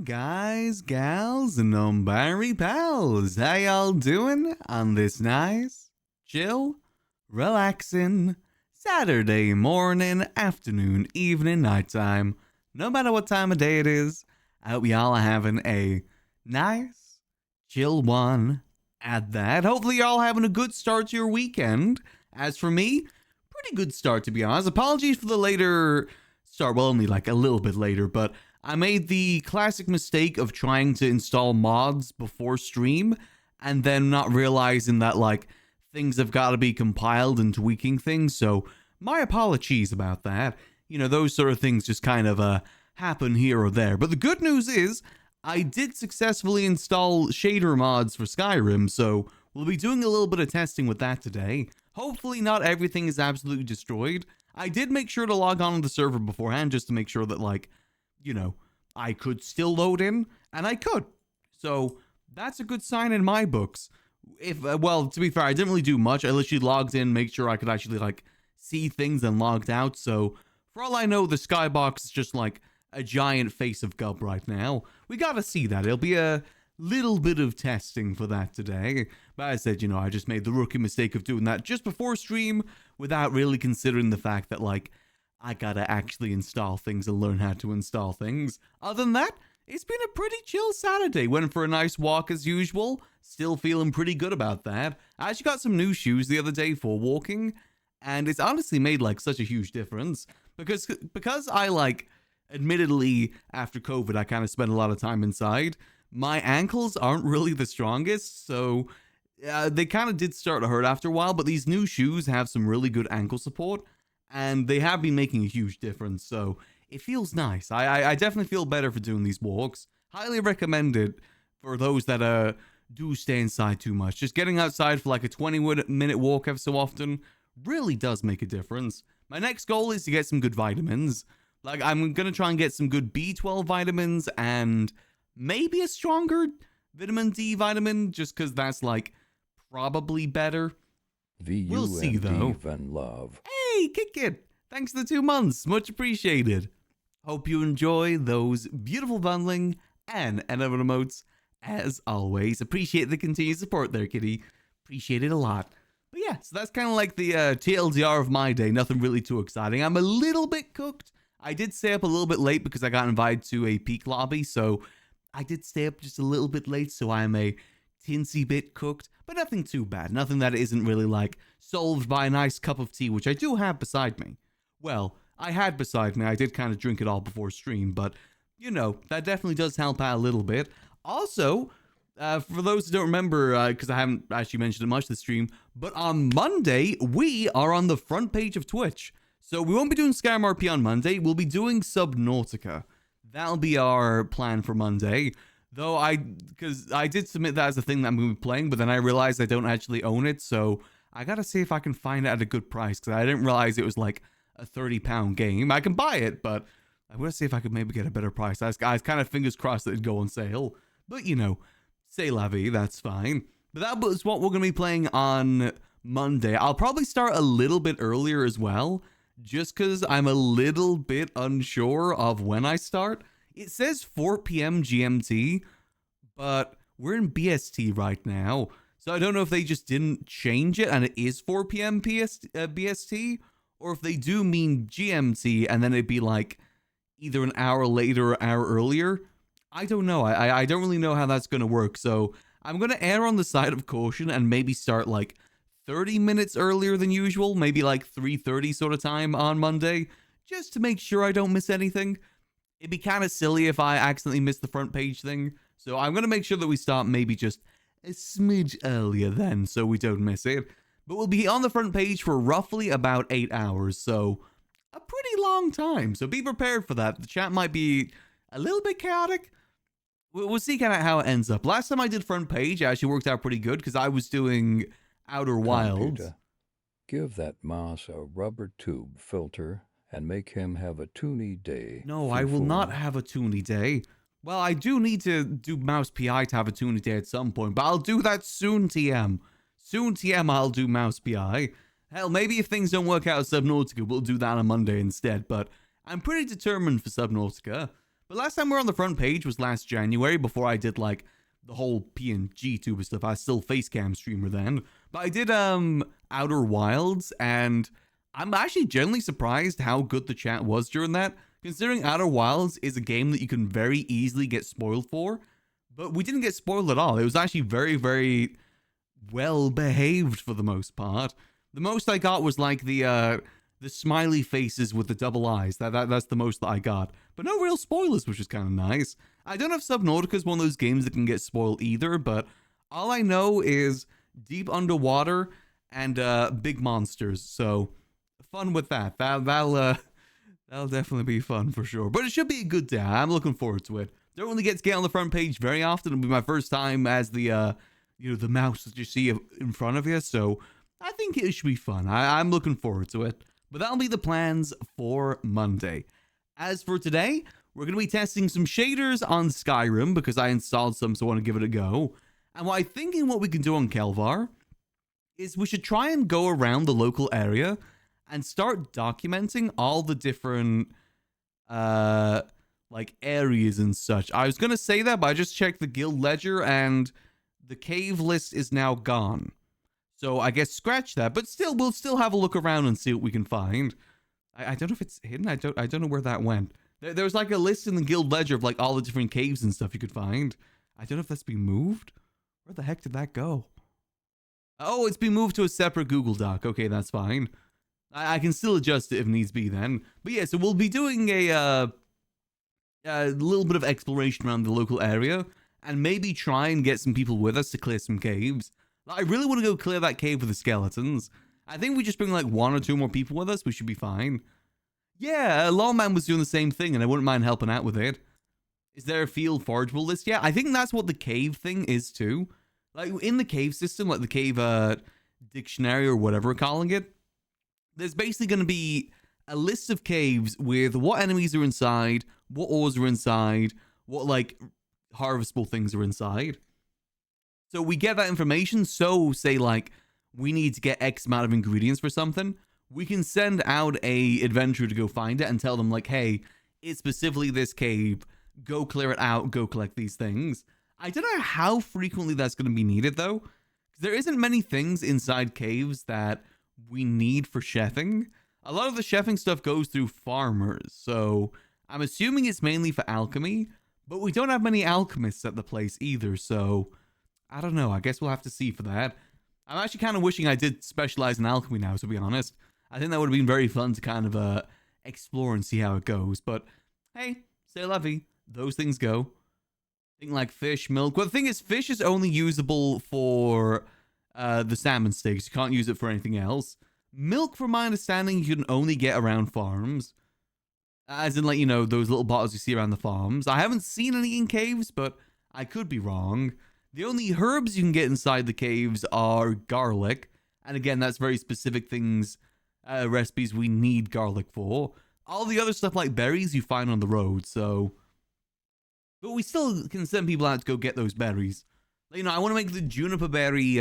guys, gals, and non-binary pals. How y'all doing on this nice, chill, relaxing Saturday morning, afternoon, evening, nighttime? No matter what time of day it is, I hope y'all are having a nice, chill one at that. Hopefully y'all having a good start to your weekend. As for me, pretty good start to be honest. Apologies for the later start, well, only like a little bit later, but I made the classic mistake of trying to install mods before stream and then not realizing that like things have got to be compiled and tweaking things. So my apologies about that. You know, those sort of things just kind of happen here or there. But the good news is I did successfully install shader mods for Skyrim. So we'll be doing a little bit of testing with that today. Hopefully not everything is absolutely destroyed. I did make sure to log on to the server beforehand just to make sure that like, you know, I could still load in, and I could. So that's a good sign in my books. Well, to be fair, I didn't really do much. I literally logged in, make sure I could actually like see things and logged out. So for all I know, the skybox is just like a giant face of Gub right now. We gotta see that. It'll be a little bit of testing for that today. But I said, you know, I just made the rookie mistake of doing that just before stream without really considering the fact that like I gotta actually install things and learn how to install things. Other than that, it's been a pretty chill Saturday. Went for a nice walk as usual. Still feeling pretty good about that. I actually got some new shoes the other day for walking, and it's honestly made like such a huge difference. Because I like, admittedly, after COVID, I kind of spent a lot of time inside. My ankles aren't really the strongest, so they kind of did start to hurt after a while, but these new shoes have some really good ankle support. And they have been making a huge difference, so it feels nice. I definitely feel better for doing these walks. Highly recommend it for those that do stay inside too much. Just getting outside for like a 20-minute walk every so often really does make a difference. My next goal is to get some good vitamins. Like, I'm going to try and get some good B12 vitamins and maybe a stronger vitamin D vitamin, just because that's like probably better. We'll see though. Love. Hey, Kick It! Thanks for the 2 months. Much appreciated. Hope you enjoy those beautiful bundling and other emotes as always. Appreciate the continued support there, Kitty. Appreciate it a lot. But yeah, so that's kind of like the TLDR of my day. Nothing really too exciting. I'm a little bit cooked. I did stay up a little bit late because I got invited to a peak lobby. So I did stay up just a little bit late. So I'm a tinsy bit cooked, but nothing too bad. Nothing that isn't really like solved by a nice cup of tea, which I do have beside me. Well, I had beside me. I did kind of drink it all before stream, but you know, that definitely does help out a little bit. Also, for those who don't remember, because I haven't actually mentioned it much this stream, but on Monday, we are on the front page of Twitch. So we won't be doing Skyrim RP on Monday. We'll be doing Subnautica. That'll be our plan for Monday. Though because I did submit that as a thing that I'm going to be playing, but then I realized I don't actually own it, so I gotta see if I can find it at a good price, because I didn't realize it was like a £30 game. I can buy it, but I want to see if I could maybe get a better price. I was kind of fingers crossed that it'd go on sale, but you know, c'est la vie, that's fine. But that was what we're going to be playing on Monday. I'll probably start a little bit earlier as well, just because I'm a little bit unsure of when I start. It says 4 p.m. GMT, but we're in BST right now. So I don't know if they just didn't change it and it is 4 p.m. BST, or if they do mean GMT and then it'd be like either an hour later or an hour earlier. I don't know. I don't really know how that's going to work. So I'm going to err on the side of caution and maybe start like 30 minutes earlier than usual, maybe like 3:30 sort of time on Monday, just to make sure I don't miss anything. It'd be kind of silly if I accidentally missed the front page thing. So I'm going to make sure that we start maybe just a smidge earlier then, so we don't miss it. But we'll be on the front page for roughly about 8 hours, so a pretty long time. So be prepared for that. The chat might be a little bit chaotic. We'll see kind of how it ends up. Last time I did front page, it actually worked out pretty good because I was doing Outer Wilds. Computer, give that mouse a rubber tube filter and make him have a toony day. No, I will not have a toony day. Well, I do need to do mouse PI to have a toony day at some point, but I'll do that soon, TM. Soon, TM, I'll do mouse PI. Hell, maybe if things don't work out at Subnautica, we'll do that on Monday instead, but I'm pretty determined for Subnautica. But last time we were on the front page was last January, before I did like the whole PNG tuber stuff. I was still facecam streamer then. But I did Outer Wilds, and I'm actually genuinely surprised how good the chat was during that, considering Outer Wilds is a game that you can very easily get spoiled for. But we didn't get spoiled at all. It was actually very, very well behaved for the most part. The most I got was like the smiley faces with the double eyes. That's the most that I got. But no real spoilers, which is kind of nice. I don't know if Subnautica is one of those games that can get spoiled either, but all I know is deep underwater and big monsters. So fun with that. That'll definitely be fun for sure. But it should be a good day. I'm looking forward to it. Don't really get to get on the front page very often. It'll be my first time as the the mouse that you see in front of you. So I think it should be fun. I'm looking forward to it. But that'll be the plans for Monday. As for today, we're going to be testing some shaders on Skyrim because I installed some, so I want to give it a go. And what I'm thinking what we can do on Kelvaar is we should try and go around the local area and start documenting all the different like areas and such. I was going to say that, but I just checked the guild ledger and the cave list is now gone. So I guess scratch that, but still, we'll still have a look around and see what we can find. I don't know if it's hidden. I don't know where that went. There's like a list in the guild ledger of like all the different caves and stuff you could find. I don't know if that's been moved. Where the heck did that go? Oh, it's been moved to a separate Google Doc. Okay, that's fine. I can still adjust it if needs be then. But yeah, so we'll be doing a little bit of exploration around the local area and maybe try and get some people with us to clear some caves. I really want to go clear that cave with the skeletons. I think we just bring like 1 or 2 more people with us, we should be fine. Yeah, Lawman was doing the same thing and I wouldn't mind helping out with it. Is there a field forageable list? Yeah, I think that's what the cave thing is too. Like in the cave system, like the cave dictionary or whatever we're calling it, there's basically going to be a list of caves with what enemies are inside, what ores are inside, what like harvestable things are inside. So we get that information. So say like we need to get X amount of ingredients for something, we can send out a adventurer to go find it and tell them like, hey, it's specifically this cave. Go clear it out. Go collect these things. I don't know how frequently that's going to be needed though, because there isn't many things inside caves that we need for chefing. A lot of the chefing stuff goes through farmers, so I'm assuming it's mainly for alchemy, but we don't have many alchemists at the place either, so I don't know. I guess we'll have to see for that. I'm actually kind of wishing I did specialize in alchemy now, to be honest. I think that would have been very fun to kind of explore and see how it goes, but hey, c'est la vie. Those things go. Thing like fish, milk. Well, the thing is, fish is only usable for the salmon steaks. You can't use it for anything else. Milk, from my understanding, you can only get around farms. As in, like, you know, those little bottles you see around the farms. I haven't seen any in caves, but I could be wrong. The only herbs you can get inside the caves are garlic. And again, that's very specific things, recipes we need garlic for. All the other stuff like berries you find on the road, so... But we still can send people out to go get those berries. You know, I want to make the juniper berry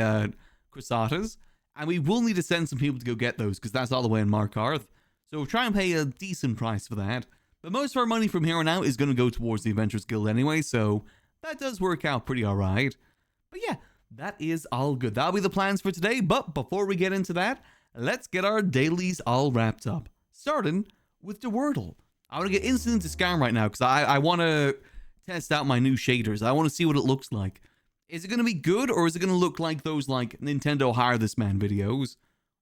crissatas, and we will need to send some people to go get those, because that's all the way in Markarth. So we'll try and pay a decent price for that. But most of our money from here on out is going to go towards the Adventurers Guild anyway, so that does work out pretty alright. But yeah, that is all good. That'll be the plans for today, but before we get into that, let's get our dailies all wrapped up. Starting with the Wordle. I want to get instant into Skyrim right now, because I want to test out my new shaders. I want to see what it looks like. Is it going to be good, or is it going to look like those like Nintendo Hire This Man videos?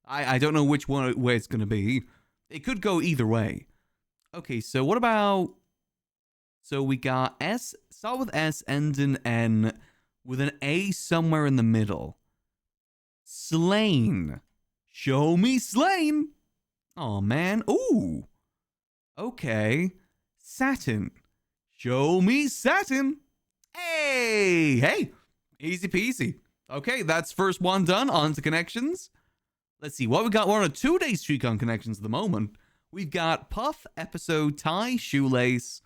I don't know which way it's going to be. It could go either way. Okay, so what about... So we got S, start with S, end in N, with an A somewhere in the middle. Slain. Show me slain. Oh man. Ooh. Okay. Satin. Show me satin. Hey. Easy peasy. Okay, that's first one done. On to connections. Let's see what we got. We're on a 2-day streak on connections at the moment. We've got Puff, Episode, Tie, Shoelace,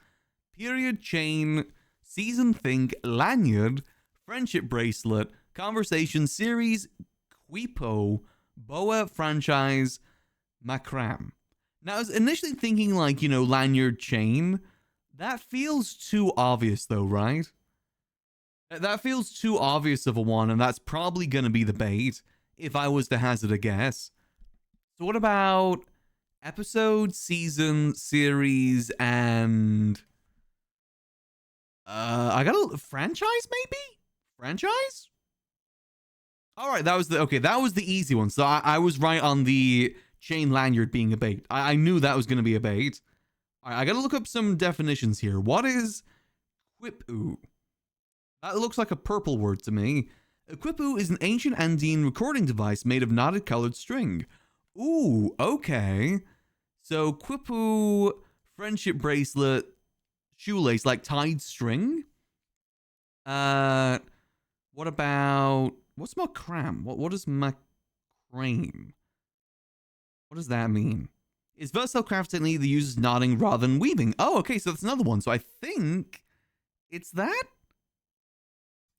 Period, Chain, Season, Think, Lanyard, Friendship Bracelet, Conversation Series, Quipo, Boa Franchise, Macram. Now, I was initially thinking like, you know, Lanyard, Chain, That feels too obvious, though, right? That feels too obvious of a one, and that's probably going to be the bait if I was to hazard a guess. So, what about episode, season, series, and I got a franchise, maybe? Franchise? All right, that was the easy one. So I was right on the chain lanyard being a bait. I knew that was going to be a bait. All right, I got to look up some definitions here. What is quipu? That looks like a purple word to me. A quipu is an ancient Andean recording device made of knotted colored string. Ooh, okay. So quipu, friendship bracelet, shoelace, like tied string. What about what's macram? What is macrame? What does that mean? It's versatile craft technique that uses knotting rather than weaving. Oh, okay, so that's another one. So I think it's that.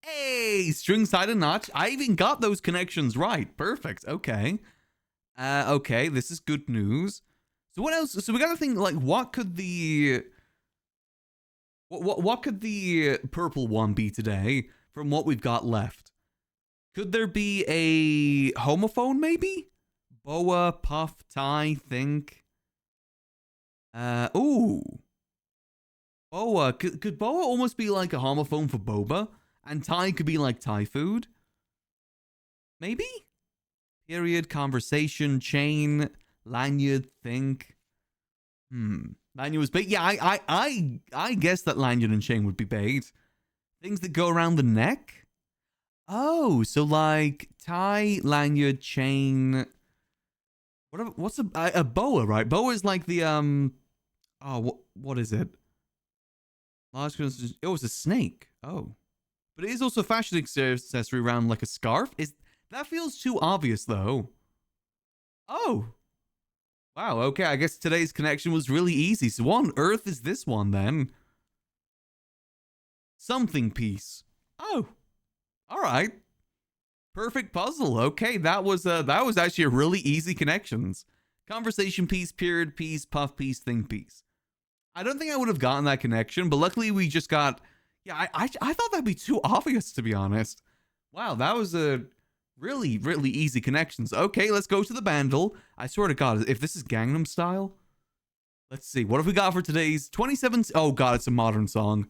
Hey, string side and notch. I even got those connections right. Perfect. Okay. Okay, this is good news. So what else? So we gotta think like what could the purple one be today from what we've got left? Could there be a homophone maybe? Boa, puff, tie, think. Ooh. Boa. Could boa almost be like a homophone for boba? And tie could be like Thai food? Maybe? Period, conversation, chain, lanyard, think. Lanyard was bait. Yeah, I guess that lanyard and chain would be bait. Things that go around the neck? Oh, so like tie, lanyard, chain. What's a boa, right? Boa is like the oh, what is it? Large. It was a snake. Oh. But it is also a fashion accessory around like a scarf. That feels too obvious though. Oh. Wow, okay, I guess today's connection was really easy. So what on earth is this one then? Something piece. Oh. Alright. Perfect puzzle. Okay, that was actually a really easy connections. Conversation piece, period piece, puff piece, thing piece. I don't think I would have gotten that connection, but luckily we just got. Yeah, I thought that'd be too obvious, to be honest. Wow, that was a really, really easy connections. Okay, let's go to the bundle. I swear to God, if this is Gangnam Style. Let's see, what have we got for today's 2017? Oh God, it's a modern song.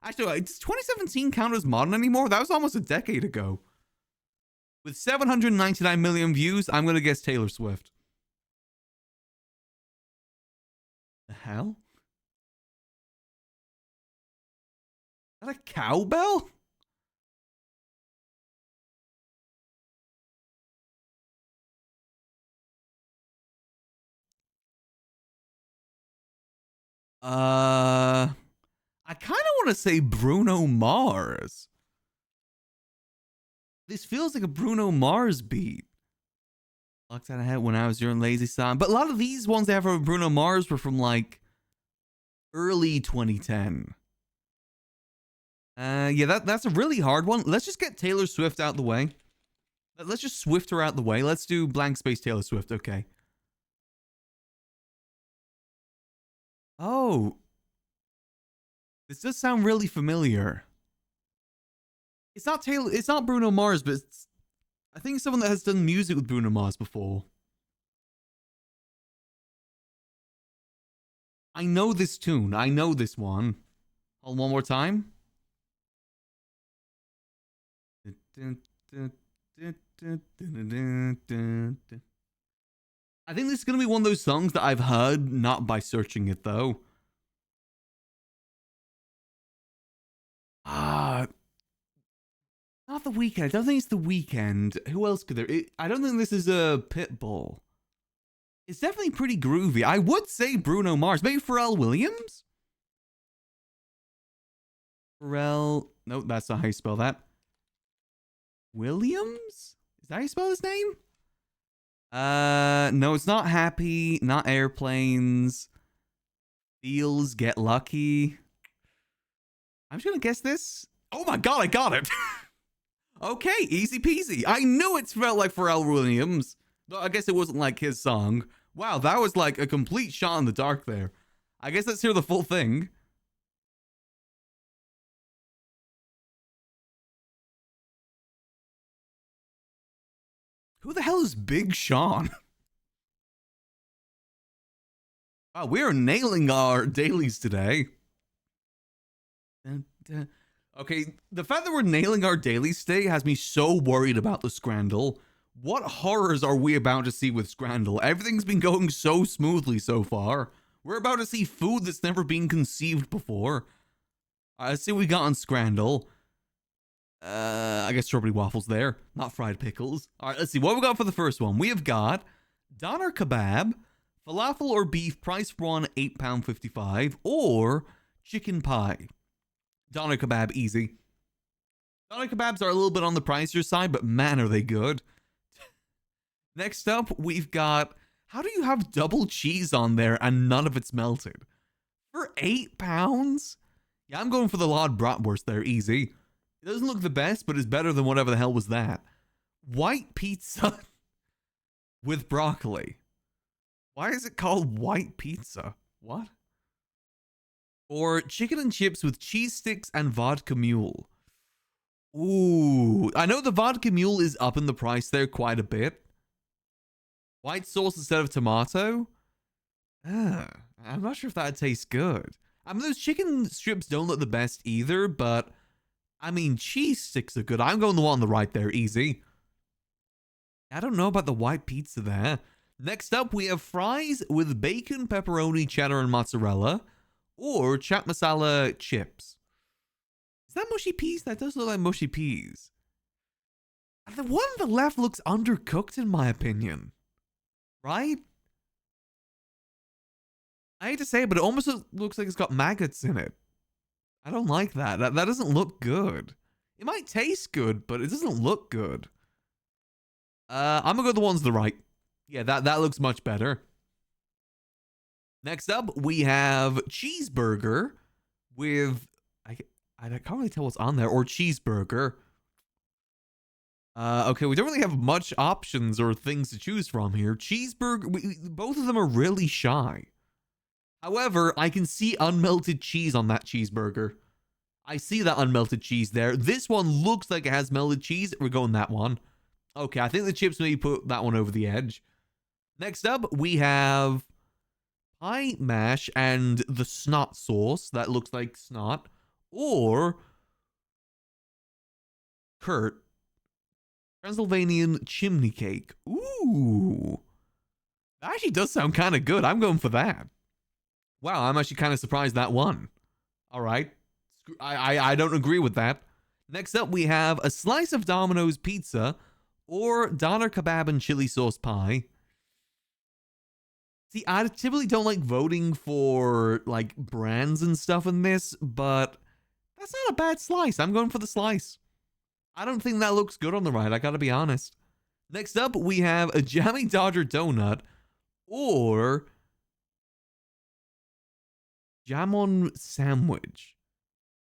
Actually, does 2017 count as modern anymore? That was almost a decade ago. With 799 million views, I'm going to guess Taylor Swift. The hell? Is that a cowbell? I kind of want to say Bruno Mars. This feels like a Bruno Mars beat. Locked out ahead when I was doing Lazy Song. But a lot of these ones they have from Bruno Mars were from like early 2010. Yeah, that's a really hard one. Let's just get Taylor Swift out the way. Let's just Swift her out the way. Let's do blank space Taylor Swift. Okay. Oh. This does sound really familiar. It's not Bruno Mars, but I think it's someone that has done music with Bruno Mars before. I know this tune. I know this one. Hold on one more time. I think this is going to be one of those songs that I've heard, not by searching it, though. Not The Weeknd. I don't think it's The Weeknd. Who else could there? I don't think this is a Pitbull. It's definitely pretty groovy. I would say Bruno Mars. Maybe Pharrell Williams? Pharrell. No, that's not how you spell that. Williams? Is that how you spell his name? No, it's not Happy. Not Airplanes. Feels, Get Lucky. I'm just gonna guess this. Oh my God, I got it. Okay, easy peasy. I knew it felt like Pharrell Williams. Though I guess it wasn't like his song. Wow, that was like a complete shot in the dark there. I guess let's hear the full thing. Who the hell is Big Sean? Wow, we are nailing our dailies today. Dun, dun. Okay, the fact that we're nailing our dailies today has me so worried about the Scrandle. What horrors are we about to see with Scrandle? Everything's been going so smoothly so far. We're about to see food that's never been conceived before. Let's see what we got on Scrandle. I guess strawberry waffles there, not fried pickles. All right, let's see what we got for the first one. We have got doner kebab, falafel or beef, price for one, £8.55, or chicken pie. Doner kebab, easy. Doner kebabs are a little bit on the pricier side, but man, are they good. Next up, we've got, how do you have double cheese on there and none of it's melted? For £8? Yeah, I'm going for the Lord Bratwurst there, easy. It doesn't look the best, but it's better than whatever the hell was that. White pizza with broccoli. Why is it called white pizza? What? Or chicken and chips with cheese sticks and vodka mule. Ooh, I know the vodka mule is up in the price there quite a bit. White sauce instead of tomato? I'm not sure if that tastes good. I mean, those chicken strips don't look the best either, but I mean, cheese sticks are good. I'm going the one on the right there, easy. I don't know about the white pizza there. Next up, we have fries with bacon, pepperoni, cheddar, and mozzarella, or chaat masala chips. Is that mushy peas? That does look like mushy peas. The one on the left looks undercooked, in my opinion. Right? I hate to say it, but it almost looks like it's got maggots in it. I don't like that. That doesn't look good. It might taste good, but it doesn't look good. I'm gonna go the ones to the right. Yeah, that looks much better. Next up, we have cheeseburger with, I can't really tell what's on there, or cheeseburger. Okay, we don't really have much options or things to choose from here. Cheeseburger, both of them are really shy. However, I can see unmelted cheese on that cheeseburger. I see that unmelted cheese there. This one looks like it has melted cheese. We're going that one. Okay, I think the chips maybe put that one over the edge. Next up, we have pie mash and the snot sauce. That looks like snot. Or Kurt, Transylvanian chimney cake. Ooh. That actually does sound kind of good. I'm going for that. Wow, I'm actually kind of surprised that won. All right. I don't agree with that. Next up, we have a slice of Domino's pizza or doner kebab and chili sauce pie. See, I typically don't like voting for like brands and stuff in this, but that's not a bad slice. I'm going for the slice. I don't think that looks good on the right. I gotta be honest. Next up, we have a Jammy Dodger donut or jamon sandwich.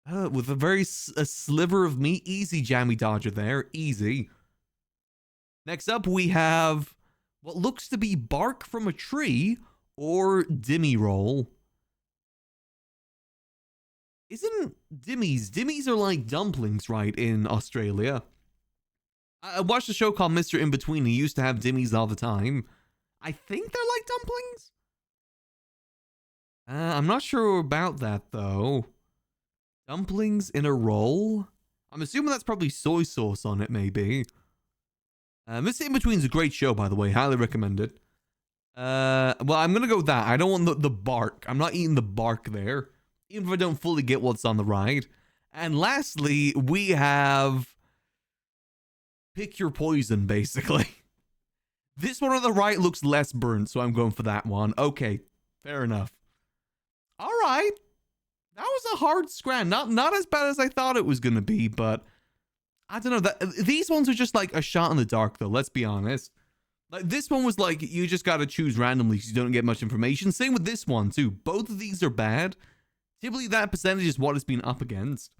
With a sliver of meat. Easy, Jammy Dodger there. Easy. Next up, we have what looks to be bark from a tree or dimmy roll. Isn't dimmies are like dumplings, right, in Australia? I watched a show called Mr. In Between. He used to have dimmies all the time. I think they're like dumplings. I'm not sure about that, though. Dumplings in a roll? I'm assuming that's probably soy sauce on it, maybe. Mr. In Between's a great show, by the way. Highly recommend it. Well, I'm going to go with that. I don't want the bark. I'm not eating the bark there, even if I don't fully get what's on the ride. And lastly, we have pick your poison, basically. This one on the right looks less burnt, so I'm going for that one. Okay, fair enough. All right. That was a hard scran. Not as bad as I thought it was going to be, but I don't know. These ones are just like a shot in the dark, though. Let's be honest. Like this one was like, you just got to choose randomly because you don't get much information. Same with this one, too. Both of these are bad. Typically, that percentage is what it's been up against.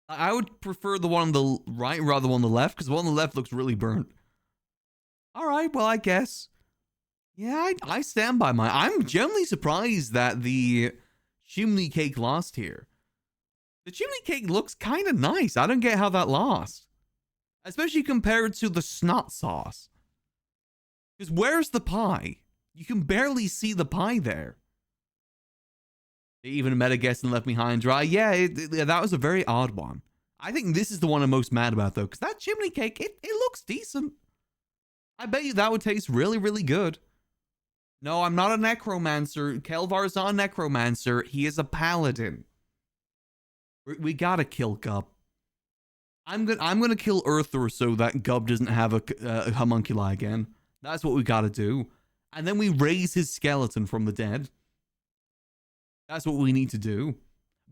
I would prefer the one on the right rather than the one on the left, because the one on the left looks really burnt. All right, well, I guess. Yeah, I stand by mine. I'm generally surprised that the chimney cake lost here. The chimney cake looks kind of nice. I don't get how that lost. Especially compared to the snot sauce. Because where's the pie? You can barely see the pie there. They even met a guest and left me high and dry. Yeah, that was a very odd one. I think this is the one I'm most mad about, though, because that chimney cake, it looks decent. I bet you that would taste really, really good. No, I'm not a necromancer. Kelvaar's not a necromancer. He is a paladin. We gotta kill Gub. I'm gonna kill Earther so that Gub doesn't have a homunculi again. That's what we gotta do. And then we raise his skeleton from the dead. That's what we need to do.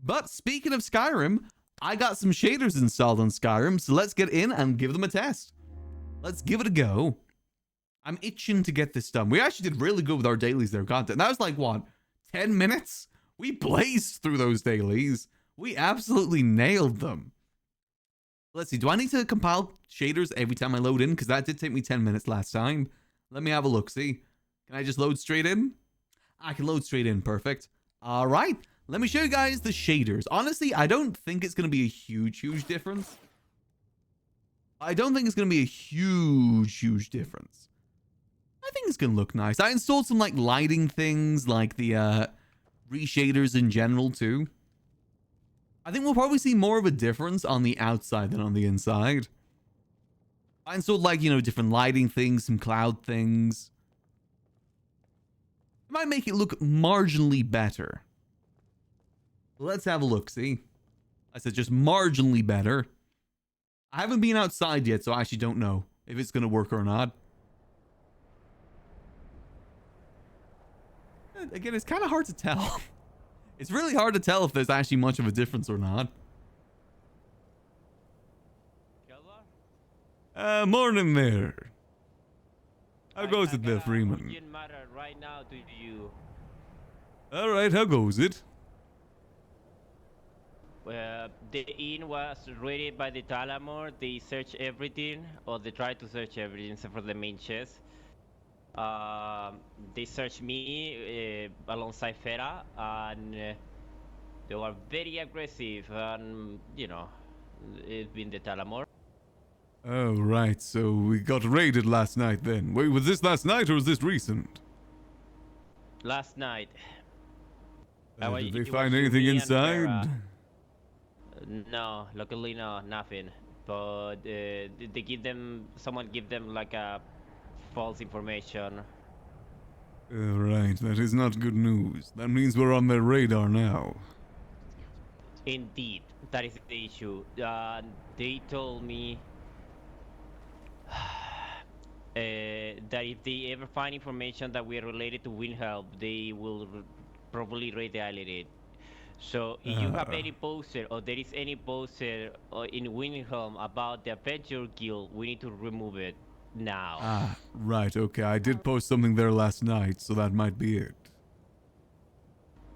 But speaking of Skyrim, I got some shaders installed on Skyrim, so let's get in and give them a test. Let's give it a go. I'm itching to get this done. We actually did really good with our dailies there. God, that was like, what, 10 minutes? We blazed through those dailies. We absolutely nailed them. Let's see. Do I need to compile shaders every time I load in? Because that did take me 10 minutes last time. Let me have a look. See? Can I just load straight in? I can load straight in. Perfect. All right. Let me show you guys the shaders. Honestly, I don't think it's going to be a huge difference. I don't think it's going to be a huge difference. I think it's going to look nice. I installed some like lighting things, like the reshaders in general too. I think we'll probably see more of a difference on the outside than on the inside. I installed like, different lighting things, some cloud things. It might make it look marginally better. Let's have a look, see? I said just marginally better. I haven't been outside yet, so I actually don't know if it's going to work or not. Again, it's kind of hard to tell. It's really hard to tell if there's actually much of a difference or not. Morning there. How goes it there, Freeman? Right now to you. All right, how goes it? The inn was raided by the Talamor. They searched everything, or they tried to search everything except for the main chest. They searched me alongside Fera, and they were very aggressive, and it's been the Talamor. Oh, right, so we got raided last night then. Wait, was this last night or was this recent? Last night. Did they find anything inside? No, luckily no, nothing. But they give them, someone give them like a false information. Right, that is not good news. That means we're on their radar now. Indeed, that is the issue. They told me that if they ever find information that we are related to Wilhelm, they will probably raid the island. So if you have any poster, or there is any poster in Wilhelm about the Adventure Guild, we need to remove it now. Ah, right, okay. I did post something there last night, so that might be it.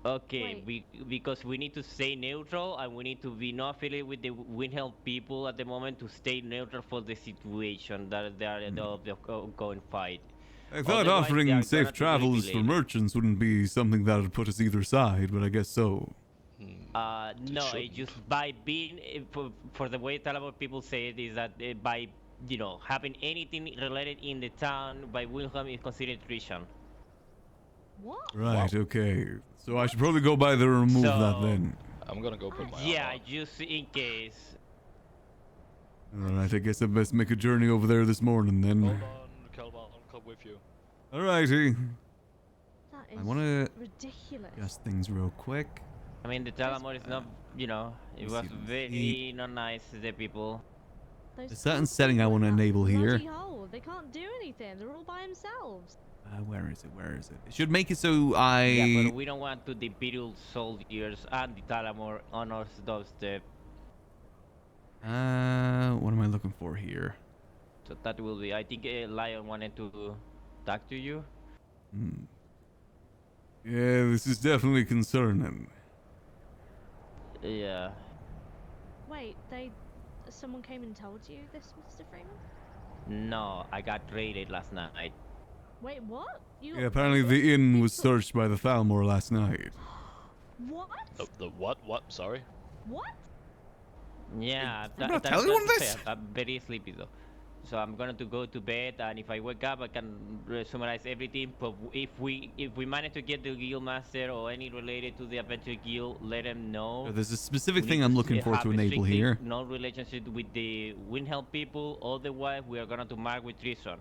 Okay, because we need to stay neutral, and we need to be not affiliated with the Wilhelm people at the moment to stay neutral for the situation that they are in the ongoing fight. I thought offering safe travels for merchants wouldn't be something that would put us either side, but I guess so. No, it just by being, for the way Talamor people say it, is that by, having anything related in the town by Wilhelm is considered treason. What? Right, okay. So I should probably go by there and remove that then. I'm gonna go put my Yeah, just in case. Alright, I guess I best make a journey over there this morning then. Hold on, Kelvaar, I'll come with you. Alrighty. That is I want to ridiculous. adjust things real quick. I mean, the Talamor is not, it was very not nice to the people. Those There's a certain people setting I are want to in that enable here. bloody hole. They can't do anything. They're all by themselves. Where is it? Where is it? It should make it so Yeah, but we don't want to the Imperial soldiers and the Talamor on our doorstep. What am I looking for here? So that will be, I think Lion wanted to talk to you. Yeah, this is definitely concerning. Yeah. Wait, someone came and told you this, Mr. Freeman? No, I got raided last night. Wait, what? You Yeah, apparently the inn was searched by the Thalmor last night. What? The what? What? Sorry? What? Yeah, I'm not telling anyone this. I'm very sleepy though. So I'm going to go to bed, and if I wake up, I can summarize everything. But if we manage to get the guild master or any related to the adventure guild, let them know. There's a specific We thing need I'm to looking for have to a enable strictly here. no relationship with the Windhelm people. Otherwise, we are going to mark with treason.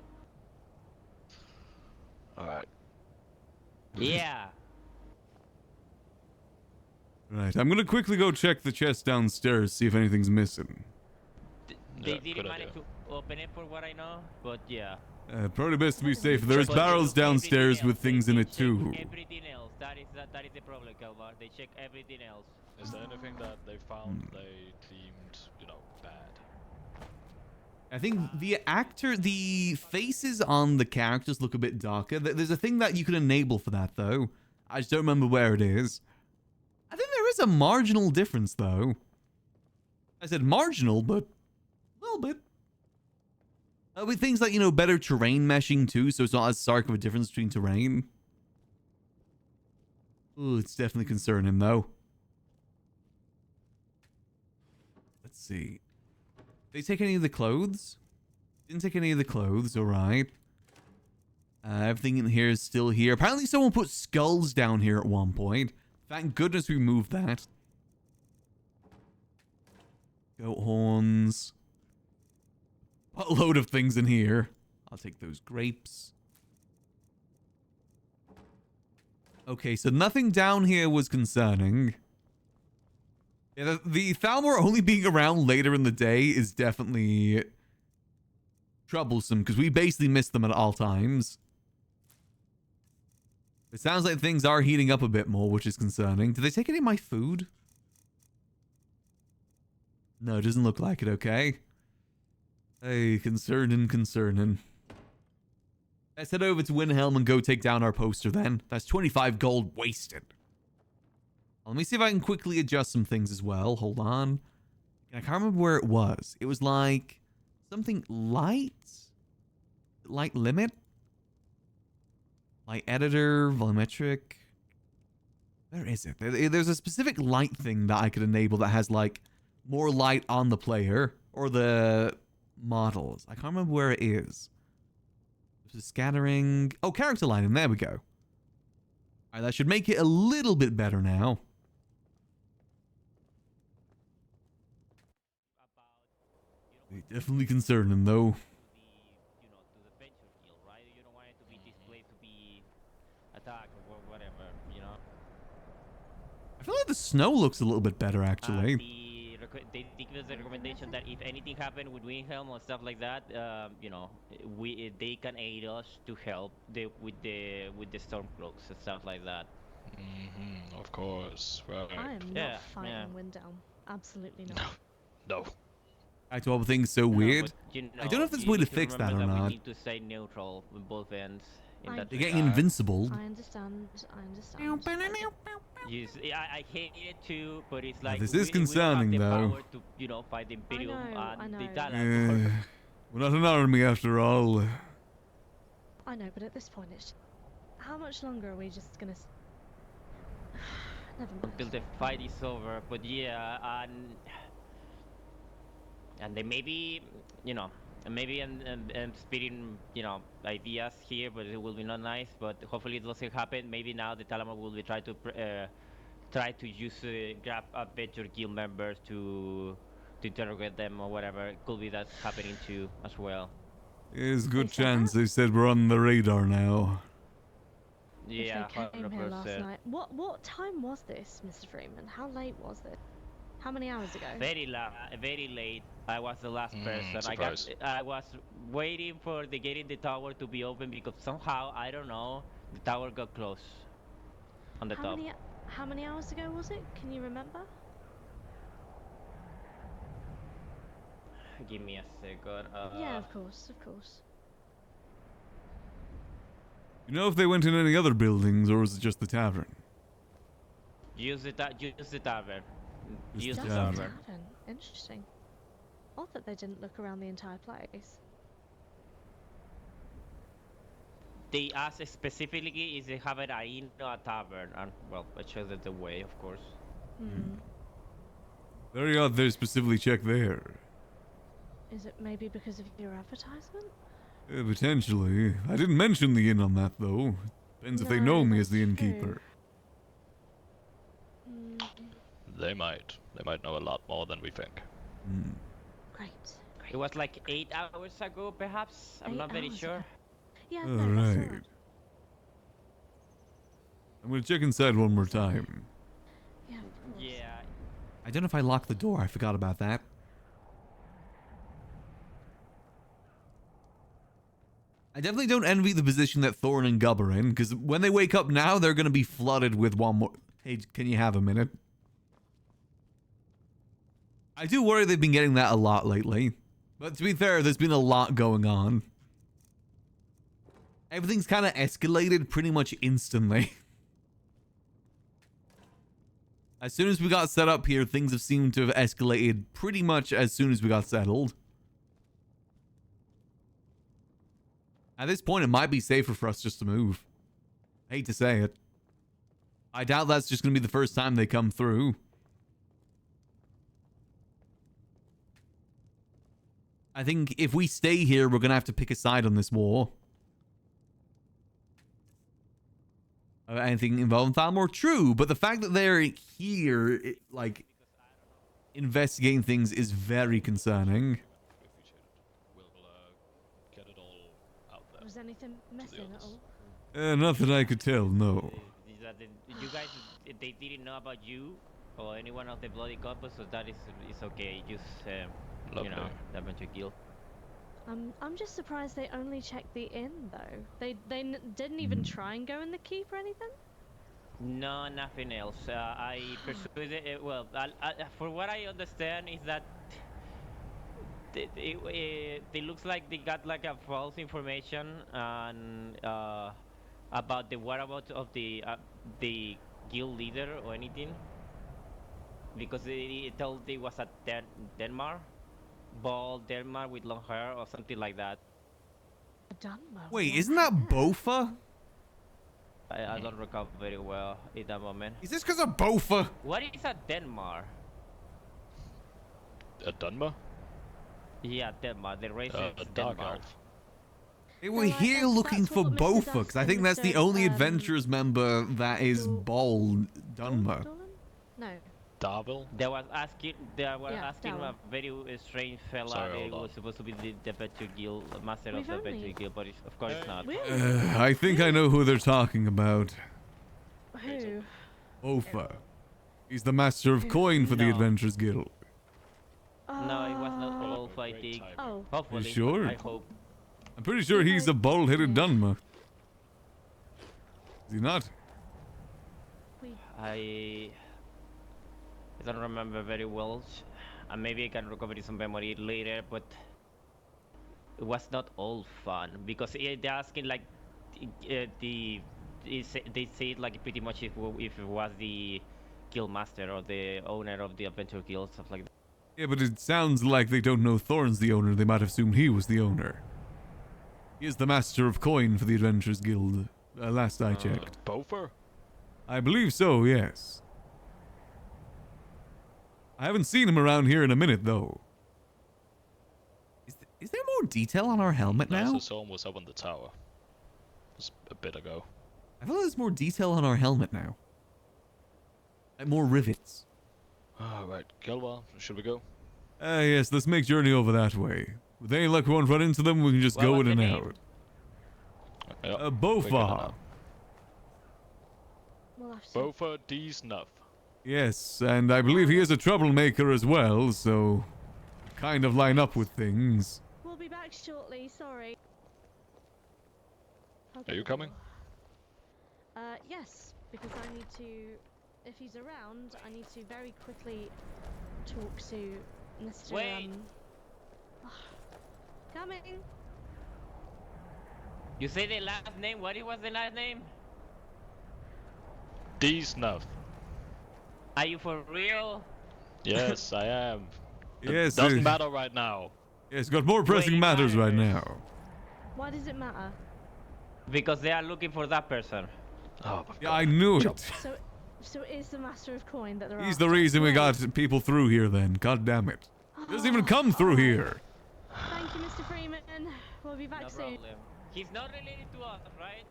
Alright. Yeah. Right, I'm gonna quickly go check the chest downstairs, see if anything's missing. They Yeah, didn't good manage idea. to open it for what I know, but yeah. Probably best to be safe. But There's But barrels everything downstairs else, with things in they it too. check everything else. That is the problem, Kelvaar. They check everything else. Is there anything that they found they deemed, bad? I think the faces on the characters look a bit darker. There's a thing that you can enable for that though. I just don't remember where it is. I think there is a marginal difference though. I said marginal, but a little bit. With things like, better terrain meshing too, so it's not as stark of a difference between terrain. Ooh, it's definitely concerning though. Let's see. They take any of the clothes? Didn't take any of the clothes, alright. Everything in here is still here. Apparently someone put skulls down here at one point. Thank goodness we moved that. Goat horns. A load of things in here. I'll take those grapes. Okay, so nothing down here was concerning. Yeah, the Thalmor only being around later in the day is definitely troublesome, because we basically miss them at all times. It sounds like things are heating up a bit more, which is concerning. Did they take any of my food? No, it doesn't look like it, okay. Hey, concerning. Let's head over to Windhelm and go take down our poster then. That's 25 gold wasted. Let me see if I can quickly adjust some things as well. Hold on. I can't remember where it was. It was like something light? Light limit? Light editor, volumetric. Where is it? There's a specific light thing that I could enable that has like more light on the player or the models. I can't remember where it is. There's scattering. Oh, character lighting. There we go. All right, that should make it a little bit better now. Definitely concerning though. To the venture guild, right? You don't want it to be displayed to be attacked or whatever, I feel like the snow looks a little bit better actually. They give us the recommendation that if anything happened with Windhelm or stuff like that, they can aid us to help with the stormcloaks and stuff like that. Of course. Right. I am Yeah, not fighting yeah. Windhelm. Absolutely not. No. Back to all the things so weird. But, I don't know if there's a way to need fix that or remember not. We need to stay neutral with both ends. In that They're getting regard. invincible. I understand. I hate it too, but it's like this we is don't have concerning, the though. power to, fight the Imperium I and the know. Dalek. We're not an army after all. I know, but at this point, it's how much longer are we just gonna? Never mind. Until the fight is over. But yeah, and then maybe maybe I'm spitting ideas here, but it will be not nice. But hopefully it doesn't happen. Maybe now the Talamar will be try to use grab adventure guild members to interrogate them or whatever. It could be that's happening too as well. There's a good They said chance that? they said we're on the radar now. Yeah, If they came here last 100%. night. What time was this, Mr. Freeman? How late was it? How many hours ago? Very late. I was the last person. Surprise. I was waiting for the gate in the tower to be open because somehow I don't know the tower got closed on the top. How many hours ago was it? Can you remember? Give me a second. Yeah, of course. You know if they went in any other buildings or was it just the tavern? Use the tavern. Use the the tavern. tavern. Interesting. Odd that they didn't look around the entire place. They asked specifically if they have an inn or a tavern, and well, I chose it the way, of course. Very odd they specifically check there. Is it maybe because of your advertisement? Potentially. I didn't mention the inn on that, though. Depends if they No, know me as the that's innkeeper. true. They might. They might know a lot more than we think. Hmm. Great. It was like 8 hours ago, perhaps. I'm 8 not very hours sure. ago. Yeah, All no, that's right. alright. I'm gonna check inside one more time. Yeah, of course. Yeah. I don't know if I locked the door. I forgot about that. I definitely don't envy the position that Thorn and Gubb are in, because when they wake up now, they're going to be flooded with one more... Hey, can you have a minute? I do worry they've been getting that a lot lately. But to be fair, there's been a lot going on. Everything's kind of escalated pretty much instantly. As soon as we got set up here, things have seemed to have escalated pretty much as soon as we got settled. At this point, it might be safer for us just to move. Hate to say it. I doubt that's just going to be the first time they come through. I think if we stay here, we're going to have to pick a side on this war. Anything involving Thalmor? True, but the fact that they're here, like, investigating things is very concerning. We'll get it all out there. Was anything missing at others. all? Nothing I could tell, no. Is that you guys, they didn't know about you or anyone of the Bloody Compass, so that is okay. Just, you know, Lovely. the Adventure Guild. I'm just surprised they only checked the inn though. They didn't even try and go in the keep or anything. No, nothing else. I persuaded. Well, for what I understand is that it looks like they got like a false information and about the whereabouts of the guild leader or anything, because they told it was at Denmark, bald Denmark with long hair or something like that. Dunmo. Wait, isn't that Bofa? I don't recall very well in that moment. Is this because of Bofa? What is a Denmark? A Dunmer? Yeah, Denmark. The race A is dark Denmark. elf. Hey, we're Well, here that's looking for what Mr. Bofa, Dust because I and think that's the Mr. only adventurers member that is Dul- bald Dunmer. Dolan? No. Darville? They were asking Yeah, a Darwin. very strange fella. Sorry, They hold on. was supposed to be the Adventure Guild, master We've of the Adventure only- Guild, but of course it's not. Really? I think I know who they're talking about. Who? Bofa. He's the master of coin for the No. Adventurers Guild. No, it was not Uh, Wolf, I think. Oh. Hopefully. sure? I hope. I'm pretty sure he's a bald-headed Yeah. Dunmer. Is he not? I don't remember very well. And maybe I can recover some memory later, but it was not all fun because they're asking like they say it like pretty much if it was the guild master or the owner of the adventure guild, stuff like that. Yeah, but it sounds like they don't know Thorn's the owner. They might have assumed he was the owner. He is the master of coin for the Adventurers Guild, last I checked. Bofer? I believe so, yes. I haven't seen him around here in a minute, though. Is there more detail on our helmet now? Last I saw him was up on the tower. It was a bit ago. I feel there's more detail on our helmet now. Like more rivets. Alright, Kelvaar, should we go? Yes, let's make journey over that way. With any luck, we won't run into them. We can just What go was in the and name? out. Yeah, we're gonna Bofa. know. We'll have to. Bofa D Snuff. Yes, and I believe he is a troublemaker as well, so kind of line up with things. We'll be back shortly. Sorry. Are you coming? Yes, because I need to. If he's around, I need to very quickly talk to Mr. Wait. Coming. You say the last name? What was the last name? D Snuff. Are you for real? Yes, I am. Yes, Doesn't matter right now. Yes, got more pressing Way matters right matters. now. Why does it matter? Because they are looking for that person. Oh my Yeah, god. I knew Jump. it. So, So it is the Master of Coin that they're He's after. the reason we Great. got people through here then. God damn it. He doesn't even come through here. Thank you, Mr. Freeman. We'll be back No soon. problem. He's not related to us, right?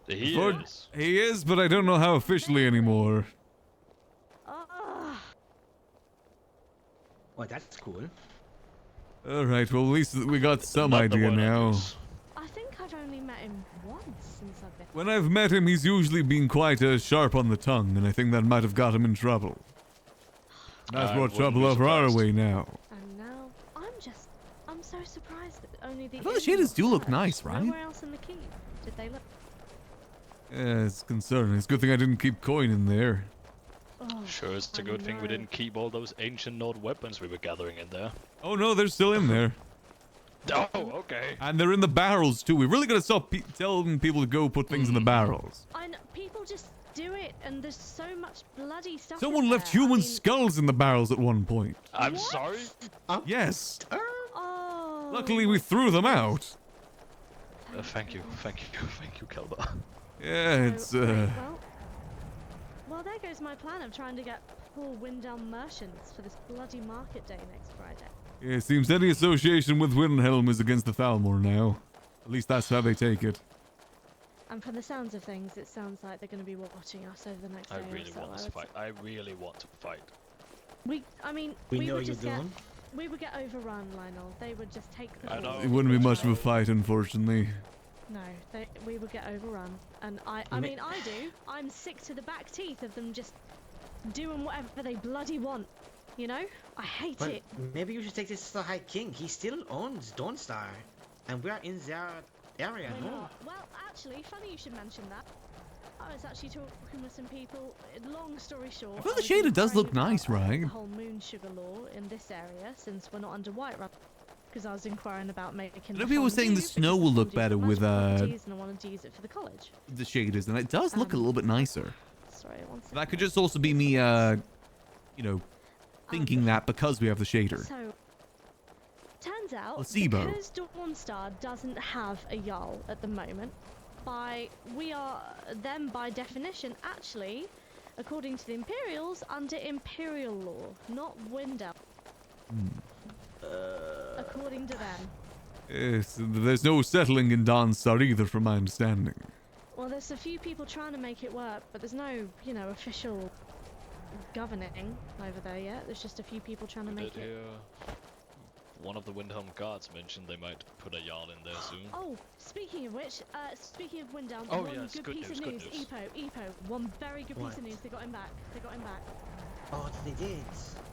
He But is. he is, but I don't know how officially anymore. Oh, Well, that's cool. Alright, well at least we got some Not the idea word I now. use. I think I've only met him once since I've been. When I've met him, he's usually been quite sharp on the tongue, and I think that might have got him in trouble. That's I brought wouldn't trouble be over our surprised. way now. And now I'm so surprised that only the. I thought the inn shaders was do look searched. nice, right? Nowhere else in the keep did they look. Yeah, it's concerning. It's a good thing I didn't keep coin in there. Oh, Sure, it's a I good thing we know. didn't keep all those ancient Nord weapons we were gathering in there. Oh no, they're still in there. Oh, okay. And they're in the barrels too. We really gotta stop telling people to go put things in the barrels. I know, people just do it, and there's so much bloody stuff. Someone in left there. I human mean, skulls in the barrels at one point. I'm What? sorry. Yes. Oh. Luckily we threw them out. Thank you, Kelvaar. Yeah, it's Right, well, there goes my plan of trying to get poor Windhelm merchants for this bloody market day next Friday. yeah, it seems any association with Windhelm is against the Thalmor now. At least that's how they take it. And from the sounds of things, it sounds like they're going to be watching us over the next I day or really so. want I to would fight. I really want to fight. I mean, We know would you just get, don't. we would get overrun, Lionel. They would just take the. I ball. know. It wouldn't be much of a fight, unfortunately. No, we would get overrun, and I Ma- mean, I do. I'm sick to the back teeth of them just doing whatever they bloody want. You know, I hate Well, it. maybe you should take this to the High King. He still owns Dawnstar. And we are in their area, We're no? not. Well, actually, funny you should mention that. I was actually talking with some people. Long story short, I feel the was shader does look inquiring nice, about, right? The whole moon sugar law in this area, since we're not under Whiterun. Because I was inquiring about making. I know people were saying the snow will look better with, And I wanted to use it for the college. The shaders, and it does look a little bit nicer. Sorry, one second. That could just also be me, you know, thinking that because we have the shader. So, turns out, Placebo. because Dawnstar doesn't have a Jarl at the moment, we are then by definition actually, according to the Imperials, under Imperial law, not Windhelm. According to them. Yes, there's no settling in Dawnstar either, from my understanding. Well, there's a few people trying to make it work, but there's no, official governing over there yet. There's just a few people trying to We make did it. hear one of the Windhelm guards mentioned they might put a Jarl in there soon. Oh, speaking of which, speaking of Windhelm, Oh, one yes, good good piece news, of good news. news. Epo, one very good What? piece of news. They got him back. Oh, they did.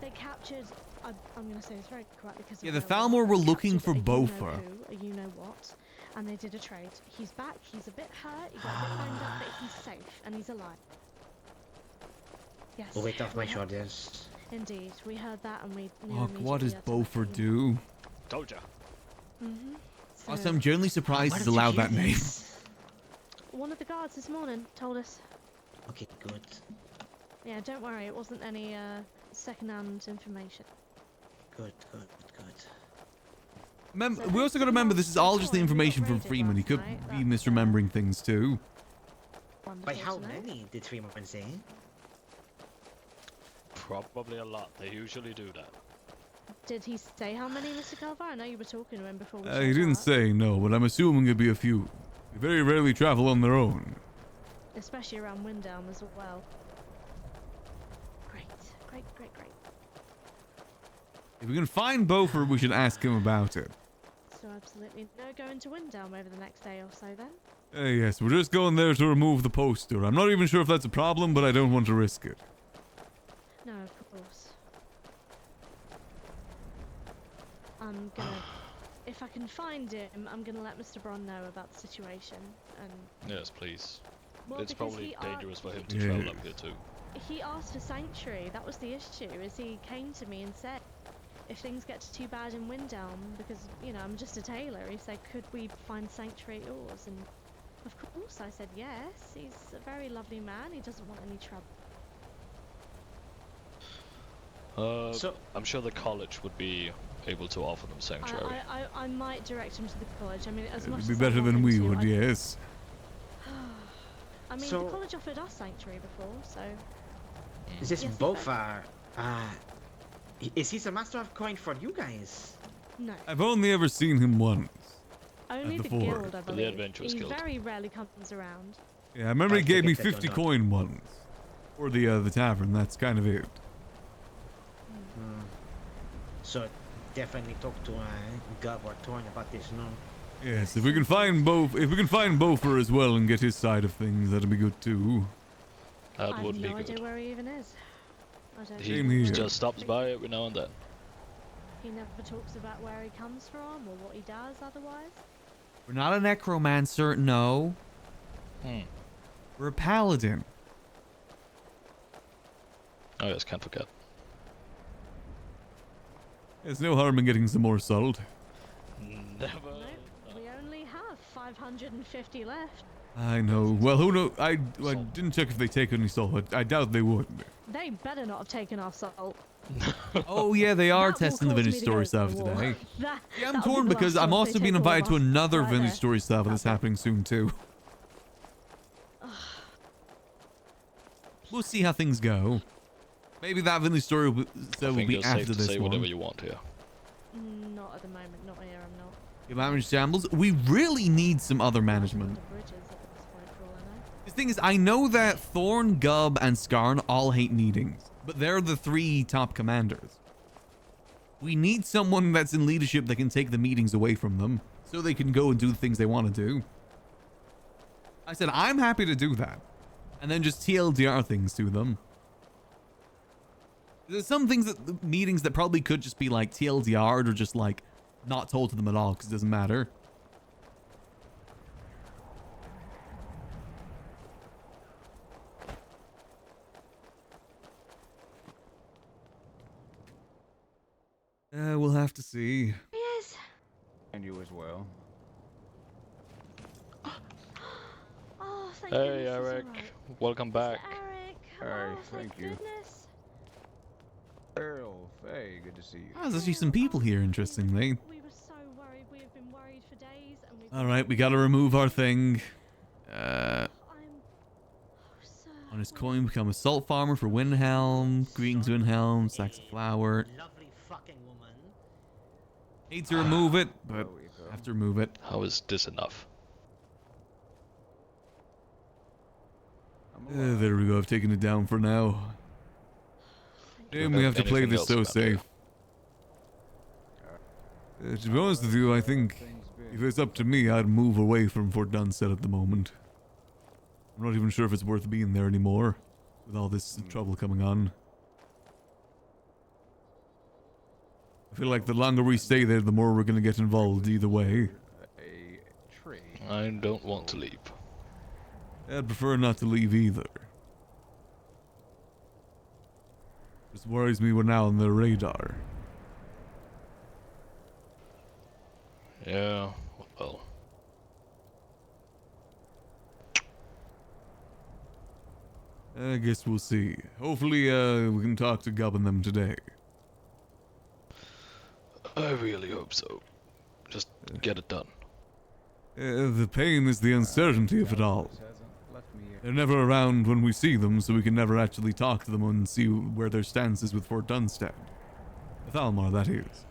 They captured. I'm going to say this very correctly because. Yeah, the Thalmor were looking for Beaufort. You know what? And they did a trade. He's back. He's a bit hurt. He got a bit banged up, but he's safe and he's alive. Yes. Oh, wait off my we heard- shoulders. Indeed, we heard that and we. Oh, what does Beaufort do? Told ya. Also, I'm generally surprised Why he's did you allowed hear that name. this? One of the guards this morning told us. Okay, good. Yeah, don't worry. It wasn't any second-hand information. Good. We also gotta remember this is all just the information from Freeman. He could be misremembering things too. By Wonderful how to know. many did Freeman say? Probably a lot. They usually do that. Did he say how many, Mr. Kelvaar? I know you were talking to him before we He showed didn't up. say no, but I'm assuming it'd be a few. They very rarely travel on their own. Especially around Windhelm as well. Great. If we can find Beaufort, we should ask him about it. So absolutely no going to Windhelm over the next day or so then. Yes, we're just going there to remove the poster. I'm not even sure if that's a problem, but I don't want to risk it. No, of course. I'm gonna... If I can find him, I'm gonna let Mr. Bron know about the situation. And Yes, please. well, It's because probably he dangerous for him to Yeah. travel up here too. He asked for sanctuary. That was the issue. Is he came to me and said, if things get too bad in Windhelm, because I'm just a tailor. He said, could we find sanctuary at yours? And of course, I said yes. He's a very lovely man. He doesn't want any trouble. So- I'm sure the college would be able to offer them sanctuary. I might direct him to the college. I mean, as much It'd be as I better want than him we to, would, I yes. I mean, So- the college offered us sanctuary before, so Is this Yes, he Bofar? Is he the master of coin for you guys? no. I've only ever seen him once. Only the the fort. guild, I the believe. Adventurers He Guild. very rarely comes around. Yeah, I remember I he gave me forget that 50 you're not- coin once. For the tavern, that's kind of it. So definitely talk to Gub or Torn about this, no? Yes, if we can find Bofer as well and get his side of things, that'd be good too. That I have would be no idea good. where he even is. I don't He Same here. just stops by every now and then. He never talks about where he comes from or what he does otherwise. We're not a necromancer, no. Hmm. We're a paladin. Oh yes, can't forget. There's no harm in getting some more salt. Never. Nope, we only have 550 left. I know. Well, who knows? I didn't check if they take any salt, but I doubt they would. They better not have taken our salt. Oh yeah, they are That will testing the cause vintage me to go story to stuff the war. today. That- Yeah, I'm that'll be torn the because last I'm one if also they being take all of invited to us another right vintage there. story stuff that's That's it. happening soon too. We'll see how things go. Maybe that vintage story will I think be it's safe after to this say one. whatever you want here. Not at the moment, not here, I'm not. Your managed shambles. We really need some other management. Under bridges at this point, for all I know. The thing is, I know that Thorn, Gub, and Skarn all hate meetings, but they're the 3 top commanders. We need someone that's in leadership that can take the meetings away from them, so they can go and do the things they want to do. I said, I'm happy to do that. And then just TLDR things to them. There's some things that meetings that probably could just be like TLDR'd or just like not told to them at all because it doesn't matter. We'll have to see. Yes. And you as well. Oh, thank Hey goodness he's Eric, alright. welcome back. Mr. Eric, hello, Hey, thank thank you. goodness. Earl, hey, good to see you. Oh, there's actually some people here, interestingly. We were so worried. We have been worried for days, and we've. Alright, we gotta remove our thing. I'm. So On his coin, become a salt farmer for Windhelm. Greetings, Windhelm. Sacks of flour. Lovely fucking woman. Hate to remove it, but There we go. have to remove it. How is this enough? I'm alive. There we go. I've taken it down for now. Damn, we have to play Anything this else so around here? safe. To be honest with you, I think Things been. if it's up to me, I'd move away from Fort Dunstead at the moment. I'm not even sure if it's worth being there anymore, with all this trouble coming on. I feel like the longer we stay there, the more we're gonna get involved either way. A tree. I don't want to leave. I'd prefer not to leave either. Just worries me we're now on their radar. Yeah, well. I guess we'll see. Hopefully, we can talk to Gub and them today. I really hope so. Just get it done. The pain is the uncertainty of it all. Hasn't left me yet. They're never around when we see them, so we can never actually talk to them and see where their stance is with Fort Dunstead. With Almar, that is.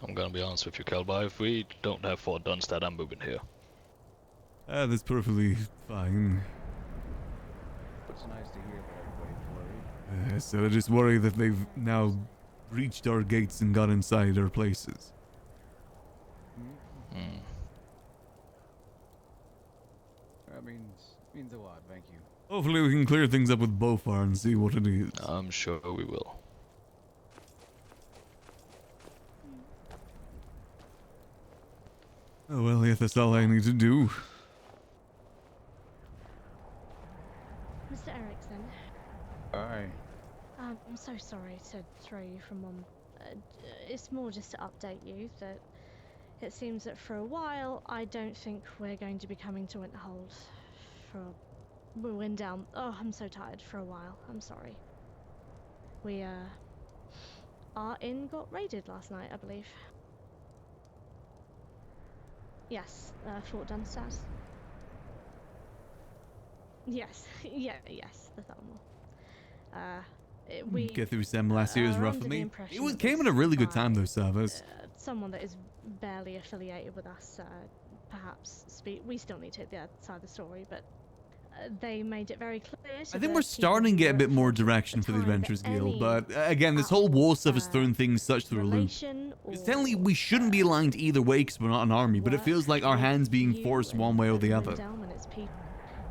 I'm gonna be honest with you, Kelvaar. If we don't have Fort Dunstead, I'm moving here. That's perfectly fine. It's nice to hear that everybody's worried. So I just worry that they've now breached our gates and got inside our places. Hmm. That means a lot, thank you. Hopefully we can clear things up with Bofar and see what it is. I'm sure we will. Oh well, yeah, that's all I need to do. Mr. Erickson, Aye. I'm so sorry to throw you from one. It's more just to update you that it seems that for a while I don't think we're going to be coming to Winterhold. We went down. Oh, I'm so tired for a while. I'm sorry. We our inn got raided last night, I believe. Yes, Fort Dunstead. Yes, yes, the Thalmor. We Get through Sem last year was are rough under for the me. impression It was that came this at a really good time guy, though, Service. someone that is barely affiliated with us, perhaps we still need to hit the other side of the story, but they made it very clear to I think the we're people starting to who get a were bit at more fault at direction for the time that Adventurers Guild, any but again, this at whole all, war stuff is throwing things such through a loop. relation Because or, technically we shouldn't be aligned either way because we're not an army, but it work feels like our with hands being you forced one way or the and other. Windhelm and its people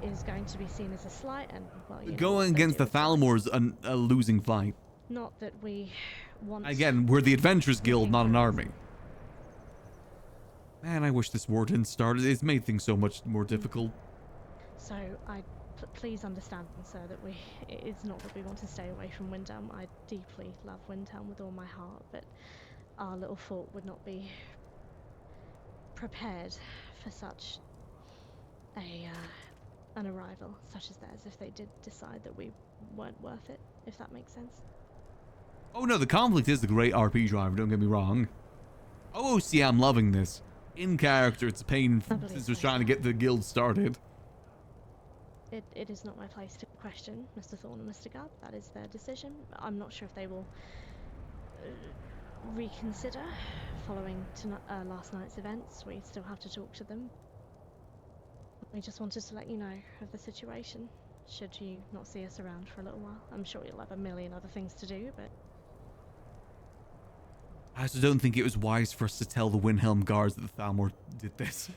is going to be seen as a slight, and well, you know what Going they against do the with slights. Thalmor's a losing fight. Not that we want. Again, we're the Adventurers Guild, came not for an a army. reason. Man, I wish this war didn't start. It's made things so much more difficult. So please understand, sir, that it's not that we want to stay away from Windhelm. I deeply love Windhelm with all my heart, but our little fort would not be prepared for such an arrival such as theirs if they did decide that we weren't worth it, if that makes sense. Oh no, the conflict is the great RP driver, don't get me wrong. Oh, see, I'm loving this. In character, it's a pain since we're trying to get the guild started. It is not my place to question Mr. Thorne and Mr. Gubb. That is their decision. I'm not sure if they will reconsider following last night's events. We still have to talk to them. We just wanted to let you know of the situation, should you not see us around for a little while. I'm sure you'll have a million other things to do, but... I also don't think it was wise for us to tell the Windhelm guards that the Thalmor did this.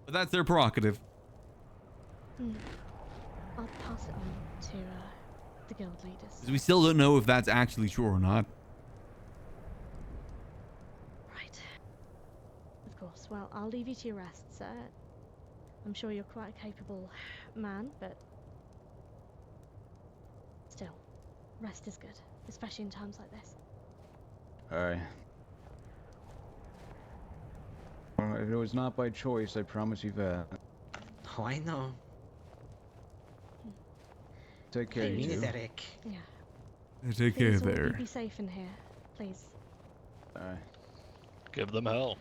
But that's their prerogative. I'll pass it on to the guild leaders. 'Cause we still don't know if that's actually true or not. Right. Of course. Well, I'll leave you to your rest, sir. I'm sure you're quite a capable man, but still, rest is good, especially in times like this. Aye. Well, if it was not by choice, I promise you that. Oh, I know. Take care, I you mean it, two. Eric. Yeah. Take care Please, all of you there. be safe in here, please. Aye. Give them hell.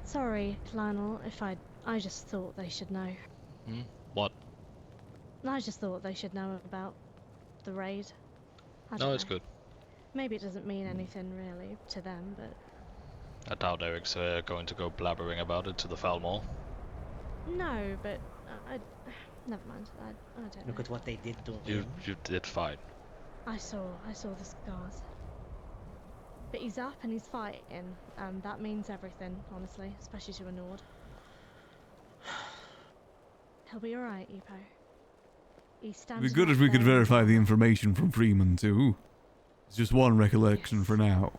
Sorry, Lionel, if I just thought they should know. What? I just thought they should know about the raid. I No, don't it's know. good. Maybe it doesn't mean anything really to them, but I doubt Eric's going to go blabbering about it to the Falmore. no, but I never mind. I don't Look know. at what they did to You him. did fine. I saw the scars. But he's up and he's fighting, and that means everything, honestly, especially to a Nord. He'll be alright, Epo. He stands. It'd be good right if we could there in verify the armor. information from Freeman too. It's just one recollection Yes. for now.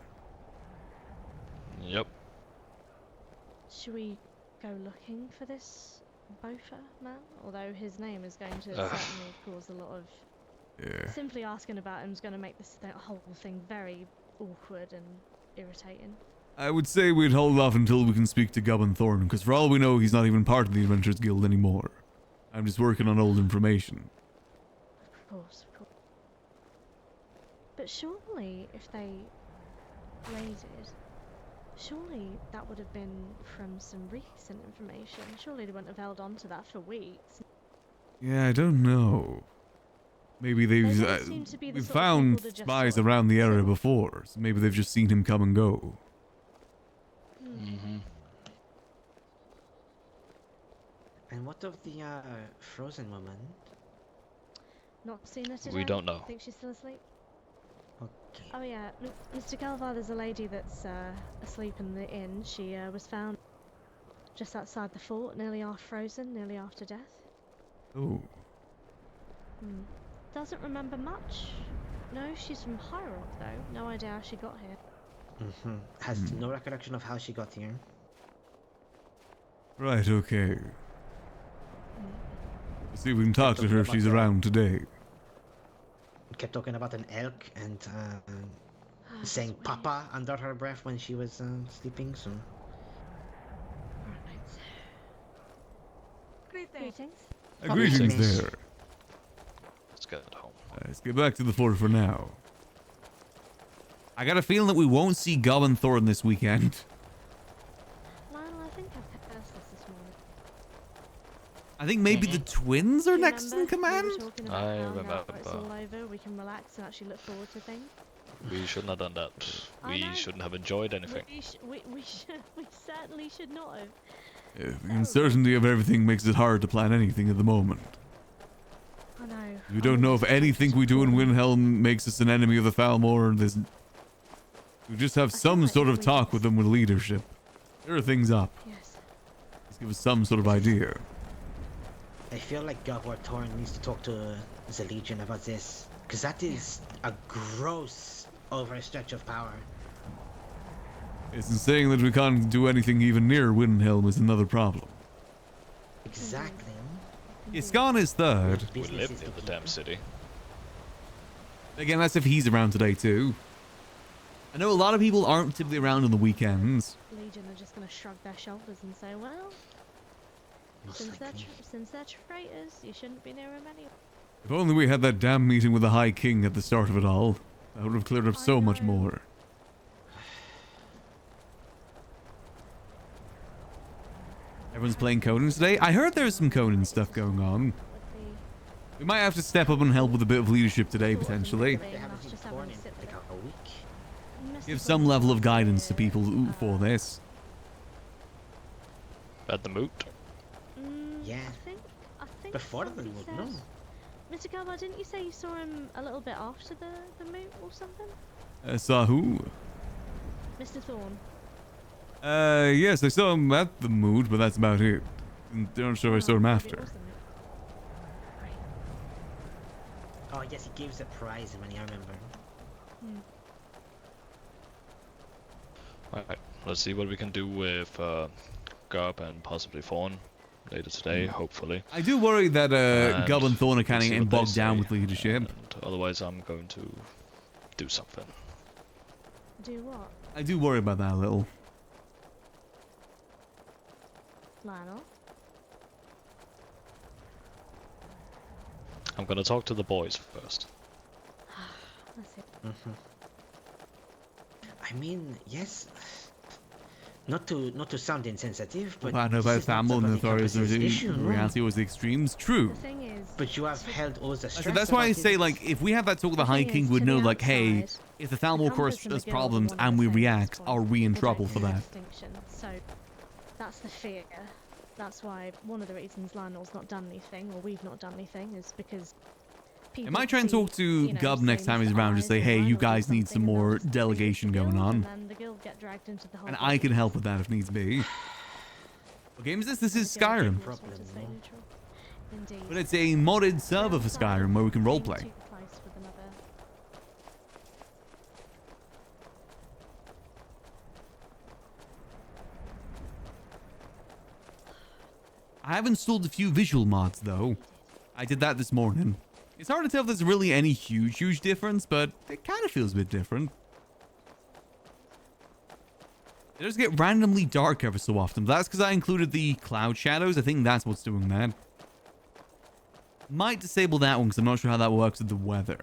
Yep. Should we go looking for this Bofa man? Although his name is going to Ugh. certainly cause a lot of... Yeah. Simply asking about him is going to make this whole thing very awkward and irritating. I would say we'd hold off until we can speak to Gubb and Thorne, because for all we know, he's not even part of the Adventurers Guild anymore. I'm just working on old information. Of course, of course. But surely, if they raided, surely that would have been from some recent information. Surely they wouldn't have held on to that for weeks. Yeah, I don't know. Maybe They they've... don't seem to be the we've sort of found people to just spies sort of around the area kill. before, so maybe they've just seen him come and go. Mm-hmm. And what of the frozen woman? Not seen her today? We don't know. Think she's still asleep? Okay. Oh yeah, Mr. Kelvaar, there's a lady that's asleep in the inn. She was found just outside the fort, nearly half frozen, nearly after death. Oh. Doesn't remember much. No, she's from High Rock though. No idea how she got here. Has no recollection of how she got here. Right, okay. Let's see if we can talk to her if she's around today. Kept talking about an elk and saying That's weird. "Papa" under her breath when she was sleeping. So Greetings. Greetings Greetings. there. Let's get home. Let's get back to the fort for now. I got a feeling that we won't see Goblin Thorn this weekend. Lionel, I think I cursed this morning. I think maybe the twins are Do you next in remember? command? We were talking about I how now it's all remember. over, we can relax and actually look forward to things. We shouldn't have done that. I We know. shouldn't have enjoyed anything. We certainly should not have. The uncertainty of everything makes it hard to plan anything at the moment. I know. We don't know if anything we do in Windhelm makes us an enemy of the Falmore. We just have I feel some like sort if of we talk just- with them with leadership. There are things up. Yes. Just give us some sort of idea. I feel like Kelvaar Thorn needs to talk to the Legion about this, because that is a gross overstretch of power. It's in saying that we can't do anything even near Windhelm is another problem. Exactly. Iskan is third. We Business live is in the the key. damn city. Again, that's if he's around today too. I know a lot of people aren't typically around on the weekends. Legion are just going to shrug their shoulders and say, well, Most since they're, likely. since they're traitors, you shouldn't be near them anyway. If only we had that damn meeting with the High King at the start of it all. That would have cleared up I so much know. more. Everyone's playing Conan today? I heard there's some Conan stuff going on. With We might have to step up and help with a bit of leadership today, Sort of potentially. They haven't That's seen just Thorn having in to sit like with a week. Mr. Give some Thorne level of was guidance to here, people for this. At the moot. Yeah. I think Before the somebody moot, said- no. Mr. Kelvaar, didn't you say you saw him a little bit after the moot or something? Saw who? Mr. Thorne. Yes, I saw him at the mood, but that's about it. Not sure if I saw him maybe it after. was the moot. Right. Oh yes, he gave us a prize when I remember. Alright, let's see what we can do with Garb and possibly Fawn later today, hopefully. I do worry that And Goblin Thorn are we'll kind of see getting what they bogged down say, with leadership. and otherwise, I'm going to do something. Do what? I do worry about that a little. Lionel? I'm gonna talk to the boys first. That's it. I mean, yes. Not to sound insensitive, but I know this about is not Thamel and somebody authorities. Campus's issue, The no. reality was the extremes. True. The thing is, But you have held all the stress. That's why I about say, it. like, if we have that talk with the The High thing King, is, would to know, the like, hey, outside, if the Thalmor Compass course and the does Guild are problems one and and we the same at react, this are point. we in People trouble don't for see the that? distinction. So that's the fear. That's why one of the reasons Lionel's not done anything, or we've not done anything, is because people I might try and see, talk to you know, Gub next say time he's Mr. around. Just say, Eyes or hey, you Lionel did guys need some something, and they'll more just think it's the delegation going Guild, on. And then the guild get dragged into the whole And I can thing. help with that if needs be. What game is this? This is The Guild Skyrim. just want to stay neutral. Indeed. But it's a modded sub of a Skyrim where we can Being roleplay. too close with another. I have installed a few visual mods, though. I did that this morning. It's hard to tell if there's really any huge difference, but it kind of feels a bit different. It does get randomly dark every so often, but that's because I included the cloud shadows. I think that's what's doing that. Might disable that one because I'm not sure how that works with the weather.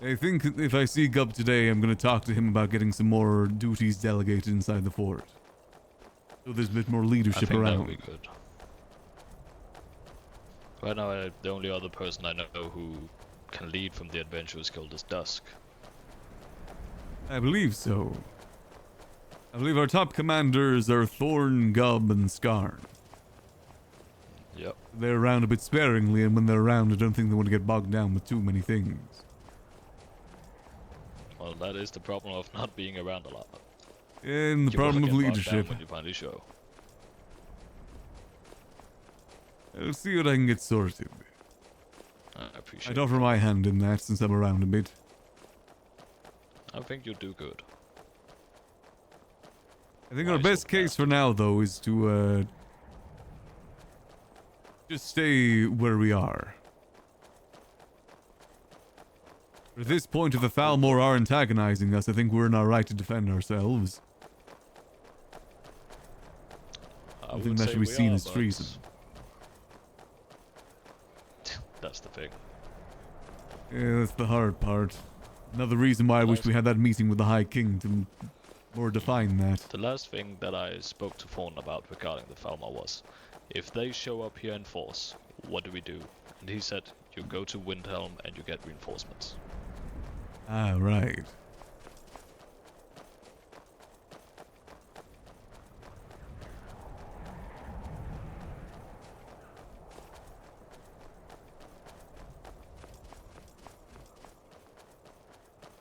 I think if I see Gub today, I'm going to talk to him about getting some more duties delegated inside the fort. So there's a bit more I leadership think that around. would be good. Right now, the only other person I know who can lead from the Adventurers Guild is Dusk. I believe so. I believe our top commanders are Thorn, Gub, and Skarn. Yep. They're around a bit sparingly, and when they're around, I don't think they want to get bogged down with too many things. Well, that is the problem of not being around a lot. And the You will problem of get bogged down leadership. when you finally show. I'll see what I can get sorted. I appreciate I'd offer it. my hand in that since I'm around a bit. I think you'll do good. I think our Wise best of case that. for now, though, is to just stay where we are. At this point, if the Thalmor are antagonizing us, I think we're in our right to defend ourselves. I think would that say should be we seen are, as but treason. Yeah, that's the hard part. Another reason why I wish we had that meeting with the High King to more define that. The last thing that I spoke to Fawn about regarding the Falmar was, if they show up here in force, what do we do? And he said, you go to Windhelm and you get reinforcements. Ah, right.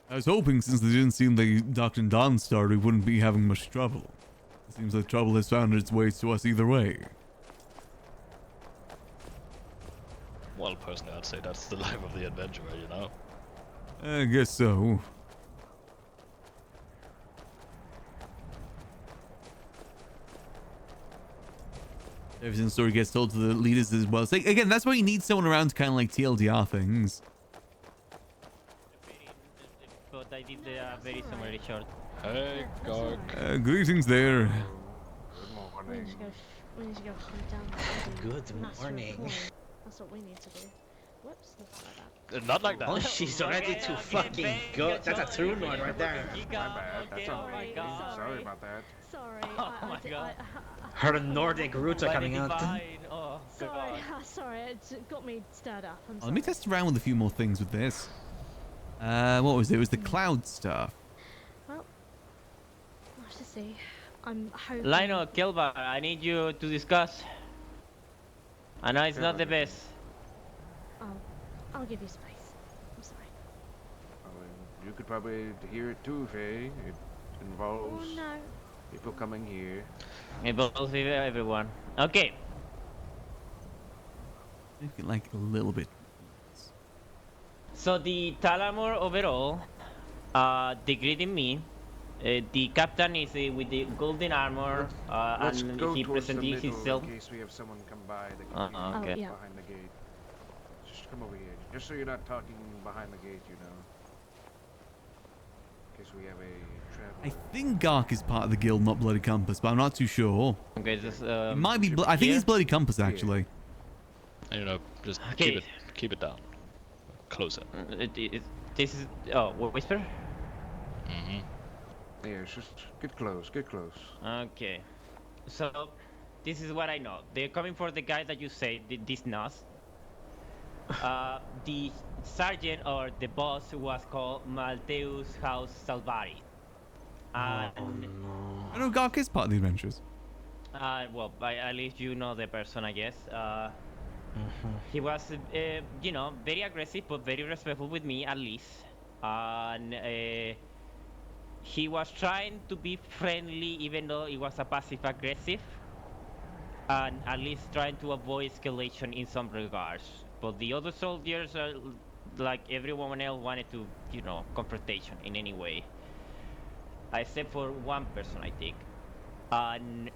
I was hoping since they didn't seem like Dr. Don started, we wouldn't be having much trouble. It seems like trouble has found its way to us either way. Well, personally, I'd say that's the life of the adventurer, you know? I guess so. Everything story gets told to the leaders as well. So again, that's why you need someone around to kind of like TLDR things. But I did that's very alright. summary short. Hey, That's Garg. alright. Greetings there. Good We need morning. to go. We need to go hunt down the bloody Good master of morning. coin. That's what we need to do. Whoops, not like that. Not like that. Oh, she's ready to fucking go. That's a true one right there. My bad. That's all Oh my right. god. Sorry about that. Sorry. Oh my God. Her Nordic roots are By the coming out. divine. Oh, Sorry, God. sorry, it got me stirred up. I'm Let me sorry. test around with a few more things with this. What was it? It was the cloud stuff. Well, we'll have to see. I'm hoping. Lino, Kelvaar, I need you to discuss. I know it's not the best. I'll give you space. I'm sorry. You could probably hear it too, Faye. It Oh involves no. people coming here. It involves everyone. Okay. Make it like a little bit. So the Talamor overall, they greeted me. The captain is with the golden armor, Let's and go he towards the presented middle himself. in case we have someone come by that can Uh-uh, hear okay. Oh, yeah. behind the gate. Just come over here. Just so you're not talking behind the gate, you know. In case we have a I traveler. think Gark is part of the guild, not Bloody Compass, but I'm not too sure. Okay, just It might be. I think here? he's Bloody Compass actually. And, you know, just Okay. keep it down. Closer. This is whisper. Mm-hmm. Yeah, it's just get close, get close. Okay, so this is what I know. They're coming for the guy that you say, this Nas. The sergeant or the boss was called Malteus House Salvari. And, Oh no. I know Gark is part of the adventures. well, at least you know the person, I guess. He was, you know, very aggressive but very respectful with me, at least. And he was trying to be friendly, even though it was a passive aggressive, and at least trying to avoid escalation in some regards. But the other soldiers, like everyone else, wanted to, you know, confrontation in any way, except for one person, I think. And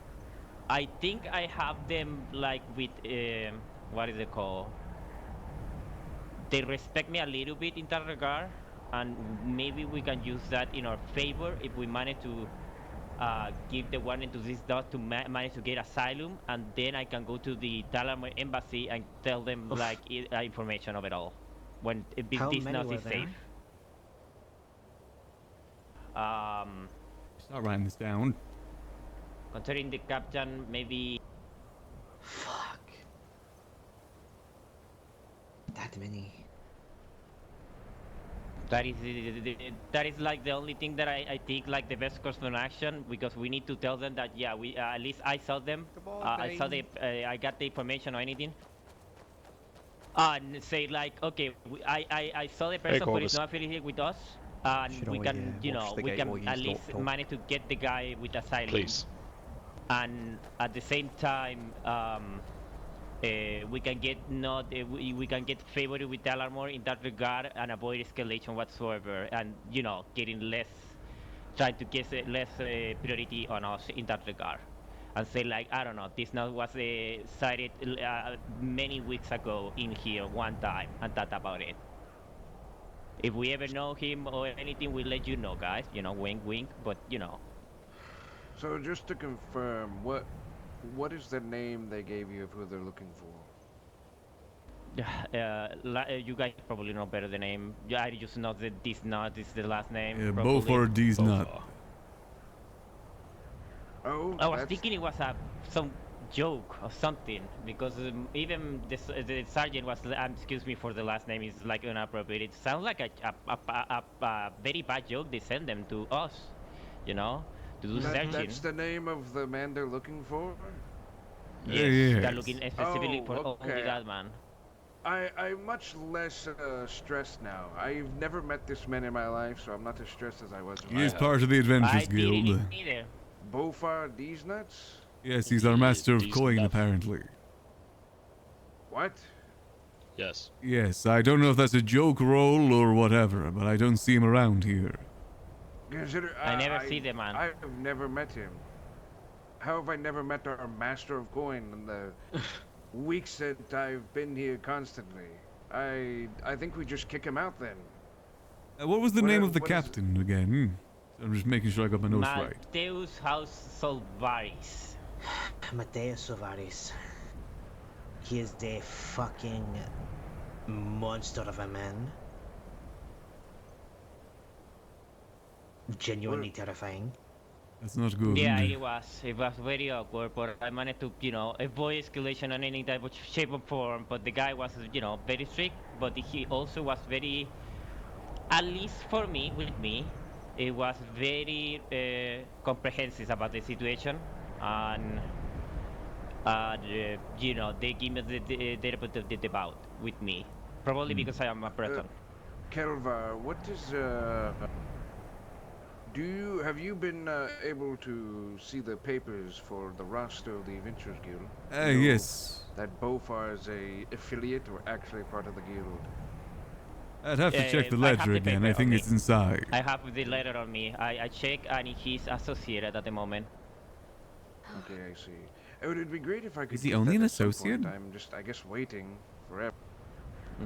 I think I have them like with what is it called? They respect me a little bit in that regard, and maybe we can use that in our favor if we manage to give the warning to this dog to manage to get asylum, and then I can go to the Talamor embassy and tell them like information of it all when How this many nut were is there? safe. Start writing this down. Considering the captain, maybe Fuck. That many. that is like the only thing that I think like the best course of action, because we need to tell them that yeah, we at least I saw them, I saw I got the information or anything, and say like okay, I saw the person who is not affiliated with us, and Should we I, can you watch know the we gate can while you at talk- least talk? manage to get the guy with asylum. Please. And at the same time we can get not we can get favored with Talamor in that regard and avoid escalation whatsoever, and you know getting less, trying to get less priority on us in that regard, and say like I don't know, this now was cited many weeks ago in here one time, and that's about it. If we ever know him or anything, we'll let you know, guys, you know, wink wink, but you know. So just to confirm, what is the name they gave you of who they're looking for? You guys probably know better the name. Yeah, I just know that this not is the last name. Beaufort D's not. Beaufort. Oh, I was that's thinking it was some joke or something because even the sergeant was. Excuse me for the last name is like inappropriate. It sounds like a very bad joke they send them to us, you know, to do searching. that's the name of the man they're looking for. Yes, they're Yes. looking specifically Oh, for only okay. that man. I'm much less stressed now. I've never met this man in my life, so I'm not as stressed as I was. He is have. part of the I Adventurers didn't Guild. either. Beaufort these nuts? Yes, he's our master of These coin, nuts. apparently. What? Yes. Yes, I don't know if that's a joke roll or whatever, but I don't see him around here. Consider I never see the man. I've never met him. How have I never met our master of coin in the weeks that I've been here constantly? I think we just kick him out then. What was the name of the what is it? captain again? I'm just making sure I got my notes right. Mateus House Solvaris. Mateo Sovaris. He is a fucking monster of a man. Genuinely terrifying. That's not good. Yeah, it was. It was very awkward, but I managed to, avoid escalation on any type of shape or form. But the guy was, very strict. But he also was very, at least for me, with me, it was very comprehensive about the situation, and they give me the bout with me, probably because I am a person. Kelvaar, what is have you been able to see the papers for the roster of the Adventurers Guild? You know Yes. That Beaufort is a affiliate or actually part of the guild. I'd have to check the I have ledger the again. paper I think on it's me. inside. I have the letter on me. I check, and he's associated at the moment. Okay, I see. It'd be great if I could. Is he get only that an at some associate? point. I'm just, I guess, waiting forever.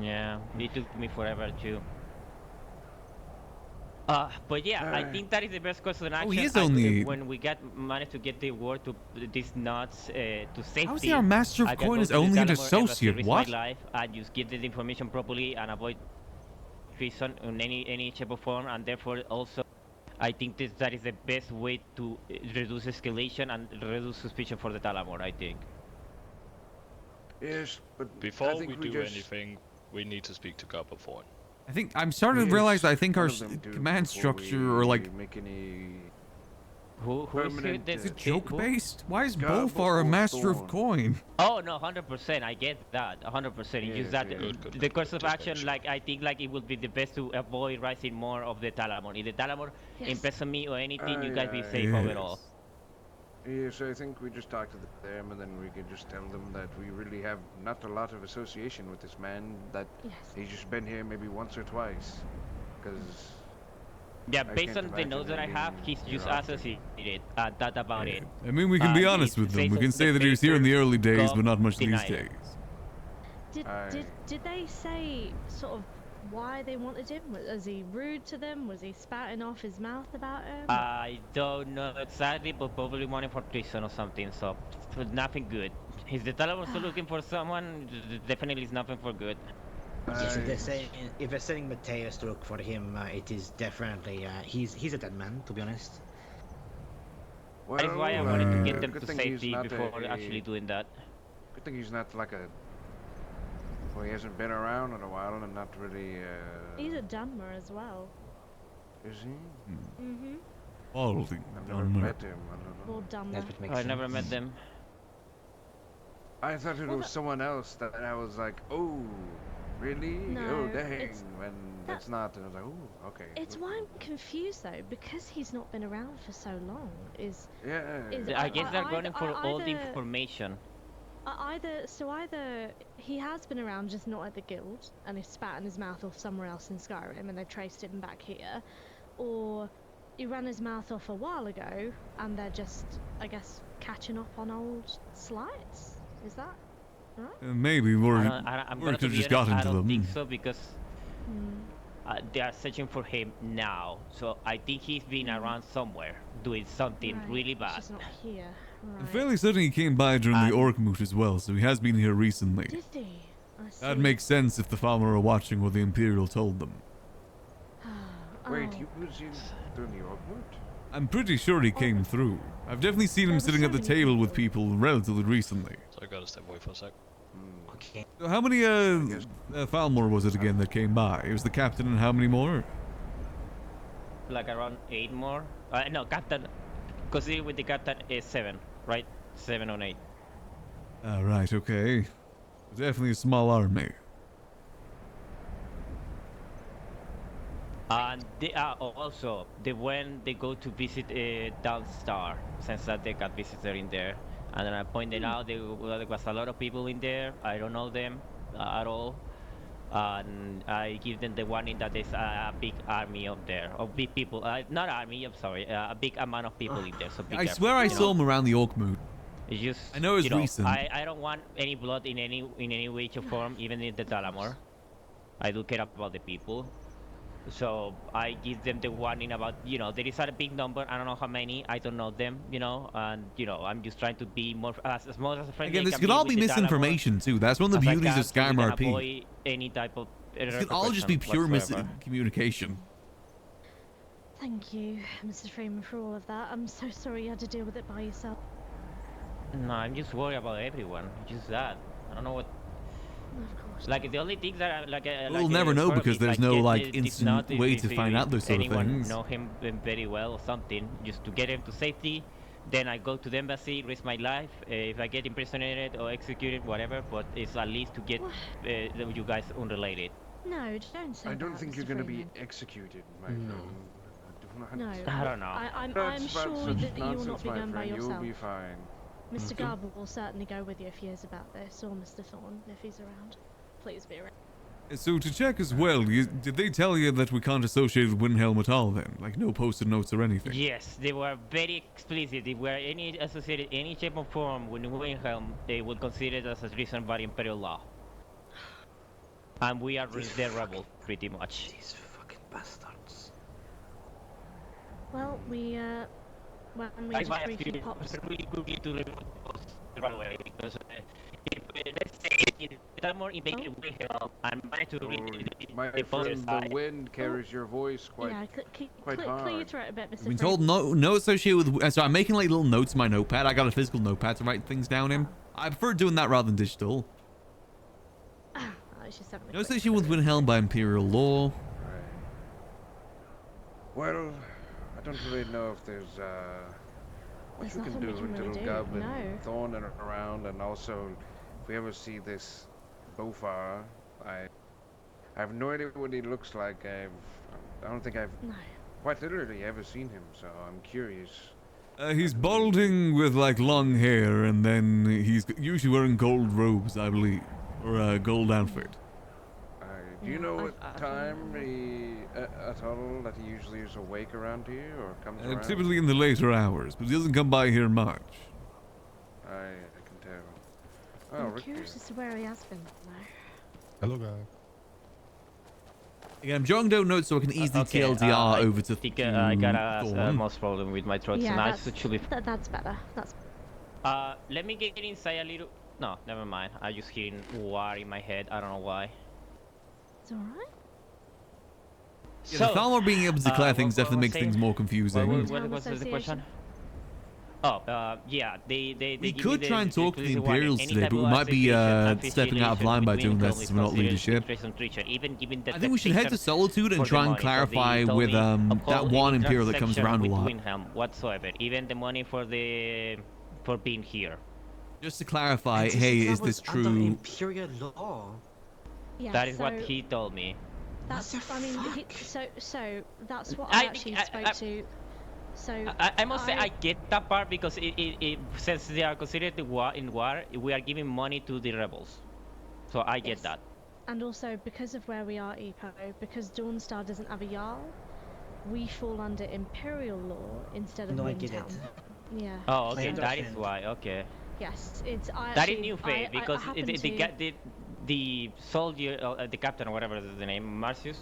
Yeah, it took me forever too. But yeah, I think that is the best course of action. he is only- when we managed to get the word to these nuts to safety. How's he our master of I can coin go is to the only an Dalamor and associate? risk What? My life and just give the information properly and avoid treason in any shape or form, and therefore also I think that is the best way to reduce escalation and reduce suspicion for the Dalamor. I think. Yes, but I Before think we do just, anything, we need to speak to Copperthorn. I think I'm starting to Yes, realize I think one our of them do command before structure we or like make any. Who is Permanent, it? is it joke based? Why is God, Beaufort a master of Thorn. coin? Oh no, 100%. I get that, 100%. It's Yes, just that yes. Good, the course of just action, make sure. like I think, like it would be the best to avoid rising more of the Dalamor. If the Dalamor Yes. imprison me or anything, you guys be Aye, safe aye. overall. Yes, I think we just talk to them and then we could just tell them that we really have not a lot of association with this man, that Yes. he's just been here maybe once or twice. Because. Yeah, I based can't on the imagine notes that I him have, being he's here just often. associated. That about it. I mean, we can be honest It with them. says We on can the say that he was here in the paper, early days, God but not much these denied days. it. Did they say sort of why they wanted him? Was he rude to them? Was he spouting off his mouth about him? I don't know exactly, but probably money for treason or something. So nothing good. If the Dalamor still looking for someone, definitely is nothing for good. Yes, if they're saying Mateus to look for him, it is definitely he's a dead man, to be honest. Well, That is why I wanted to get them good to thing he's safety not before a- actually doing that. Good thing he's not like a. Well, he hasn't been around in a while and not really. He's a Dunmer as well. Is he? Mm-hmm. Balding. I've never Dunmer. met him. I don't know. Or Dunmer. That's what makes I sense. never met them. I thought it Well, was someone else that I was like, oh, really? No, Oh, dang. it's- When that- it's not, and I was like, oh, okay. It's why I'm confused though, because he's not been around for so long. Yeah. is- I guess they're I- going for all the either- information. Either he has been around, just not at the guild, and he's spat in his mouth off somewhere else in Skyrim, and they've traced him back here, or he ran his mouth off a while ago, and they're just, I guess, catching up on old slights. Is that right? Maybe I'm we're gonna could to have be just honest, got I into don't think them. so because they are searching for him now. So I think he's been around somewhere doing something Right, really he's bad. just not here. I'm Right. fairly certain he came by during the And- Orc moot as well, so he has been here recently. Did he? I see. That makes sense if the Falmer are watching what the Imperial told them. Wait, Oh. he was in through the Oakwood? I'm pretty sure he came through. I've definitely seen There him were sitting so at the many table with people. people relatively recently. So I gotta step away for a sec. Okay. So how many Falmer was it again that came by? It was the captain and how many more? Like around 8 more. No, captain. Consider with the captain is 7, right? 7 or 8. Right, okay. Definitely a small army. And they are also when they go to visit Downstar, since that they got visitor in there, and then I pointed out there was a lot of people in there. I don't know them at all, and I give them the warning that there's a big army up there, of big people. Not army, I'm sorry, a big amount of people in there. So be I careful, swear I you saw know? him around the Orkmoot. It's just, I know it's you know, recent. I don't want any blood in any way to form, even in the Dalamore. I do care about the people. So I give them the warning about, you know, there is a big number, I don't know how many, I don't know them, you know, and, you know, I'm just trying to be more, as much as friendly Again, I this can could all with be the Dalamore misinformation too. That's one of the as I beauties can, of so we Skyrim can RP. avoid any type of This could all just be pure whatsoever. miscommunication. Thank you, Mr. Freeman, for all of that. I'm so sorry you had to deal with it by yourself. No, I'm just worried about everyone, just that. I don't know what, Of course. like the only thing that I, We'll never know because there's no like instant way to find out those sort of anyone things. know him very well or something, just to get him to safety. Then I go to the embassy, risk my life. If I get imprisonated or executed, whatever, but it's at least to get you guys unrelated. No, don't say I don't that, think Mr. you're gonna be Freeman. executed, my No. friend. Do not. No, I don't know. I'm That's sure such that you will nonsense, not be my going by friend. yourself. You'll be fine. Mr. Garber will certainly go with you if he hears about this, or Mr. Thorne if he's around. Please be around. So to check as well, did they tell you that we can't associate with Windhelm at all then? Like no posted notes or anything? Yes, they were very explicit. If we are any associated any shape or form with Wilhelm, they would consider it as a treason by imperial law. And we are the rebel, pretty much. These fucking bastards. Well, when we I just might have briefly to popped. really quickly to remove the runway because if let's say I'm more invaded Wilhelm, I managed to read My the friend, the side. wind carries your voice quite. Yeah, quite clear your hard. throat a bit, Mr. I've been told no associated with. So I'm making like little notes in my notepad. I got a physical notepad to write things down in. I prefer doing that rather than digital. She's having a No quick association with Windhelm by imperial law. Right. Well, I don't really know if there's what There's you can nothing do we can with really little do, goblin no. Thorn around, and also if we ever see this Bofar, I have no idea what he looks like. I don't think I've No. quite literally ever seen him, so I'm curious. He's balding with like long hair, and then he's usually wearing gold robes, I believe, or a gold outfit. Do you Yeah, know I- what I- time at all that he usually is awake around here or comes around? Typically in the later hours, but he doesn't come by here much. I can tell. Oh, I'm Rick curious here. as to where he has been, though. Hello, guys. Again, I'm jotting down notes so I can easily Okay, TLDR I over to think I got a Thorn. most problem with my throat Yeah, tonight, that's, so it should be that's better. That's let me get inside a little. No, never mind. I just hearing war in my head. I don't know why. it's all right. Yeah, the Falmer being able to declare things what definitely was makes saying? things more confusing. Town What was the Association. question? Oh, yeah, they We give could me try and the talk to the exclusive warning. Imperials Any today, type but we of might be association, stepping out of affiliation line by with doing Winkelm this is if we're not considered leadership. treason, treason, even given the I think we should head to Solitude and for the try and money. So they clarify told with me, that uphold one any Imperial that comes transaction around a with lot. Windhelm whatsoever, even the money for being here. Just to clarify, And this hey, that is this was under true? Imperial law. Yeah, That is so what he told me. That's. What the I mean, fuck? so that's what I actually spoke to. So I must say I get that part because since they are considered in war, we are giving money to the rebels. So I get Yes. that. And also because of where we are, Epo, because Dawnstar doesn't have a Jarl, we fall under Imperial law instead of No, I get Windhelm. it. Yeah. Oh, okay, I that is understand. why. Okay, Yes, it's I. that is actually, new faith because I happen the soldier, the captain or whatever is the name, Marcius,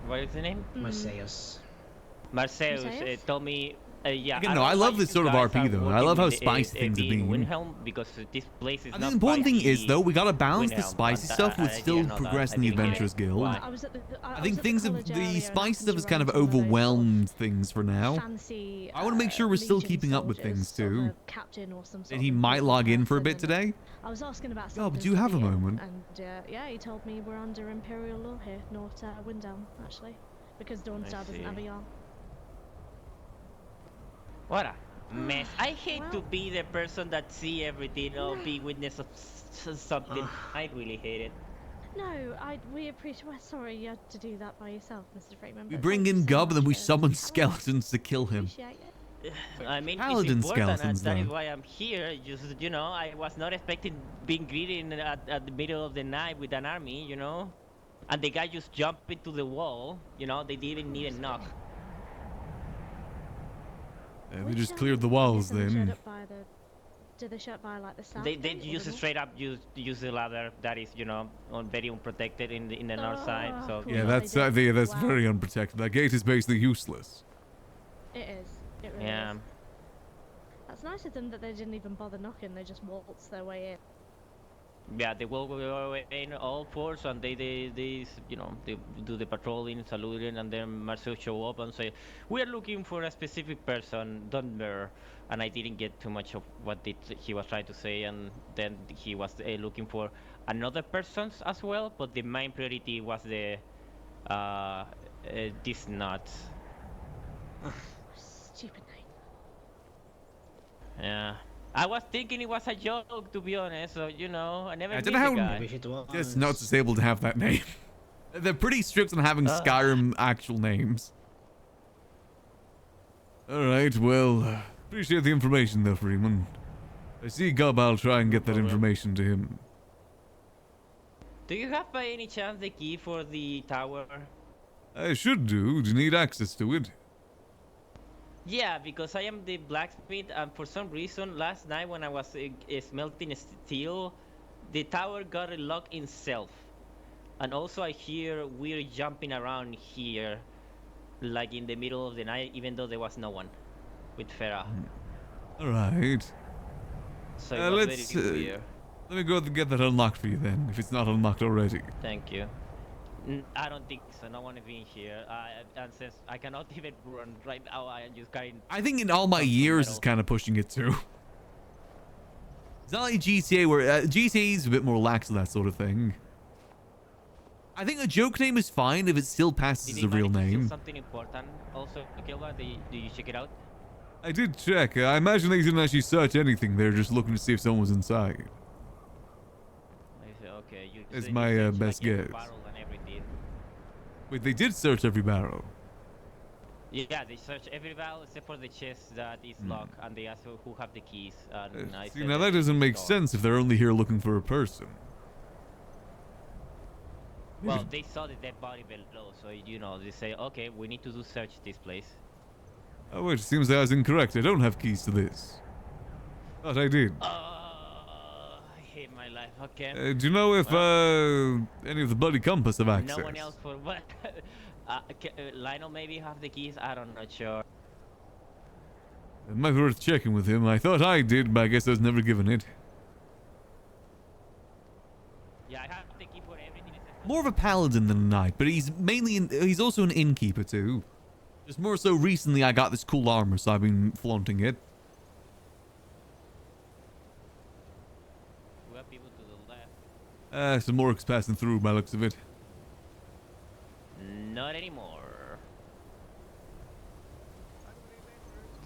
what is the name? Marseilles. Marceus Marceus? told me Yeah. Again, I no, don't I know love why this you sort of guys RP are though. I working love how with spicy things are in being. Windhelm because this place is I think not the important thing is spicy though we gotta balance the Windhelm, spicy and stuff with I still didn't know that. progressing I the didn't get it. Adventurers Guild. Why? I was at the I think at things the have college the earlier and spicy happened stuff to has kind run of into one those sort overwhelmed things for now. fancy. I want to make sure we're still Legion keeping up with soldiers, things sort of too. a captain or some sort And of he might important log in for a bit person, and, today. I was asking about Oh, something. but do you have a for the inn, moment? And yeah, he told me we're under Imperial law here, not Windhelm, actually, because Dawnstad doesn't have a yarn. What a mess. I hate to Well- be the person that see everything or be witness of something. I really hate it. No, we appreciate. We're sorry you had to do that by yourself, Mr. Freeman. We but bring thank you in so Gub much and then we for summon telling us. skeletons to kill him. Appreciate it. I mean, Paladin it's important, skeletons, and that is though. why I'm here. Just, you know, I was not expecting being greeted at the middle of the night with an army, you know? And the guy just jumped into the wall, you know? They didn't need a knock. We just cleared the walls then. Did they show up by like the south? They gate or use the a straight up use the ladder that is, you know, very unprotected in the north side. So cool. Yeah, Well, that's they did. that's Wow. very unprotected. That gate is basically useless. It is. It really yeah. is. That's nice of them that they didn't even bother knocking. They just waltzed their way in. Yeah, they will go in all fours, and they you know, they do the patrolling, saluting, and then Marcel show up and say, "We are looking for a specific person, Dunmer." And I didn't get too much of what he was trying to say, and then he was looking for another persons as well, but the main priority was the this nut. Stupid name. Yeah. I was thinking it was a joke, to be honest. So you know, I never. I met don't know the how- guy. Wish it was. It's not disabled to have that name. They're pretty strict on having Skyrim actual names. Alright, well, appreciate the information though, Freeman. I see Gub, I'll try and get that information to him. Do you have by any chance the key for the tower? I should do. Do you need access to it? Yeah, because I am the blacksmith, and for some reason, last night when I was smelting steel, the tower got a lock itself. And also I hear weird jumping around here, like in the middle of the night, even though there was no one with Farah. Alright. So it was let's, very weird. Let me go and get that unlocked for you then, if it's not unlocked already. Thank you. I don't think so. No one is in here. And since I cannot even run right now, I am just carrying. I think in all my years is kind of pushing it too. It's not like GTA where GTA is a bit more lax on that sort of thing. I think a joke name is fine if it still passes Did as a real anybody steal name. Something important. Also, Kelvaar, do you check it out? I did check. I imagine they didn't actually search anything. They're just looking to see if someone was inside. I said, okay, you. It's you my, searched, best like, every guess. barrel and everything. Wait, they did search every barrel. Yeah, they search every barrel except for the chest that is locked, and they ask who have the keys. And I See, said now that doesn't make so. sense if they're only here looking for a person. Well, they saw the dead body below, so you know they say, okay, we need to do search this place. Oh, wait, it seems I was incorrect. I don't have keys to this. Thought I did. I hate my life. Okay. Do you know if any of the Bloody Compass have access? No one else for what? Lionel maybe have the keys. I'm not sure. It might be worth checking with him. I thought I did, but I guess I was never given it. Yeah, I have the key for everything except for More of a paladin than a knight, but he's he's also an innkeeper too. Just more so recently I got this cool armor, so I've been flaunting it. we have people to the left. Some orcs passing through by the looks of it. Not anymore.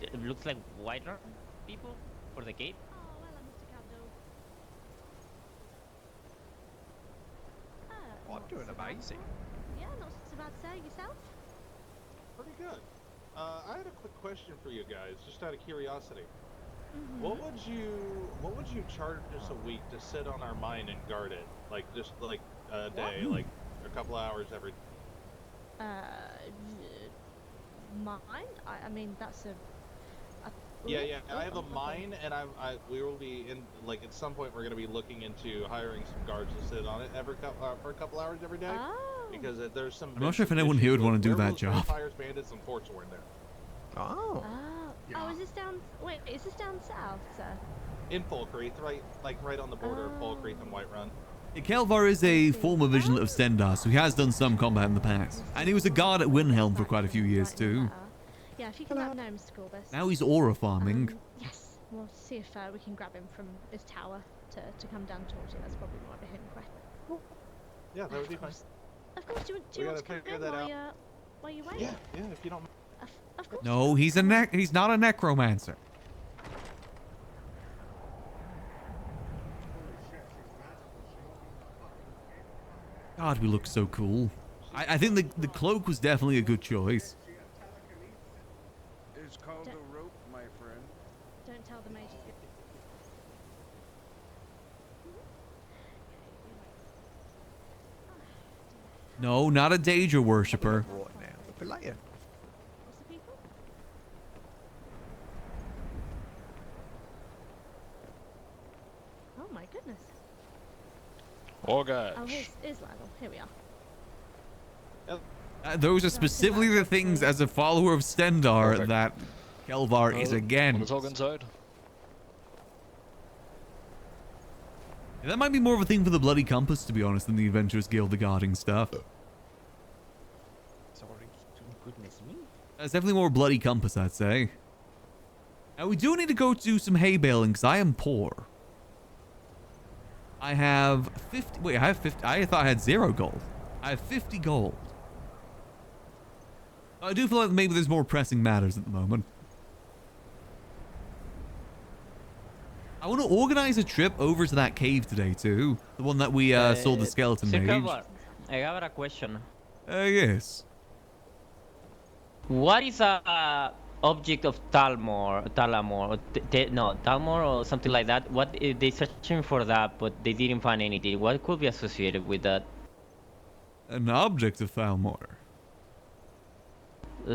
It looks like white people for the gate. Oh, hello, Mr. Cabdo. Oh, I'm doing amazing. Yeah, not so bad, sir. Yourself? Pretty good. I had a quick question for you guys, just out of curiosity. Mm-hmm. What would you charge us a week to sit on our mine and guard it? Like just like a day, like a couple hours every. Mine? I mean, that's a. Yeah. I have a mine, and we will be in like at some point we're going to be looking into hiring some guards to sit on it for a couple hours every day. Oh. Because there's some. I'm not sure if anyone here would want to do that job. Fires, bandits, and forts were in there. Oh. Oh, is this down? Wait, is this down south, sir? In Falkreath, right on the border of Falkreath and Whiterun. Kelvaar is a former vigilant of Stendar, so he has done some combat in the past. And he was a guard at Windhelm for quite a few years too. Yeah, if you can let me know, Mr. Corbus. Now he's aura farming. Yes, we'll see if we can grab him from his tower to come down towards you. That's probably more of a hidden question. Yeah, that would be fine. Of course, do you want to come in while you wait? Yeah, if you don't. Of course. No, he's not a necromancer. God, we look so cool. I think the cloak was definitely a good choice. It's called a rope, my friend. Don't tell the mages. No, not a Daedra worshipper. What now? For later. What's the people? Oh my goodness. Orga. Oh, here's Lionel. Here we are. Those are specifically the things as a follower of Stendar that Kelvaar is again. Want to talk inside? Yeah, that might be more of a thing for the Bloody Compass, to be honest, than the Adventurers Guild, the guarding stuff. Sorry. Goodness me. That's definitely more Bloody Compass, I'd say. Now, we do need to go do some hay baling, because I am poor. I have 50... Wait, I have 50... I thought I had 0 gold. I have 50 gold. I do feel like maybe there's more pressing matters at the moment. I want to organize a trip over to that cave today, too. The one that we saw the skeleton Sir mage. Kelvaar, I have a question. Yes. What is a object of Talmor, Talmor or something like that? What they searching for that, but they didn't find anything. What could be associated with that? An object of Thalmor.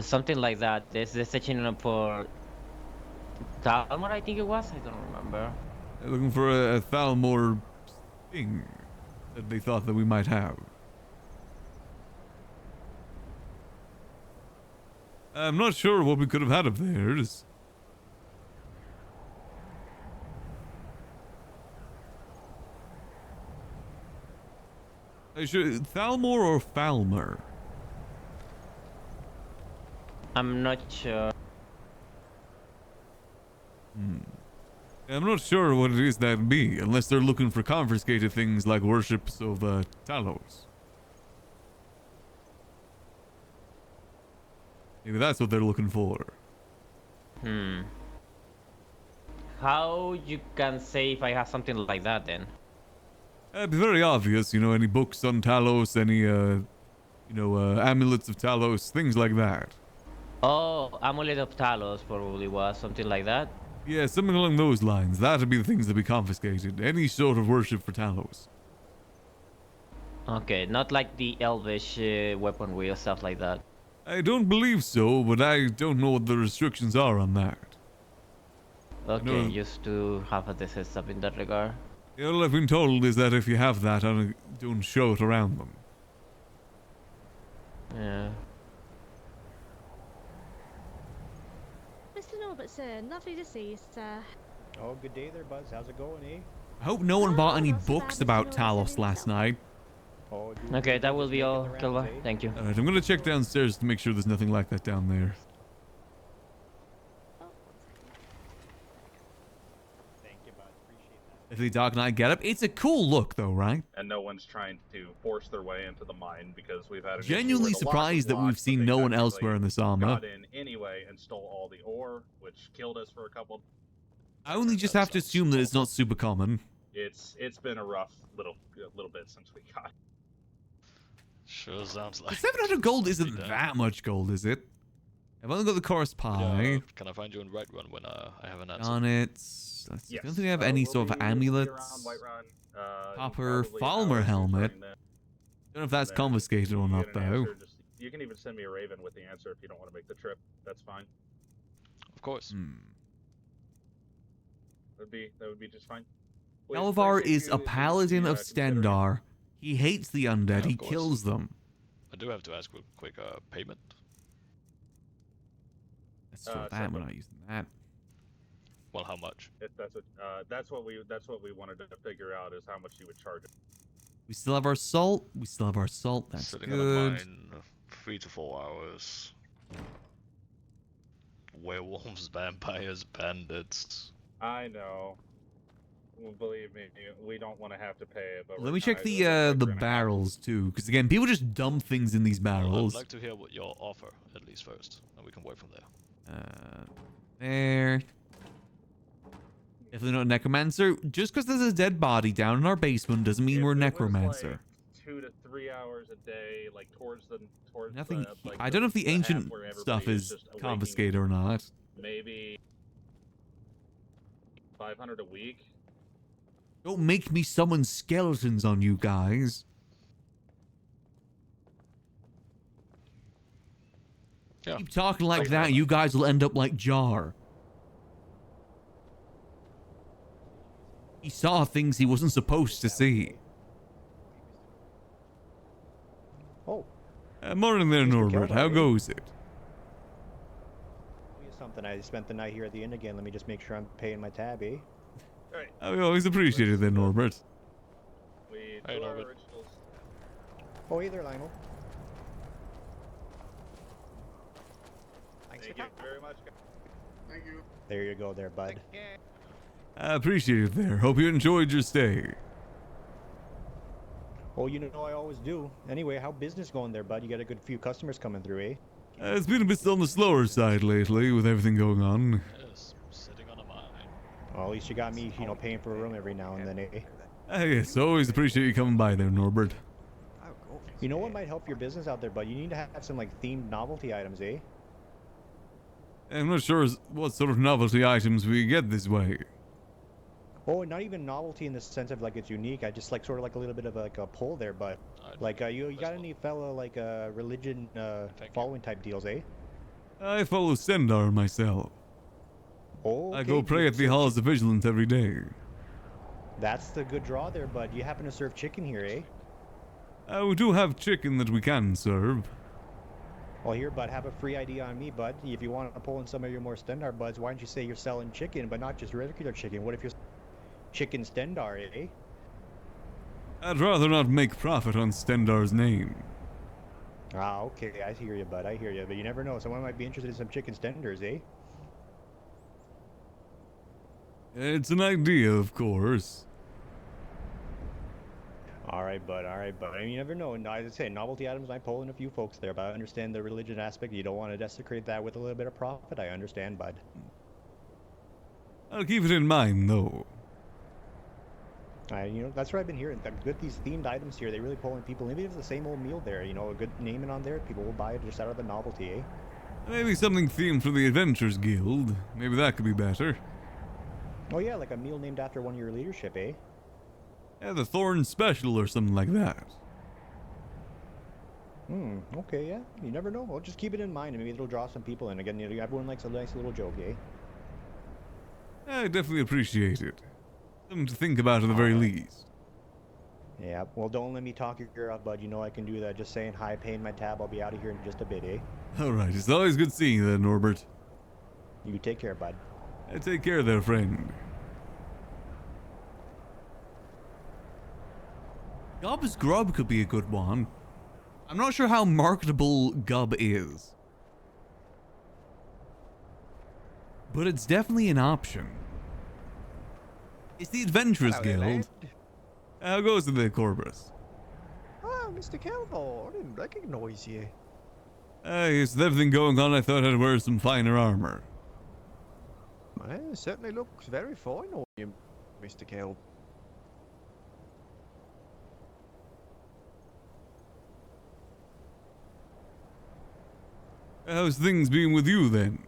Something like that. They're searching for Talmor, I think it was. I don't remember. They're looking for a Thalmor thing that they thought that we might have. I'm not sure what we could have had of theirs. Thalmor or Falmer? I'm not sure. I'm not sure what it is that be, unless they're looking for confiscated things like worships of Talos. Maybe that's what they're looking for. How you can say if I have something like that then? It'd be very obvious, you know, any books on Talos, any, amulets of Talos, things like that. Oh, Amulet of Talos probably was something like that. Yeah, something along those lines. That'd be the things that be confiscated. Any sort of worship for Talos. Okay, not like the Elvish weaponry or stuff like that. I don't believe so, but I don't know what the restrictions are on that. Okay, just to have a heads up in that regard. Yeah, all I've been told is that if you have that, don't show it around them. Yeah. Mr. Norbert, sir, lovely to see you, sir. Oh, good day there, Buzz. How's it going, eh? I hope no one bought any not so books bad, about Mr. Norbert, Talos last night. Oh, Okay, that will be all, Kelvaar. Thank you. Alright, I'm gonna check downstairs to make sure there's nothing like that down there. Thank you, Buzz. Appreciate that. If the Dark Knight get up, it's a cool look though, right? And no one's trying to force their way into the mine because we've had Genuinely surprised that we've seen no one else wearing this armor. Got in anyway and stole all the ore, which killed us for a couple. I only just have to assume that it's not super common. It's been a rough little bit since we got. Sure sounds like. 700 gold isn't that much gold, is it? I've only got the chorus pie. Can I find you in Whiterun when I have an answer? On it. Let's see. I don't think we have any sort of amulets. Copper Falmer helmet. Don't know if that's confiscated or not though. You can even send me a raven with the answer if you don't want to make the trip. That's fine. Of course. That would be just fine. Kelvaar is a paladin of Stendar. He hates the undead. Yeah, he kills them. I do have to ask for quick payment. Let's store that. We're not using that. Well, how much? That's what we wanted to figure out is how much you would charge it. We still have our salt. That's Sitting good. in a mine, 3 to 4 hours. Werewolves, vampires, bandits. I know. Well, believe me, we don't want to have to pay it. But Let me check the barrels too, because again, people just dump things in these Well, barrels. I'd like to hear what your offer at least first, and we can work from there. There. Definitely not Necromancer. Just because there's a dead body down in our basement doesn't mean we're Necromancer. Like 2 to 3 hours a day, like towards Nothing. like I don't know if the half ancient where everybody stuff is just awaking. confiscated or not. Maybe 500 a week. Don't make me summon skeletons on you guys. Yeah. Keep talking like that, you guys will end up like Jar. He saw things he wasn't supposed to see. Oh. Morning there, Norbert. How goes it? Something. I spent the night here at the inn again. Let me just make sure I'm paying my tab, eh? I always appreciate it then, Norbert. We Hey, do our Norbert. originals. Oh, hey there, Lionel. Thank you very much. Thank you. There you go there, bud. I appreciate it there. Hope you enjoyed your stay. Oh, you know I always do. Anyway, how business going there, bud? You got a good few customers coming through, eh? It's been a bit on the slower side lately with everything going on. Yes, sitting on a mine. Well, at least you got me, paying for a room every now and then, eh? Yes, always appreciate you coming by there, Norbert. You know what might help your business out there, bud? You need to have some, like, themed novelty items, eh? I'm not sure what sort of novelty items we get this way. Oh, not even novelty in the sense of, like, it's unique. I just, like, sort of like a little bit of, like, a pull there, but... Like, you got any fella, like, religion, following type deals, eh? I follow Sendar myself. Oh, I go pray at the halls of vigilance every day. That's the good draw there, bud. You happen to serve chicken here, eh? We do have chicken that we can serve. Well, here, bud, have a free ID on me, bud. If you want to pull in some of your more Stendar buds, why don't you say you're selling chicken, but not just regular chicken? What if you're chicken Stendar, eh? I'd rather not make profit on Stendar's name. Ah, okay. I hear you, bud. I hear you. But you never know. Someone might be interested in some chicken Stenders, eh? It's an idea, of course. All right, bud. All right, bud. I mean, you never know. And as I say, novelty items might pull in a few folks there, but I understand the religion aspect. You don't want to desecrate that with a little bit of profit. I understand, bud. I'll keep it in mind, though. That's what I've been hearing. With these themed items here, they really pull in people. Maybe it's the same old meal there. A good naming on there. People will buy it just out of the novelty, eh? Maybe something themed for the Adventurers Guild. Maybe that could be better. Oh yeah, like a meal named after one of your leadership, eh? Yeah, the Thorn Special or something like that. Okay, yeah. You never know. Well, just keep it in mind. Maybe it'll draw some people in. Again, everyone likes a nice little joke, eh? I definitely appreciate it. Something to think about at the very least. Yeah, well, don't let me talk your ear off, bud. You know I can do that. Just saying hi, paying my tab. I'll be out of here in just a bit, eh? Alright, it's always good seeing you then, Norbert. You take care, bud. Take care there, friend. Gub's Grub could be a good one. I'm not sure how marketable Gub is. But it's definitely an option. It's the Adventurers Guild. How goes it there, Corvus? Oh, Mr. Kelvaar, I didn't recognize you. Yes, with everything going on, I thought I'd wear some finer armor. Well, it certainly looks very fine on you, Mr. Kelvaar. How's things been with you, then?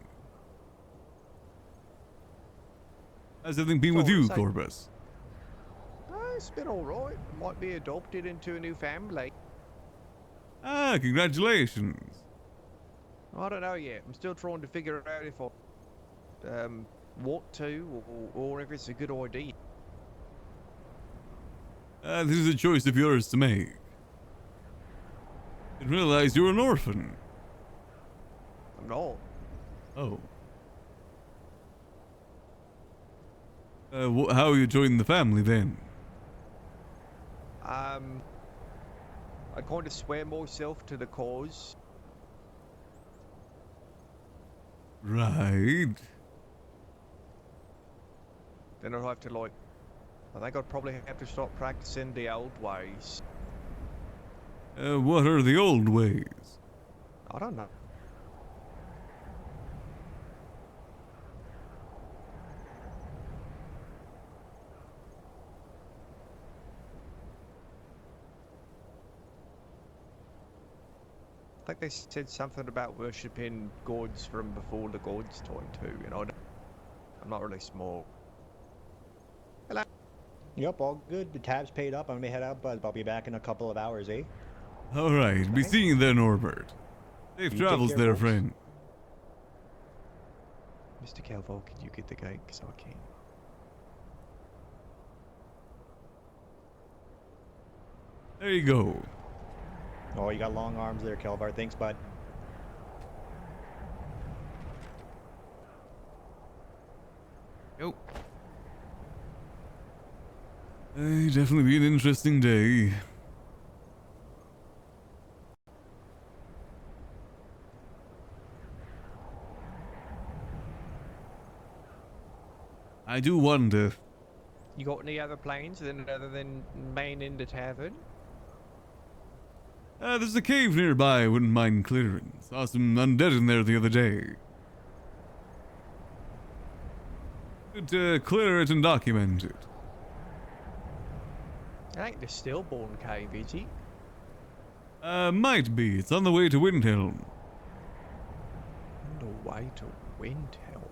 How's everything been with you, Corvus? It's been alright. Might be adopted into a new family. Ah, congratulations. I don't know yet. I'm still trying to figure out if I want to or if it's a good idea. This is a choice of yours to make. Didn't realize you were an orphan. I'm not. Oh. How you joined the family then? I kind of swear myself to the cause. Right. Then I'd have to like, I think I'd probably have to start practicing the old ways. What are the old ways? I don't know. I think they said something about worshipping gods from before the gods' time too, you know. I'm not really small. Hello. Yep, all good. The tab's paid up. I'm gonna head out, but I'll be back in a couple of hours, eh? Alright, be seeing you then, Norbert. Safe You travels take care, there, folks. friend. Mr. Kelvaar, can you get the gate? Because I can't. There you go. Oh, you got long arms there, Kelvaar. Thanks, bud. Yo. Definitely be an interesting day. I do wonder. You got any other plans other than main in the tavern? There's a cave nearby I wouldn't mind clearing. Saw some undead in there the other day. Could clear it and document it. It ain't the stillborn cave, is it? Might be. It's on the way to Windhelm. On the way to Windhelm.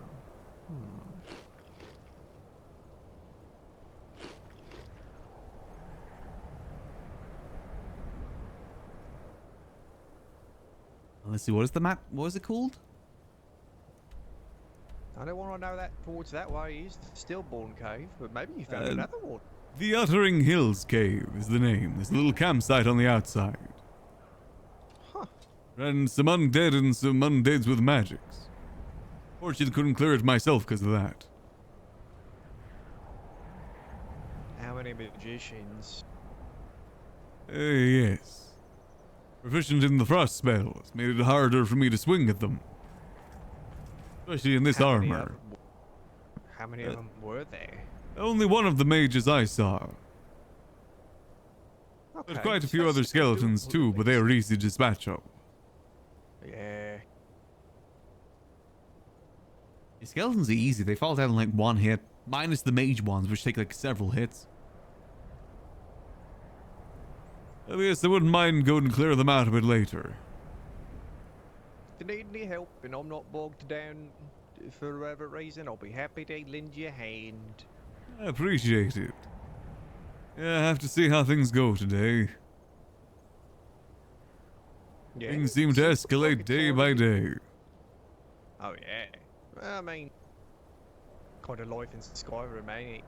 Let's see, what is the map? What was it called? I don't want to know that towards that way is the stillborn cave, but maybe you found another one. The Uttering Hills Cave is the name. There's a little campsite on the outside. Huh. And some undead and some undeads with magics. Fortunately, couldn't clear it myself because of that. How many magicians? Yes. Proficient in the frost spells made it harder for me to swing at them. Especially in this armor. How many of them were there? Only one of the mages I saw. Okay, There's quite a few that's other skeletons too, but they are easy to dispatch of. Yeah. The skeletons are easy. They fall down in like one hit. Minus the mage ones, which take like several hits. Yes, I wouldn't mind going and clear them out a bit later. If you need any help and I'm not bogged down for whatever reason, I'll be happy to lend you a hand. I appreciate it. Yeah, I have to see how things go today. Yeah, Things seem to seems like escalate it's day by already- day. Oh yeah. Well, I mean, kind of life in Skyrim, ain't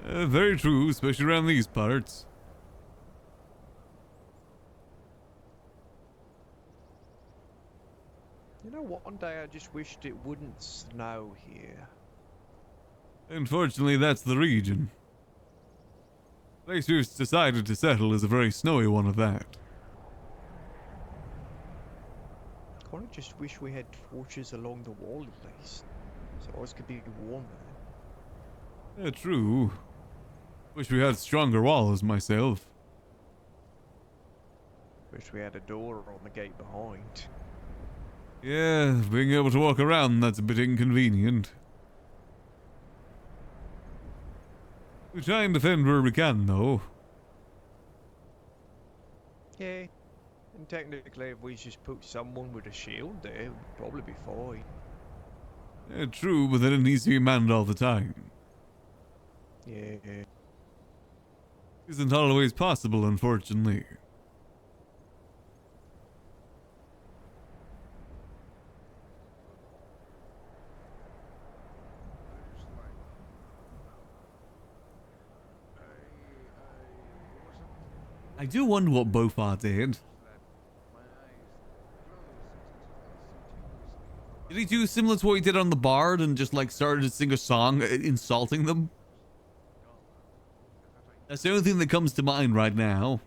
it? Very true, especially around these parts. You know what? One day I just wished it wouldn't snow here. Unfortunately, that's the region. The place we've decided to settle is a very snowy one of that. Kind of just wish we had torches along the wall at least, so ours could be warmer. True. Wish we had stronger walls myself. Wish we had a door on the gate behind. Yeah, being able to walk around, that's a bit inconvenient. We try and defend where we can, though. Yeah, and technically if we just put someone with a shield there, it would probably be fine. True, but then it needs to be manned all the time. Yeah. Isn't always possible, unfortunately. I do wonder what Bofar did. Did he do similar to what he did on the Bard and just like started to sing a song insulting them? That's the only thing that comes to mind right now.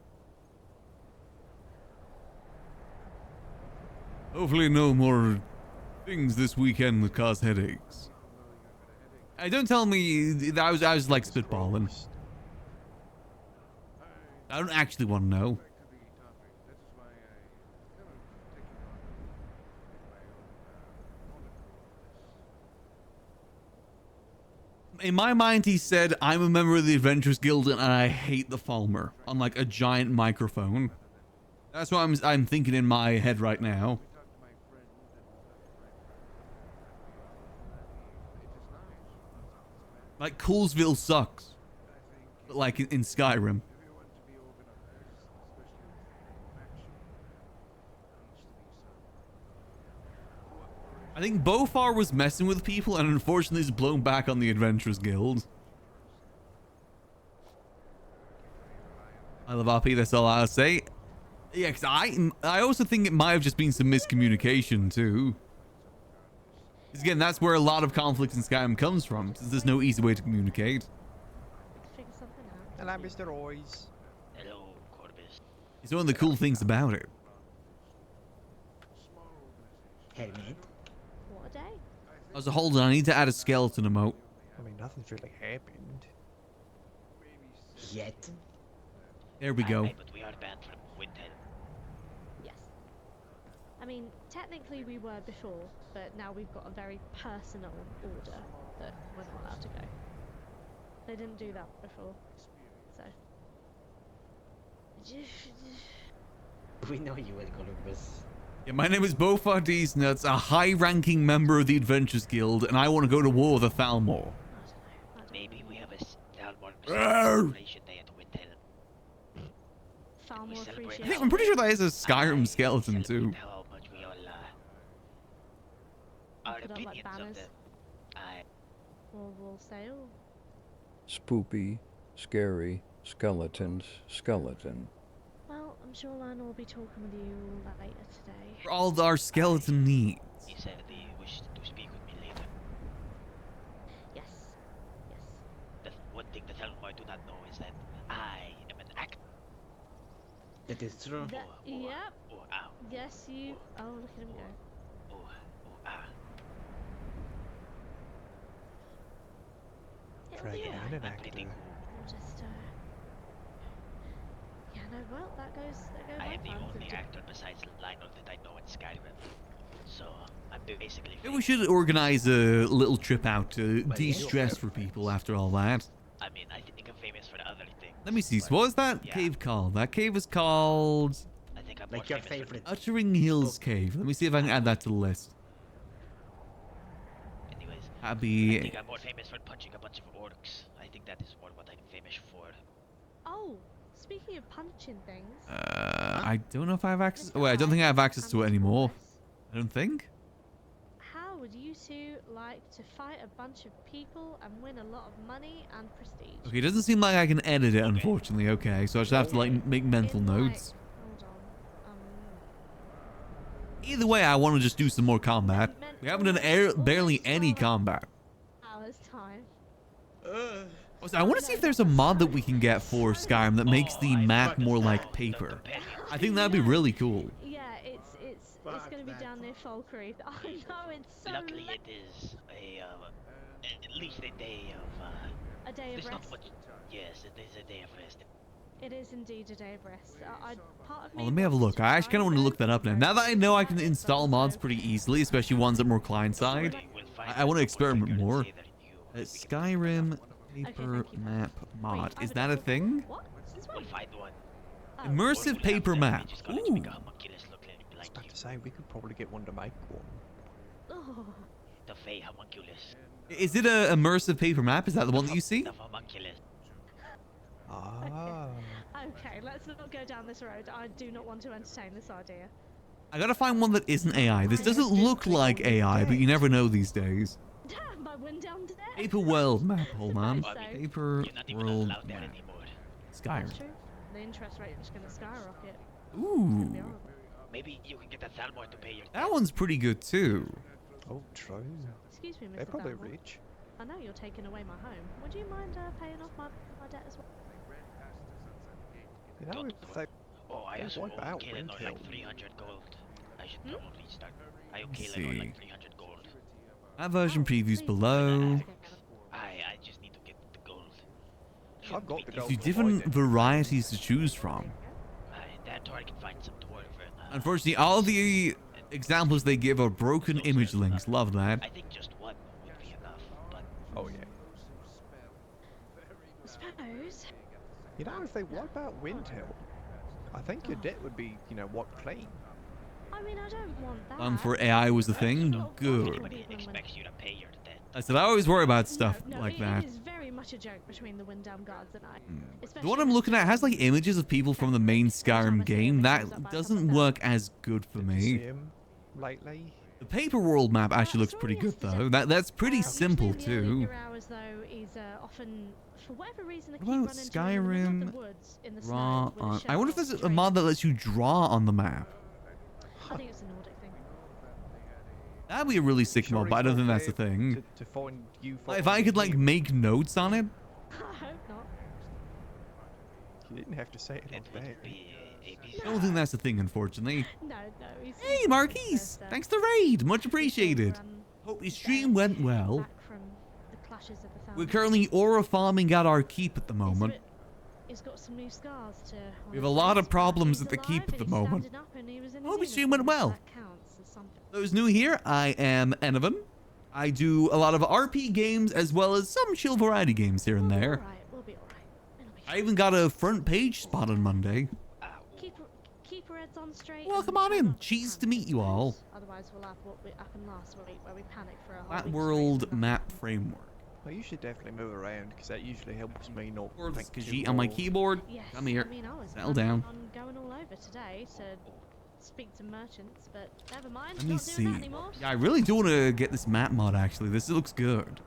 Hopefully no more things this weekend that cause headaches. Don't tell me that I was like spitballing. I don't actually want to know. In my mind, he said, I'm a member of the Adventurers Guild and I hate the Falmer on like a giant microphone. That's what I'm thinking in my head right now. Like Coolsville sucks, but like in Skyrim. I think Bofar was messing with people and unfortunately is blown back on the Adventurers Guild. I love RP, that's all I'll say. Yeah, cause I also think it might have just been some miscommunication too. Because again, that's where a lot of conflict in Skyrim comes from, since there's no easy way to communicate. Figure something out. Hello, Mr. Royce. Hello, Corbis. It's one of the cool things about it. Helmet. What a day. Also, hold on, I need to add a skeleton emote. I mean, nothing's really happened. Yet. There we go. But we are banned from Windhelm. Yes. I mean, technically we were before, but now we've got a very personal order that we're not allowed to go. They didn't do that before, so. We know you will, Columbus. Yeah, my name is Bofar D's Nuts, a high-ranking member of the Adventurers Guild, and I want to go to war with the Thalmor. Maybe we have a Thalmor Arrgh! celebration day at Windhelm. Thalmor appreciation. I think I'm pretty sure that is a Skyrim skeleton too. How much we all our Put up, like, opinions of banners. them. We'll say, oh, Spoopy, scary, skeletons, skeleton. well, I'm sure Lionel will be talking with you later today. For all our skeleton needs. He said he wished to speak with me later. Yes. Yes. The one thing the Thalmor do not know is that I am an actor. That is true. Yep. Oh, ow. Yes, you. Oh, look at him go. Oh, ah. It'll Try be again, alright. an actor. We'll just, yeah, no, well, that goes I am both the ways. only actor besides Lionel that I know in Skyrim. So, I'm basically... Maybe we should organize a little trip out to Well, de-stress for people after all that. I mean, I think I'm famous for the other thing. Let me see, so what was that Yeah. cave called? That cave was called... I think I'm Like more your famous for favorite. Uttering Hills Cave. Let me see if I can add that to the list. Anyways, I Happy... think I'm more famous for punching a bunch of orcs. I think that is more what I'm famous for. Oh, speaking of punching things. I don't know if I have access... Wait, I don't think I have access to it anymore. I don't think. How would you two like to fight a bunch of people and win a lot of money and prestige? Okay, it doesn't seem like I can edit it, unfortunately. Okay, so I just have to, like, make mental In, like- notes. Hold on. Either way, I want to just do some more combat. We haven't done barely any combat. Hours time. Also, I want to see if there's a mod that we can get for Skyrim that makes the map more like paper. I think that'd be really cool. Yeah, it's gonna be down near Falkreath. I know, it's so Luckily, it is at least a day of a day of there's not rest. much. Yes, it is a day of rest. It is indeed a day of rest. Part of Well, me let me have a wants look. I actually kind of want to look that up now. Now that I know I can but install mods also- pretty easily, especially ones that are more client-side, I want to experiment more. Skyrim paper thank you. map mod. Wait, Is I that a would- thing? What? Since when? We'll find one. Oh. Immersive paper map. Just gotta Ooh. make a homunculus look I was like about you. to say, we could probably get one to make one. Oh. The Fey homunculus. Is it a immersive paper map? Is that the one that you see? The homunculus. Ah. Okay, let's not go down this road. I do not want to entertain this idea. I gotta find one that isn't AI. This doesn't look like AI, but you never know these days. My wind down to there. Paper world map. Hold on. So- Paper You're not even world allowed there map. anymore. Skyrim. That's true. The interest rate is going to skyrocket. Ooh. Maybe you can get that Thalmor to pay your That one's pretty good too. Oh, true. Excuse me, Mr. They're probably Thelmore. rich. I know you're taking away my home. Would you mind paying off my debt as well? You know, if they Oh, I they also wipe owe out Kalen Windhill. like 300 gold. I should probably start. I owe Let's Kalen see. like 300 gold. That version previews please below. I just need to get the gold. I've got the Gives gold. you to different buy it. varieties to choose from. That or I can find some dwarf. Unfortunately, all the examples they give are broken image links. Love that. I think just one would be enough. But Oh yeah. I suppose. You know, if they wipe out Windhill, I think your debt would be, you know, wiped clean. I mean, I don't want that. For AI was the thing. Good. everybody expects you to pay your debt. I said I always worry about stuff No, like it that. is very much a joke between the Windhelm guards and I. The one I'm looking at has like images of people from the main Skyrim game. That doesn't work as good for See me. him lately? The paper world map actually looks pretty good though. That's pretty simple too. Hours, though, is often, for whatever reason, they keep What about running into him in the middle of Skyrim? the woods in the Draw snow with a on. I wonder if shovel there's a straight- mod that lets you draw on the map. I think it's a Nordic thing. That'd be a really sick Sure mod, but I he's don't think not that's the there thing. To find you. If I could like make notes on it. I hope not. You didn't have to say it like that. I don't think that's the thing, unfortunately. No, he's Hey, Marquise! Thanks for the raid. Much appreciated. Hope your stream went well. Back from the clashes of the We're family. currently aura farming at our keep at the moment. He's got some new scars to. We have a lot of problems at the keep at the moment. Hope your stream went well. Those new here, I am Enovan. I do a lot of RP games as well as some chill variety games here and there. We'll be alright. I even got a front page spot on Monday. Keep your heads on straight. Welcome on in. Cheese to meet you all. Otherwise, we'll have what happened last week, where we panicked for a whole That week world map framework. Well, you should definitely move around because that usually helps me not Or think too Khajiit on my hard. keyboard. Yes, Come here. I mean, I was Settle planning down. on going all over today to speak to merchants, but never mind. Let me not see. doing that anymore. Yeah, I really do want to get this map mod actually. This looks good.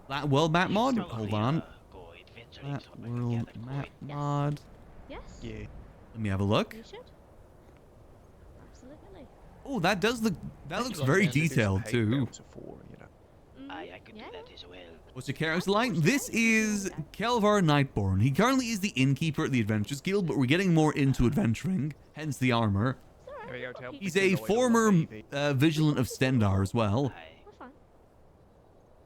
That world map mod? Hold on. That world map mod. Yes. Yeah. Let me have a look. You should. Absolutely. Oh, that does look. That looks very detailed too. I could do that as well. What's your character like? This is Kelvaar Nightborne. He currently is the innkeeper at the Adventurers Guild, but we're getting more into adventuring, hence the armor. There we go, Tel. He's a former Vigilant of Stendar as well.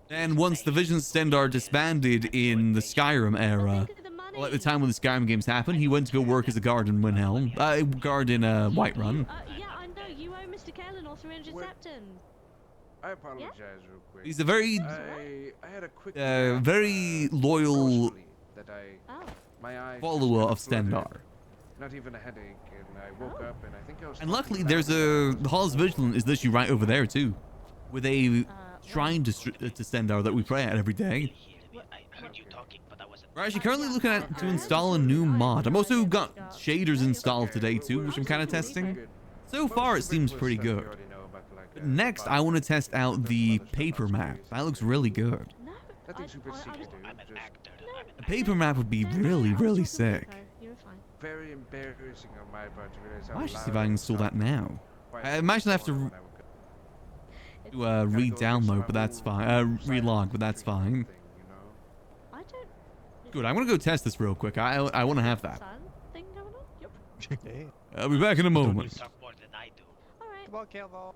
And once the Vigilant of Stendar disbanded in the Skyrim era, well, at the time when the Skyrim games happened, he went to go work as a guard in Windhelm, guard in Whiterun. Yeah, I know. You owe Mr. Kellenor 300 septon. I apologize real quick. He's a very, I had a quick very loyal that Oh. my eyes follower of just flooded. Stendar. Not even a headache, and I woke up and I think I was. And luckily, there's the Hall's Vigilant is literally right over there too, with a shrine to Stendar that we pray at every day. We're actually currently looking at to install a new mod. I've also got shaders installed today too, which I'm kind of testing. So far, it seems pretty good. But next, I want to test out the paper map. That looks really good. Nothing super secret, dude. A paper map would be really, really sick. You were fine. Very embarrassing on my part to realize how I'll actually see if loud I can I install that now. Quite I imagine I have to do a re-download, but that's fine. Relog, but that's fine. I don't. Good. I'm gonna go test this real quick. I want to have that. Fun thing going on? Yep. I'll be back in a moment. Talk more than I do. Alright. Come on, Kelvaar.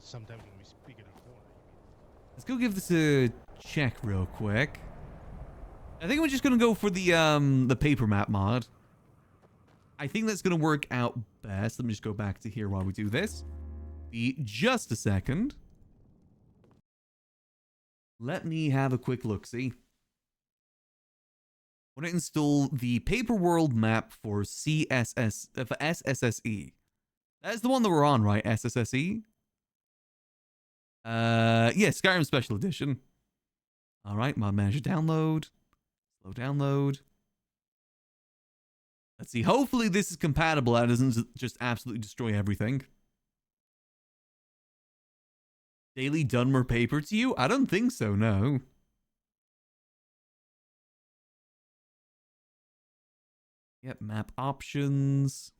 Sometimes when we speak in a phone. Let's go give this a check real quick. I think we're just gonna go for the paper map mod. I think that's gonna work out best. Let me just go back to here while we do this. Be just a second. Let me have a quick look. See. I want to install the Paper World map for CSS for SSSE. That's the one that we're on, right? SSSE. Yeah, Skyrim Special Edition. All right, mod manager download. Slow download. Let's see. Hopefully this is compatible. That doesn't just absolutely destroy everything. Daily Dunmer paper to you? I don't think so, no. Yep, map options.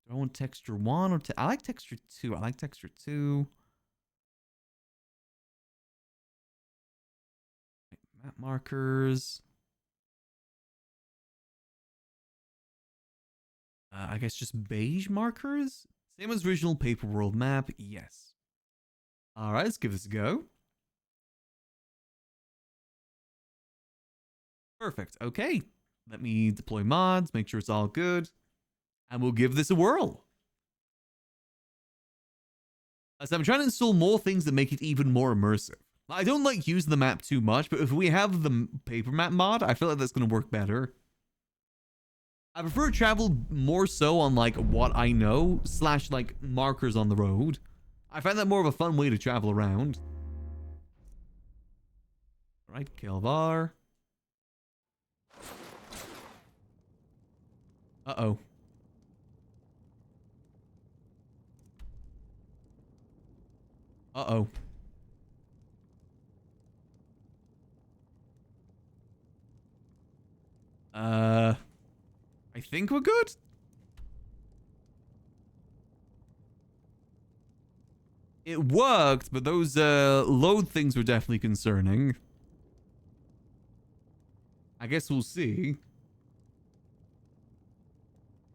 Do I want texture 1 or I like texture 2. I like texture 2. Map markers. I guess just beige markers? Same as original paper world map, yes. Alright, let's give this a go. Perfect, okay. Let me deploy mods, make sure it's all good. And we'll give this a whirl. So I'm trying to install more things that make it even more immersive. I don't like using the map too much, but if we have the paper map mod, I feel like that's going to work better. I prefer travel more so on like what I know / like markers on the road. I find that more of a fun way to travel around. All right, Kelvaar. Uh-oh. Uh-oh. I think we're good. It worked, but those load things were definitely concerning. I guess we'll see.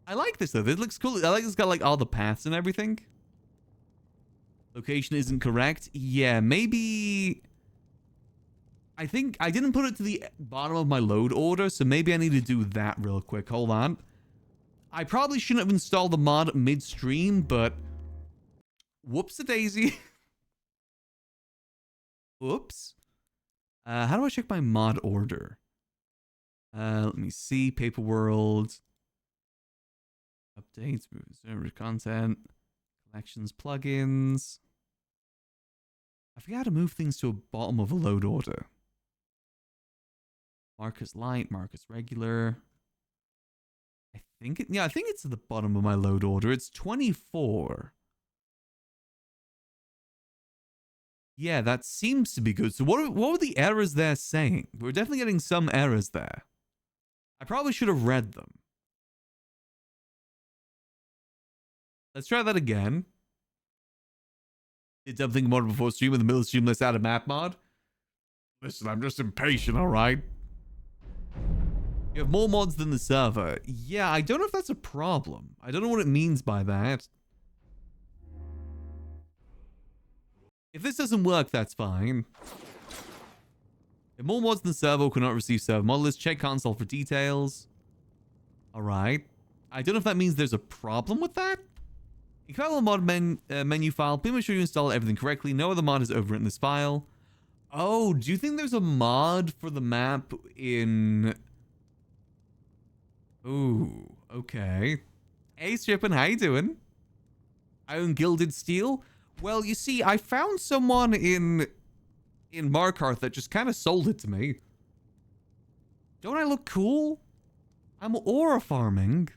I like this though. This looks cool. I like it's got like all the paths and everything. Location isn't correct. Yeah, maybe... I think I didn't put it to the bottom of my load order, so maybe I need to do that real quick. Hold on. I probably shouldn't have installed the mod midstream, but... Whoops-a-daisy. Whoops. How do I check my mod order? Let me see. Paper World. Updates, server content, collections, plugins. I forget how to move things to a bottom of a load order. Marcus Light, Marcus Regular. I think it's at the bottom of my load order. It's 24. Yeah, that seems to be good. So what were the errors they're saying? We're definitely getting some errors there. I probably should have read them. Let's try that again. Did something more before stream in the middle of stream. Let's add a map mod. Listen, I'm just impatient, alright? You have more mods than the server. Yeah, I don't know if that's a problem. I don't know what it means by that. If this doesn't work, that's fine. If more mods than the server cannot receive server mod list, check console for details. Alright. I don't know if that means there's a problem with that. Keizaal mod menu file. Please make sure you install everything correctly. No other mod has overwritten this file. Oh, do you think there's a mod for the map in... Ooh, okay. Hey, Strippin', how you doing? I own Gilded Steel. Well, you see, I found someone in Markarth that just kind of sold it to me. Don't I look cool? I'm aura farming.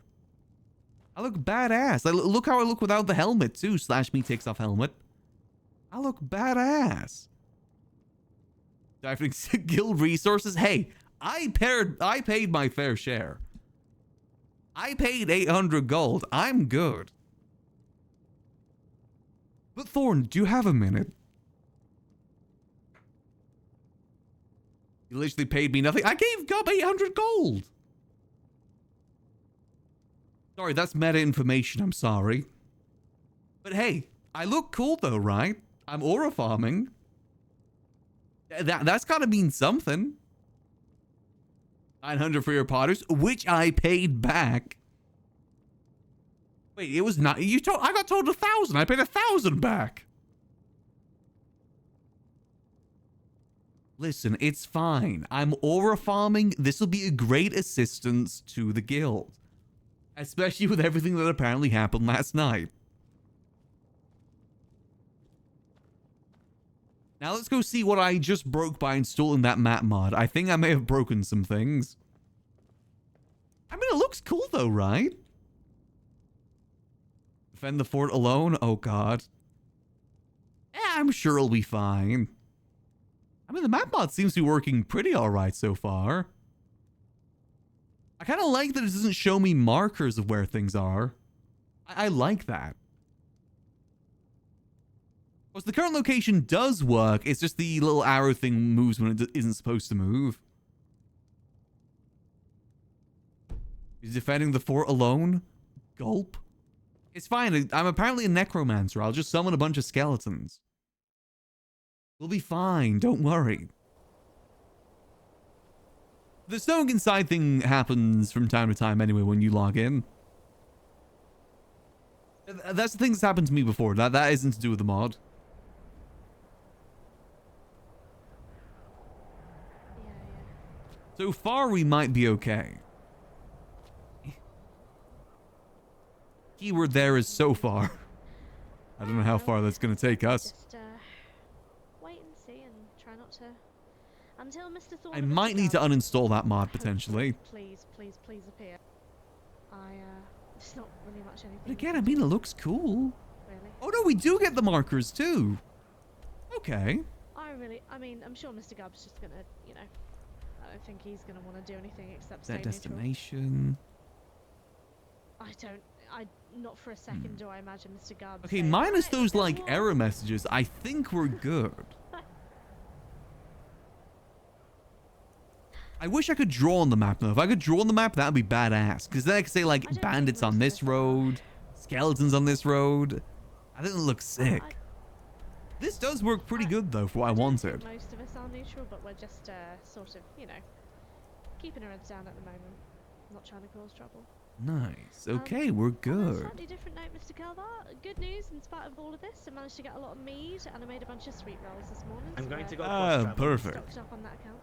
I look badass. Look how I look without the helmet, too. / me takes off helmet. I look badass. Diving guild resources. Hey, I paid my fair share. I paid 800 gold. I'm good. But Thorn, do you have a minute? You literally paid me nothing. I gave Gub 800 gold. Sorry, that's meta information. I'm sorry. But hey, I look cool though, right? I'm aura farming. That's gotta mean something. 900 for your potters, which I paid back. Wait, it was not. I got told 1,000. I paid 1,000 back. Listen, it's fine. I'm aura farming. This will be a great assistance to the guild. Especially with everything that apparently happened last night. Now let's go see what I just broke by installing that map mod. I think I may have broken some things. I mean, it looks cool though, right? Defend the fort alone? Oh god. Yeah, I'm sure it'll be fine. I mean, the map mod seems to be working pretty alright so far. I kind of like that it doesn't show me markers of where things are. I like that. course, the current location does work. It's just the little arrow thing moves when it isn't supposed to move. He's defending the fort alone? Gulp. It's fine. I'm apparently a necromancer. I'll just summon a bunch of skeletons. We'll be fine. Don't worry. The stone inside thing happens from time to time anyway when you log in. That's the thing that's happened to me before. That isn't to do with the mod. So far, we might be okay. Keyword there is so far. I don't know how far that's going to take us. Just wait and see and try not to... Until Mr. Thorne... I might need to uninstall that mod potentially. Please, please, please appear. There's not really much anything... But again, I mean, it looks cool. Really? Oh no, we do get the markers too. Okay. I mean, I'm sure Mr. Gubb's just gonna, you know... I don't think he's gonna want to do anything except stay That neutral. destination. Not for a second do I imagine Mr. Gubb Okay, saying, minus "Right, those let's like go on." error messages, I think we're good. I wish I could draw on the map though. If I could draw on the map, that would be badass. Because then I could say like bandits on this road, skeletons on this road. I think it looks sick. This does work pretty good though for what I wanted. Most of us are neutral, but we're just sort of, you know, keeping our heads down at the moment. Not trying to cause trouble. Nice. Okay, we're On a good. slightly different note, Mr. Kelvaar, good news, in spite of all of this, I managed to get a lot of mead and I made a bunch of sweet rolls this morning. I'm so going to go perfect. stocked up on that account.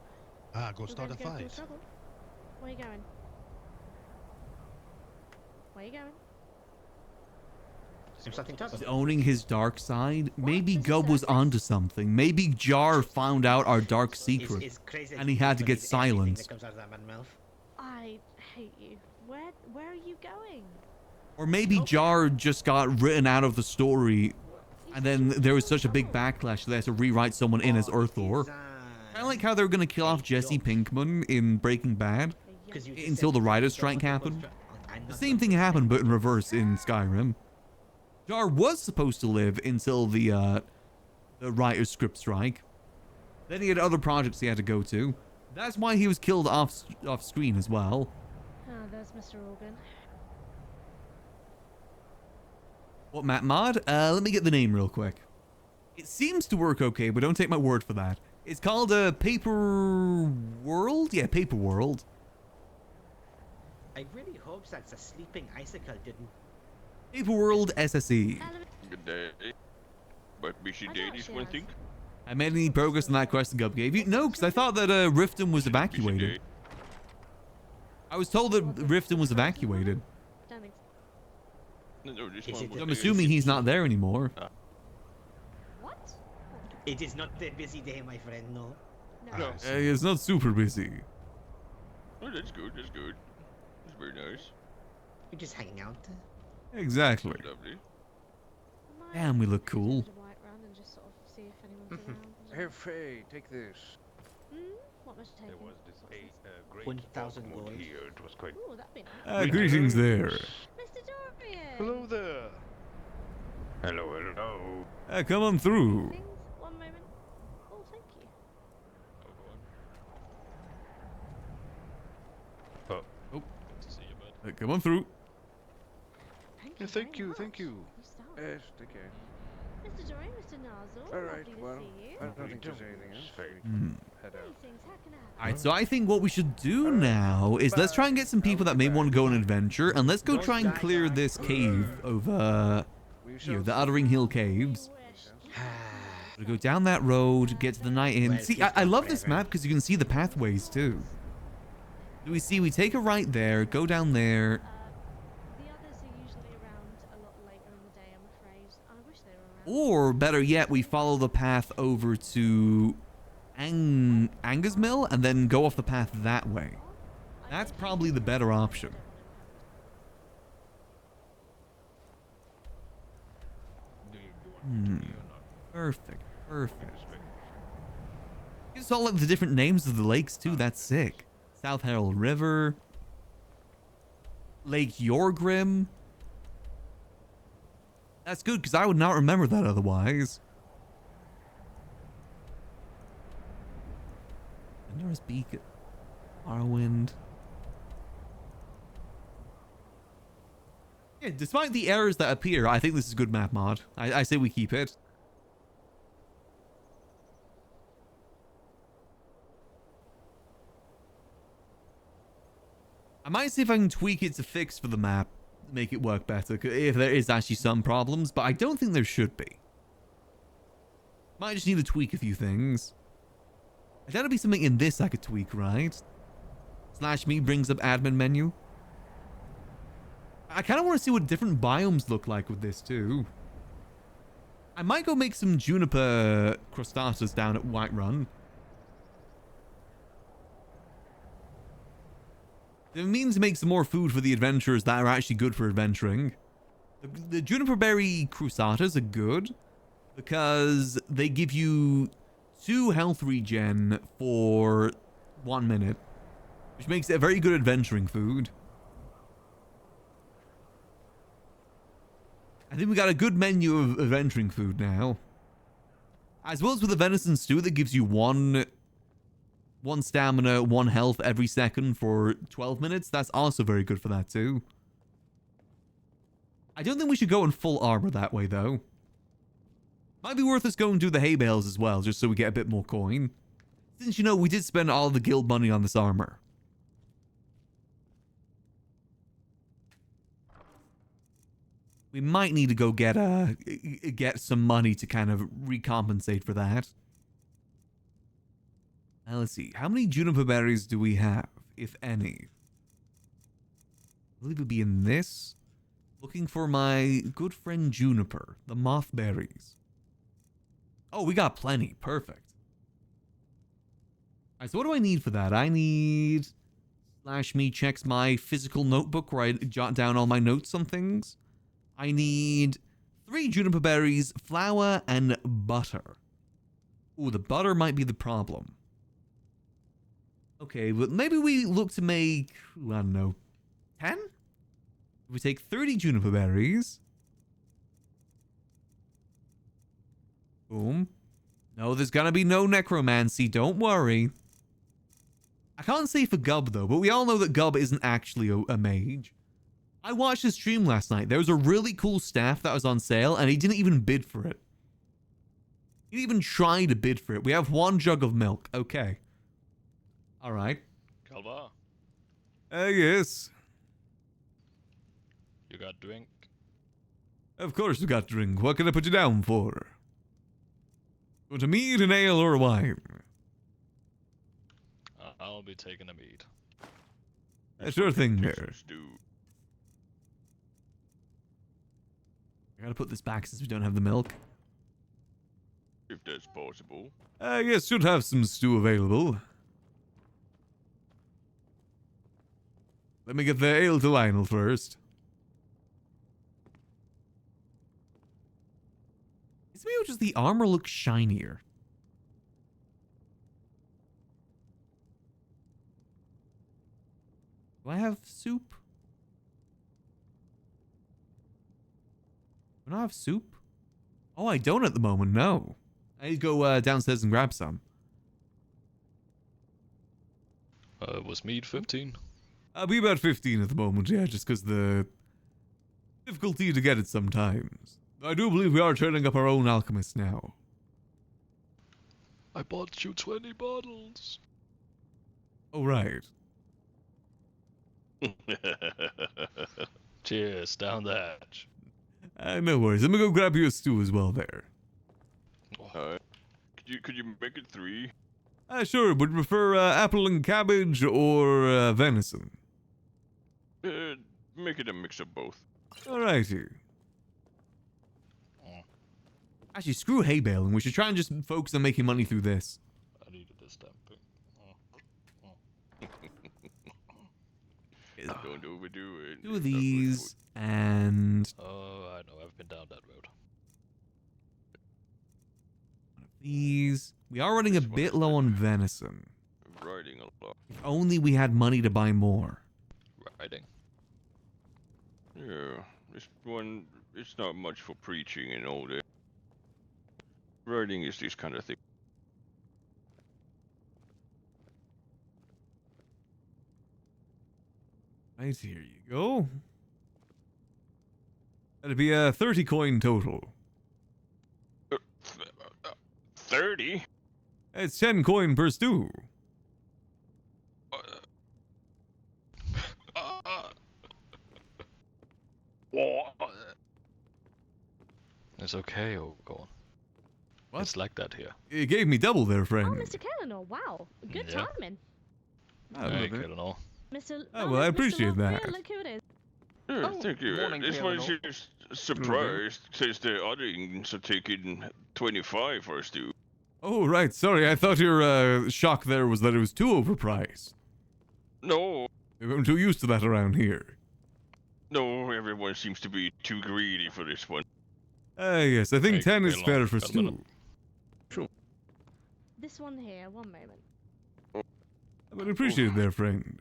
Go You're start a going to go cause fight. trouble. Where are you going? Where are you going? I'm starting He's owning his dark side. Maybe Gubb was onto something. Maybe Jar found out our dark secret, It's crazy and he had to get believe everything silenced. that comes out of that man's mouth. I hate you. Where are you going? Or maybe Jar just got written out of the story, and then there was such a big backlash that they had to rewrite someone in as Earthor. Kind of like how they were going to kill off Jesse Pinkman in Breaking Bad until the writer's strike happened. The same thing happened, but in reverse in Skyrim. Jar was supposed to live until the writer's script strike. Then he had other projects he had to go to. That's why he was killed off screen as well. Ah, there's Mr. Organ. What map mod? Let me get the name real quick. It seems to work okay, but don't take my word for that. It's called Paper World? Yeah, Paper World. I really hope that the sleeping icicle didn't. Paper World SSE. Good day. But busy day this one, think? I made any progress on that quest Gubb gave you? No, because I thought that Riften was evacuated. I was told that Riften was evacuated. No, this So one I'm assuming he's not there anymore. What? It is not a busy day, my friend, no. No. It's not super busy. Oh, that's good, that's good. That's very nice. We're just hanging out. Exactly. Lovely. Damn, we look cool. Here, Faye, take this. What must you take? There was this great 1,000 gold here. It was quite. Ooh, that'd be nice. Greetings there. Mr. Dorian! Hello there. Hello, hello. Come on through. Things? One moment. Oh, thank you. Oh, Oh. good to see you, bud. Come on through. Thank you, thank you. Yes, take care. Mr. Dorian, Mr. Nozzle, Alright, lovely well, to see you. I don't think there's anything else. Head out. Greetings, how can I help? Alright, so I think what we should do now is let's try and get some people that may want to go on an adventure, and let's go try and clear this cave over here, the Uttering Hill Caves. We'll go down that road, get to the Night Inn. See, I love this map because you can see the pathways too. Do we see? We take a right there, go down there. The others are usually around a lot later in the day, I'm afraid. I wish they were around. Or better yet, we follow the path over to Angus Mill and then go off the path that way. That's probably the better option. Perfect. Perfect. It's all like the different names of the lakes too. That's sick. South Herald River. Lake Yorgrim. That's good because I would not remember that otherwise. Where's Beacon? Morrowind. Yeah, despite the errors that appear, I think this is a good map mod. I say we keep it. I might see if I can tweak it to fix for the map, make it work better, if there is actually some problems, but I don't think there should be. Might just need to tweak a few things. There's gotta be something in this I could tweak, right? /me brings up admin menu. I kind of want to see what different biomes look like with this too. I might go make some juniper crustaceans down at Whiterun. It means to make some more food for the adventurers that are actually good for adventuring. The juniper berry crustaceans are good because they give you 2 health regen for 1 minute, which makes it a very good adventuring food. I think we got a good menu of adventuring food now. As well as with the venison stew that gives you one stamina, 1 health every second for 12 minutes. That's also very good for that too. I don't think we should go in full armor that way though. Might be worth us going to the hay bales as well, just so we get a bit more coin. Since, you know, we did spend all the guild money on this armor. We might need to go get some money to kind of recompensate for that. Now let's see. How many juniper berries do we have, if any? I believe it would be in this. Looking for my good friend Juniper, the moth berries. Oh, we got plenty. Perfect. Alright, so what do I need for that? I need... /me checks my physical notebook where I jot down all my notes on things. I need 3 juniper berries, flour, and butter. Ooh, the butter might be the problem. Okay, but maybe we look to make, I don't know, 10? We take 30 juniper berries. Boom. No, there's gonna be no necromancy, don't worry. I can't say for Gub though, but we all know that Gub isn't actually a mage. I watched his stream last night. There was a really cool staff that was on sale, and he didn't even bid for it. He didn't even try to bid for it. We have 1 jug of milk. Okay. Alright. Kelvaar, Yes. you got drink? Of course you got drink. What can I put you down for? Want a mead, an ale, or a wine? I'll be taking a mead. Sure thing there. Stew. I gotta put this back since we don't have the milk. If that's possible. Yes, should have some stew available. Let me get the ale to Lionel first. Is it me or just the armor looks shinier? Do I have soup? Do I have soup? Oh, I don't at the moment, no. I need to go downstairs and grab some. Was mead 15? I'll be about 15 at the moment, yeah, just because the difficulty to get it sometimes. I do believe we are turning up our own alchemist now. I bought you 20 bottles. Oh, right. Cheers, down the hatch. No worries. Let me go grab you a stew as well there. Could you make it 3? Sure. Would you prefer apple and cabbage or venison? Make it a mix of both. Alrighty. Actually, screw hay baling. We should try and just focus on making money through this. I needed this damn thing. Don't overdo it. 2 of these, and... Oh, I know. I've been down that road. These. We are running a bit low on venison. Riding a lot. If only we had money to buy more. Riding. Yeah, this one, it's not much for preaching and all that. Riding is this kind of thing. Right, here you go. That'd be a 30 coin total. 30? It's 10 coin per stew. It's okay, Ogon. What? It's like that here. You gave me double there, friend. Oh, Mr. Kellenor, wow. Good Yeah. timing. Hey, Kellenor. Mr. Oh, well, I appreciate Mr. that. Loria, look who it is. Yeah, thank you. morning, This one Kellenor. is surprised since the other Indians are taking 25 for a stew. Oh, right. Sorry, I thought your shock there was that it was too overpriced. No, I'm too used to that around here. no, everyone seems to be too greedy for this one. Yes, I think Hey, 10 is Kellenor, fair for got a minute. stew. This one here, one moment. But appreciate it there, friend.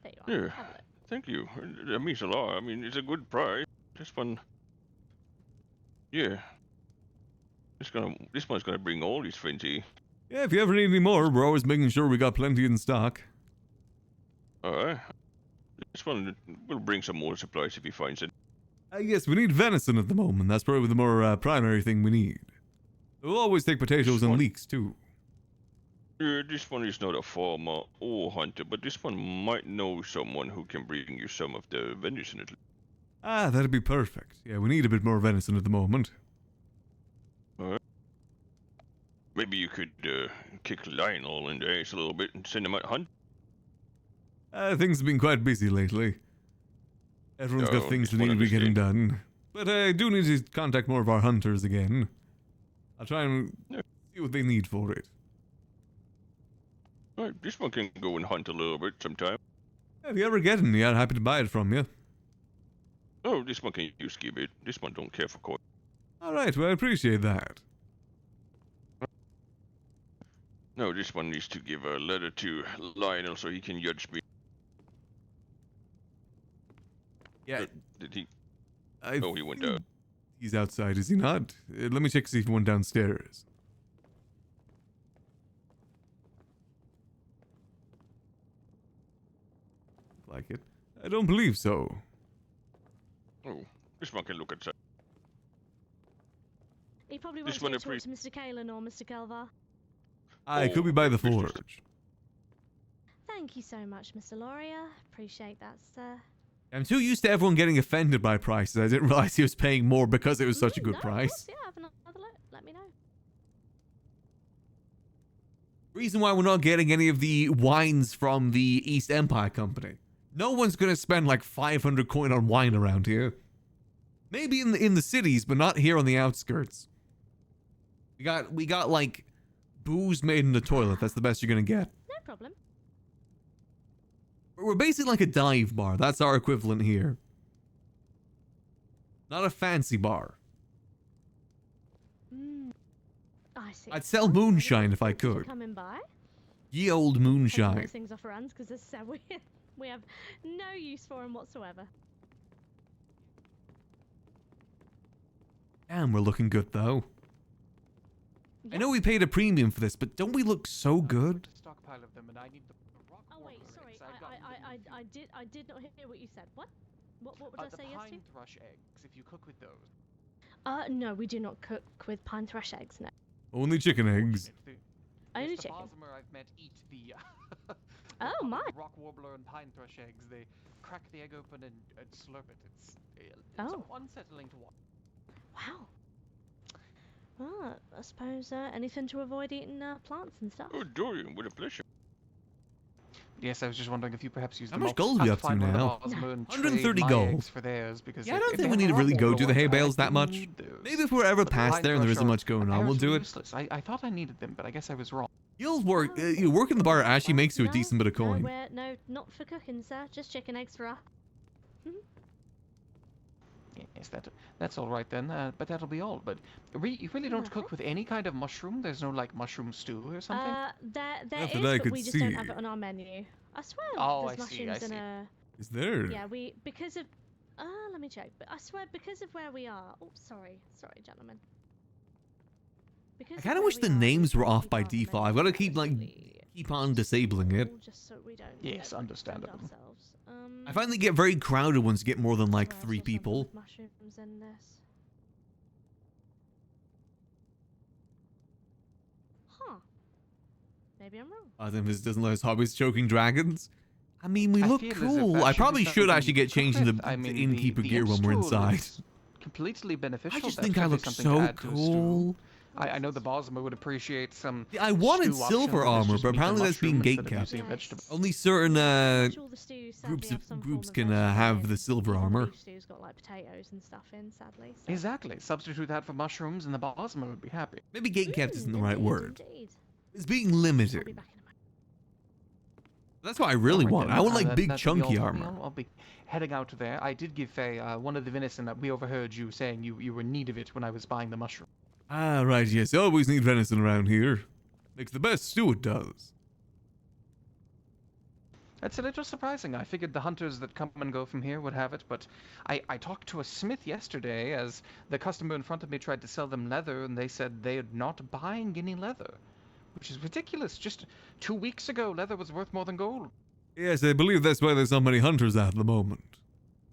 There you are. Yeah, Have a look. thank you. That means a lot. I mean, it's a good price. This one, yeah. This one's gonna bring all these friends here. Yeah, if you ever need any more, we're always making sure we got plenty in stock. Alright. This one will bring some more supplies if he finds it. Yes, we need venison at the moment. That's probably the more primary thing we need. We'll always take potatoes and leeks, too. Yeah, this one is not a farmer or hunter, but this one might know someone who can bring you some of the venison at least. Ah, that'd be perfect. Yeah, we need a bit more venison at the moment. Alright. Maybe you could kick Lionel in the ass a little bit and send him out hunt. Things have been quite busy lately. Everyone's got Oh, things just that need one to be getting understand. done. But I do need to contact more of our hunters again. I'll try and see what they need for it. Alright, this one can go and hunt a little bit sometime. If you ever get any, I'm happy to buy it from you. Oh, this one can use give it. This one don't care for coin. Alright, well, I appreciate that. No, this one needs to give a letter to Lionel so he can judge me. Yeah. Did he? I Oh, he went out. He's outside, is he not? Let me check to see if he went downstairs. Like it? I don't believe so. Oh, this one can look at that. He probably went This to one go a talk to Mr. Kalen or Mr. Kelvaar. It could be by the forge. Thank you so much, Mr. Loria. Appreciate that, sir. I'm too used to everyone getting offended by prices. I didn't realize he was paying more because it was such a good No, price. of course, yeah, have another look. Let me know. Reason why we're not getting any of the wines from the East Empire Company. No one's gonna spend like 500 coin on wine around here. Maybe in the cities, but not here on the outskirts. We got like booze made in the toilet. That's the best you're gonna get. No problem. We're basically like a dive bar. That's our equivalent here. Not a fancy bar. I see. I'd sell moonshine if I Thank you for could. coming by. Ye old Taking moonshine. those things off our hands because as I said, we have no use for them whatsoever. Damn, we're looking good though. I know we paid a premium for this, but don't we look so good? Stockpile of them, and I need the rock. Oh wait, sorry. I did not hear what you said. What? What would I the say yes pine to? thrush eggs, if you cook with those. No, we do not cook with pine thrush eggs. No. Only chicken eggs. Only Yes, chicken. The Bosmer I've met eat the. Oh my! Rock warbler and pine thrush eggs. They crack the egg open and slurp it. It's Oh. unsettling to watch. Wow. Well, I suppose anything to avoid eating plants and stuff. Oh, Dorian, with a pleasure. Yes, I was just wondering if you perhaps use How them much all. gold are we Have up to find one of the now? Bosmer and 130 trade my gold. eggs for theirs, because Yeah, I if- don't if think they we need have to really rock go to warbler the hay ones, I bales that didn't much. need those. Maybe if we're ever But the past pine there and there thrush isn't are much going on, we'll do it. useless. I thought I needed them, but I guess I was wrong. You'll work. You work in the bar actually makes you a No, decent bit of coin. No, not for cooking, sir. Just chicken eggs for us. Yes, that's all right then. But that'll be all. But you really don't cook with any kind of mushroom. There's no like mushroom stew or something. There Not is, that I but could we just don't see. have it on our menu. I swear Oh, there's I see, I mushrooms in see. a. Is there? Yeah, because of. Let me check. But I swear because of where we are. Oh, sorry, I kind of wish the names were off by default. I've got to keep keep on disabling it. Just so we don't. Yes, understandable. Ourselves. I find they get very crowded once you get more than like 3 people. Mushrooms in this. Huh. Maybe I'm wrong. I think this doesn't let us hobbies choking dragons. I mean, we I look feel as if cool. that I should be probably should something actually get changed into I the mean, innkeeper the gear when we're stool inside. is completely beneficial. I just That think could I be look something to so add to a stew. cool. I know the Bosma would appreciate some. Yeah, I wanted stew silver option where there's armor, just but meat and apparently that's being mushroom instead of gatekept. using a vegetable. Only certain All the stews sadly groups have some groups form can of have vegetable the in. silver Even armor. beef stew's got like potatoes and stuff in, sadly. So. Exactly. Substitute that for mushrooms, and the Bosma would be happy. Maybe gatekept isn't the right Indeed, word. indeed. It's being I'll limited. be back in a moment. That's what I really Alright want. then, I want like that- big that would be chunky all for me. armor. I'll be heading out there. I did give Faye one of the venison that we overheard you saying you were in need of it when I was buying the mushroom. Ah, right, yes. You always need venison around here. Makes the best stew, it does. That's a little surprising. I figured the hunters that come and go from here would have it, but I talked to a smith yesterday as the customer in front of me tried to sell them leather, and they said they're not buying any leather, which is ridiculous. Just 2 weeks ago, leather was worth more than gold. Yes, I believe that's why there's not many hunters at the moment.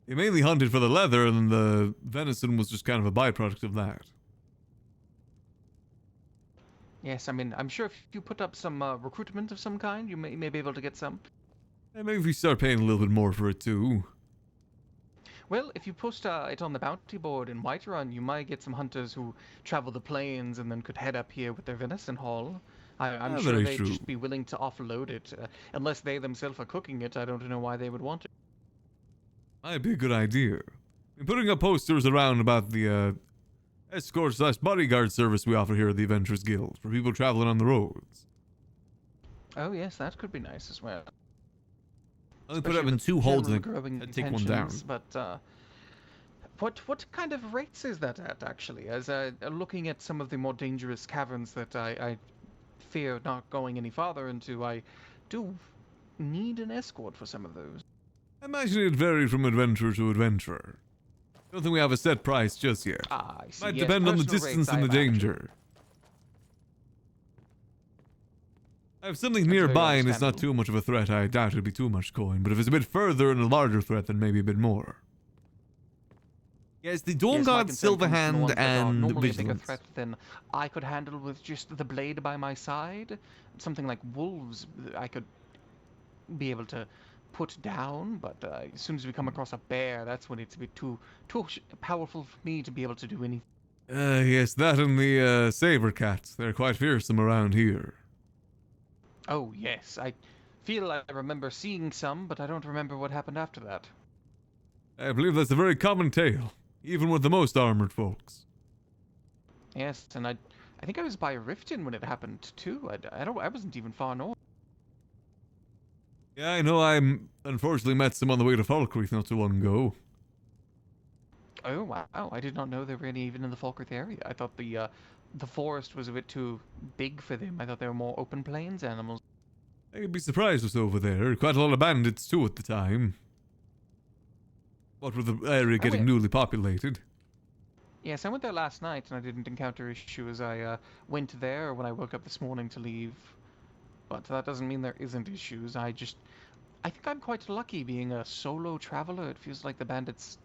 They mainly hunted for the leather, and the venison was just kind of a byproduct of that. Yes, I mean, I'm sure if you put up some recruitment of some kind, you may be able to get some. And maybe if we start paying a little bit more for it too. Well, if you post it on the bounty board in Whiterun, you might get some hunters who travel the plains and then could head up here with their venison haul. I'm sure very they'd true. just be willing to offload it. Unless they themselves are cooking it, I don't know why they would want it. Might be a good idea. We're putting up posters around about the escort/bodyguard service we offer here at the Adventurers Guild for people traveling on the roads. Oh yes, that could be nice as well. Only put it up in Especially 2 with holds and general growing take one down. tensions, But what kind of rates is that at actually? As looking at some of the more dangerous caverns that I fear not going any farther into, I do need an escort for some of those. I imagine it varied from adventurer to adventurer. Don't think we have a set price just yet. Ah, I see. Might Yes, depend on the personal distance rates and the I imagine. danger. If something's That's very nearby and it's not understandable. too much of a threat, I doubt it'd be too much coin. But if it's a bit further and a larger threat, then maybe a bit more. Yes, the Dawn Yes, my God, concern comes from the Silverhand, ones that are and normally a bigger Vigilance. threat than I could handle with just the blade by my side. Something like wolves, I could be able to put down, but as soon as we come across a bear, that's when it's a bit too powerful for me to be able to do anything. Yes, that and the saber cats. They're quite fearsome around here. Oh yes, I feel I remember seeing some, but I don't remember what happened after that. I believe that's a very common tale, even with the most armored folks. Yes, and I think I was by Riften when it happened too. I wasn't even far north. Yeah, I know. I unfortunately met some on the way to Falkreath not too long ago. Oh wow, I did not know they were even in the Falkreath area. I thought the forest was a bit too big for them. I thought they were more open plains animals. I'd be surprised what's over there. Quite a lot of bandits too at the time. What with the area getting newly populated. Yes, I went there last night and I didn't encounter issues. I went there when I woke up this morning to leave. But that doesn't mean there isn't issues. I think I'm quite lucky being a solo traveler. It feels like the bandits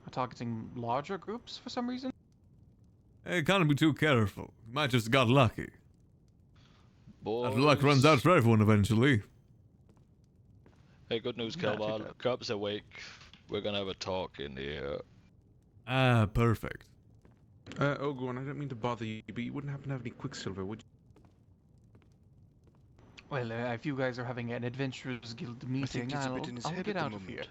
are targeting larger groups for some reason. Hey, can't be too careful. You might just got lucky. Boys. That luck runs out for everyone eventually. Hey, good news, Kelvaar. Cub's awake. We're gonna have a talk in here. Ah, perfect. Ogun, I don't mean to bother you, but you wouldn't happen to have any quicksilver, would you? Well, if you guys are having an Adventurers Guild meeting, it's a bit in his I'll head get at the out of here.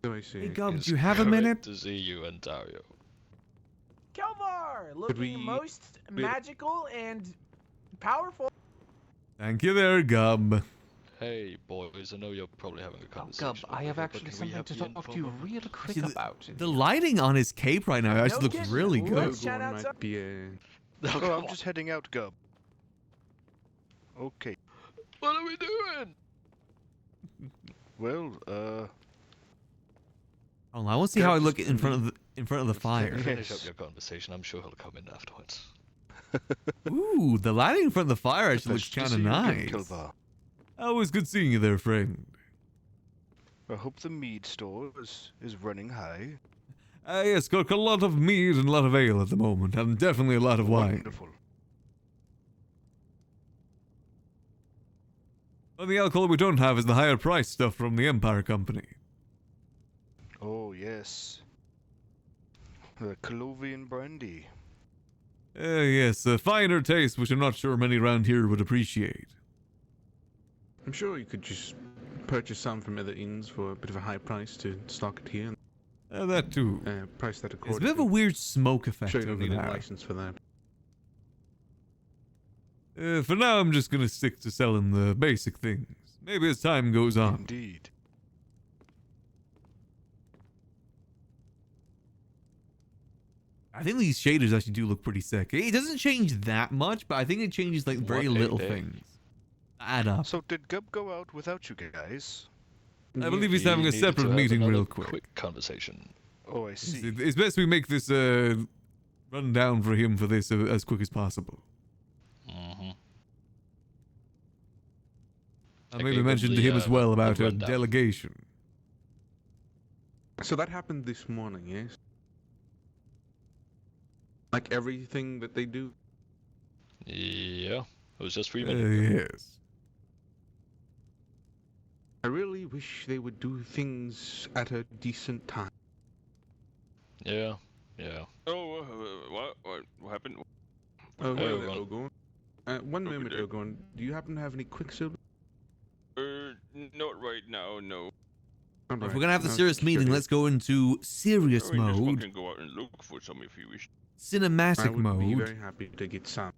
So I see. Hey, Gob, It's do you have a great minute? to see you, Ontario. Kelvaar, looking we- most magical and powerful. Thank you there, Gub. Hey, boys, I know you're probably having a Gub, conversation. I over have here, actually but can we something have to the talk to you info? real quick See, about. The lighting on his cape right now actually looks kidding. really good. Let's chat Ogun outside. might be a... Oh, I'm just heading out, Gub. Okay. What are we doing? Well, Oh, I want to see how I look in front of the fire. Finish up your conversation. I'm sure he'll come in afterwards. Ooh, the lighting in front of the fire actually looks pleasure to kind of see you again, nice. Kelvaar. Always good seeing you there, friend. I hope the mead store is running high. Yes, got a lot of mead and a lot of ale at the moment, and definitely a lot of wine. Wonderful. Well, the alcohol we don't have is the higher price stuff from the Empire Company. Oh, yes. The Kelvaar brandy. Yes, a finer taste which I'm not sure many around here would appreciate. I'm sure you could just purchase some from other inns for a bit of a high price to stock it here. That too. Price that It's a accordingly. bit of a weird smoke effect Sure you don't over need a there. license for that. For now, I'm just gonna stick to selling the basic things. Maybe as time goes on. Indeed. I think these shaders actually do look pretty sick. It doesn't change that much, but I think it changes like very little things. Add up. So did Gub go out without you guys? I believe he's having a separate meeting real quick. Conversation. Oh, I see. It's best we make this run down for him for this as quick as possible. I maybe mentioned to him as well about a delegation. So that happened this morning, yes? Like everything that they do? Yeah, it was just 3 minutes. Yes. I really wish they would do things at a decent time. Yeah. Oh, what happened? Oh, hello, Ogon. One moment, Ogon. Do you happen to have any quicksilver? Not right now, no. If we're gonna have the serious meeting, let's go into serious I mean, just mode. fucking go out and look for some if you wish. Cinematic I would mode. be very happy to get some.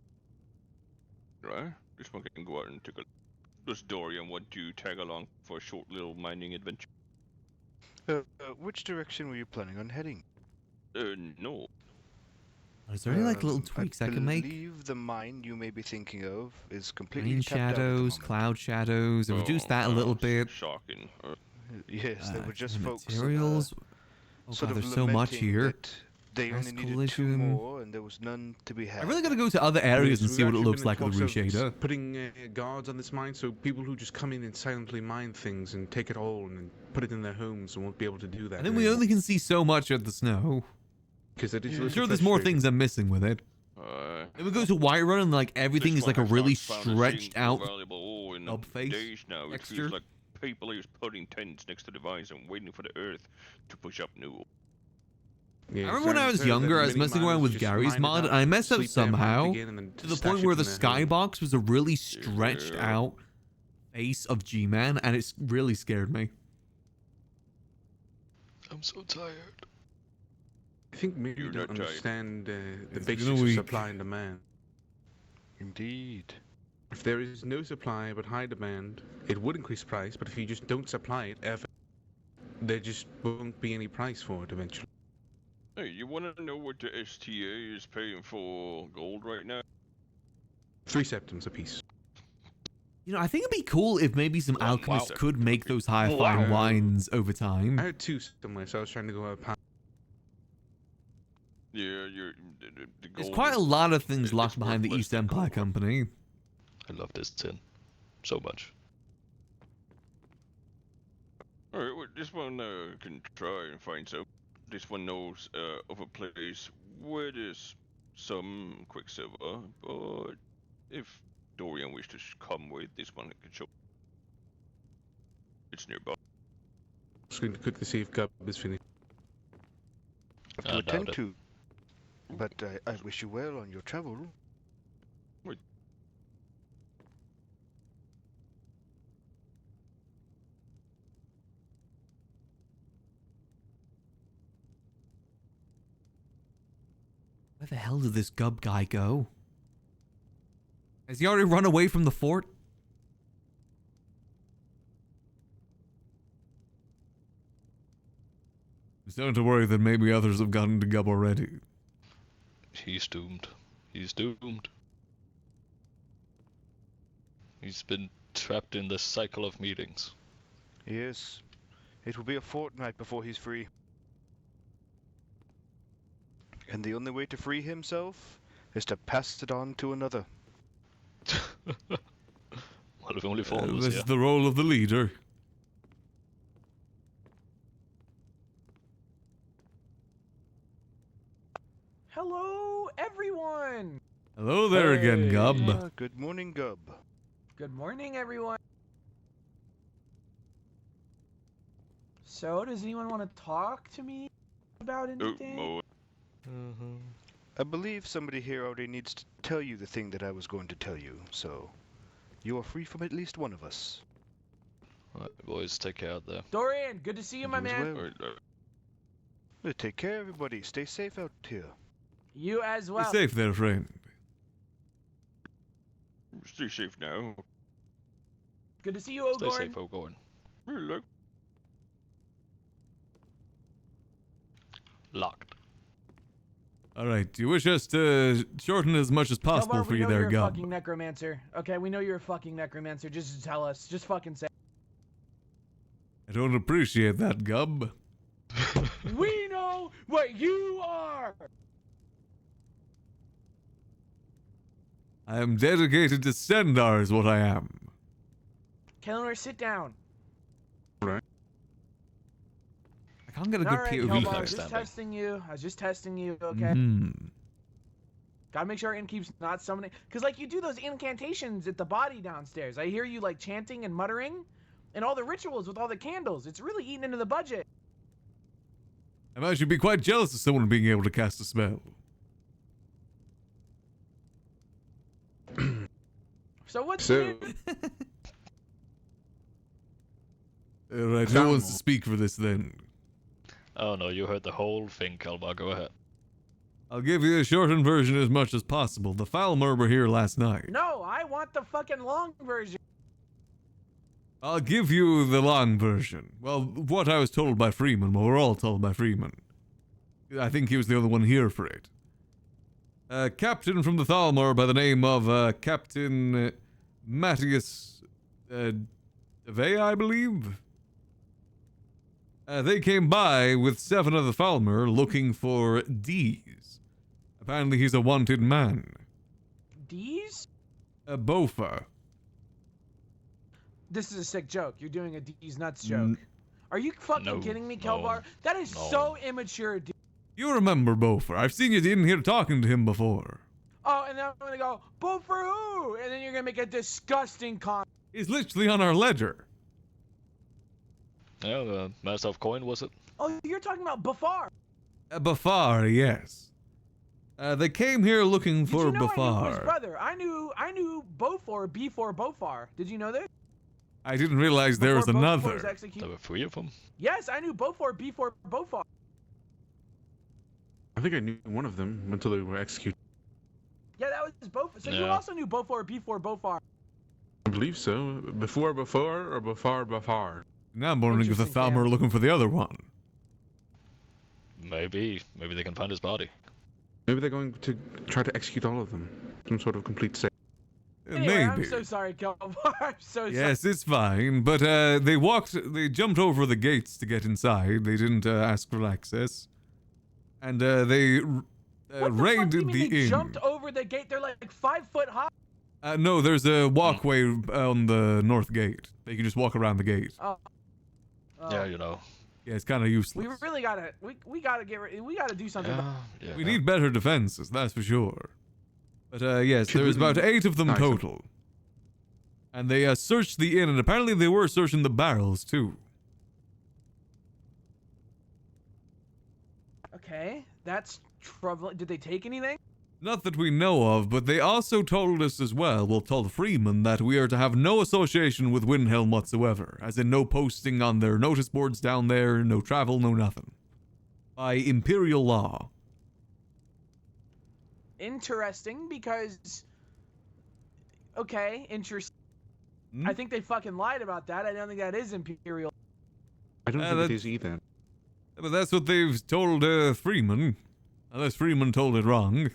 Right? Just fucking go out and take a... Does Dorian want to tag along for a short little mining adventure? Which direction were you planning on heading? No. Is there any like little tweaks I can make? I believe the mine you may be thinking of is completely Rain tapped out at the shadows, moment. cloud shadows. I've reduced that a little bit. Shocking. Yes, they were just folks materials. Oh sort god, of there's so much lamenting here. that they only needed 2 more, and there was none to be had. I really gotta go to other areas and see what it looks like with the reshader. Putting guards on this mine so people who just come in and silently mine things and take it all and then put it in their homes and won't be able to do that. And then we only can see so much of the snow. Because it is I'm sure there's more things I'm missing with it. Then we go to Whiterun and like everything is like a really stretched out up face days now. It texture. feels like people are just putting tents next to the vines and waiting for the earth to push up new. I remember when I was younger, I was messing around with Gary's mod, and I messed up somehow to the point where the skybox was a really stretched out face of G-Man, and it really scared me. I'm so tired. I think maybe you don't understand the basics been a of week. supply and demand. Indeed. If there is no supply but high demand, it would increase price, but if you just don't supply it ever, there just won't be any price for it eventually. Hey, you want to know what the STA is paying for gold right now? 3 septums apiece. You know, I think it'd be cool if maybe some alchemists could make those higher fine wines over time. I had 2 somewhere, so I was trying to go up high. Yeah, the There's gold quite a is- lot of things it's locked behind the worth less East than Empire gold. Company. I love this tin so much. Alright, well, this one can try and find some. This one knows of a place where there's some quicksilver, but if Dorian wishes to come with, this one can show. It's nearby. Just going to quickly see if Gub is finished. I I would doubt tend it. to. But I wish you well on your travel. Wait. Where the hell did this Gub guy go? Has he already run away from the fort? I'm starting to worry that maybe others have gotten to Gub already. He's doomed. He's doomed. He's been trapped in this cycle of meetings. Yes. It will be a fortnight before he's free. And the only way to free himself is to pass it on to another. Well, if only Fawn was This here. is the role of the leader. Hello, everyone. Hello there again, Gub. Good morning, Gub. Good morning, everyone. So, does anyone want to talk to me about anything? I believe somebody here already needs to tell you the thing that I was going to tell you, so you are free from at least one of us. Alright, boys, take care out there. Dorian, good to see you, my You as man. well. Take care, everybody. Stay safe out here. You as well. Be safe there, friend. Stay safe now. Good to see you, Stay Ogorn. safe, Ogorn. Hello. Locked. All right, do you wish us to shorten as much as possible Kelvaar, for we you know there, you're a Gub? fucking necromancer. Okay, we know you're a fucking necromancer. Just tell us. Just fucking say. I don't appreciate that, Gub. We know what you are. I am dedicated to Stendar is what I am. Kelvaar, sit down. I can't get a All good right, POV Kelvaar, for I was this. just testing you. I was just testing you. Okay. Mhm. Gotta make sure our innkeep's not summoning. Because, like, you do those incantations at the body downstairs. I hear you, like, chanting and muttering. And all the rituals with all the candles. It's really eating into the budget. I imagine you'd be quite jealous of someone being able to cast a spell. So what's So, new? Alright, who wants to speak for this then? Oh no, you heard the whole thing, Kelvaar. Go ahead. I'll give you a shortened version as much as possible. The Falmer were here last night. No, I want the fucking long version. I'll give you the long version. Well, what I was told by Freeman, well, we're all told by Freeman. I think he was the only one here for it. A captain from the Thalmor by the name of Captain Matthias Devey, I believe. They came by with 7 of the Falmer looking for D's. Apparently he's a wanted man. D's? Bofa. This is a sick joke. You're doing a D's nuts joke. Are you fucking No, kidding me, no, Kelvaar? That is no. so immature, dude. You remember Bofa. I've seen you in here talking to him before. Oh, and then I'm gonna go, vote for who? And then you're gonna make a disgusting comment. He's literally on our ledger. Yeah, the Master of Coin, was it? Oh, you're talking about Bafar. Bafar, yes. They came here looking for Did you know I knew his Bafar. brother? I knew Bofor before Bofar. Did you know that? I didn't realize there was Before Bofor was another. executed. There were 3 of them. Yes, I knew Bofor before Bofar. I think I knew one of them until they were executed. Yeah, that was Bofor. So you Yeah. also knew Bofor before Bofar. I believe so. Before or Bafar. Now I'm wondering if the Thalmor are looking for the other one. Maybe they can find his body. Maybe they're going to try to execute all of them. Some sort of complete set. Anyway, I'm Maybe. so sorry, Kelvaar. I'm so Yes, it's fine, but they jumped over the gates to get inside. They didn't ask for access. And they raided the They inn. jumped over the gate. They're like 5 foot high. No, there's a walkway on the north gate. They can just walk around the gate. Oh. Yeah, you know. Yeah, it's kind of useless. We really gotta, we gotta we gotta do something. about We need better defenses, that's for sure. But yes, there was about 8 of them Nice. total. And they searched the inn, and apparently they were searching the barrels too. Okay, that's troubling. Did they take anything? Not that we know of, but they also told us as well, told Freeman, that we are to have no association with Windhelm whatsoever, as in no posting on their notice boards down there, no travel, no nothing. By imperial law. Interesting, because. Okay, interesting. I think they fucking lied about that. I don't think that is imperial. I don't think it is either. But that's what they've told Freeman. Unless Freeman told it wrong.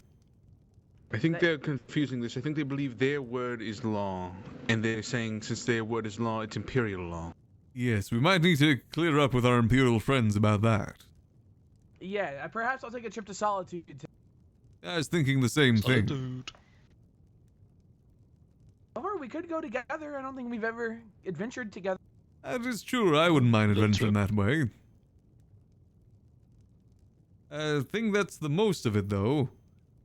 I think they're confusing this. I think they believe their word is law. And they're saying since their word is law, it's imperial law. Yes, we might need to clear up with our imperial friends about that. Yeah, perhaps I'll take a trip to Solitude. I was thinking the same thing. Or we could go together. I don't think we've ever adventured together. That is true. I wouldn't mind adventuring that way. I think that's the most of it, though.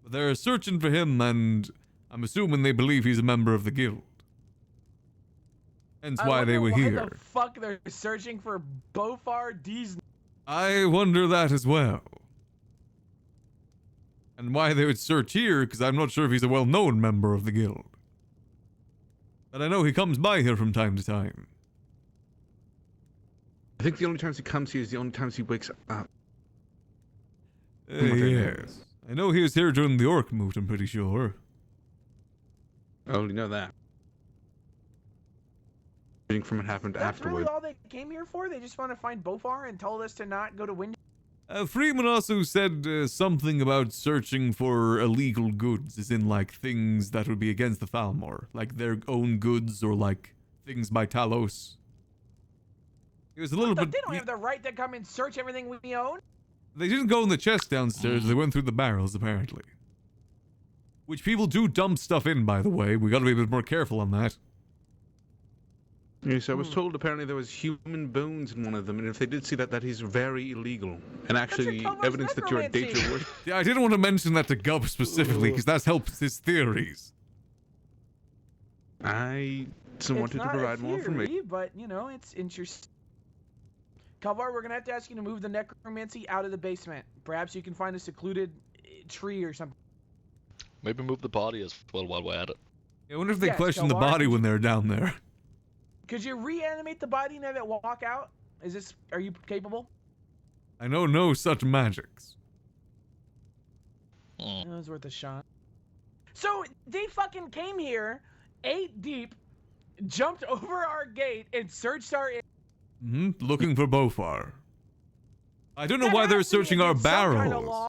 They're searching for him, and I'm assuming they believe he's a member of the guild. Hence why they were here. Why the fuck they're searching for Bofar D's? I wonder that as well. And why they would search here, because I'm not sure if he's a well-known member of the guild. But I know he comes by here from time to time. I think the only times he comes here is the only times he wakes up. Yes. I know he was here during the orc moot, I'm pretty sure. I only know that. From it happened That's afterward. really all they came here for? They just want to find Bofar and told us to not go to Wind. Freeman also said something about searching for illegal goods, as in like things that would be against the Falmor, like their own goods or like things by Talos. It was a little bit. They don't have the right to come and search everything we own. They didn't go in the chest downstairs. They went through the barrels apparently. Which people do dump stuff in, by the way. We got to be a bit more careful on that. Yes, I was told apparently there was human bones in one of them, and if they did see that, that is very illegal. And actually, evidence that you're a data worship. Yeah, I didn't want to mention that to Gub specifically, because that helps his theories. I wanted to provide more information. But, you know, it's interesting. Kelvaar, we're going to have to ask you to move the necromancy out of the basement. Perhaps you can find a secluded tree or something. Maybe move the body as well while we're at it. I wonder if they question the body when they're down there. Could you reanimate the body now that walk out? Are you capable? I know no such magics. That was worth a shot. So they fucking came here, 8 deep, jumped over our gate, and searched our. Looking for Bofar. I don't know why they're searching our barrels.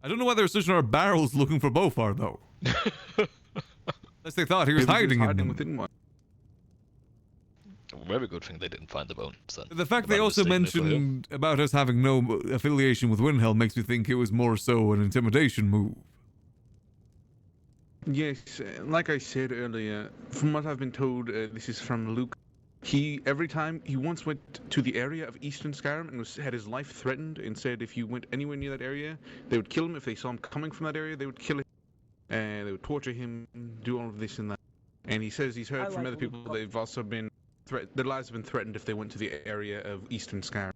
I don't know why they're searching our barrels looking for Bofar though. Unless they thought he was hiding in them. Very good thing they didn't find the bones then. The fact they also mentioned about us having no affiliation with Windhelm makes me think it was more so an intimidation move. Yes, like I said earlier, from what I've been told, this is from Luke. Every time he once went to the area of Eastern Skyrim and had his life threatened, and said if you went anywhere near that area, they would kill him. If they saw him coming from that area, they would kill him. They would torture him, do all of this and that. And he says he's heard from other people they've also been their lives have been threatened if they went to the area of Eastern Skyrim.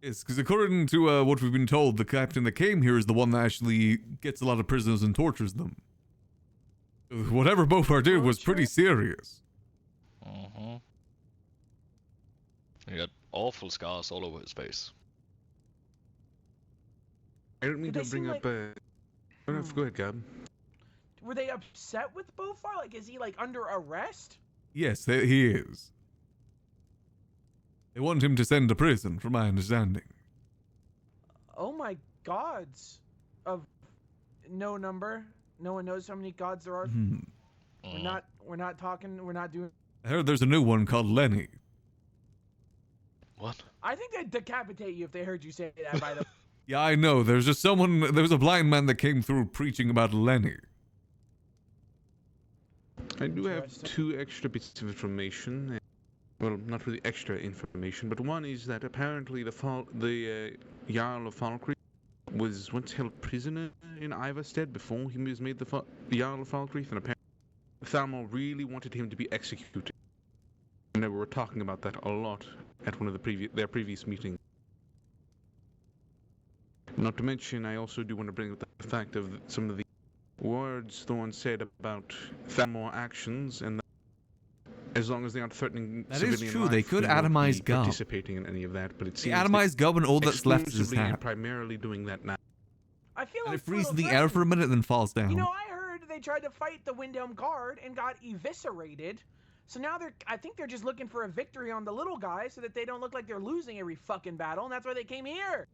Yes, because according to what we've been told, the captain that came here is the one that actually gets a lot of prisoners and tortures them. Whatever Bofar did was pretty serious. He got awful scars all over his face. I don't mean to bring up. Go ahead, Gab. Were they upset with Bofar? Like, is he like under arrest? Yes, he is. They want him to send to prison, from my understanding. Oh my gods. Of no number. No one knows how many gods there are. We're not talking, we're not doing. I heard there's a new one called Lenny. What? I think they'd decapitate you if they heard you say that, by the way. Yeah, I know. There's just there was a blind man that came through preaching about Lenny. I do have 2 extra bits of information. Well, not really extra information, but one is that apparently the Jarl of Falkreath was once held prisoner in Ivarstead before he was made the Jarl of Falkreath, and apparently Thalmor really wanted him to be executed. And they were talking about that a lot at one of their previous meetings. Not to mention, I also do want to bring up the fact of some of the words Thorn said about Thalmor actions, and that as long as they aren't threatening civilian life, that is true. They could atomize Gub. Participating in any of that, but it seems atomize Gub, and all that's left is his hat. Primarily doing that now. I feel and like it freezes in the air for a minute, then falls down. You know, I heard they tried to fight the Windhelm Guard and got eviscerated. So now I think they're just looking for a victory on the little guy so that they don't look like they're losing every fucking battle, and that's why they came here.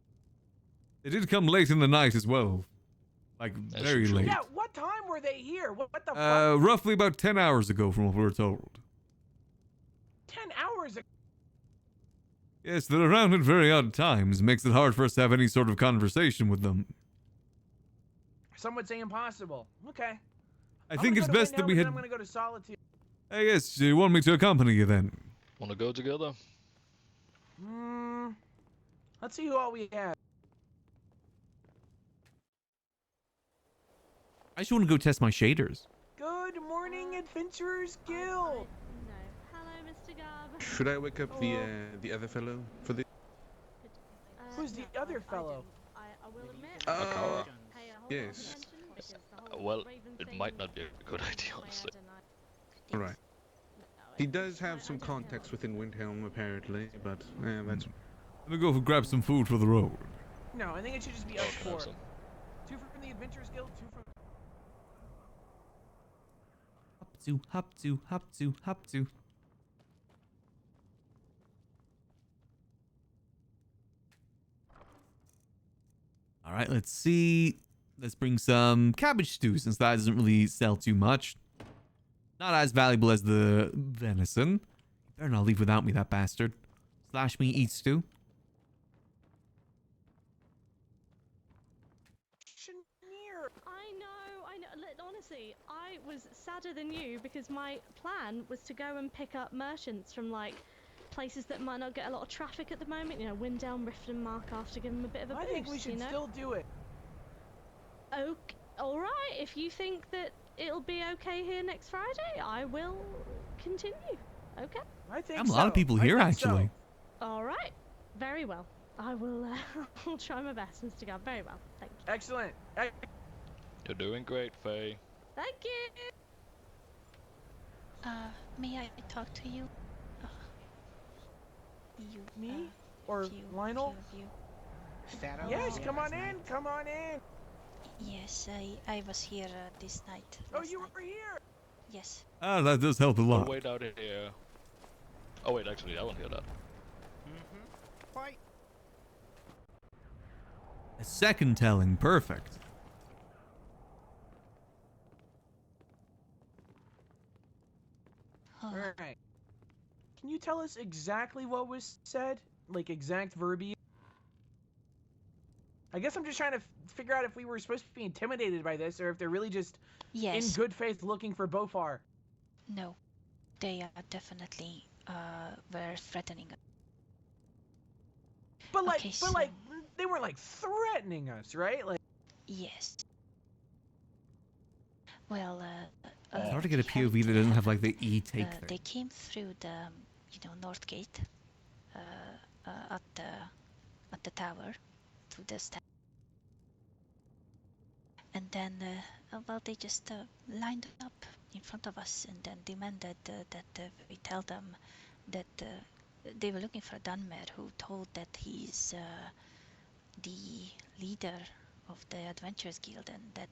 They did come late in the night as well. Like, very late. Yeah, what time were they here? What the fuck? Roughly about 10 hours ago from what we were told. 10 hours ago? Yes, they're around at very odd times. Makes it hard for us to have any sort of conversation with them. Some would say impossible. Okay. I think it's best that we had... I'm gonna go to Solitude. I guess you want me to accompany you then? Wanna go together? Let's see who all we have. I just want to go test my shaders. Good morning, Adventurers Guild. No. Hello, Mr. Garb. Should I wake up the other fellow for this? Who's the other fellow? I will admit. Akara. Pay a whole lot of Yes. attention because the whole Well, Raven it thing might not be a good idea, honestly. Alright. He does have some contacts within Windhelm, apparently, but that's... Let me go grab some food for the road. No, I think it should just be us Oh, four. awesome. 2 from the Adventurers Guild, 2 from... Hop to. All right, let's see. Let's bring some cabbage stew since that doesn't really sell too much. Not as valuable as the venison. You better not leave without me, that bastard. Slash me, eat stew. I know. Honestly, I was sadder than you because my plan was to go and pick up merchants from like places that might not get a lot of traffic at the moment. You know, Windhelm, Riften, Markarth, to give them a bit of a boost. I think we should still do it. Okay, all right. If you think that it'll be okay here next Friday, I will continue. Okay. I think Damn, a lot of people here actually. All right. Very well. I will. I'll try my best, Mr. Gubb. Very well. Thank you. Excellent. You're doing great, Faye. Thank you. May I talk to you? Me? Or Lionel? Yes, come on in. Come on in. Yes, I was here this night. Oh, you were here. Yes. Ah, that does help a lot. Wait out here. Oh wait, actually, I won't hear that. Fight. A second telling, perfect. Alright. Can you tell us exactly what was said? Like, exact verbiage? I guess I'm just trying to figure out if we were supposed to be intimidated by this, or if they're really just in good faith looking for Bofar. No. They are definitely were threatening us. But like, they weren't like threatening us, right? Like. Yes. Well, It's hard to get a POV that doesn't have like the E-take thing. they came through the, North Gate, at the tower, through the step, and then, they just lined up in front of us and then demanded that we tell them that they were looking for a Dunmer who told that he's the leader of the Adventurers Guild and that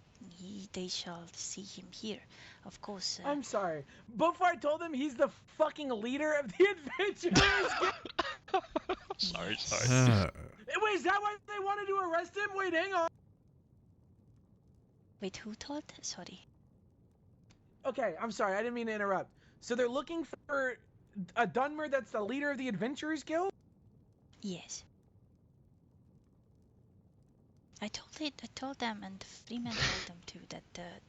they shall see him here. Of course. I'm sorry. Bofar told them he's the fucking leader of the Adventurers Guild. Sorry. Wait, is that why they wanted to arrest him? Wait, hang on. Wait, who told? Sorry. Okay, I'm sorry. I didn't mean to interrupt. So they're looking for a Dunmer that's the leader of the Adventurers Guild? Yes. I told them, and Freeman told them too, that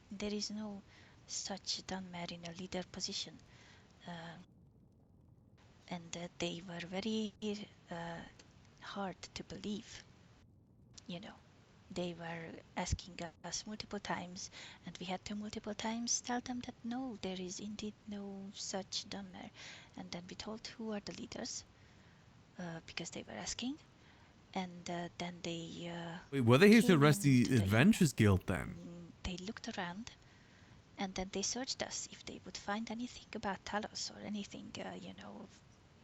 there is no such Dunmer in a leader position, and that they were very hard to believe. They were asking us multiple times, and we had to multiple times tell them that no, there is indeed no such Dunmer, and then we told who are the leaders, because they were asking. And then they. Wait, were they here to arrest the Adventurers Guild then? They looked around, and then they searched us if they would find anything about Talos or anything,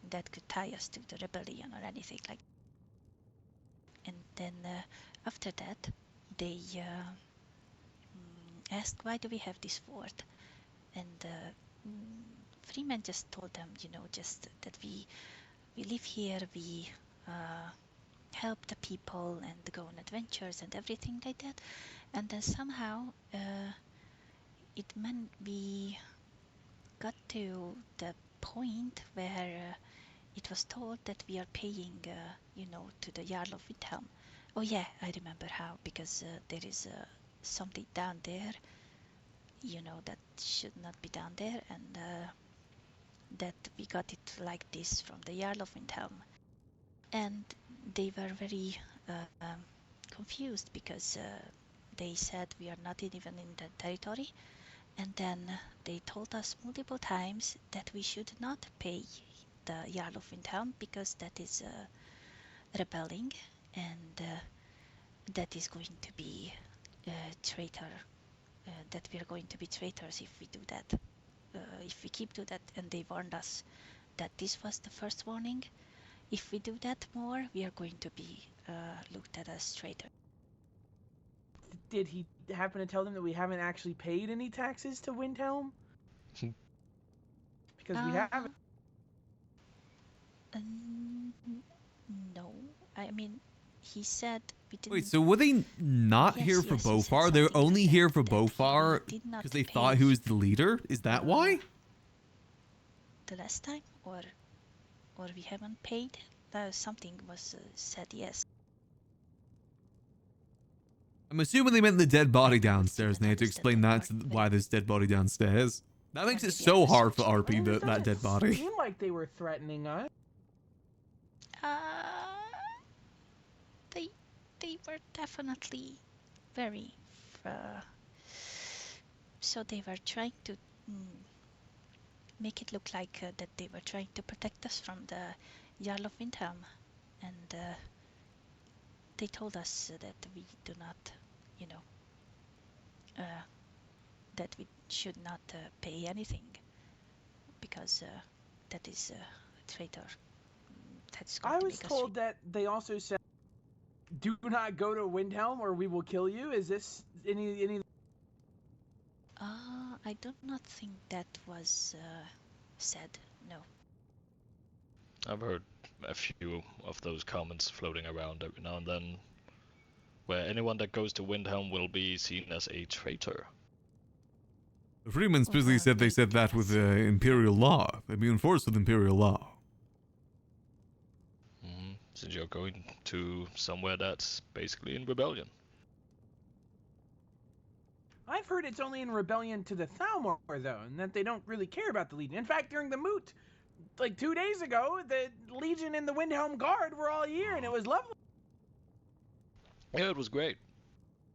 that could tie us to the rebellion or anything like. And then after that, they asked, "Why do we have this fort?" And Freeman just told them, just that we live here, we. Help the people and go on adventures and everything like that, and then somehow it meant we got to the point where it was told that we are paying, to the Jarl of Windhelm. Oh yeah, I remember how, because there is something down there, that should not be down there, and that we got it like this from the Jarl of Windhelm. And they were very confused because they said we are not even in the territory. And then they told us multiple times that we should not pay the Jarl of Windhelm because that is rebelling, and that is going to be traitor. That we are going to be traitors if we do that. If we keep to that, and they warned us that this was the first warning. If we do that more, we are going to be looked at as traitors. Did he happen to tell them that we haven't actually paid any taxes to Windhelm? Because we haven't. No, I mean, he said we didn't. Wait, so were they not here for Bofar? They're only here for Bofar because they thought he was the leader? Is that why? The last time, or we haven't paid? Something was said, yes. I'm assuming they meant the dead body downstairs, and they had to explain that's why there's dead body downstairs. That makes it so hard for RP, that dead body. It seemed like they were threatening us. They were definitely very. So they were trying to make it look like that they were trying to protect us from the Jarl of Windhelm, and they told us that we do not, that we should not pay anything because that is a traitor. That's going I to was make us told that they also said, "Do not go to Windhelm, or we will kill you." Is this any? I do not think that was said. No. I've heard a few of those comments floating around every now and then, where anyone that goes to Windhelm will be seen as a traitor. The Freeman specifically said they said that with Imperial law. They'd be enforced with Imperial law. Since you're going to somewhere that's basically in rebellion. I've heard it's only in rebellion to the Thalmor, though, and that they don't really care about the Legion. In fact, during the moot, like 2 days ago, the Legion and the Windhelm Guard were all here, and it was lovely. Yeah, it was great.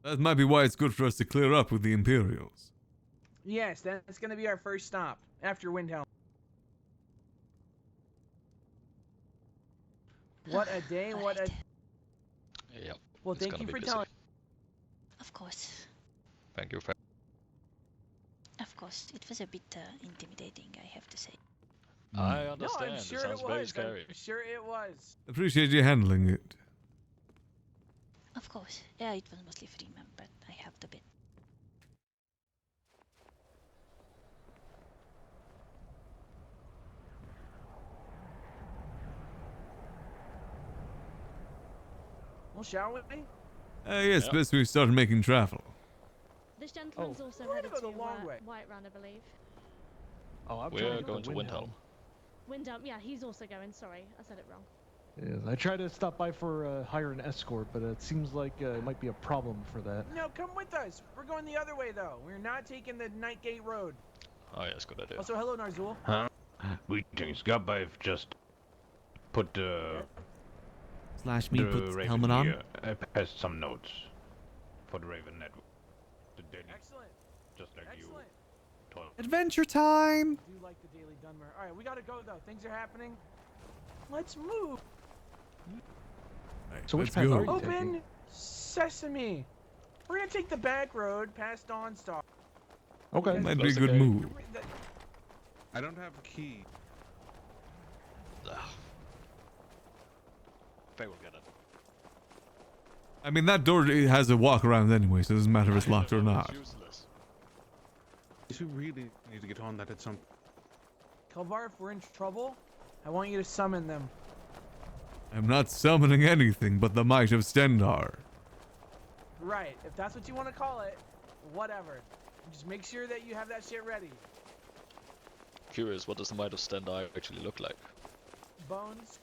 That might be why it's good for us to clear up with the Imperials. Yes, that's going to be our first stop after Windhelm. What a day, what a... Yep. Well, thank you for telling... Of course. Thank you for... Of course, it was a bit intimidating, I have to say. I understand. No, I'm sure it sounds very scary. I'm sure it was. Appreciate you handling it. Of course. Yeah, it was mostly Freeman, but I helped a bit. Well, shall we? Yes, best we started making travel. This gentleman's also headed to Whiterun, I believe. Oh, we're going to Windhelm. Windhelm, yeah, he's also going. Sorry, I said it wrong. Yes, I tried to stop by for hire an escort, but it seems like it might be a problem for that. No, come with us. We're going the other way, though. We're not taking the Nightgate Road. Oh, yes, good idea. Also, hello, Narzul. Huh? Greetings. Gabayev just put Slash me puts helmet on. I passed some notes for the Raven Network. Excellent. Just like Excellent. you told. Adventure time! I do like the Daily Dunmer. Alright, we gotta go, though. Things are happening. Let's move. So which Let's path go. are you Open taking? sesame. We're gonna take the back road past Dawnstar. Okay. Might be a good move. I don't have a key. Faye will get it. I mean, that door has a walk around anyway, so it doesn't matter if it's locked or not. Useless. We really need to get on that at some... Kelvaar, if we're in trouble, I want you to summon them. I'm not summoning anything but the might of Stendar. Right, if that's what you want to call it, whatever. Just make sure that you have that shit ready. Curious, what does the Might of Stendar actually look like? Bones.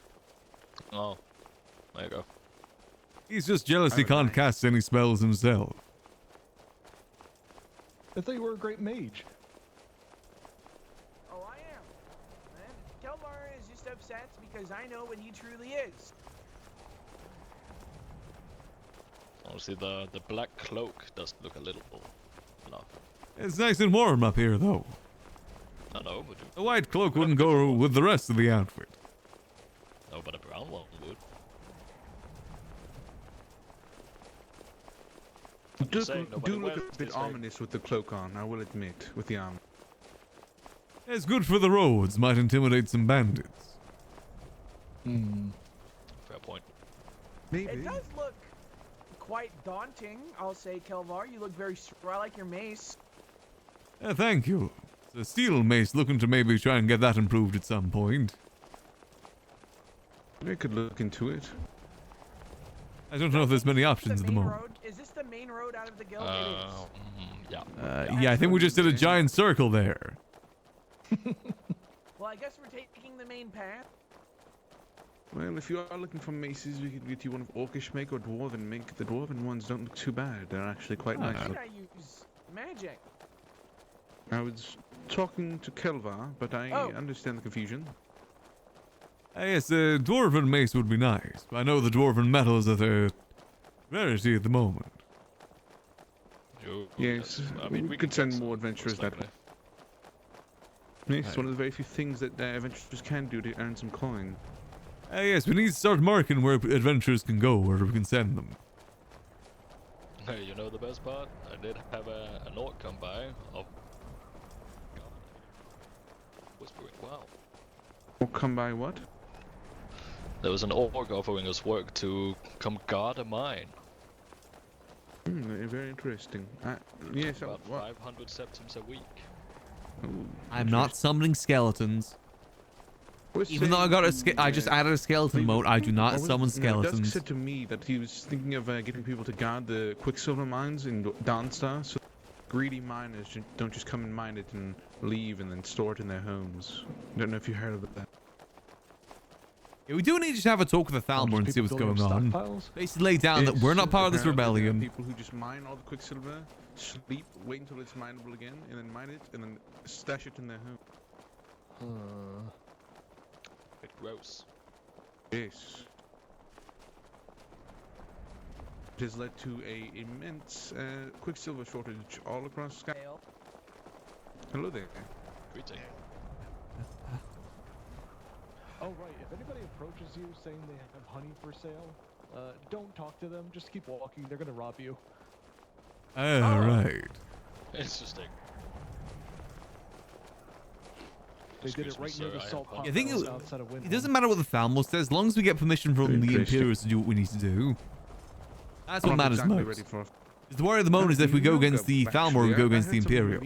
Oh, there you go. He's just jealous he can't cast any spells himself. I thought you were a great mage. Oh, I am. upset because I know what he truly is. Honestly, the black cloak does look a little bluff. It's nice and warm up here, though. I know, but The white cloak wouldn't go with the rest of the outfit. no, but a brown one would. Do saying, nobody look wears a bit this, right? ominous with the cloak on, I will admit, with the armor. It's good for the roads, might intimidate some bandits. Fair point. Maybe. It does look quite daunting, I'll say, Kelvaar. You look very I like your mace. Thank you. It's a steel mace, looking to maybe try and get that improved at some point. I could look into it. I don't know if there's many options at the moment. Road? Is this the main road out of the guild? Yeah. Yeah, I think we just did a giant circle there. Well, I guess we're taking the main path. Well, if you are looking for maces, we could get you one of orcish make or dwarven make. The dwarven ones don't look too bad. They're actually quite nice. Why should I use magic? I was talking to Kelvaar, but I understand the confusion. Yes, a dwarven mace would be nice. I know the dwarven metal is at a rarity at the moment. Yes, I mean, we could send more adventurers that way. Yes, it's one of the very few things that adventurers can do to earn some coin. Yes, we need to start marking where adventurers can go, where we can send them. Hey, you know the best part? I did have an orc come by. Oh. Whispering, wow. Or come by what? There was an orc offering us work to come guard a mine. Very interesting. Yes, About 500 septims a week. I'm not summoning skeletons. Even though I got I just added a skeleton mode, I do not summon skeletons. Dusk said to me that he was thinking of getting people to guard the quicksilver mines in Dawnstar, so greedy miners don't just come and mine it and leave and then store it in their homes. I don't know if you heard about that. Yeah, we do need to just have a talk with the Thalmor and see what's going on. Basically lay down that we're not part of this rebellion. People who just mine all the quicksilver, sleep, wait until it's mineable again, and then mine it, and then stash it in their home. Bit gross. Yes. It has led to a immense quicksilver shortage all across Sky. Hello there. Greeting. Oh, right. If anybody approaches you saying they have honey for sale, don't talk to them. Just keep walking. They're going to rob you. Right. Interesting. They did it right near the salt pond outside of Windhelm. It doesn't matter what the Thalmor says, as long as we get permission from the Imperials to do what we need to do. That's what matters most. The worry at the moment is if we go against the Thalmor, we go against the Imperials.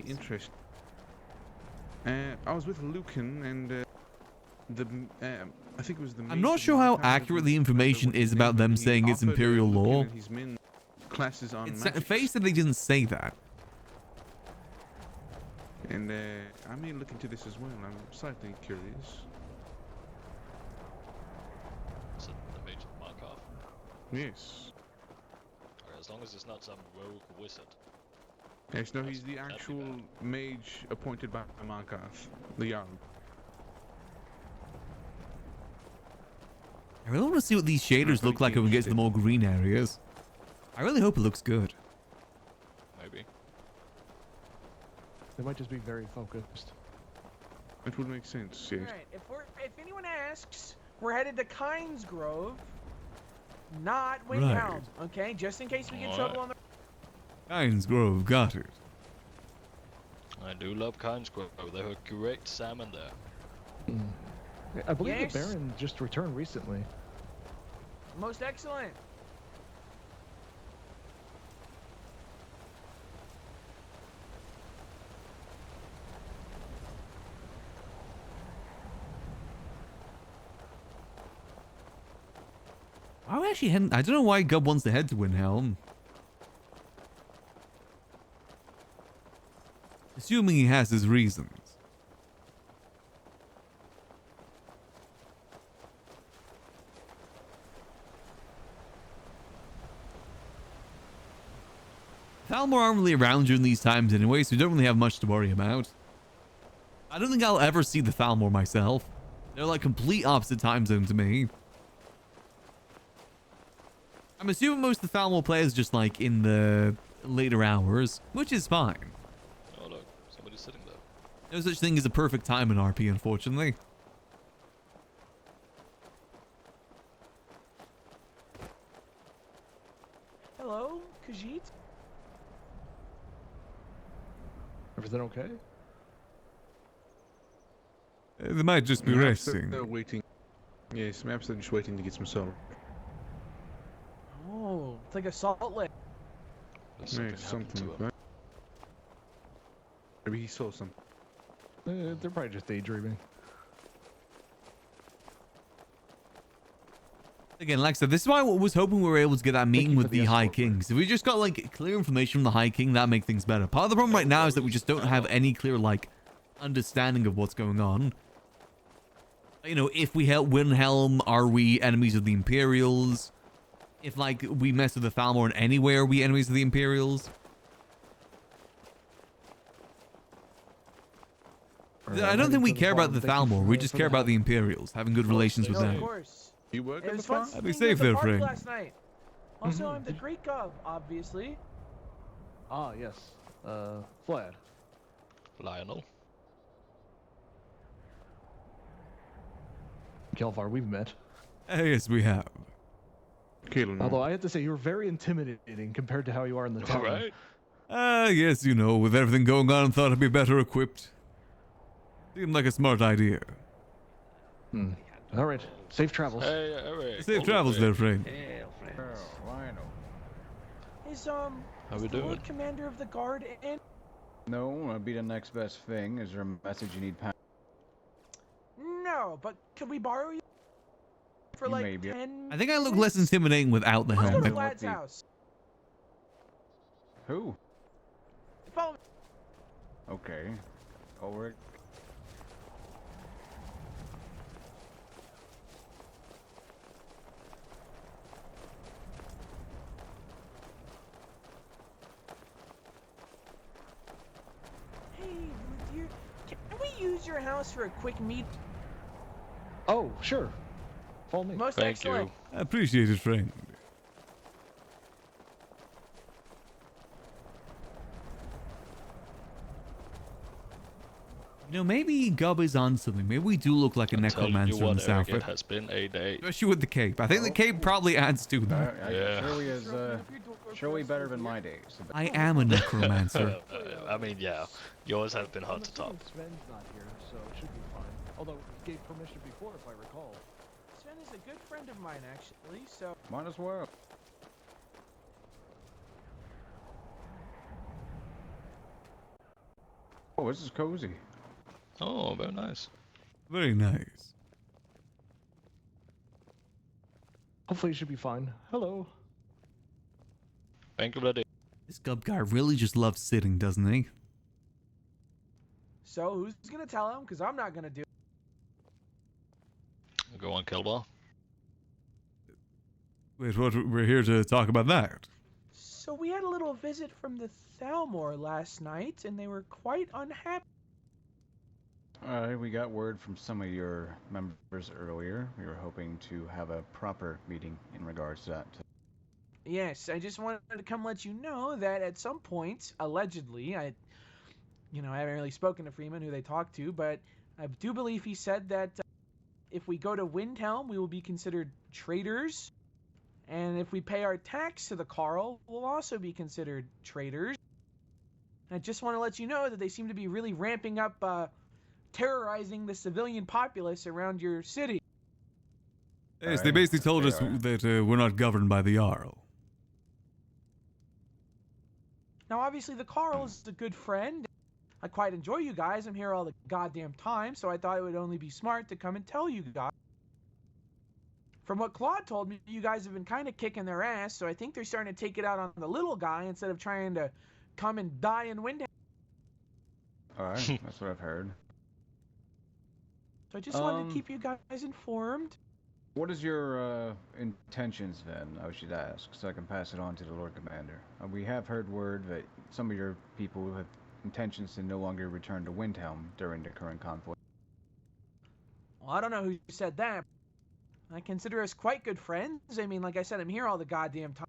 I was with Lucan and I think it was the. I'm not sure how accurate the information is about them saying it's Imperial law. Classes on Faye said they didn't say that. And I may look into this as well. I'm slightly curious. Is it the Mage of Markov? Yes. Okay, as long as it's not some rogue wizard. Yes, no, he's the actual mage appointed by Markov, the Jarl. I really want to see what these shaders look like when we get to the more green areas. I really hope it looks good. Maybe. They might just be very focused. It would make sense, yes. Alright, if anyone asks, we're headed to Kynes Grove, not Windhelm, okay? Just in case we get trouble on the... Kynes Grove, got it. I do love Kynes Grove. They have great salmon there. I believe the Baron just returned recently. Most excellent. I actually hadn't. I don't know why Gub wants to head to Windhelm. Assuming he has his reasons. Thalmor aren't really around during these times anyway, so we don't really have much to worry about. I don't think I'll ever see the Thalmor myself. They're like complete opposite time zone to me. I'm assuming most of the Falmore players just like in the later hours, which is fine. Oh look, somebody's sitting there. No such thing as a perfect time in RP, unfortunately. Hello, Khajiit? Everything okay? They might just be Maps, resting. they're waiting. Yes, maps are just waiting to get some salt. Oh, it's like a salt lick. Maybe something like that. Maybe he saw something. They're probably just daydreaming. Again, like I said, this is why I was hoping we were able to get that meeting with the High Kings. If we just got like clear information from the High King, that'd make things better. Part of the problem right now is that we just don't have any clear like understanding of what's going on. You know, if we help Wilhelm, are we enemies of the Imperials? If like we mess with the Falmore in any way, are we enemies of the Imperials? I don't think we care about the Falmore. We just care about the Imperials, having good relations with them. Of course. You work It was fun Be seeing you safe at the there, party friend. last night. Also, I'm the Great Gov, obviously. Ah, yes. Vlad. Lionel. Kelvaar, we've met. Yes, we have. Although I have to say, you're very intimidating compared to how you are in the town. Alright. Yes, you know, with everything going on, I thought I'd be better equipped. Seemed like a smart idea. All right. Safe travels. Hey, alright. Safe travels there, friend. Is we is the doing? Lord Commander of the Guard in? No, that'd be the next best thing. Is there a message you need passed? No, but could we borrow you for You like may be- 10 I think I look less intimidating without the Let's go to helmet. Vlad's house. Who? Follow me. Okay. Ulrich. Hey, dear, can we use your house for a quick meet? Oh, sure. Follow me. Most Thank excellent. you. I appreciate it, friend. You know, maybe Gub is on something. Maybe we do look like a Tell you necromancer in what, this Eric, it outfit. has been a day. Especially with the cape. I think the cape probably adds to that. Yeah. Surely is, surely better than my days. I am a necromancer. I mean, yeah, yours have been hard to top. Sven's not here, so it should be fine. Although, he gave permission before, if I recall. Sven is a good friend of mine, actually, so... Might as well. Oh, this is cozy. Oh, very nice. Very nice. Hopefully, it should be fine. Hello. Thank you, buddy. This Gub guy really just loves sitting, doesn't he? So, who's gonna tell him? Because I'm not gonna do it. Go on, Kelvaar. Wait, what? We're here to talk about that. So, we had a little visit from the Thalmor last night, and they were quite unhappy. We got word from some of your members earlier. We were hoping to have a proper meeting in regards to that. Yes, I just wanted to come let you know that at some point, allegedly, I haven't really spoken to Freeman, who they talked to, but I do believe he said that if we go to Windhelm, we will be considered traitors, and if we pay our tax to the Carl, we'll also be considered traitors. I just want to let you know that they seem to be really ramping up, terrorizing the civilian populace around your city. Yes, they basically told us that we're not governed by the Jarl. Now, obviously, the Carl is a good friend. I quite enjoy you guys. I'm here all the goddamn time, so I thought it would only be smart to come and tell you guys. From what Claude told me, you guys have been kind of kicking their ass, so I think they're starting to take it out on the little guy instead of trying to come and die in Windhelm. Alright, that's what I've heard. So I just wanted to keep you guys informed. What is your intentions then, I should ask, so I can pass it on to the Lord Commander? We have heard word that some of your people have intentions to no longer return to Windhelm during the current conflict. Well, I don't know who said that. I consider us quite good friends. I mean, like I said, I'm here all the goddamn time.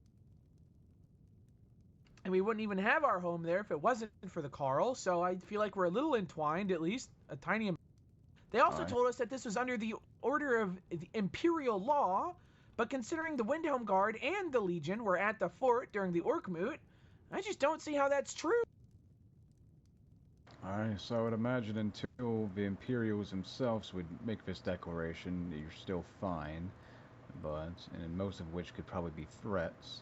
And we wouldn't even have our home there if it wasn't for the Carl, so I feel like we're a little entwined, at least a tiny amount. They also told us that this was under the order of the Imperial law, but considering the Windhelm Guard and the Legion were at the fort during the Orkmoot, I just don't see how that's true. Alright, so I would imagine until the Imperials themselves would make this declaration, you're still fine, and most of which could probably be threats.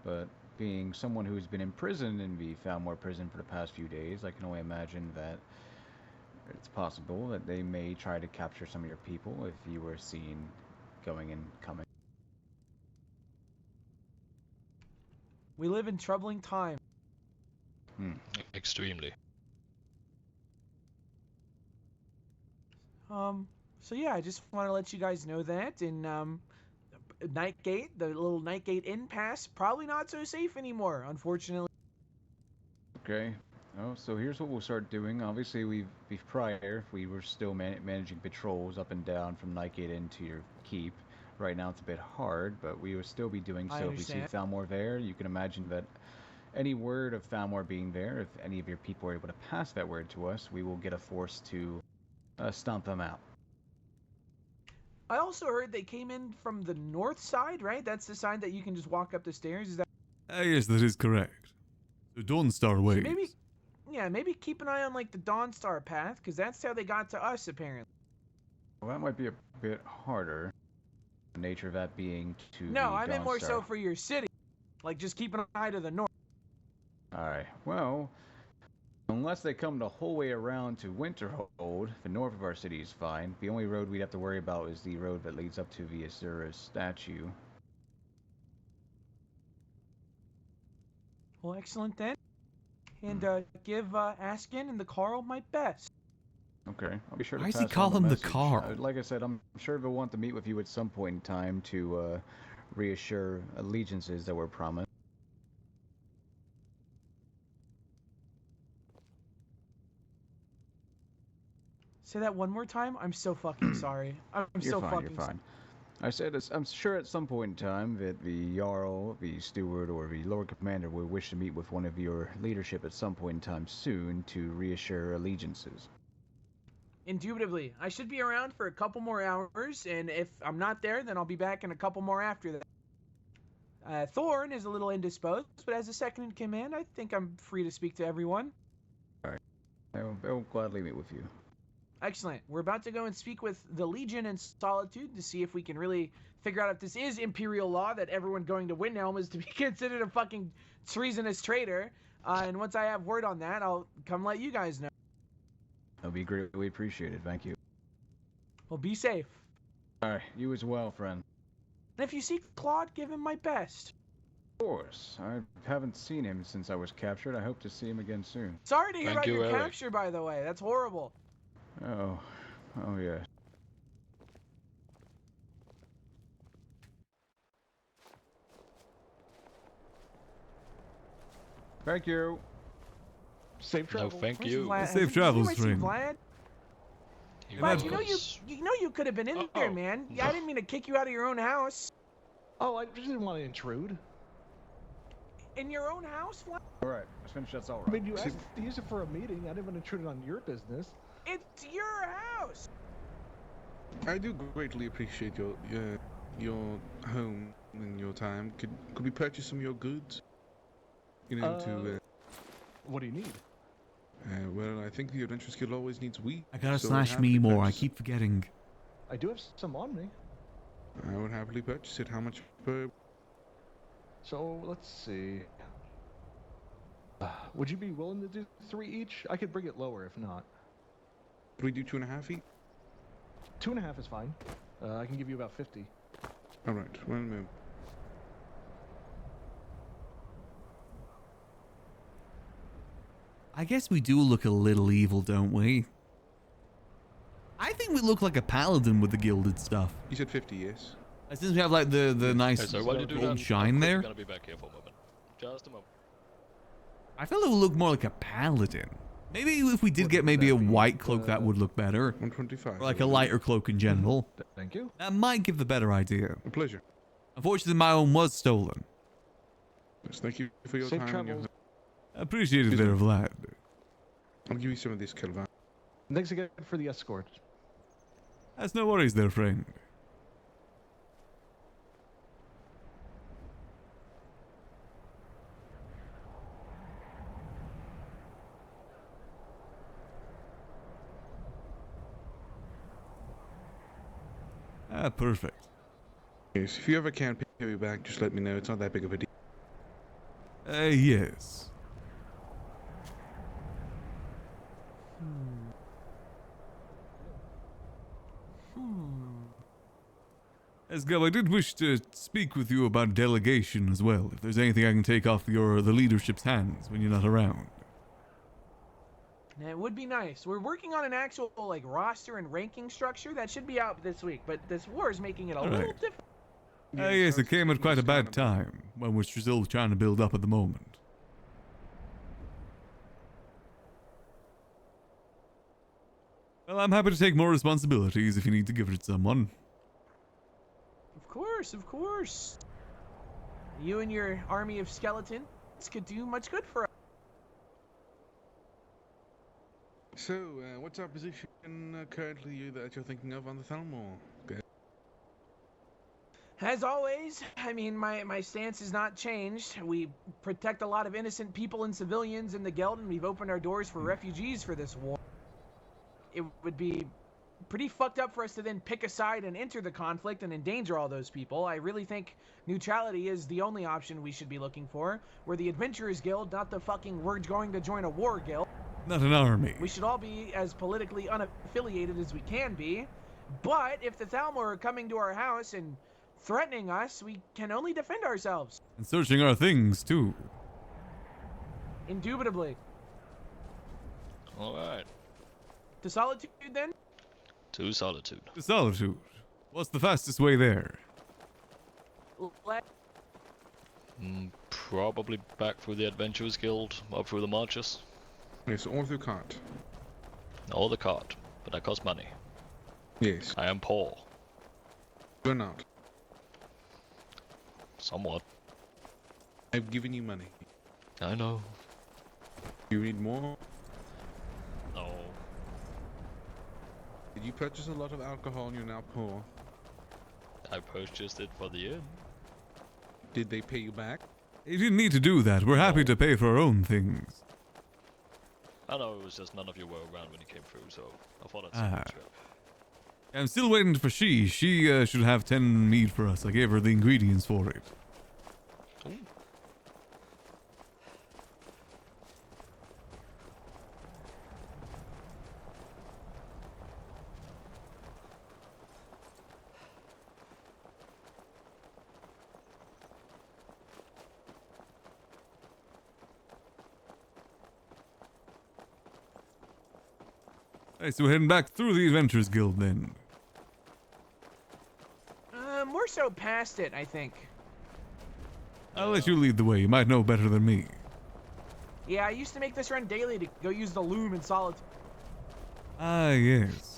But being someone who's been in prison in the Falmore prison for the past few days, I can only imagine that it's possible that they may try to capture some of your people if you were seen going and coming. We live in troubling times. Extremely. So yeah, I just want to let you guys know that, and Nightgate, the little Nightgate Inn pass, probably not so safe anymore, unfortunately. Okay. Oh, so here's what we'll start doing. Obviously, we were still managing patrols up and down from Nightgate into your keep. Right now it's a bit hard, but we will still be doing so if we see Falmore there. You can imagine that any word of Falmore being there, if any of your people are able to pass that word to us, we will get a force to stomp them out. I also heard they came in from the north side, right? That's the side that you can just walk up the stairs. Is that? Yes, that is correct. The Dawn Star ways. So maybe keep an eye on like the Dawn Star path, because that's how they got to us apparently. Well, that might be a bit harder. The nature of that being to No, the I meant Dawn more Star. so for your city. Like just keep an eye to the north. Alright, well, unless they come the whole way around to Winterhold, the north of our city is fine. The only road we'd have to worry about is the road that leads up to the Asura's statue. Well, excellent then. And give Askin and the Carl my best. Okay, I'll be sure to Why pass does he on call him the message. Carl? Like I said, I'm sure they'll want to meet with you at some point in time to reassure allegiances that were promised. Say that one more time. I'm so fucking sorry. You're fine. I said I'm sure at some point in time that the Jarl, the Steward, or the Lord Commander will wish to meet with one of your leadership at some point in time soon to reassure allegiances. Indubitably. I should be around for a couple more hours, and if I'm not there, then I'll be back in a couple more after that. Thorn is a little indisposed, but as a second in command, I think I'm free to speak to everyone. Alright. I will gladly meet with you. Excellent. We're about to go and speak with the Legion and Solitude to see if we can really figure out if this is Imperial law that everyone going to Windhelm is to be considered a fucking treasonous traitor. And once I have word on that, I'll come let you guys know. That'll be greatly appreciated. Thank you. Well, be safe. Alright, you as well, friend. And if you see Claude, give him my best. Of course. I haven't seen him since I was captured. I hope to see him again soon. Sorry to hear about your capture, by the way. That's horrible. Oh yeah. Thank you. Safe travels. No, thank you. Safe travels, friend. Vlad, you know you could have been in there, man. Yeah, I didn't mean to kick you out of your own house. Oh, I just didn't want to intrude. In your own house, Vlad? Alright, let's finish that's all I right. mean, you asked to use it for a meeting. I didn't want to intrude on your business. It's your house. I do greatly appreciate your home and your time. Could we purchase some of your goods? You know, What do you need? Well, I think the adventurous guild always needs wheat. I gotta so slash I'd me happily more. I purchase- keep forgetting. I do have some on me. I would happily purchase it. How much per? So let's see. Would you be willing to do 3 each? I could bring it lower if not. Could we do 2.5 each? 2.5 is fine. I can give you about 50. All right. One moment. I guess we do look a little evil, don't we? I think we look like a paladin with the gilded stuff. You said 50, yes. Since we have like the nice So while you do gold that, shine I'm there, gonna be back here for a moment. Just a moment. I feel it would look more like a paladin. Maybe if we did get maybe a white cloak, that would look better. 125. Or like a lighter cloak in general. Thank you. That might give the better idea. A pleasure. Unfortunately, my own was stolen. Yes, thank you for your Safe time. travels. I appreciate it there, Vlad. I'll give you some of this, Kelvaar. Thanks again for the escort. That's no worries there, friend. Ah, perfect. Yes, if you ever can't pay me back, just let me know. It's not that big of a deal. Yes. Esgab, I did wish to speak with you about delegation as well. If there's anything I can take off the leadership's hands when you're not around. It would be nice. We're working on an actual like roster and ranking structure that should be out this week, but this war is making it a little different. Yes, it came at quite a bad time, one which we're still trying to build up at the moment. Well, I'm happy to take more responsibilities if you need to give it to someone. Of course, of course. You and your army of skeletons could do much good for us. So, what's our position currently that you're thinking of on the Thalmor? As always, I mean, my stance has not changed. We protect a lot of innocent people and civilians in the Geld, and we've opened our doors for refugees for this war. It would be pretty fucked up for us to then pick a side and enter the conflict and endanger all those people. I really think neutrality is the only option we should be looking for. We're the Adventurers Guild, not the fucking we're going to join a war guild. Not an army. We should all be as politically unaffiliated as we can be. But if the Thalmor are coming to our house and threatening us, we can only defend ourselves. And searching our things, too. Indubitably. Alright. To Solitude, then? To Solitude. To Solitude. What's the fastest way there? Probably back through the Adventurers Guild, up through the marches. Yes, or through cart. Or the cart, but that costs money. Yes. I am poor. You're not. Somewhat. I've given you money. I know. You need more? No. Did you purchase a lot of alcohol and you're now poor? I purchased it for the inn. Did they pay you back? You didn't need to do that. We're happy to pay for our own things. I know it was just none of you were around when you came through, so I thought I'd send a trip. I'm still waiting for she. She should have 10 meat for us. I gave her the ingredients for it. Ooh. Alright, so we're heading back through the Adventurers Guild then. More so past it, I think. I'll let you lead the way. You might know better than me. Yeah, I used to make this run daily to go use the loom in Solitude. Ah, yes.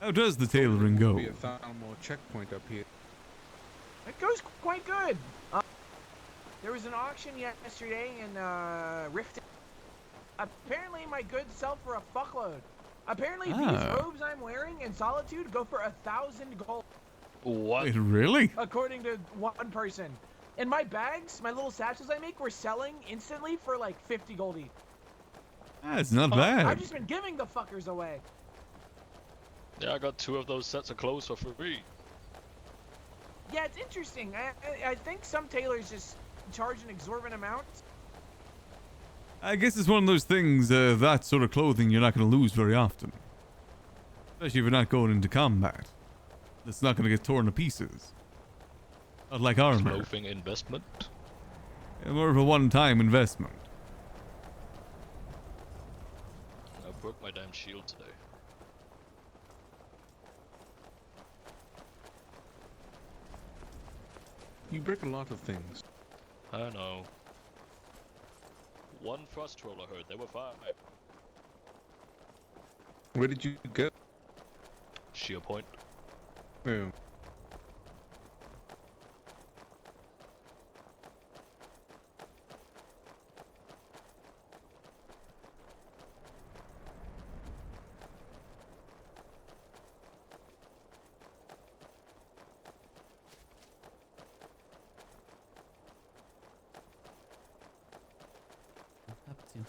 How does the tailoring go? Be a Thalmor checkpoint up here. It goes quite good. There was an auction yesterday in Rift. Apparently my goods sell for a fuckload. Apparently these robes I'm wearing in Solitude go for 1,000 gold. What? Wait, really? According to one person. And my bags, my little satchels I make, were selling instantly for like 50 gold each. That's not bad. I've just been giving the fuckers away. Yeah, I got 2 of those sets of clothes for free. Yeah, it's interesting. I think some tailors just charge an exorbitant amount. I guess it's one of those things, that sort of clothing you're not going to lose very often. Especially if you're not going into combat. It's not going to get torn to pieces. Not like armor. Clothing investment? Yeah, more of a one-time investment. broke my damn shield today. You break a lot of things. I know. One frost troll I heard, there were 5. Where did you go? Sheer point. Oh.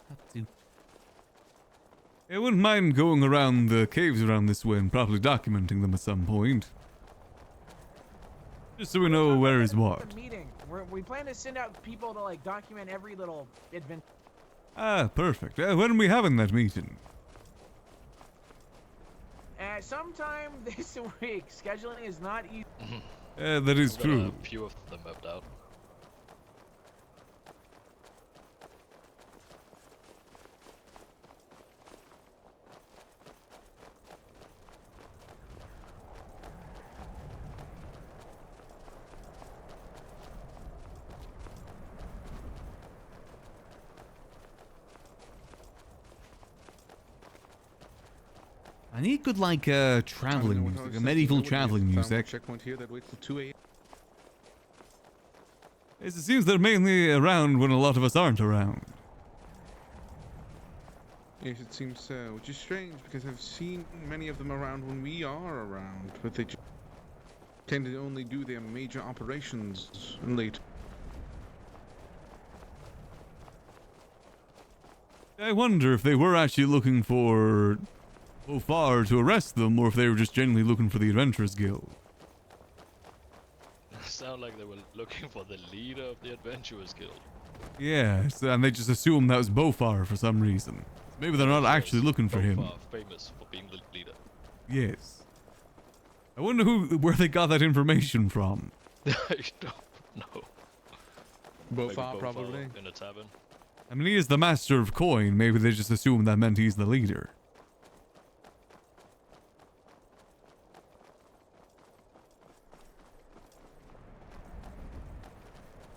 Have to. I wouldn't mind going around the caves around this way and probably documenting them at some point. Just so we know where is what. Meeting. We plan to send out people to like document every little adventure. Ah, perfect. When are we having that meeting? Sometime this week. Scheduling is not easy. That is We've got true. A few of them mapped out. I need good, like, traveling music, a medieval traveling music. Checkpoint here that waits till 2 a.m. It seems they're mainly around when a lot of us aren't around. Yes, it seems so, which is strange because I've seen many of them around when we are around, but they just tend to only do their major operations late. I wonder if they were actually looking for Bofar to arrest them, or if they were just genuinely looking for the Adventurers Guild. Sound like they were looking for the leader of the Adventurers Guild. Yes, and they just assumed that was Bofar for some reason. Maybe they're not actually looking for him. Bofar, famous for being the leader. Yes. I wonder where they got that information from. I don't know. Bofar, probably. In a tavern. I mean, he is the master of coin. Maybe they just assumed that meant he's the leader.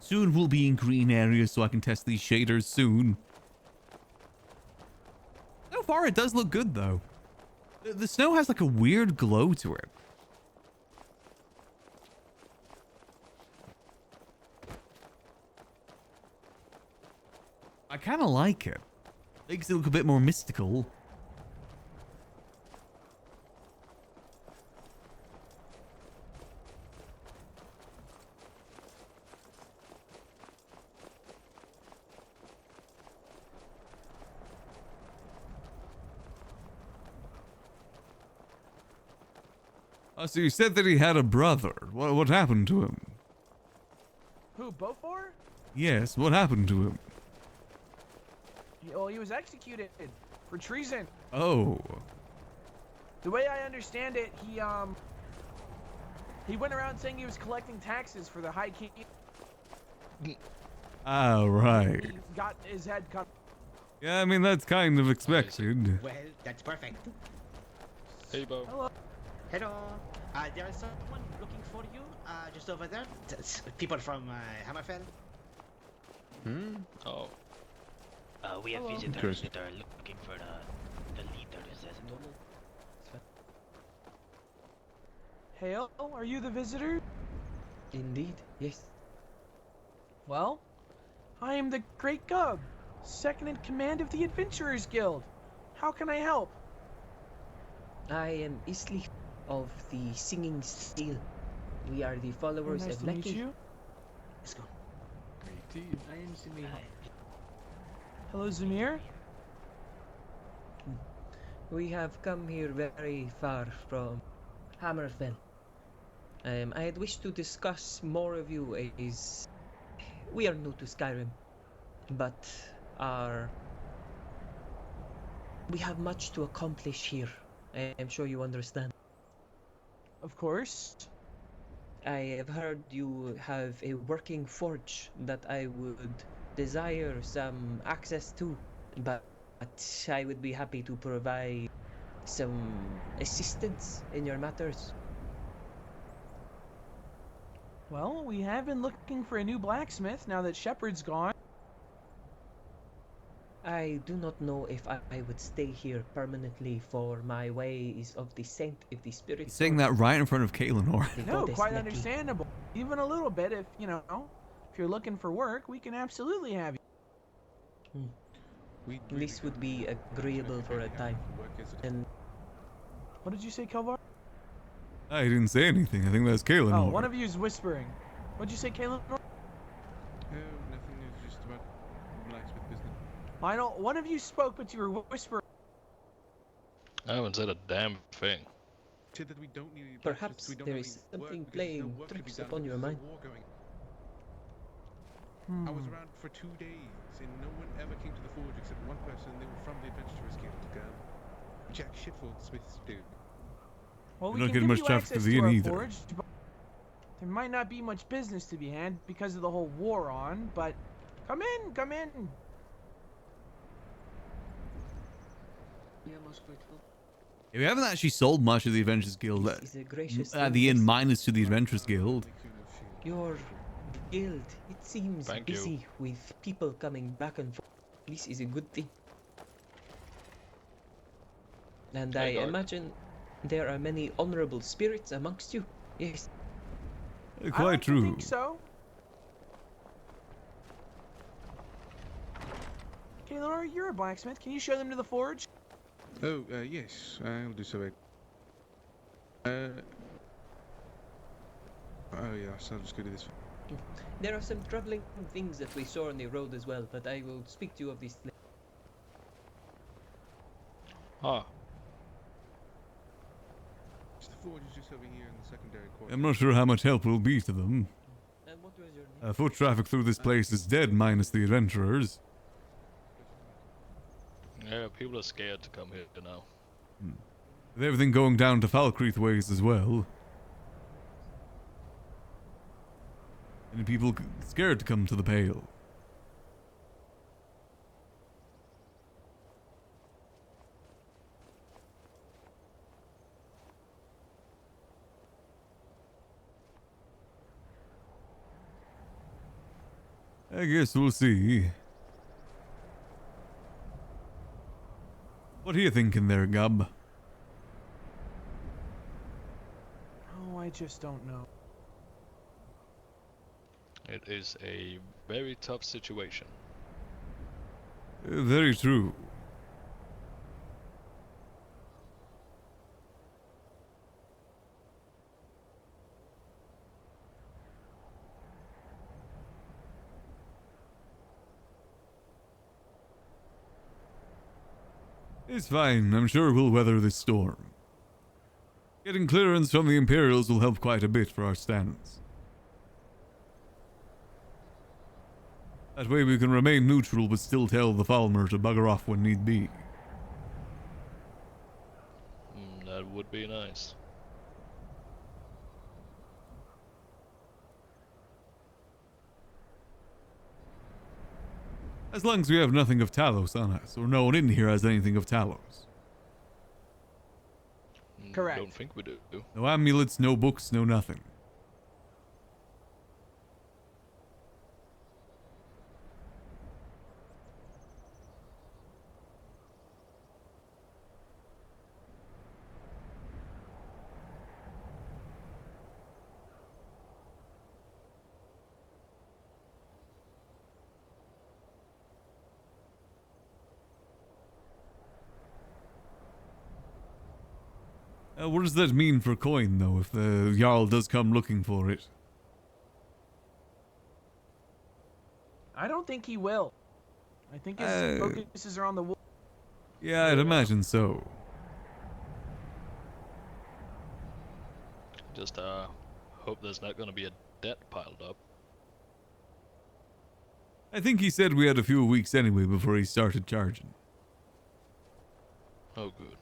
Soon we'll be in green areas so I can test these shaders soon. So far it does look good though. The snow has like a weird glow to it. I kind of like it. Makes it look a bit more mystical. Oh, so you said that he had a brother. What happened to him? Who, Bofar? Yes, what happened to him? Well, he was executed for treason. Oh. The way I understand it, he went around saying he was collecting taxes for the High King. Ah, right. He got his head cut. Yeah, I mean, that's kind of expected. Well, that's perfect. Hey, Bo. Hello. Hello. There is someone looking for you, just over there. People from Hammerfell. Hmm? Oh. We have Hello. visitors that are looking for the leaders as well. Hail, are you the visitor? Indeed, yes. Well, I am the Great Gub, second in command of the Adventurers Guild. How can I help? I am Isli of the Singing Steel. We are the followers Nice of to meet Lecky. you. Let's go. I am Samir. Hello, Zamir. We have come here very far from Hammerfell. I had wished to discuss more of you as we are new to Skyrim, but we have much to accomplish here. I am sure you understand. Of course. I have heard you have a working forge that I would desire some access to, but I would be happy to provide some assistance in your matters. Well, we have been looking for a new blacksmith now that Shepard's gone. I do not know if I would stay here permanently, for my way is of the saint if the spirit. He's saying that right in front of Kaelinor. No, quite understandable. Even a little bit, if you know, if you're looking for work, we can absolutely have you. This would be agreeable for a time. And what did you say, Kelvaar? I didn't say anything. I think that's Kaelinor. Oh, one of you is whispering. What'd you say, Kaelinor? No, nothing. It's just about blacksmith business. I don't. One of you spoke, but you were whispering. I haven't said a damn thing. Said that we don't need any perhaps we don't there have is any work something because there's no playing work to be tricks done upon your because mind. there's a war going. I was around for 2 days and no one ever came to the forge except one person. They were from the Adventurers Guild. Jack Shitford Smiths do. Well, You're we not can getting give much you traffic access to the to inn our either. forge, but there might not be much business to be had because of the whole war on. But come in, come in. We are most grateful. Yeah, we haven't actually sold much of the Adventurers Guild. This is a gracious At the inn, thing. minus to the Adventurers Guild. Your guild, it seems Thank you. busy with people coming back and forth. This is a good thing. And I Hey, guard. imagine there are many honorable spirits amongst you. Yes. Quite true. I think so. Kaelinor, you're a blacksmith. Can you show them to the forge? Oh, yes, I'll do so. Oh, yes, I'll just go do this. There are some troubling things that we saw on the road as well, but I will speak to you of this later. Ah, The forge is just over here in the secondary court. I'm not sure how much help will be to them. And what was your name? Foot traffic through this place is dead, minus the adventurers. yeah, people are scared to come here now. With everything going down to Falkreath ways as well. And people scared to come to the Pale. I guess we'll see. What are you thinking there, Gub? Oh, I just don't know. It is a very tough situation. Very true. It's fine. I'm sure we'll weather this storm. Getting clearance from the Imperials will help quite a bit for our stance. That way we can remain neutral but still tell the Falmer to bugger off when need be. That would be nice. As long as we have nothing of Talos on us, or no one in here has anything of Talos. Correct. Don't think we do. No amulets, no books, no nothing. What does that mean for coin, though, if the Jarl does come looking for it? I don't think he will. I think his focuses are on the war. Yeah, I'd imagine so. Just hope there's not gonna be a debt piled up. I think he said we had a few weeks anyway before he started charging. Oh, good.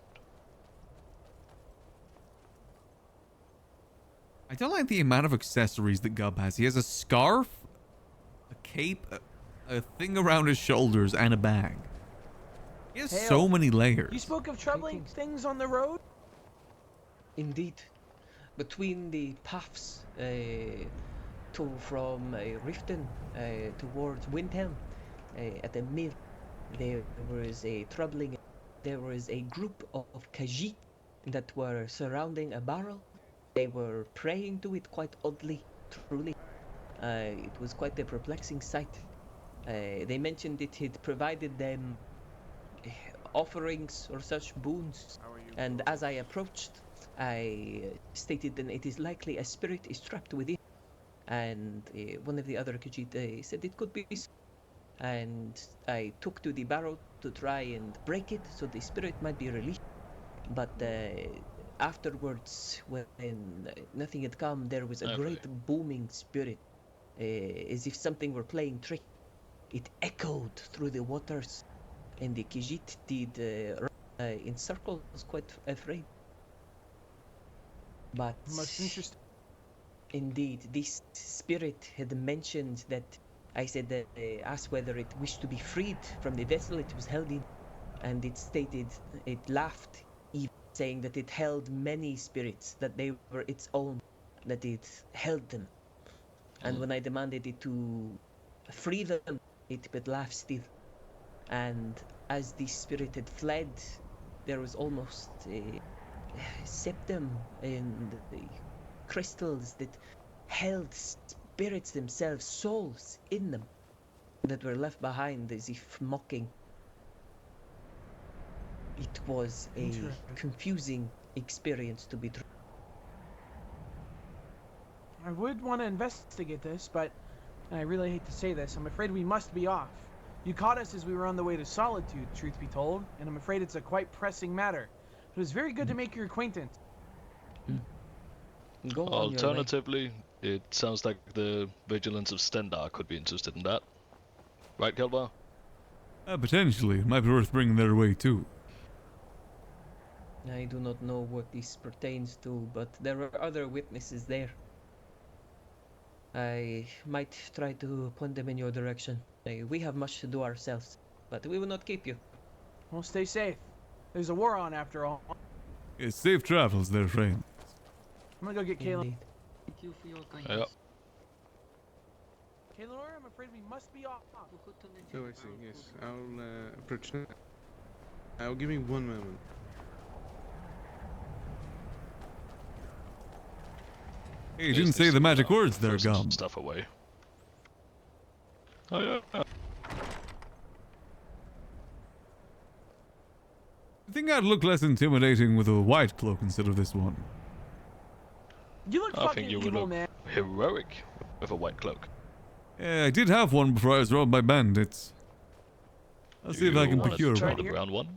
I don't like the amount of accessories that Gub has. He has a scarf, a cape, a thing around his shoulders, and a bag. He has Hail. so many layers. You spoke of troubling things on the road? Indeed. Between the paths from Riften towards Windhelm, at the mill, there was a troubling. There was a group of Khajiit that were surrounding a barrel. They were praying to it quite oddly, truly. It was quite a perplexing sight. They mentioned it had provided them offerings or such boons, and as I approached, I stated that it is likely a spirit is trapped within, and one of the other Khajiit said it could be so. And I took to the barrow to try and break it so the spirit might be released. But afterwards, when nothing had come, there was a great booming spirit, as if something were playing trick. It echoed through the waters, and the Khajiit did run in circles, quite afraid. But Most interesting. indeed, this spirit had mentioned that I said that asked whether it wished to be freed from the vessel it was held in, and it stated, it laughed, even saying that it held many spirits, that they were its own, that it held them. And when I demanded it to free them, it but laughed still. And as the spirit had fled, there was almost a septum and the crystals that held spirits themselves, souls in them, that were left behind as if mocking. It was a confusing experience, to be true. I would want to investigate this, but I really hate to say this, I'm afraid we must be off. You caught us as we were on the way to Solitude, truth be told, and I'm afraid it's a quite pressing matter. It was very good to make your acquaintance. Go on your way. Alternatively, it sounds like the Vigilance of Stendar could be interested in that. Right, Kelvaar? Potentially. It might be worth bringing their way too. I do not know what this pertains to, but there are other witnesses there. I might try to point them in your direction. We have much to do ourselves, but we will not keep you. Well, stay safe. There's a war on after all. Yes, safe travels there, friend. I'm gonna go get Kayla. Indeed. Thank you for your kindness. Kaylor, I'm afraid we must be off. Oh, I see. Yes, I'll approach that. I'll give me one moment. Hey, you didn't say the magic words there, throw some Gum. stuff away. Oh yeah. I think I'd look less intimidating with a white cloak instead of this one. You look I fucking think you would evil, look man. heroic with a white cloak. Yeah, I did have one before I was robbed by bandits. I'll see if I can wanna procure try one. the brown one?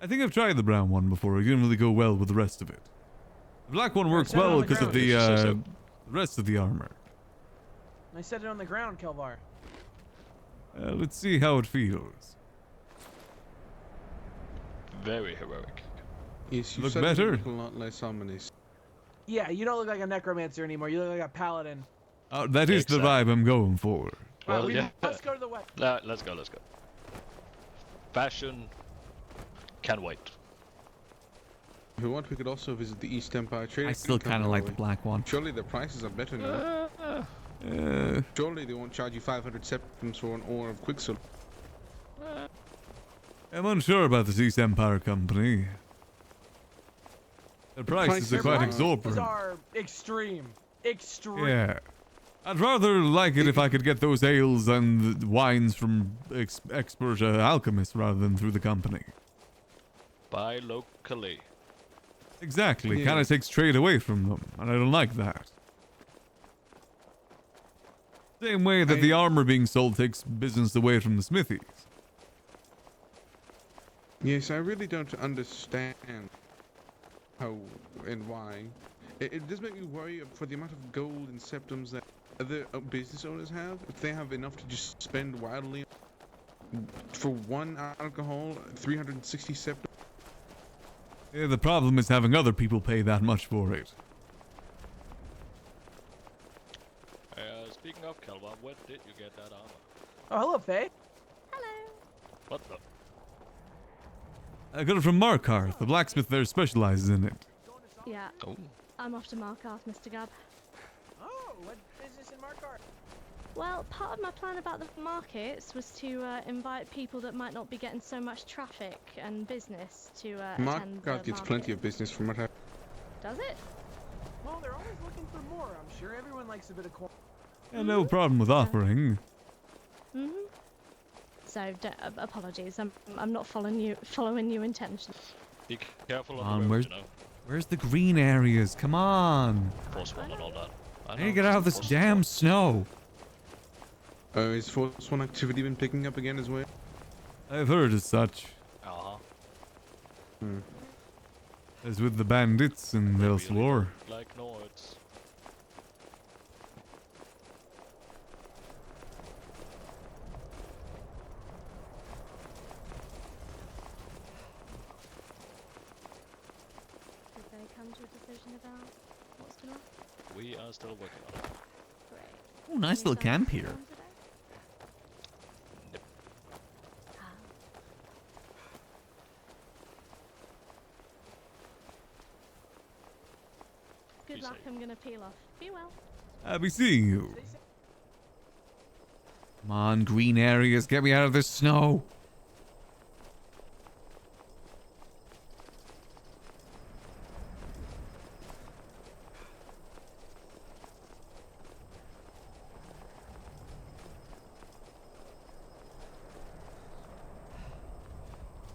I think I've tried the brown one before. It didn't really go well with the rest of it. The black one works set it on well the because of ground. the rest of the armor. I set it on the ground, Kelvar. Let's see how it feels. Very heroic. Yes, you Look suddenly better. look a lot less ominous. Yeah, you don't look like a necromancer anymore. You look like a paladin. That is the vibe I'm going for. Well, we yeah. must go to the west. Let's go. Fashion can wait. If you want, we could also visit the East Empire Trading I still kind of like the black one. Surely their prices are better now. Surely they won't charge you 500 septims for an ore of quicksilver. I'm unsure about this East Empire company. Their prices are quite exorbitant. These are extreme. Extreme. Yeah. I'd rather like it if I could get those ales and the wines from expert alchemists rather than through the company. Buy locally. Exactly. Yeah. Kind of takes trade away from them, and I don't like that. Same way that the armor being sold takes business away from the smithies. Yes, I really don't understand how and why. It does make me worry for the amount of gold and septums that other business owners have. If they have enough to just spend wildly for one alcohol, 360 septums. Yeah, the problem is having other people pay that much for it. Speaking of Kelvaar, where did you get that armor? Oh, hello, Faye. What the? I got it from Markarth. The blacksmith there specializes in it. Yeah. Oh. I'm off to Markarth, Mr. Gab. Oh, what business in Markarth? Well, part of my plan about the markets was to invite people that might not be getting so much traffic and business to attend the Markarth gets plenty of business from what I... Does it? Well, they're always looking for more. I'm sure everyone likes a bit of corn. Yeah, no problem with offering. Mhm. So, apologies. I'm not following you intentionally. Be careful Come on on, the road, you know. where's the green areas? Come on. Force one and all that. I need to get out of this damn snow. Is Force 1 activity been picking up again as well? I've heard as such. Uh-huh. As with the bandits and elsewhere. Like Nords. Did they come to a decision about what's going on? We are still working on it. Great. Oh, nice little camp here. Good luck. I'm gonna peel off. Be well. Happy seeing you. Come on, green areas, get me out of this snow.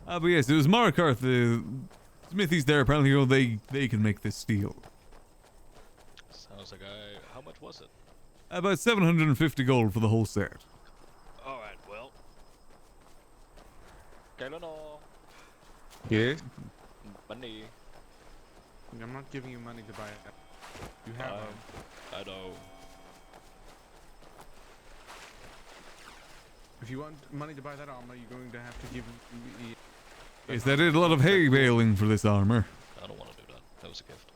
But yes, it was Markarth, the smithies there. Apparently, you know, they can make this steel. Sounds like how much was it? About 750 gold for the whole set. Alright, well. Kailano. Yes? Money. I'm not giving you money to buy it. You have one. I know. If you want money to buy that armor, you're going to have to give me... Yes, they did a lot of hay baling for this armor. I don't want to do that. That was a gift.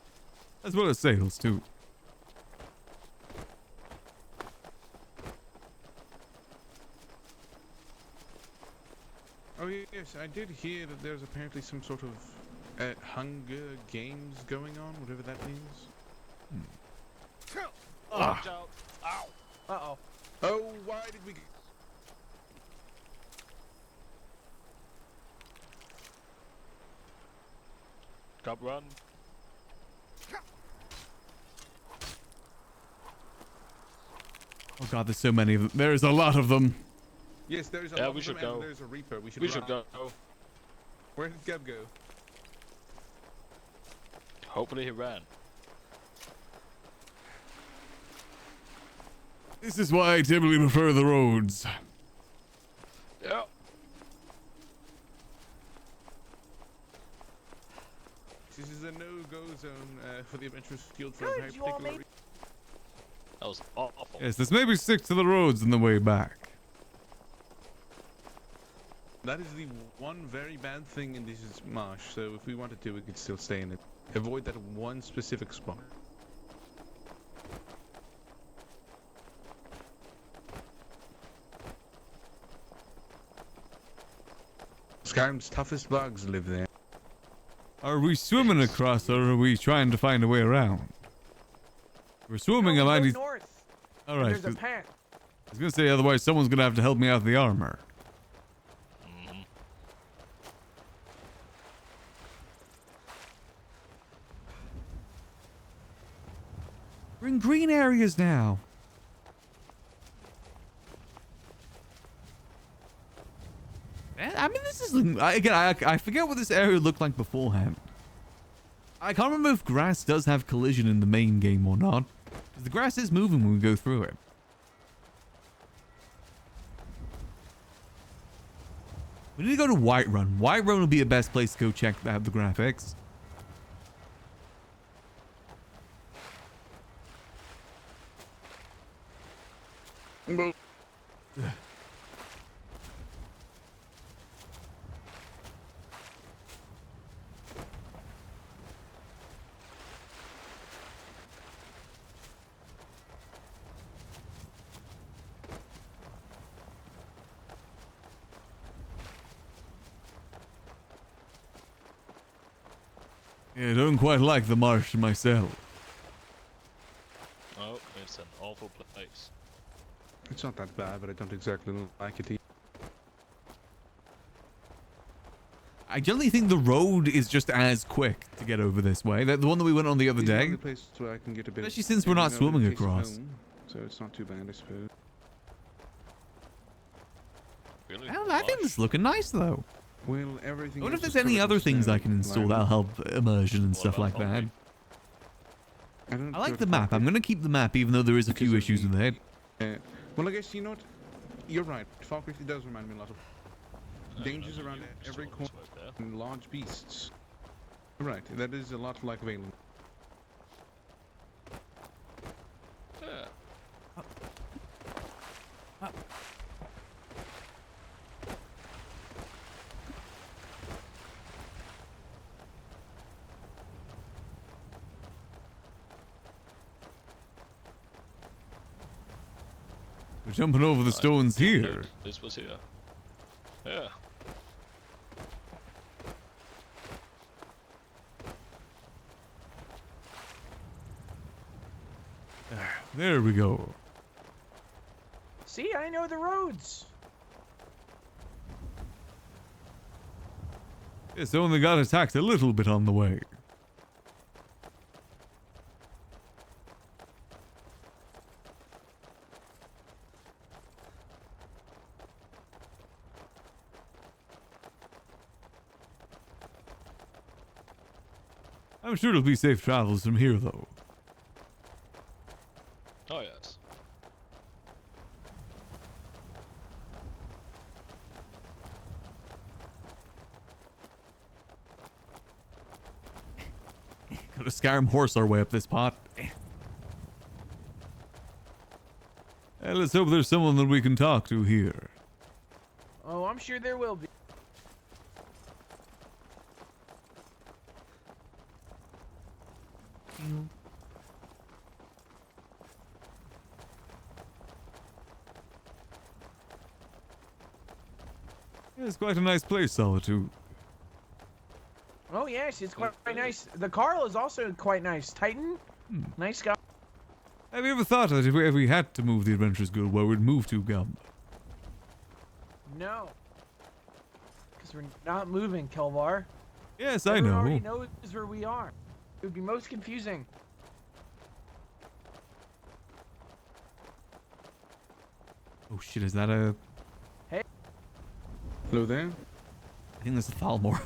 As well as sales, too. Oh yes, I did hear that there's apparently some sort of Hunger Games going on, whatever that means. Watch out! Ow! Uh-oh. Oh, why did we... Cub run. Oh god, there's so many of them. There's a lot of them. Yes, there's a Yeah, lot we of should them, and go. there's a Reaper. We should We should go. Where did Geb go? Hopefully he ran. This is why I typically prefer the roads. Yeah. This is a no-go zone for the Adventurers Guild for Good, a very you all particular made- reason. That was awful. Yes, let's maybe stick to the roads on the way back. That is the one very bad thing in this marsh, so if we wanted to, we could still stay in it. Avoid that one specific spot. Skyrim's toughest bugs live there. Are we swimming across, or are we trying to find a way around? We're swimming, No, I we might go need... north. Alright, There's a 'cause path. I was gonna say, otherwise someone's gonna have to help me out with the armor. We're in green areas now. I mean, this is... Again, I forget what this area looked like beforehand. I can't remember if grass does have collision in the main game or not. 'Cause the grass is moving when we go through it. We need to go to Whiterun. Whiterun would be the best place to go check out the graphics. Yeah, I don't quite like the marsh myself. Oh, it's an awful place. It's not that bad, but I don't exactly like it either. I generally think the road is just as quick to get over this way. The one that we went on the other These are the day. only places where I can get a bit. Especially since we're not swimming taste of across. home, so it's not too bad, I suppose. Really? I think this is looking nice though. Well, everything. I wonder if else there's is any covered in other things snow, I can install like- that'll help immersion and stuff like that. I like the map. I'm going to keep the map even though there is a few issues with it. Well, I guess you know what? You're right. Falkreath does remind me a lot of dangers around every corner and large beasts. Right, that is a lot like Valen. Yeah. We're jumping over the stones here. This was here. Yeah. There we go. See, I know the roads. Yes, only got attacked a little bit on the way. I'm sure it'll be safe travels from here, though. Oh yes. Gotta Skyrim horse our way up this pot. Let's hope there's someone that we can talk to here. Oh, I'm sure there will be. Yeah, it's quite a nice place, Solitude. Oh yes, it's quite nice. The Carl is also quite nice. Titan, nice guy. Have you ever thought that if we had to move the Adventurers Guild, where we'd move to, Gum? No, because we're not moving, Kelvar. Yes, I Everyone know. already knows where we are. It would be most confusing. Oh shit, is that a... Hey. Hello there. I think that's a Thalmor.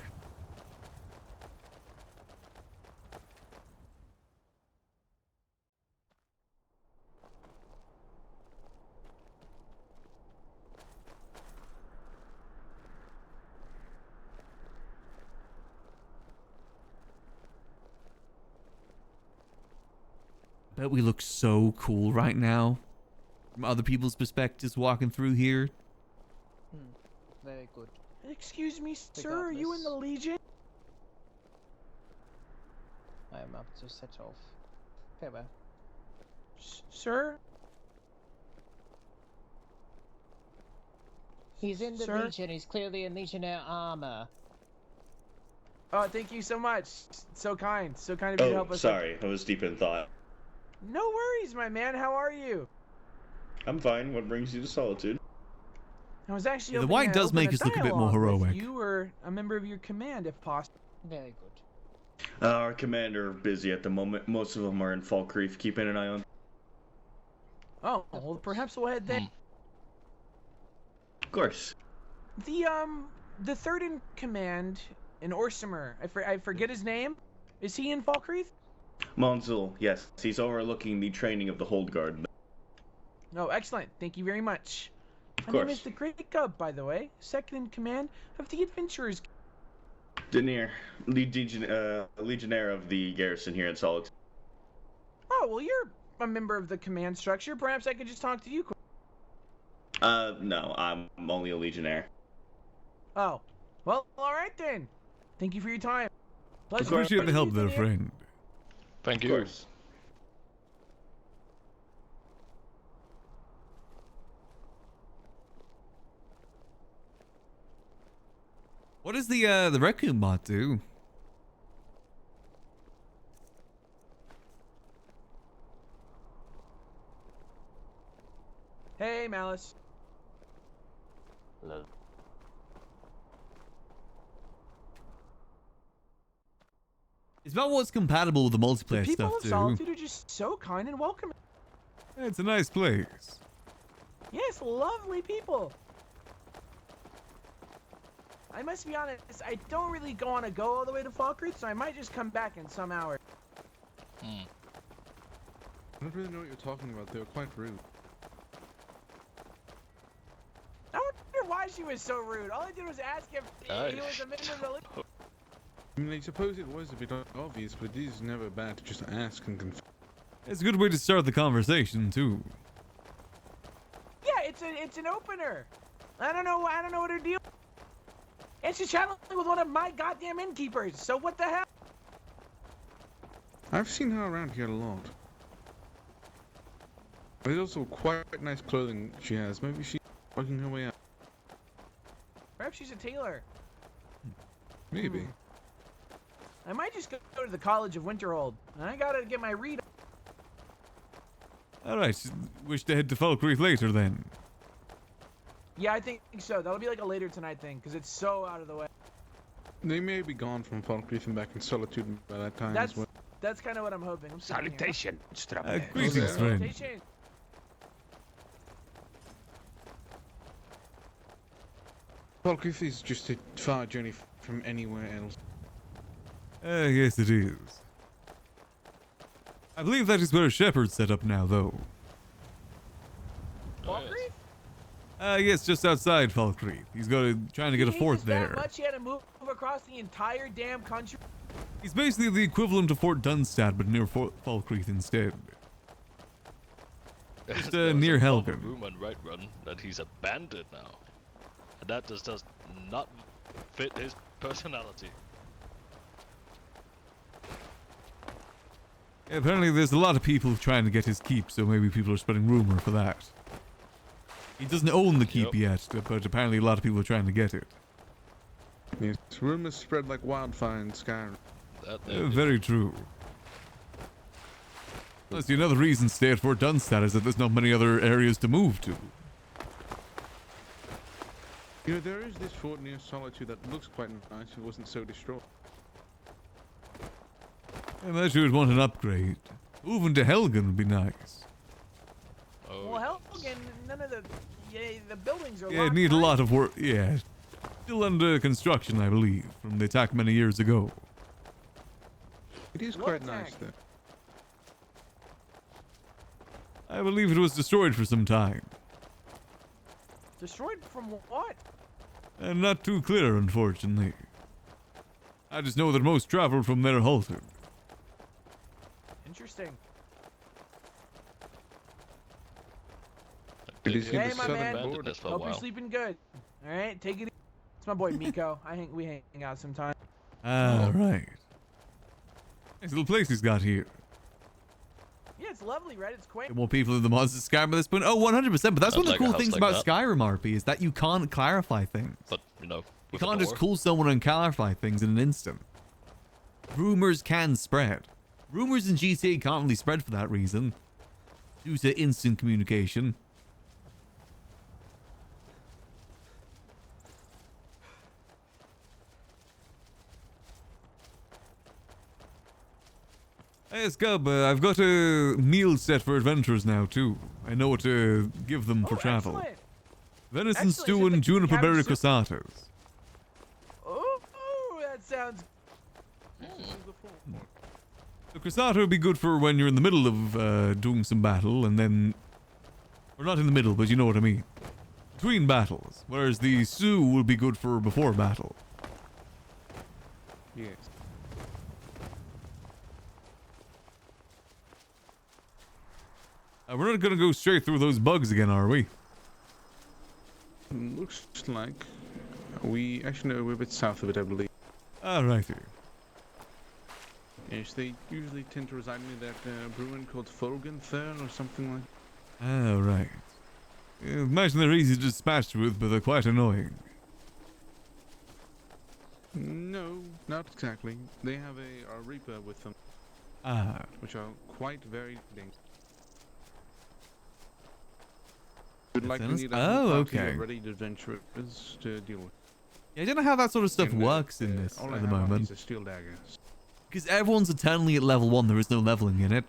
Bet we look so cool right now. From other people's perspectives walking through here. Very good. Excuse me, sir. Are you in the Legion? I am up to set off. Farewell. Sir? He's in the Sir? Legion. He's clearly in Legionnaire armor. Oh, thank you so much. So kind. So kind of you to help us. Sorry, I was deep in thought. No worries, my man. How are you? I'm fine. What brings you to Solitude? I was actually Yeah, the hoping white to does open make us look a bit more dialogue with heroic. You or a member of your command, if possible. Very good. Our commander are busy at the moment. Most of them are in Falkreath, keeping an eye on. Oh, well, perhaps we'll head there. Of course. The third in command, an Orsimer. I forget his name. Is he in Falkreath? Monzul, yes. He's overlooking the training of the Hold Guard. No, excellent. Thank you very much. Of My name course. is the Great Gub, by the way. Second in command of the Adventurers. Denier, legionnaire of the garrison here in Solitude. Oh, well, you're a member of the command structure. Perhaps I could just talk to you. No, I'm only a legionnaire. Oh, well, all right then. Thank you for your time. Pleasure. Appreciate the help there, Denier. friend. Thank Of you. course. What does the Raccoon bot do? Hey, Malice. Hello. It's about what's compatible with the multiplayer People stuff of too. Solitude are just so kind and welcoming. It's a nice place. Yes, lovely people. I must be honest, I don't really want to go all the way to Falkreath, so I might just come back in some hour. I don't really know what you're talking about. They were quite rude. I wonder why she was so rude. All I did was ask if he was a member of the league. I mean, I suppose it was a bit obvious, but it is never bad to just ask and confirm. It's a good way to start the conversation too. Yeah, it's an opener. I don't know what her deal. And she's chatting with one of my goddamn innkeepers. So what the hell? I've seen her around here a lot. There's also quite nice clothing she has. Maybe she's working her way out. Perhaps she's a tailor. Maybe. I might just go to the College of Winterhold. I gotta get my read. Alright, wish to head to Falkreath later then. Yeah, I think so. That'll be like a later tonight thing, because it's so out of the way. They may be gone from Falkreath and back in Solitude by that time as well. That's kind of what I'm hoping. Salutation, greetings, friend. Salutation. Falkreath is just a far journey from anywhere else. Yes it is. I believe that is where Shepard's set up now though. Falkreath? Yes, just outside Falkreath. He's trying to get a fort there. That much he had to move across the entire damn country. He's basically the equivalent of Fort Dunstad, but near Falkreath instead. Just near Helgen. Rumor on Right Run that he's a bandit now, and that just does not fit his personality. Yeah, apparently there's a lot of people trying to get his keep, so maybe people are spreading rumor for that. He doesn't own the keep yet, but apparently a lot of people are trying to get it. Yes, rumors spread like wildfire in Skyrim. Very true. Plus, another reason to stay at Fort Dunstad is that there's not many other areas to move to. You know, there is this fort near Solitude that looks quite nice if it wasn't so destroyed. I imagine you would want an upgrade. Moving to Helgen would be nice. Well, Helgen, none of the buildings are. Yeah, it need a lot of work. Yeah, still under construction, I believe, from the attack many years ago. It is quite nice there. I believe it was destroyed for some time. Destroyed from what? And not too clear, unfortunately. I just know that most travel from there halted. Interesting. Hey, my man. Hope you're sleeping good. All right, take it easy. It's my boy Miko. We hang out sometime. Ah, right. Nice little place he's got here. Yeah, it's lovely, right? It's quaint. More people in the monster Skyrim at this point. Oh, 100%. But that's one of the cool things about Skyrim RP is that you can't clarify things. But, you know, you can't just call someone and clarify things in an instant. Rumors can spread. Rumors in GTA can't really spread for that reason, due to instant communication. Yes, Gub, I've got a meal set for adventurers now, too. I know what to give them for travel. Excellent. Venison stew and juniper berry crustados. Oh, that sounds. The crustado would be good for when you're in the middle of doing some battle, and then... Or not in the middle, but you know what I mean. Between battles. Whereas the stew will be good for before battle. Yes. We're not gonna go straight through those bugs again, are we? Looks like we actually know we're a bit south of it, I believe. Alrighty. Yes, they usually tend to reside near that ruin called Folgenthurn or something like. Oh, right. Imagine they're easy to dispatch with, but they're quite annoying. No, not exactly. They have a reaper with them. Ah. Which are quite very dangerous. We'd likely Dennis? need a Oh, whole party okay. of ready adventurers to deal with. Yeah, I don't know how that sort of stuff And, works in this all I at the have on me moment. is a steel dagger. Because everyone's eternally at level 1, there is no leveling in it.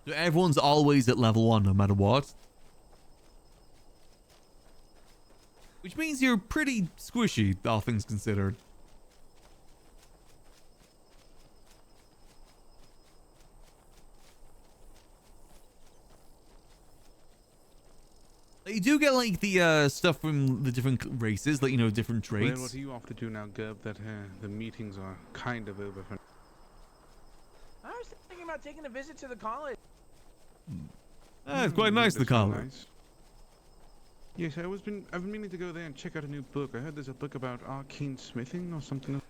So everyone's always at level 1 no matter what. Which means you're pretty squishy, all things considered. You do get like the stuff from the different races, like, you know, different traits. Well, what are you off to do now, Gerb? That the meetings are kind of over for. I was thinking about taking a visit to the college. It's quite nice, the that's very college. nice. Yes, I've been meaning to go there and check out a new book. I heard there's a book about arcane smithing or something.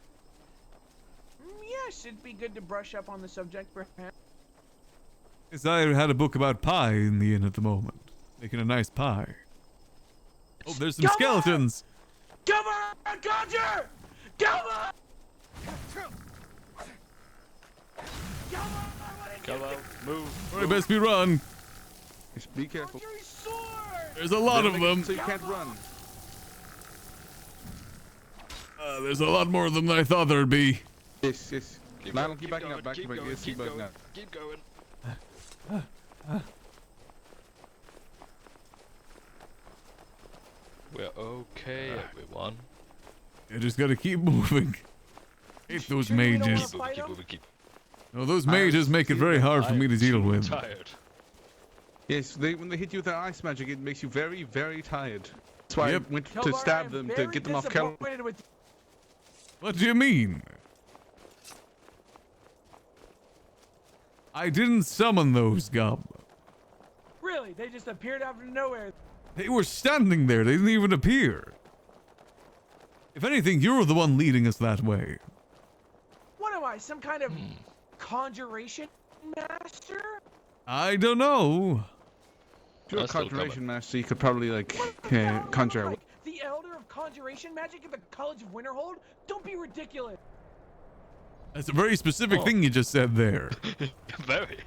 Yes, it'd be good to brush up on the subject, perhaps. Yes, I had a book about pie in the inn at the moment. Making a nice pie. Oh, there's some skeletons! Kelvaar! Conjure! Kelvaar! Kelvaar, move! Alright, best be run! Just be careful. There's a lot of them! So you can't run. There's a lot more of them than I thought there'd be. Yes, yes. Lionel, keep backing up, keep going, yes, keep backing up. Keep going. We're okay, everyone. You just gotta keep moving. Hate those mages. Keep moving, keep. No, those mages make it very hard for me to deal with. Tired. Yes, when they hit you with their ice magic, it makes you very, very tired. That's why Yep. I went to Kelvaar, stab I'm them to very get them off Kelvaar. disappointed with What do you mean? I didn't summon those, Gob. Really, they just appeared out of nowhere. They were standing there. They didn't even appear. If anything, you're the one leading us that way. What am I, some kind of conjuration master? I don't know. If you're a conjuration master, you could probably, like, conjure. Like, the Elder of Conjuration Magic at the College of Winterhold? Don't be ridiculous. That's a very specific thing you just said there. Very.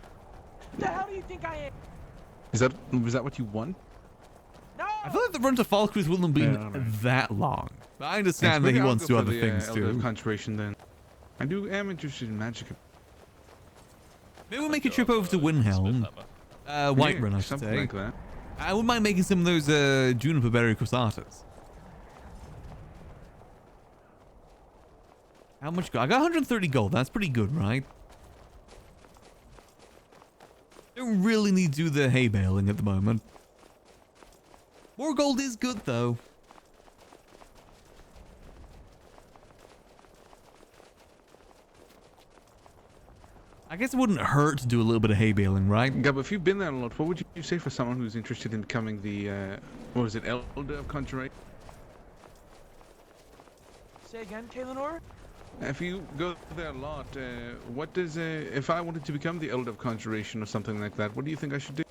The hell do you think I am? Was that what you want? No! I feel like the run to Falkruth wouldn't have been that long. But I understand that he wants to do other things Elder of too. Conjuration then. I am interested in magic. Maybe we'll make a trip over to Windhelm. Whiterun, I should something say. like that. I wouldn't mind making some of those juniper berry croissantes. How much gold? I got 130 gold. That's pretty good, right? Don't really need to do the hay baling at the moment. More gold is good, though. I guess it wouldn't hurt to do a little bit of hay baling, right? Gab, if you've been there a lot, what would you say for someone who's interested in becoming the, what was it, Elder of Conjuration? Say again, Kaelinor? If you go there a lot, what does, if I wanted to become the Elder of Conjuration or something like that, what do you think I should do?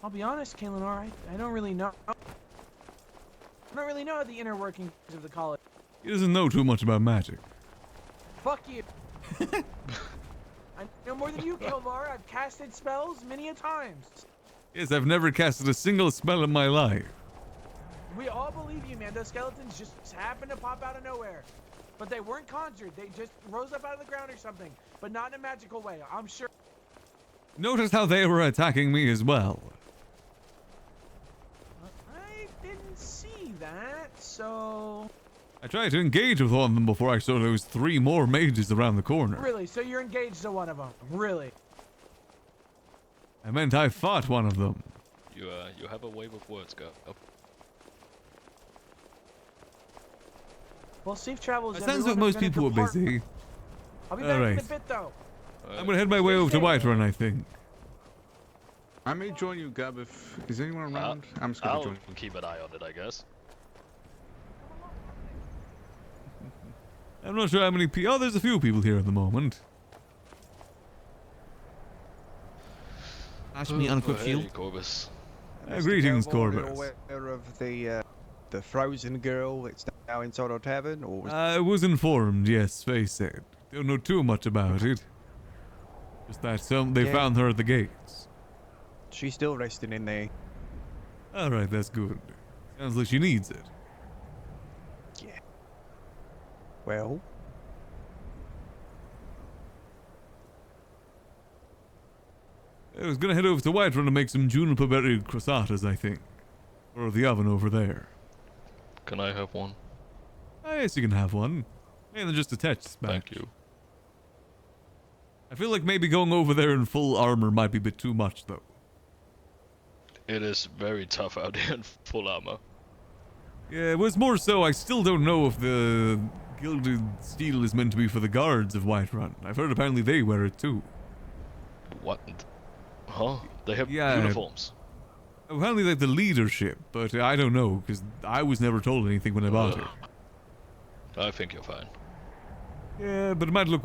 I'll be honest, Kaelinor, I don't really know. I don't really know the inner workings of the college. He doesn't know too much about magic. Fuck you. I know more than you, Kelvaar. I've casted spells many a times. Yes, I've never casted a single spell in my life. We all believe you, man. Those skeletons just happened to pop out of nowhere. But they weren't conjured. They just rose up out of the ground or something. But not in a magical way, I'm sure. Notice how they were attacking me as well. I didn't see that, so... I tried to engage with one of them before I saw those 3 more mages around the corner. Really? So you're engaged to one of them? Really? I meant I fought one of them. You have a way with words, go. Oh. Well, safe travels. It sounds like most people are busy. I'll be back in a Alright. bit, though. I'm gonna head my way over to Whiterun, I think. I may join you, Gab, if... Is anyone around? I'm just gonna I'll join. keep an eye on it, I guess. I'm not sure how many people... Oh, there's a few people here at the moment. Ash me unequipped shield. Hey, Corbus. Mr. Greetings, Kelvaar, Corbus. aware of the the frozen girl that's now inside our tavern, or was I was informed, yes, they said. Don't know too much about it. Just that they Yeah. found her at the gates. she still resting in there? Alright, that's good. Sounds like she needs it. Yeah. Well, I was gonna head over to Whiterun to make some juniper berry croissantes, I think. Or the oven over there. Can I have one? Ah, yes, you can have one. And just attach this back. Thank you. I feel like maybe going over there in full armor might be a bit too much, though. It is very tough out here in full armor. Yeah, it was more so I still don't know if the gilded steel is meant to be for the guards of Whiterun. I've heard apparently they wear it too. What? Huh? They have Yeah. uniforms. Apparently like the leadership, but I don't know, because I was never told anything when I bought it. I think you're fine. Yeah, but it might look...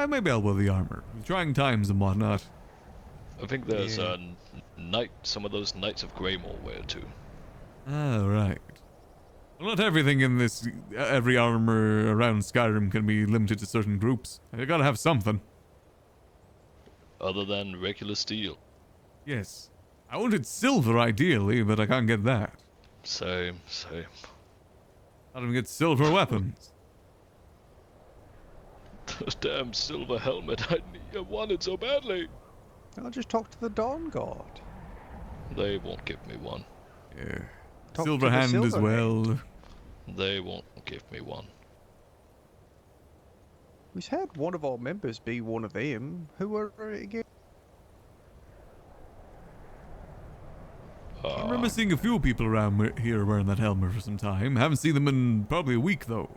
maybe I'll wear the armor. Trying times and whatnot. I think there's some of those Knights of Greymore wear too. Ah, right. Well, not everything in this... every armor around Skyrim can be limited to certain groups. I gotta have something. Other than regular steel. Yes. I wanted silver ideally, but I can't get that. Same. I don't get silver weapons. Those damn silver helmet, I want it so badly. I'll just talk to the Dawn God. They won't give me one. Yeah. Talk Silver to the hand as Silver well. Hand. They won't give me one. We've had one of our members be one of them. Who were it again? I remember seeing a few people around here wearing that helmet for some time. Haven't seen them in probably a week though.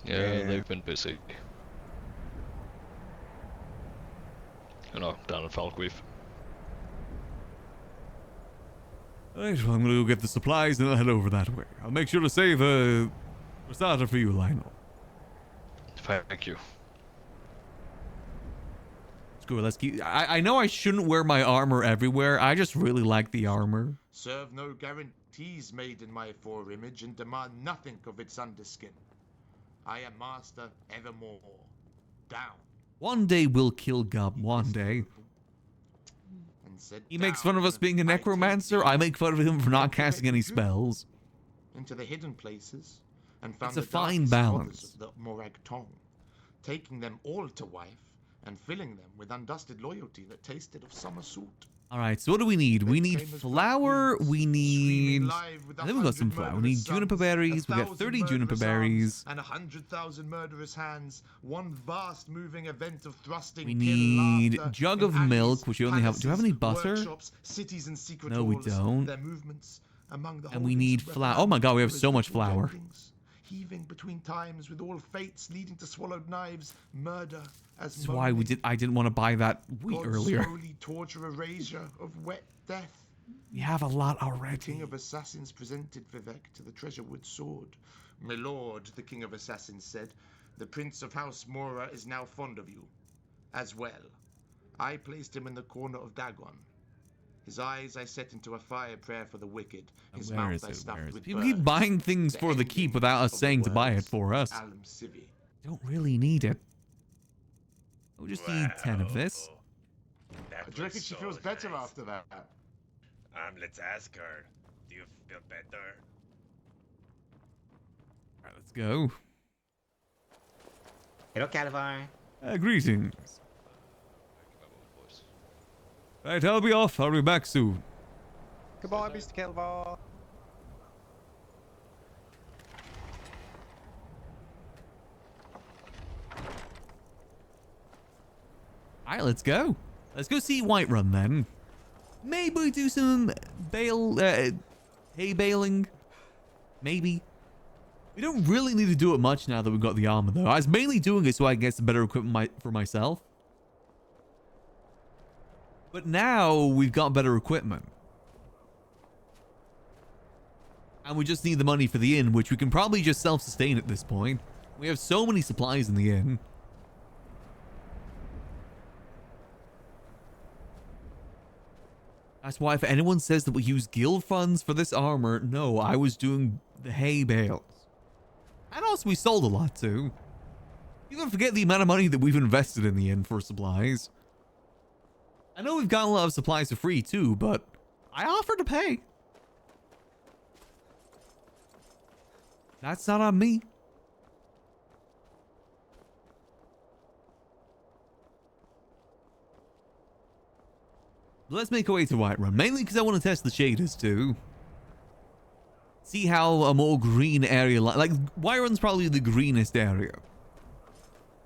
Yeah, they've been busy. You know, down in Falkreath. Right, well, I'm gonna go get the supplies and I'll head over that way. I'll make sure to save a Rosata for you, Lionel. Thank you. Screw it, let's keep... I know I shouldn't wear my armor everywhere. I just really like the armor. Serve no guarantees made in my foreimage and demand nothing of its underskin. I am master evermore. Down. One day we'll kill Gub, one day. He makes fun of us being a necromancer. I make fun of him for not casting any spells. Into the hidden places and found It's a the fine darkest balance. corners of the Morag Tong, taking them all to wife and filling them with undusted loyalty that tasted of summer salt. Alright, so what do we need? We need flour, we need... I think we got some flour. We need juniper berries, we got 30 juniper berries. And 100,000 murderous hands, one vast moving event of thrusting. We need jug of milk, which we only have... Do we have any butter? Cities and secret No, we halls, don't. their movements among the And we need flour. Oh my god, we have so much flour. Heaving between times with all fates leading to swallowed knives, murder as This is why I didn't want to buy that wheat earlier. Slowly torture erasure of wet death. We have a lot already. The King of Assassins presented Vivek to the Treasurewood sword. My lord, the King of Assassins said, the Prince of House Mora is now fond of you. As well. I placed him in the corner of Dagon. His eyes I set into a fire prayer for the wicked. His Where mouth is I it? stuffed Where is it? with People keep birds. buying things for the keep without us saying to buy it for us. Alum Civi. Don't really need it. We just need 10 of this. Do you reckon she feels better after that? Let's ask her. Do you feel better? Alright, let's go. Hello, Kelvaar. Greetings. Right, I'll be off. I'll be back soon. Goodbye, Mr. Kelvaar. Alright, let's go. Let's go see Whiterun then. Maybe do some hay baling. Maybe. We don't really need to do it much now that we've got the armor though. I was mainly doing it so I can get some better equipment for myself. But now we've got better equipment. And we just need the money for the inn, which we can probably just self-sustain at this point. We have so many supplies in the inn. That's why if anyone says that we use guild funds for this armor, no, I was doing the hay bales. And also we sold a lot too. You don't forget the amount of money that we've invested in the inn for supplies. I know we've gotten a lot of supplies for free too, but I offer to pay. That's not on me. Let's make our way to Whiterun, mainly because I want to test the shaders too. See how a more green area, like Whiterun's probably the greenest area.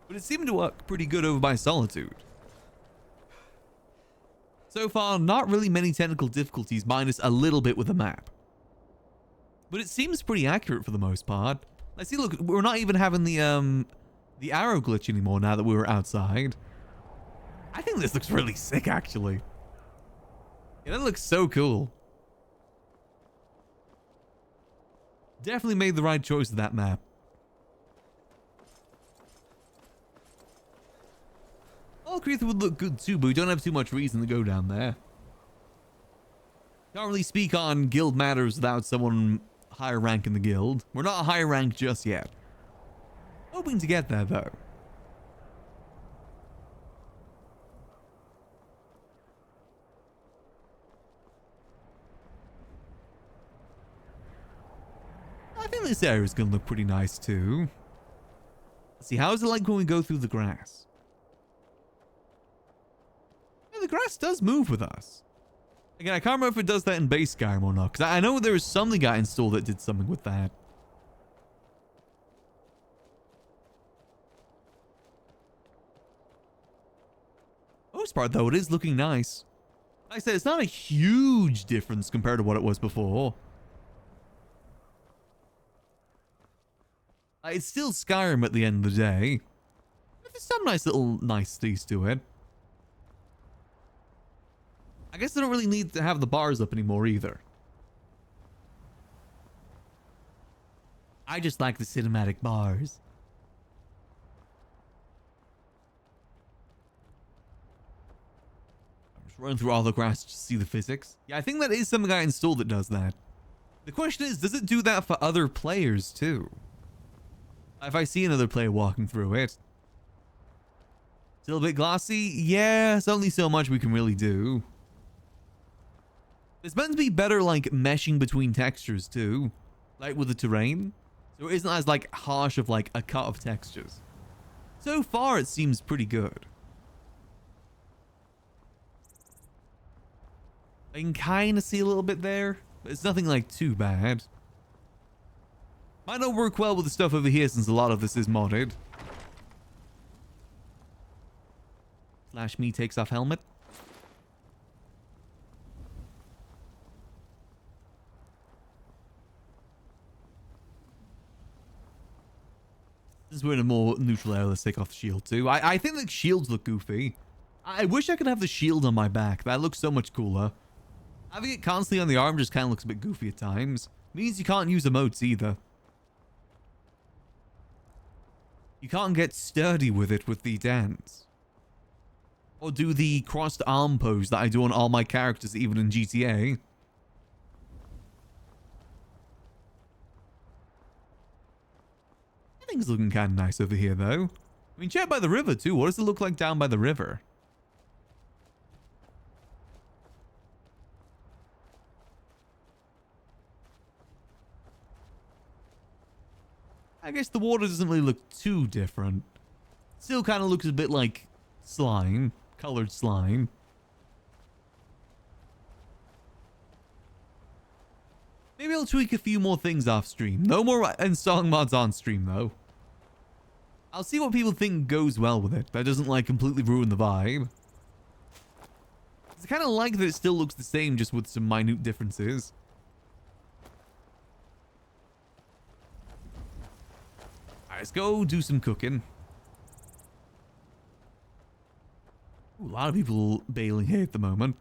But it seemed to work pretty good over by Solitude. So far, not really many technical difficulties, minus a little bit with the map. But it seems pretty accurate for the most part. Let's see, look, we're not even having the arrow glitch anymore now that we were outside. I think this looks really sick, actually. Yeah, that looks so cool. Definitely made the right choice with that map. Alcreath would look good too, but we don't have too much reason to go down there. Can't really speak on guild matters without someone higher rank in the guild. We're not a higher rank just yet. Hoping to get there though. I think this area is going to look pretty nice too. Let's see, how is it like when we go through the grass? Yeah, the grass does move with us. Again, I can't remember if it does that in base Skyrim or not, because I know there was something I installed that did something with that. Most part though, it is looking nice. Like I said, it's not a huge difference compared to what it was before. It's still Skyrim at the end of the day. But there's some nice little niceties to it. I guess I don't really need to have the bars up anymore either. I just like the cinematic bars. I'm just running through all the grass to see the physics. Yeah, I think that is something I installed that does that. The question is, does it do that for other players too? If I see another player walking through it. Still a bit glossy? Yeah, there's only so much we can really do. It's meant to be better like meshing between textures too. Like with the terrain. So it isn't as like harsh of like a cut of textures. So far it seems pretty good. I can kind of see a little bit there. But it's nothing like too bad. Might not work well with the stuff over here since a lot of this is modded. Slash me takes off helmet. Since we're in a more neutral area, let's take off the shield too. I think the shields look goofy. I wish I could have the shield on my back. That looks so much cooler. Having it constantly on the arm just kind of looks a bit goofy at times. Means you can't use emotes either. You can't get sturdy with it with the dance. Or do the crossed arm pose that I do on all my characters even in GTA. I think it's looking kind of nice over here though. I mean, check by the river too. What does it look like down by the river? I guess the water doesn't really look too different. Still kind of looks a bit like slime. Colored slime. Maybe I'll tweak a few more things off stream. No more installing mods on stream though. I'll see what people think goes well with it. That doesn't like completely ruin the vibe. It's kind of like that it still looks the same just with some minute differences. Let's go do some cooking. Ooh, a lot of people bailing here at the moment.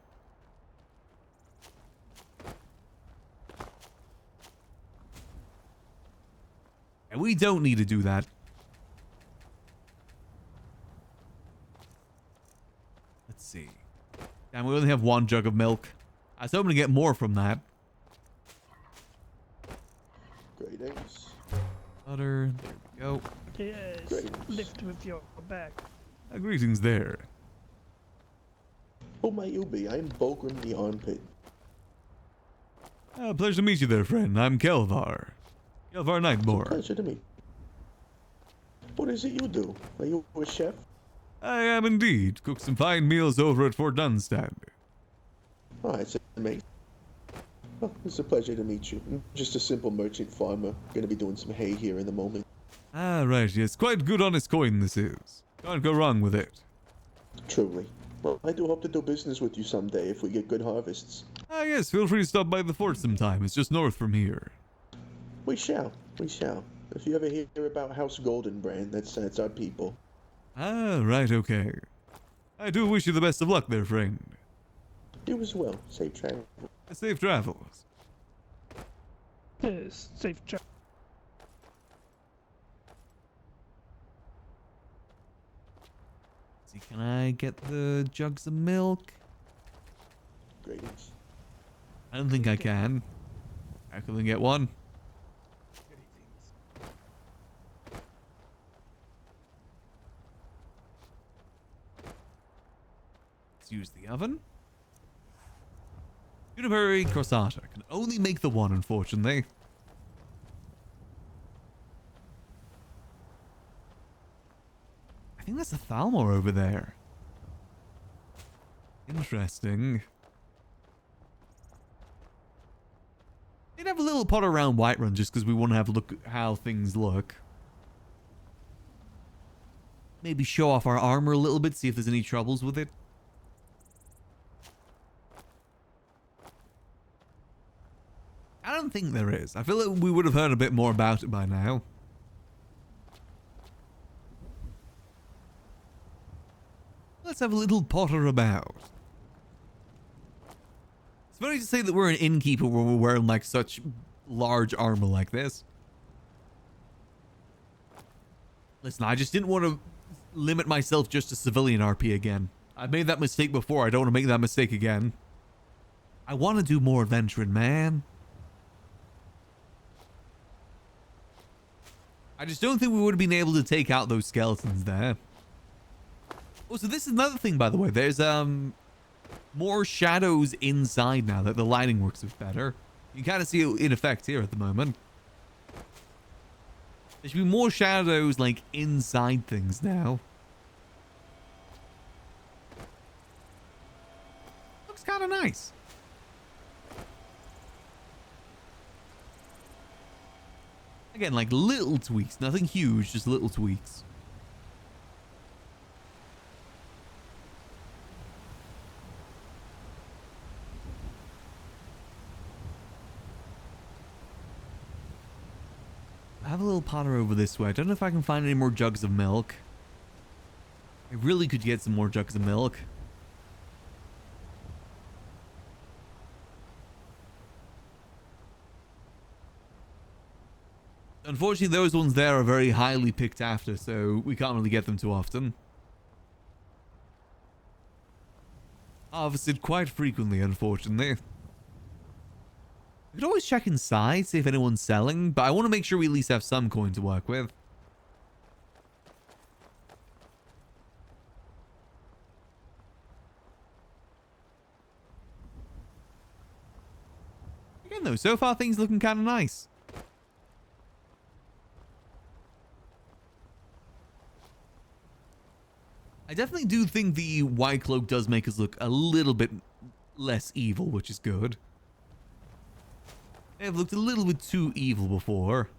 And we don't need to do that. Let's see. Damn, we only have one jug of milk. I was hoping to get more from that. Greetings. Butter. There we go. Yes. Greetings. Lift with your back. Greetings there. Who may you be? I am Bulgrim the Armpit. Pleasure to meet you there, friend. I'm Kelvaar. Kelvaar Nightborne. Pleasure to meet. What is it you do? Are you a chef? I am indeed. Cook some fine meals over at Fort Dunstad. Oh, it's amazing. Oh, it's a pleasure to meet you. I'm just a simple merchant farmer. Gonna be doing some hay here in the moment. Ah, right. Yes, quite good honest coin this is. Can't go wrong with it. Truly. Well, I do hope to do business with you someday if we get good harvests. Ah, yes. Feel free to stop by the fort sometime. It's just north from here. We shall. We shall. If you ever hear about House Goldenbrand, that's our people. Ah, right. Okay. I do wish you the best of luck there, friend. You as well. Safe travel. Safe travels. Yes, safe travel. See, can I get the jugs of milk? Greetings. I don't think I can. I can only get one. Let's use the oven. Uniberry croissant. I can only make the one, unfortunately. I think that's a Thalmor over there. Interesting. We'd have a little pot around Whiterun just because we want to have a look at how things look. Maybe show off our armor a little bit, see if there's any troubles with it. I don't think there is. I feel like we would have heard a bit more about it by now. Let's have a little potter about. It's funny to say that we're an innkeeper when we're wearing like such large armor like this. Listen, I just didn't want to limit myself just to civilian RP again. I made that mistake before. I don't want to make that mistake again. I want to do more adventuring, man. I just don't think we would have been able to take out those skeletons there. Oh, so this is another thing, by the way. There's more shadows inside now that the lighting works a bit better. You can kind of see it in effect here at the moment. There should be more shadows like inside things now. Looks kind of nice. Again, like little tweaks, nothing huge, just little tweaks. I have a little potter over this way. I don't know if I can find any more jugs of milk. I really could get some more jugs of milk. Unfortunately, those ones there are very highly picked after, so we can't really get them too often. Harvested quite frequently, unfortunately. We could always check inside, see if anyone's selling, but I want to make sure we at least have some coin to work with. Again though, so far things looking kind of nice. I definitely do think the white cloak does make us look a little bit less evil, which is good. They have looked a little bit too evil before.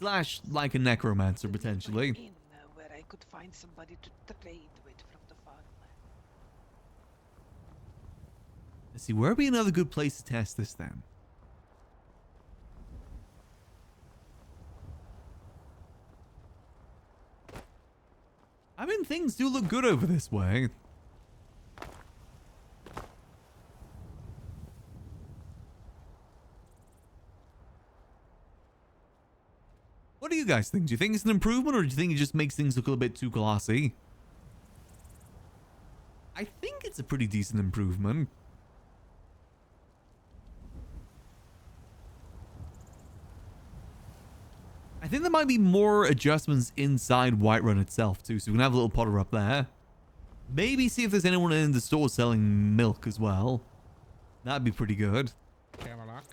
Slash like a necromancer, potentially. Where I could find somebody to trade with from the farmland. Let's see, where would be another good place to test this then? I mean, things do look good over this way. What do you guys think? Do you think it's an improvement, or do you think it just makes things look a little bit too glossy? I think it's That's a pretty decent improvement. I think there might be more adjustments inside Whiterun itself too, so we can have a little Potter up there. Maybe see if there's anyone in the store selling milk as well. That'd be pretty good. Camelot.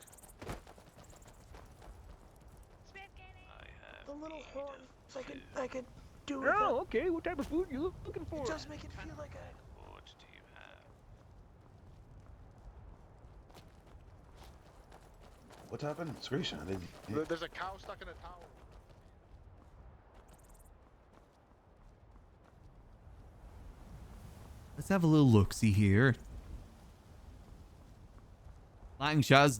The little horn. I could do with Oh, okay. What type of food you looking for? It does make it feel like What do you have? What happened? Screeching. I didn't. There's a cow stuck in a towel. Let's have a little look-see here. Lightning Shadows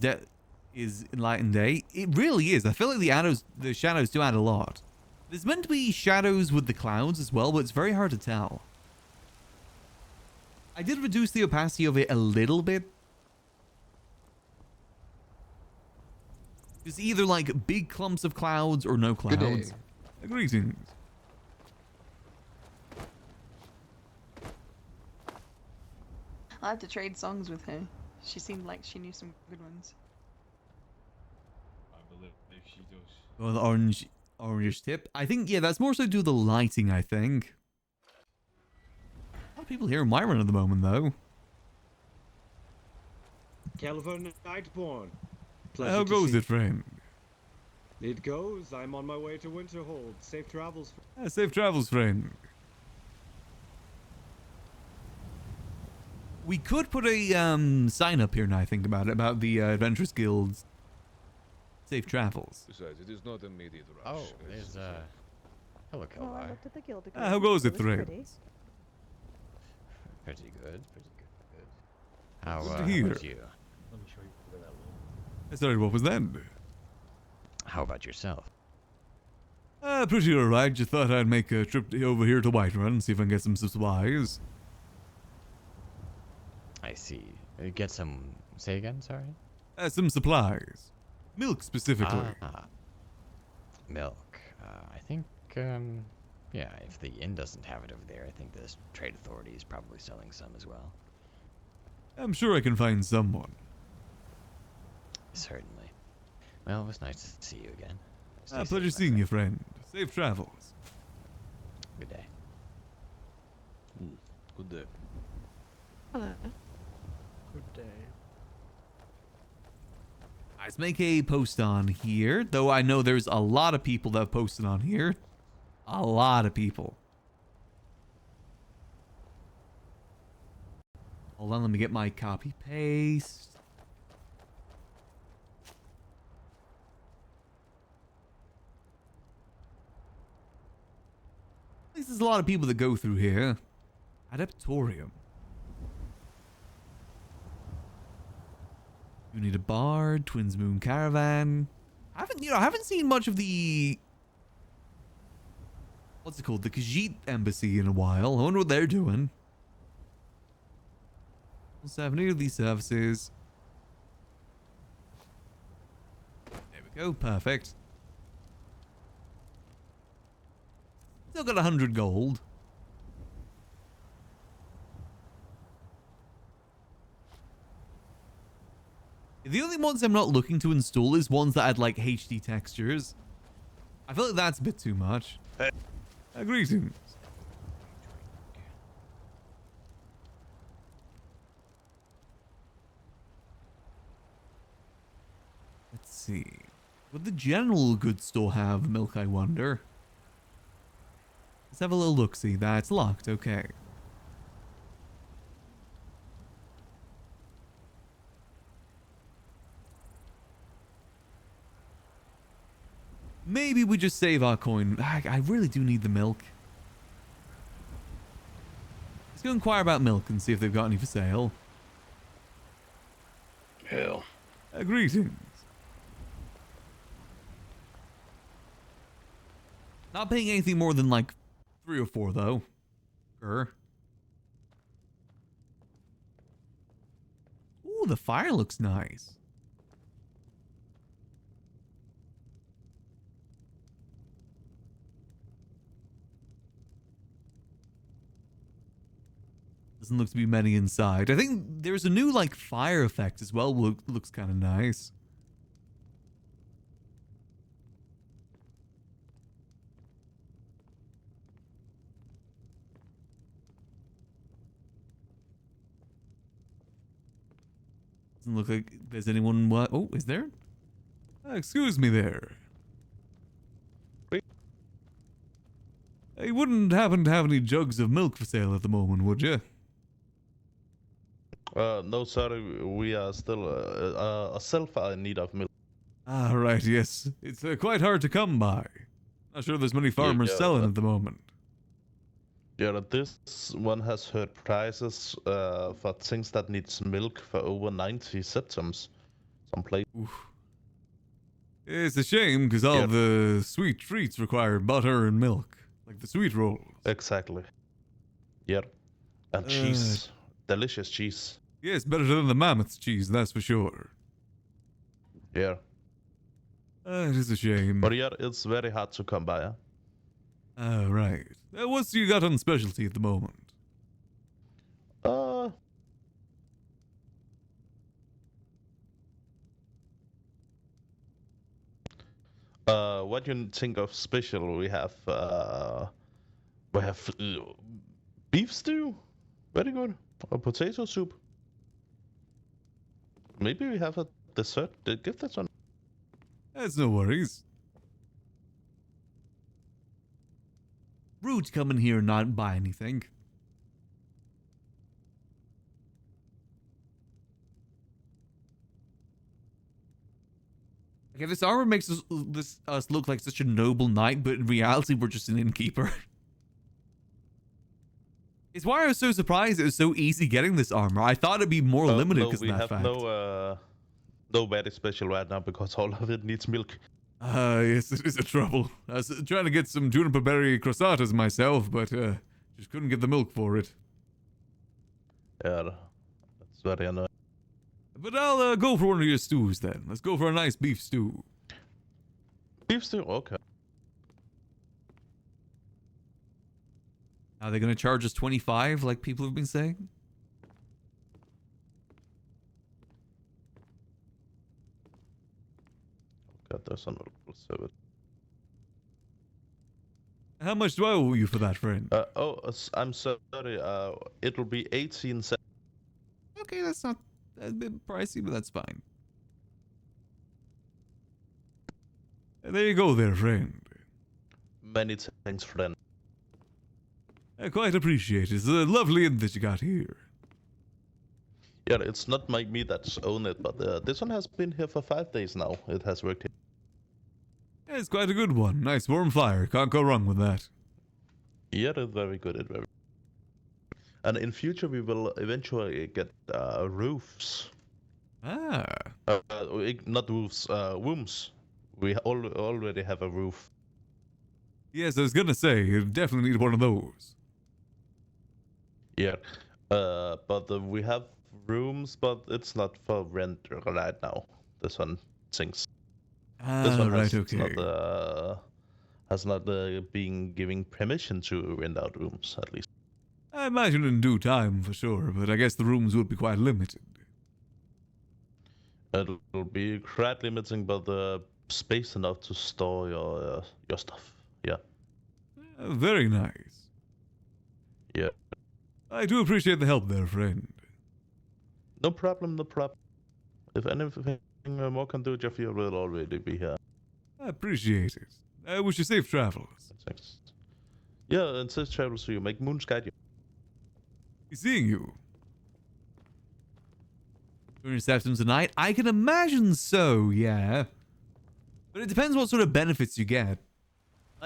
is Enlightened Day. It really is. I feel like the shadows do add a lot. There's meant to be shadows with the clouds as well, but it's very hard to tell. I did reduce the opacity of it a little bit. It's either like big clumps of clouds or no clouds. Good day. Greetings. I'll have to trade songs with her. She seemed like she knew some good ones. I believe she does. Oh, the orange tip. I think, yeah, that's more so to do with the lighting, I think. A lot of people here in Whiterun at the moment, though. Kelvaar Nightborne. How goes it, friend? It goes. I'm on my way to Winterhold. Safe travels. Safe travels, friend. We could put a sign up here now I think about it, about the Adventurers Guild's safe travels. Besides, it is not immediate rush. Oh, there's hello, Well, I Kelvaar. looked at the guild How goes it, agreement. friend? Pretty good, pretty good. How Good to how hear. about you? Let me show you where that was. Sorry, what was that? How about yourself? Pretty alright. Just thought I'd make a trip over here to Whiterun, see if I can get some supplies. I see. Get some. Say again. Sorry. Some supplies. Milk specifically. Milk. I think. Yeah. If the inn doesn't have it over there, I think the trade authority is probably selling some as well. I'm sure I can find someone. Certainly. Well, it was nice to see you again. Stay safe, Pleasure my seeing you, friend. Safe travels. Good day. Good day. Hello. Good day. Let's make a post on here, though I know there's a lot of people that have posted on here. A lot of people. Hold on, let me get my copy paste. At least there's a lot of people that go through here. Adeptorium. You need a bard, Twins Moon Caravan. I haven't seen much of the what's it called? The Khajiit embassy in a while. I wonder what they're doing. Also have any of these services. There we go, perfect. Still got 100 gold. The only ones I'm not looking to install is ones that had like HD textures. I feel like that's a bit too much. Greetings. Let's see. Would the general goods store have milk, I wonder? Let's have a little look-see. That's locked, okay. Maybe we just save our coin. I really do need the milk. Let's go inquire about milk and see if they've got any for sale. Hell. Greetings. Not paying anything more than like 3 or 4 though. Ooh, the fire looks nice. Doesn't look to be many inside. I think there's a new, like, fire effect as well. Looks kind of nice. Doesn't look like there's anyone. Oh, is there? Excuse me there. You wouldn't happen to have any jugs of milk for sale at the moment, would you? No, sorry. We are still in need of milk. Ah, right, yes. It's quite hard to come by. Not sure there's many farmers selling at the moment. Yeah, this one has heard prices for things that needs milk for over 90 septums. Someplace. It's a shame, because all the sweet treats require butter and milk. Like the sweet rolls. Exactly. Yeah. And cheese. Delicious cheese. Yes, better than the mammoth cheese, that's for sure. Yeah. It is a shame. But yeah, it's very hard to come by. Oh, right. What's you got on specialty at the moment? What you think of special? We have beef stew, very good. A potato soup. Maybe we have a dessert. Give that one. That's no worries. Rude to come in here and not buy anything. Okay, this armor makes us look like such a noble knight, but in reality we're just an innkeeper. It's why I was so surprised it was so easy getting this armor. I thought it'd be more limited because of that fact. No very special right now because all of it needs milk. Yes, it is a trouble. I was trying to get some juniper berry croissantes myself, but just couldn't get the milk for it. Yeah, that's very annoying. But I'll go for one of your stews then. Let's go for a nice beef stew. Beef stew? Okay. Are they going to charge us 25 like people have been saying? God, there's another service. How much do I owe you for that, friend? I'm sorry. It'll be 18 cents. Okay, that's not a bit pricey, but that's fine. There you go there, friend. Many thanks, friend. I quite appreciate it. It's a lovely inn that you got here. Yeah, it's not me that's owned it, but this one has been here for 5 days now. It has worked here. Yeah, it's quite a good one. Nice warm fire. Can't go wrong with that. Yeah, it's very good. And in future we will eventually get roofs. Not roofs, wombs. We already have a roof. Yes, I was gonna say, you definitely need one of those. Yeah, but we have rooms, but it's not for rent right now. This one sinks. This one has not been giving permission to rent out rooms, at least. I imagine in due time, for sure, but I guess the rooms would be quite limited. It'll be quite limiting, but space enough to store your stuff. Yeah. Very nice. Yeah. I do appreciate the help there, friend. No problem. If anything more can do, Jeffy will already be here. I appreciate it. I wish you safe travels. Thanks. Yeah, and safe travels to you. Make Moons guide you. Be seeing you. Reception tonight? I can imagine so, yeah. But it depends what sort of benefits you get.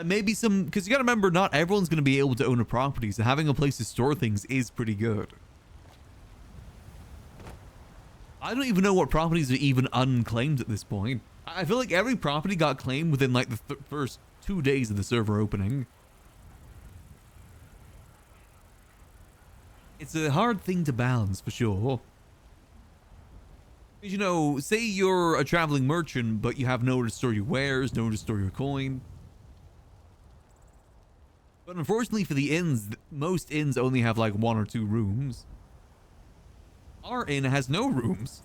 Maybe some, because you gotta remember, not everyone's gonna be able to own a property, so having a place to store things is pretty good. I don't even know what properties are even unclaimed at this point. I feel like every property got claimed within like the first 2 days of the server opening. It's a hard thing to balance for sure. You know, say you're a traveling merchant, but you have nowhere to store your wares, nowhere to store your coin. But unfortunately for the inns, most inns only have like 1 or 2 rooms. Our inn has no rooms.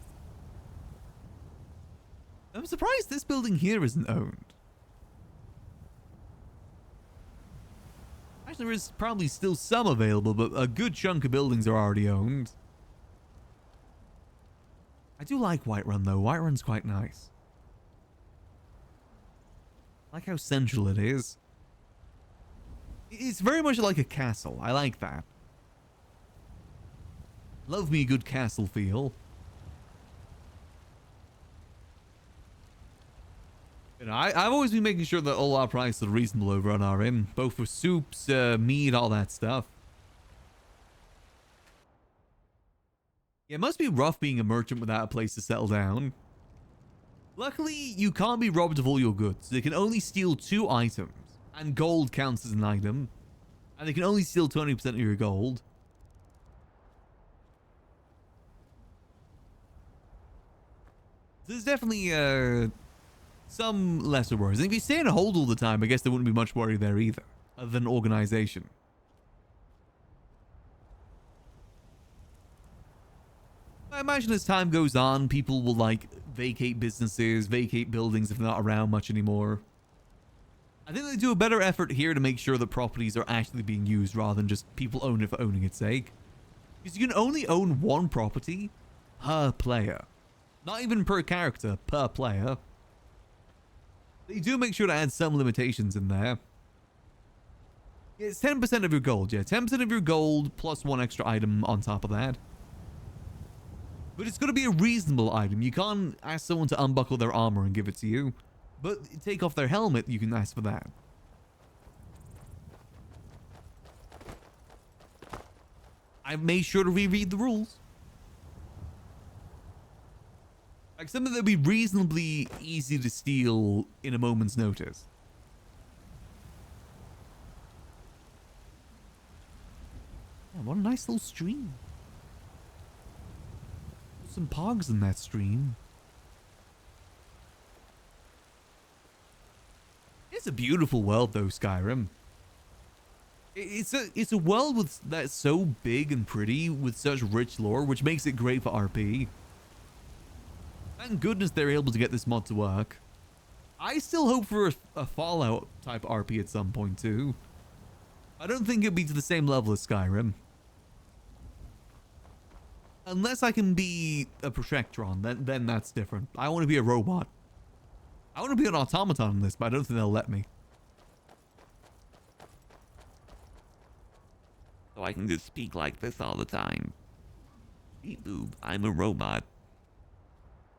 I'm surprised this building here isn't owned. Actually, there is probably still some available, but a good chunk of buildings are already owned. I do like Whiterun though. Whiterun's quite nice. I like how central it is. It's very much like a castle. I like that. Love me a good castle feel. You know, I've always been making sure that all our prices are reasonable over on our inn, both for soups, meat, all that stuff. Yeah, it must be rough being a merchant without a place to settle down. Luckily, you can't be robbed of all your goods. They can only steal 2 items, and gold counts as an item. And they can only steal 20% of your gold. There's definitely some lesser worries. And if you stay in a hold all the time, I guess there wouldn't be much worry there either, other than organization. I imagine as time goes on, people will like vacate businesses, vacate buildings if they're not around much anymore. I think they do a better effort here to make sure that properties are actually being used rather than just people own it for owning its sake. Because you can only own 1 property per player. Not even per character, per player. They do make sure to add some limitations in there. Yeah, it's 10% of your gold, yeah. 10% of your gold plus 1 extra item on top of that. But it's got to be a reasonable item. You can't ask someone to unbuckle their armor and give it to you. But take off their helmet, you can ask for that. I made sure to reread the rules. Like something that would be reasonably easy to steal in a moment's notice. Yeah, what a nice little stream. Some pogs in that stream. It's a beautiful world though, Skyrim. It's a world that's so big and pretty with such rich lore, which makes it great for RP. Thank goodness they're able to get this mod to work. I still hope for a Fallout type RP at some point too. I don't think it'd be to the same level as Skyrim. Unless I can be a Protectron, then that's different. I want to be a robot. I want to be an automaton in this, but I don't think they'll let me. So I can just speak like this all the time. Beep boop, I'm a robot.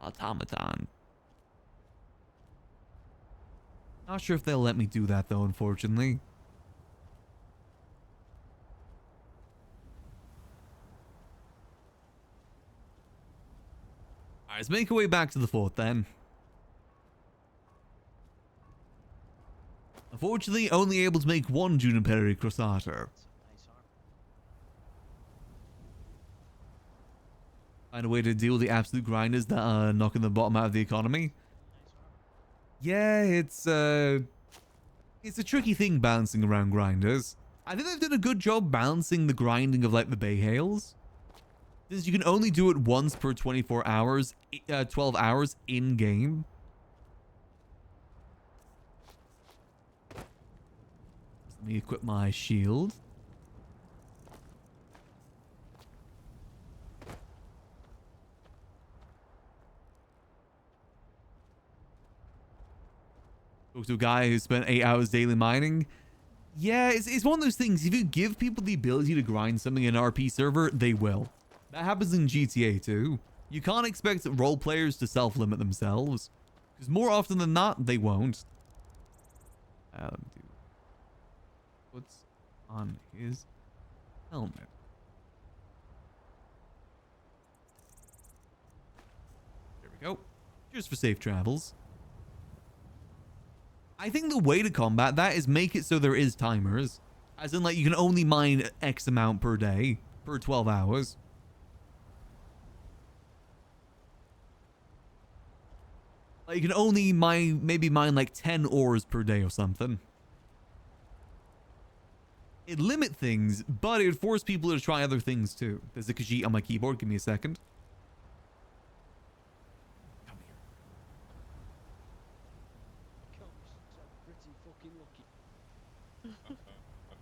Automaton. Not sure if they'll let me do that though, unfortunately. Alright, let's make our way back to the fort then. Unfortunately, only able to make 1 Juniper Crossator. Find a way to deal with the absolute grinders that are knocking the bottom out of the economy. Yeah, it's a tricky thing balancing around grinders. I think they've done a good job balancing the grinding of like the Bay Hails. Since you can only do it once per 24 hours, 12 hours in game. Let me equip my shield. Talk to a guy who spent 8 hours daily mining. Yeah, it's one of those things. If you give people the ability to grind something in an RP server, they will. That happens in GTA too. You can't expect role players to self-limit themselves. Because more often than not, they won't. What's on his helmet? There we go. Just for safe travels. I think the way to combat that is make it so there is timers. As in, like, you can only mine X amount per day, per 12 hours. Like, you can only mine, maybe mine like 10 ores per day or something. It'd limit things, but it would force people to try other things too. There's a Khajiit on my keyboard. Give me a second.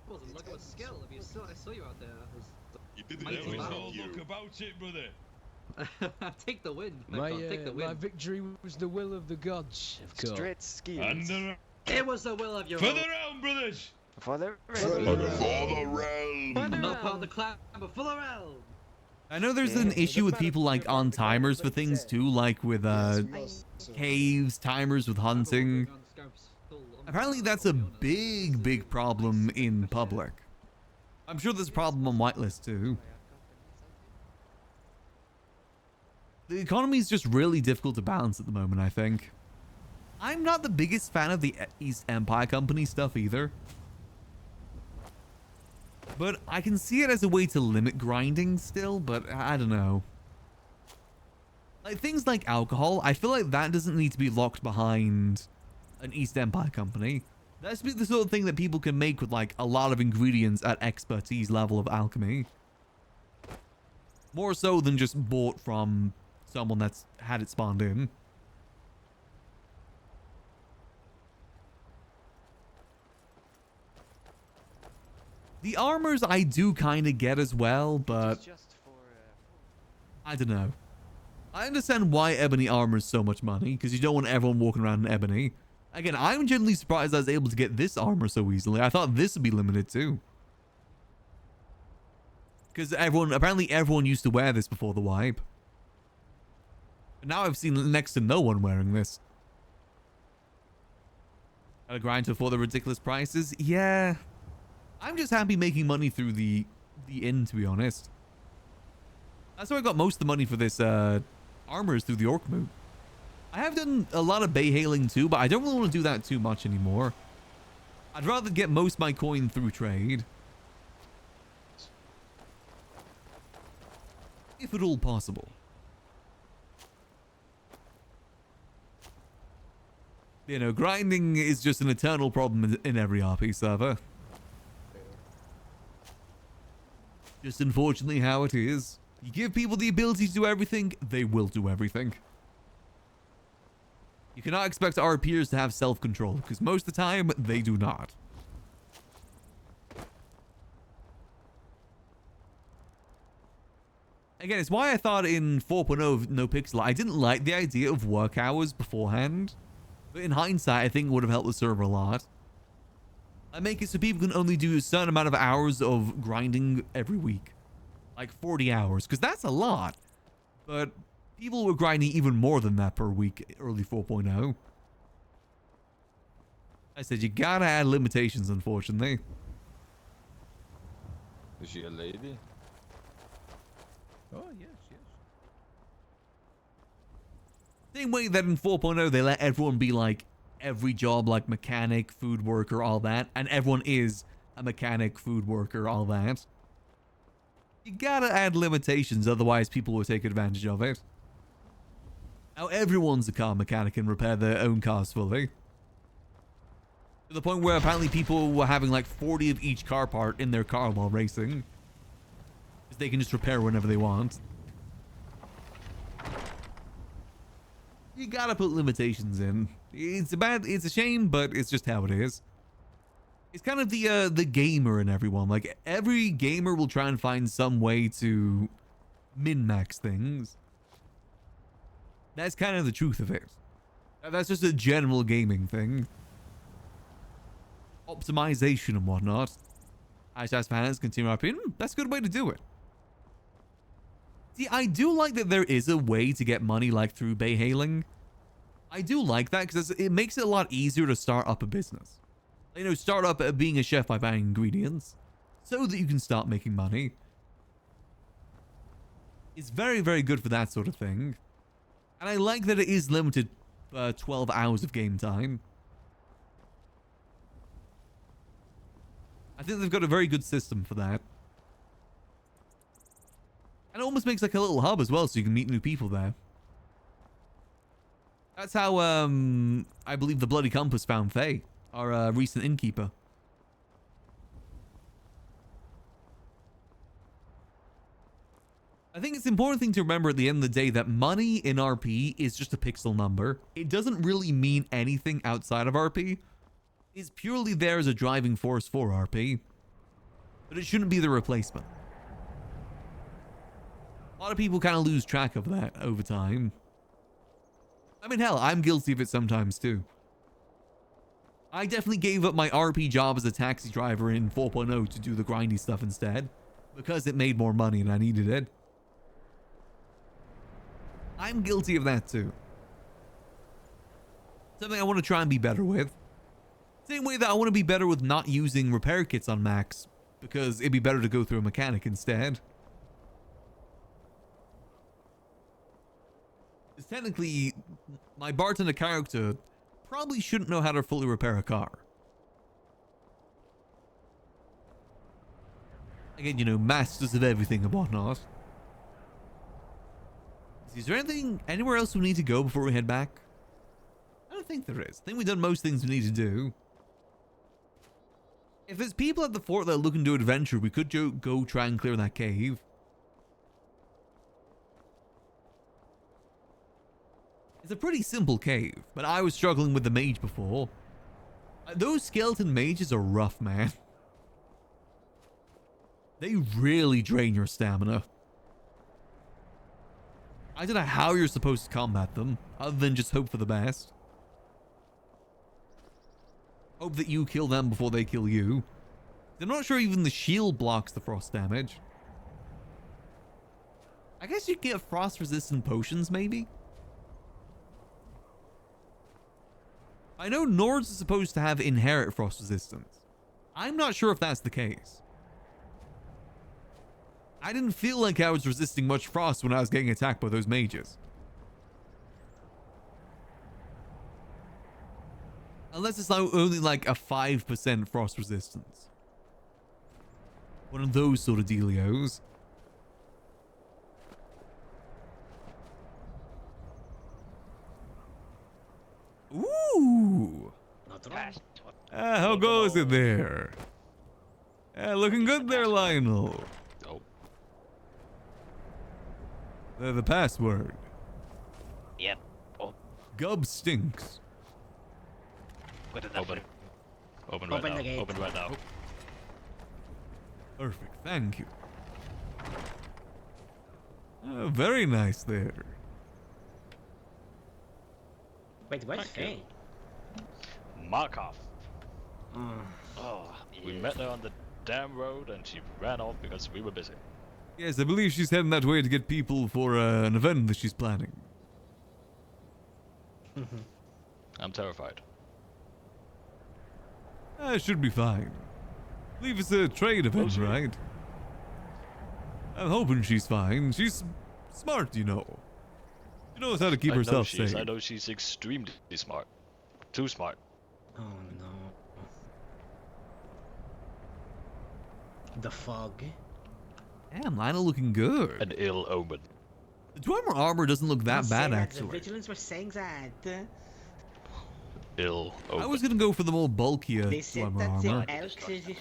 Wasn't luck, it was skill. I mean, I saw you out there. You did Mighty it. battle. No luck about it, brother. Take the win. My, Take the win. my victory was the will of the gods, of course. Straight skills. And It was the will of your for own. the round, brothers. For the realm. I'm not part of the clan, but for the realm. I know there's an issue with people like on timers for things too, like with caves, timers with hunting. Apparently that's a big problem in public. I'm sure there's a problem on whitelist too. The economy is just really difficult to balance at the moment, I think. I'm not the biggest fan of the East Empire Company stuff either. But I can see it as a way to limit grinding still, but I don't know. Like things like alcohol, I feel like that doesn't need to be locked behind an East Empire Company. That should be the sort of thing that people can make with like a lot of ingredients at expertise level of alchemy. More so than just bought from someone that's had it spawned in. The armors I do kind of get as well, but I don't know. I understand why ebony armor is so much money, because you don't want everyone walking around in ebony. Again, I'm genuinely surprised I was able to get this armor so easily. I thought this would be limited too. Because apparently everyone used to wear this before the wipe. But now I've seen next to no one wearing this. Gotta grind to afford the ridiculous prices? Yeah. I'm just happy making money through the inn, to be honest. That's how I got most of the money for this armor is through the orc moot. I have done a lot of bay hailing too, but I don't really want to do that too much anymore. I'd rather get most of my coin through trade. If at all possible. You know, grinding is just an eternal problem in every RP server. Just unfortunately how it is. You give people the ability to do everything, they will do everything. You cannot expect RPers to have self-control, because most of the time, they do not. Again, it's why I thought in 4.0 of No Pixel, I didn't like the idea of work hours beforehand. But in hindsight, I think it would have helped the server a lot. I make it so people can only do a certain amount of hours of grinding every week. Like 40 hours, because that's a lot. But people were grinding even more than that per week, early 4.0. I said, you gotta add limitations, unfortunately. Is she a lady? Oh, yes, yes. Same way that in 4.0, they let everyone be like, every job like mechanic, food worker, all that. And everyone is a mechanic, food worker, all that. You gotta add limitations, otherwise people will take advantage of it. Now everyone's a car mechanic and repair their own cars fully. To the point where apparently people were having like 40 of each car part in their car while racing. Because they can just repair whenever they want. You gotta put limitations in. It's a shame, but it's just how it is. It's kind of the gamer in everyone. Like every gamer will try and find some way to min-max things. That's kind of the truth of it. That's just a general gaming thing. Optimization and whatnot. ISAS fans continue our opinion. That's a good way to do it. See, I do like that there is a way to get money like through bay hailing. I do like that because it makes it a lot easier to start up a business. You know, start up being a chef by buying ingredients so that you can start making money. It's very, very good for that sort of thing. And I like that it is limited 12 hours of game time. I think they've got a very good system for that. And it almost makes like a little hub as well, so you can meet new people there. That's how, I believe the Bloody Compass found Faye, our recent innkeeper. it's an important thing to remember at the end of the day that money in RP is just a pixel number. It doesn't really mean anything outside of RP. It's purely there as a driving force for RP. But it shouldn't be the replacement. A lot of people kind of lose track of that over time. I mean, hell, I'm guilty of it sometimes too. I definitely gave up my RP job as a taxi driver in 4.0 to do the grindy stuff instead, because it made more money and I needed it. I'm guilty of that too. Something I want to try and be better with. Same way that I want to be better with not using repair kits on Max, because it'd be better to go through a mechanic instead. Because technically, my bartender character probably shouldn't know how to fully repair a car. Again, you know, masters of everything and whatnot. Is there anything, anywhere else we need to go before we head back? I don't think there is. I think we've done most things we need to do. If there's people at the fort that are looking to adventure, we could go try and clear that cave. It's a pretty simple cave, but I was struggling with the mage before. Those skeleton mages are rough, man. They really drain your stamina. I don't know how you're supposed to combat them, other than just hope for the best. Hope that you kill them before they kill you. I'm not sure even the shield blocks the frost damage. I guess you can get frost resistant potions, maybe? I know Nords are supposed to have inherent frost resistance. I'm not sure if that's the case. I didn't feel like I was resisting much frost when I was getting attacked by those mages. Unless it's only like a 5% frost resistance. One of those sort of dealios. Ooh! How goes it there? Looking good there, Lionel. Oh. The password. Yep. Oh. Gub stinks. Good enough. Open right now. the Open right now. Perfect, thank you. Very nice there. Wait, what's Faye? Markov. Oh, We met her on the damn road and she ran off because we were busy. Yes, I believe she's heading that way to get people for an event that she's planning. I'm terrified. Should be fine. I believe it's a trade event, right? I'm hoping she's fine. She's smart, you know. She knows how to keep herself safe. I know she's extremely smart. Too smart. Oh no. The fog. Damn, Lionel looking good. An ill omen. The Dwemer armor doesn't look that bad, The actually. vigilance were saying that. Ill omen. I was gonna go for the more bulkier They said Dwemer that armor. the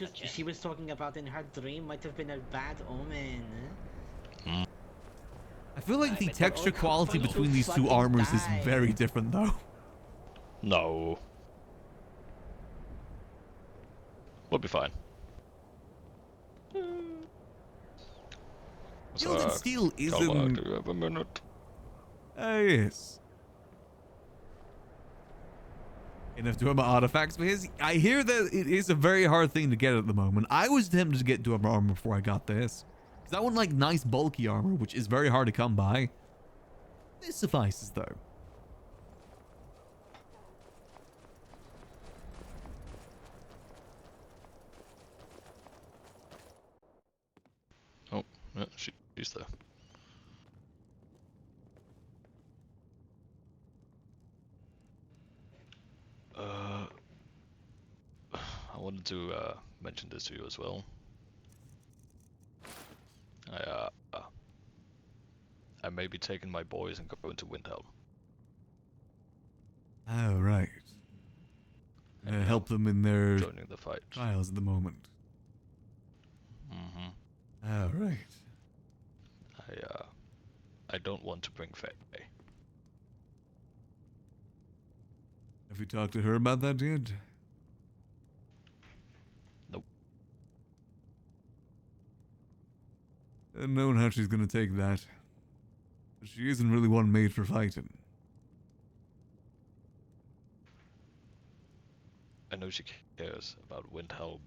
elk she was talking about in her dream might have been a bad omen. I feel like the but texture they're all quality full between these two fucking armors is die. very different, though. No. We'll be fine. Gilded steel Kelvaar, isn't... do you have a minute? Yes. Enough Dwemer artifacts for his. I hear that it is a very hard thing to get at the moment. I was tempted to get Dwemer armor before I got this. Because I want like nice bulky armor, which is very hard to come by. This suffices though. Oh, yeah, she's there. I wanted to mention this to you as well. I may be taking my boys and going to Windhelm. Oh, right. Help them in their joining the fight. trials at the moment. Oh, right. I don't want to bring Faye. Have you talked to her about that yet? Nope. Knowing how she's gonna take that. But she isn't really one made for fighting. I know she cares about Windhelm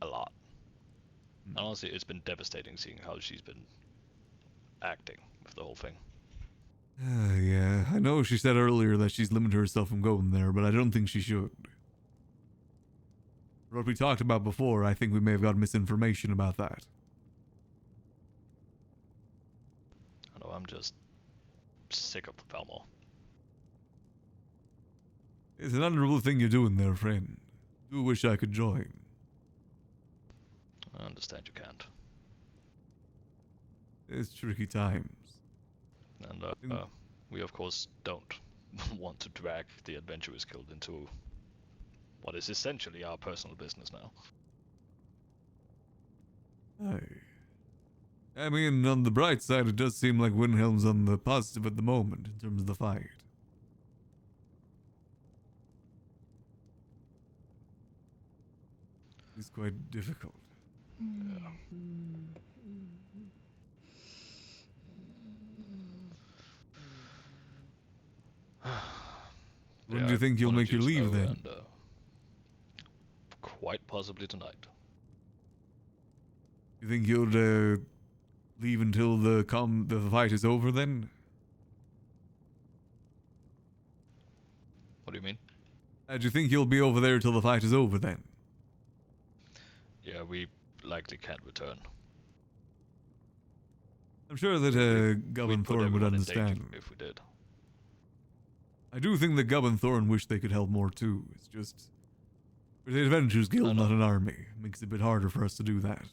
a lot. And honestly, it's been devastating seeing how she's been acting with the whole thing. Yeah, I know she said earlier that she's limited herself from going there, but I don't think she should. What we talked about before, I think we may have got misinformation about that. I know, I'm just sick of Valmore. It's an honorable thing you're doing there, friend. Do wish I could join. I understand you can't. It's tricky times. And we of course don't want to drag the Adventurers Guild into what is essentially our personal business now. I mean, on the bright side, it does seem like Windhelm's on the positive at the moment in terms of the fight. It's quite difficult. Yeah. When do you think you'll make your leave then? And, quite possibly tonight. You think you'll leave until the fight is over then? What do you mean? Do you think you'll be over there till the fight is over then? Yeah, we likely can't return. I'm sure that Gubbin Thorn would understand. If we did. I do think that Gubbin Thorn wish they could help more too. It's just we're the Adventurers Guild, not an army. It makes it a bit harder for us to do that.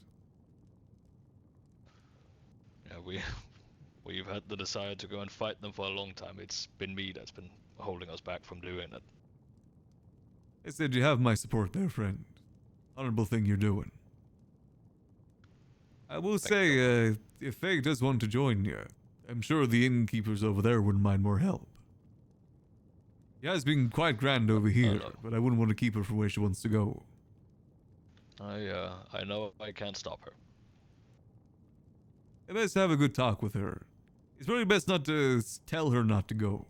Yeah, we've had the desire to go and fight them for a long time. It's been me that's been holding us back from doing it. I said you have my support there, friend. Honorable thing you're doing. I will say, if Faye does want to join you, I'm sure the innkeepers over there wouldn't mind more help. She has been quite grand over here, but I wouldn't want to keep her from where she wants to go. I know I can't stop her. It's best to have a good talk with her. It's probably best not to tell her not to go.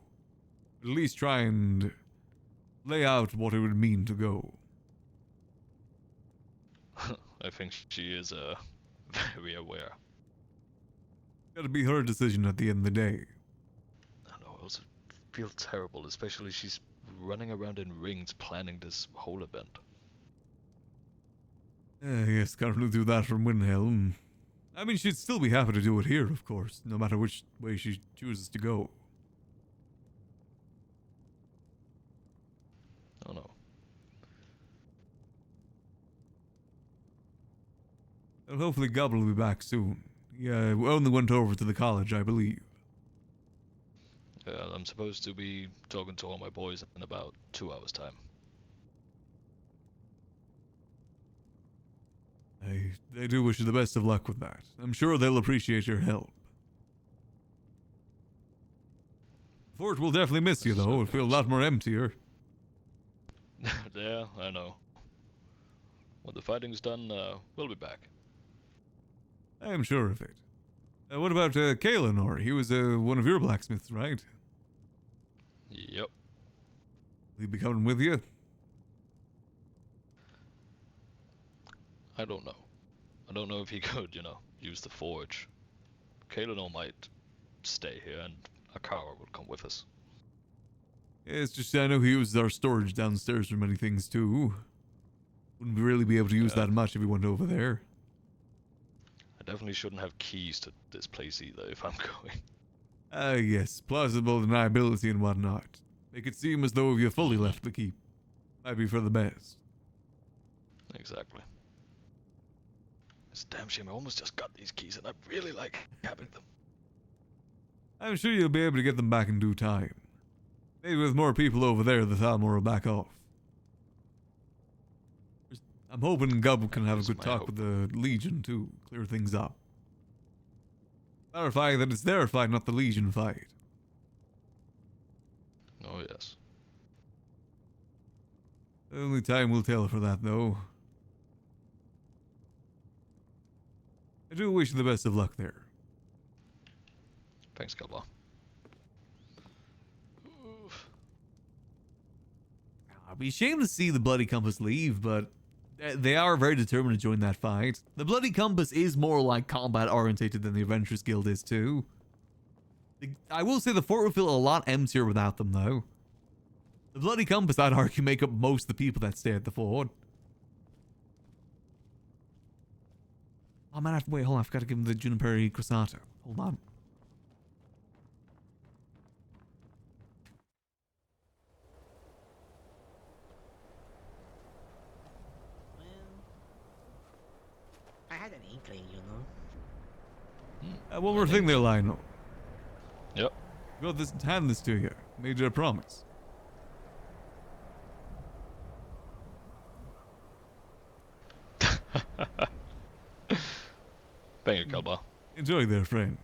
At least try and lay out what it would mean to go. I think she is very aware. Gotta be her decision at the end of the day. I know, I also feel terrible, especially she's running around in rings planning this whole event. Yes, can't really do that from Windhelm. I mean, she'd still be happy to do it here, of course, no matter which way she chooses to go. Oh no. Well, hopefully Gobble will be back soon. Yeah, we only went over to the college, I believe. I'm supposed to be talking to all my boys in about 2 hours' time. I do wish you the best of luck with that. I'm sure they'll appreciate your help. Fort will definitely miss you, though. It'll feel a lot more emptier. Yeah, I know. When the fighting's done, we'll be back. I am sure of it. What about Kaelinor? He was one of your blacksmiths, right? Yep. Will he be coming with you? I don't know. I don't know if he could, use the forge. Kaelinor might stay here and Akara will come with us. Yeah, it's just I know he uses our storage downstairs for many things too. Wouldn't really be able to use that much if we went over there. I definitely shouldn't have keys to this place either if I'm going. Yes, plausible deniability and whatnot. Make it seem as though you fully left the keep. Might be for the best. Exactly. It's a damn shame I almost just got these keys and I really like having them. I'm sure you'll be able to get them back in due time. Maybe with more people over there, the Thalmor will back off. I'm hoping Gub can have a good talk with the Legion too, clear things up. Clarify that it's their fight, not the Legion fight. Oh, yes. Only time will tell for that, though. I do wish you the best of luck there. Thanks, Kelvaar. I'd be ashamed to see the Bloody Compass leave, but they are very determined to join that fight. The Bloody Compass is more like combat orientated than the Adventurers Guild is too. I will say the fort would feel a lot emptier without them though. The Bloody Compass, I'd argue, make up most of the people that stay at the fort. Oh man, wait, hold on, I've got to give him the Juniperi Croissanto. Hold on. I had an inkling, you know. One more thing there, Lionel. Yep. Got this, hand this to you. Made you a promise. Thank you, Kelvaar. Enjoy there, friend.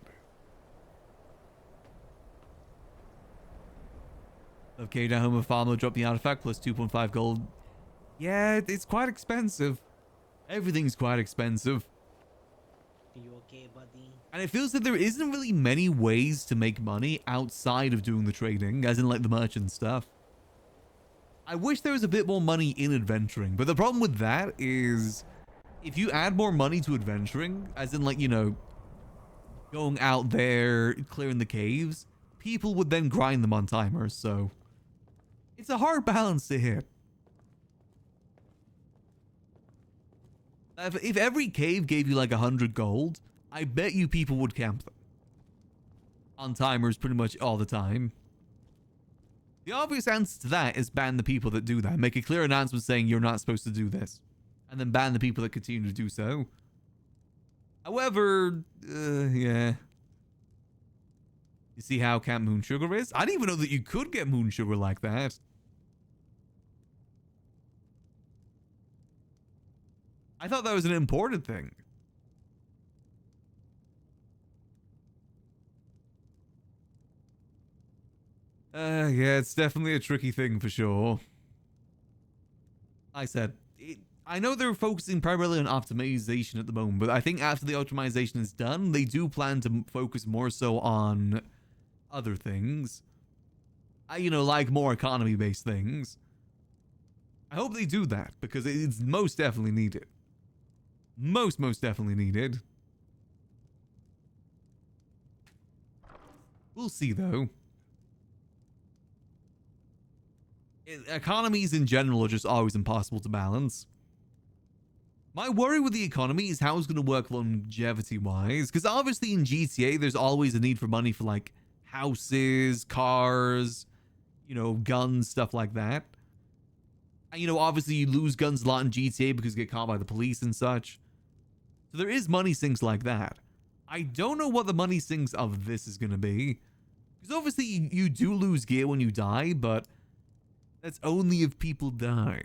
Love K down home with Farmer, drop the artifact plus 2.5 gold. Yeah, it's quite expensive. Everything's quite expensive. You okay, buddy? And it feels that there isn't really many ways to make money outside of doing the trading, as in like the merchant stuff. I wish there was a bit more money in adventuring, but the problem with that is if you add more money to adventuring, as in like, you know, going out there, clearing the caves, people would then grind them on timers, so it's a hard balance to hit. If every cave gave you like 100 gold, I bet you people would camp them on timers pretty much all the time. The obvious answer to that is ban the people that do that. Make a clear announcement saying you're not supposed to do this. And then ban the people that continue to do so. However, yeah. You see how Camp Moon Sugar is? I didn't even know that you could get Moon Sugar like that. I thought that was an imported thing. Yeah, it's definitely a tricky thing for sure. I said, I know they're focusing primarily on optimization at the moment, but I think after the optimization is done, they do plan to focus more so on other things. You know, like more economy-based things. I hope they do that, because it's most definitely needed. Most definitely needed. We'll see, though. Economies in general are just always impossible to balance. My worry with the economy is how it's going to work longevity-wise, because obviously in GTA, there's always a need for money for, like, houses, cars, you know, guns, stuff like that. And, you know, obviously you lose guns a lot in GTA because you get caught by the police and such. So there is money sinks like that. I don't know what the money sinks of this is going to be. Because obviously you do lose gear when you die, but that's only if people die.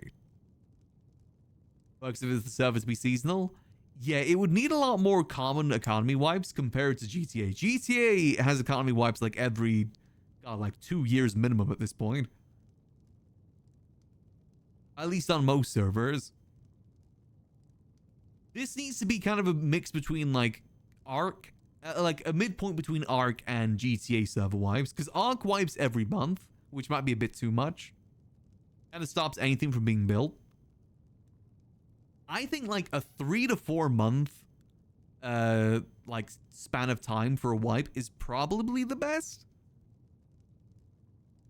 Works if the servers be seasonal? Yeah, it would need a lot more common economy wipes compared to GTA. GTA has economy wipes like every, like 2 years minimum at this point. At least on most servers. This needs to be kind of a mix between like Ark, like a midpoint between Ark and GTA server wipes. Because Ark wipes every month, which might be a bit too much. And it stops anything from being built. I think like a 3 to 4 month like span of time for a wipe is probably the best.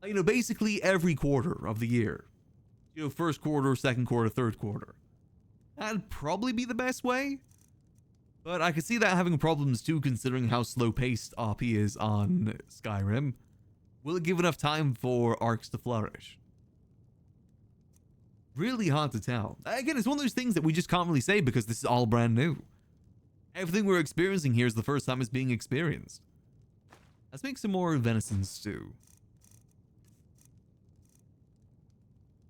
You know, basically every quarter of the year. You know, first quarter, second quarter, third quarter. That'd probably be the best way. But I could see that having problems too, considering how slow-paced RP is on Skyrim. Will it give enough time for arcs to flourish? Really hard to tell. Again, it's one of those things that we just can't really say because this is all brand new. Everything we're experiencing here is the first time it's being experienced. Let's make some more venison stew.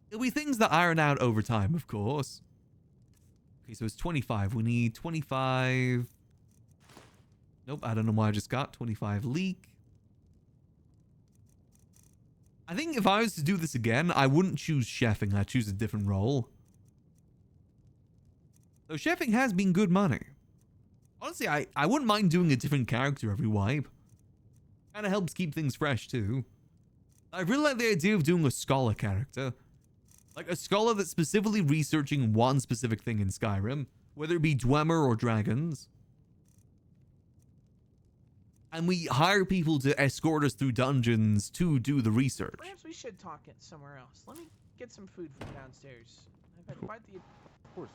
It'll be things that iron out over time, of course. Okay, so it's 25. We need 25. Nope, I don't know why I just got 25 leek. I think if I was to do this again, I wouldn't choose chefing. I'd choose a different role. So chefing has been good money. Honestly, I wouldn't mind doing a different character every wipe. Kind of helps keep things fresh too. I really like the idea of doing a scholar character. Like a scholar that's specifically researching one specific thing in Skyrim. Whether it be Dwemer or dragons. And we hire people to escort us through dungeons to do the research. Perhaps we should talk it somewhere else. Let me get some food from downstairs. I've had quite the... Of course.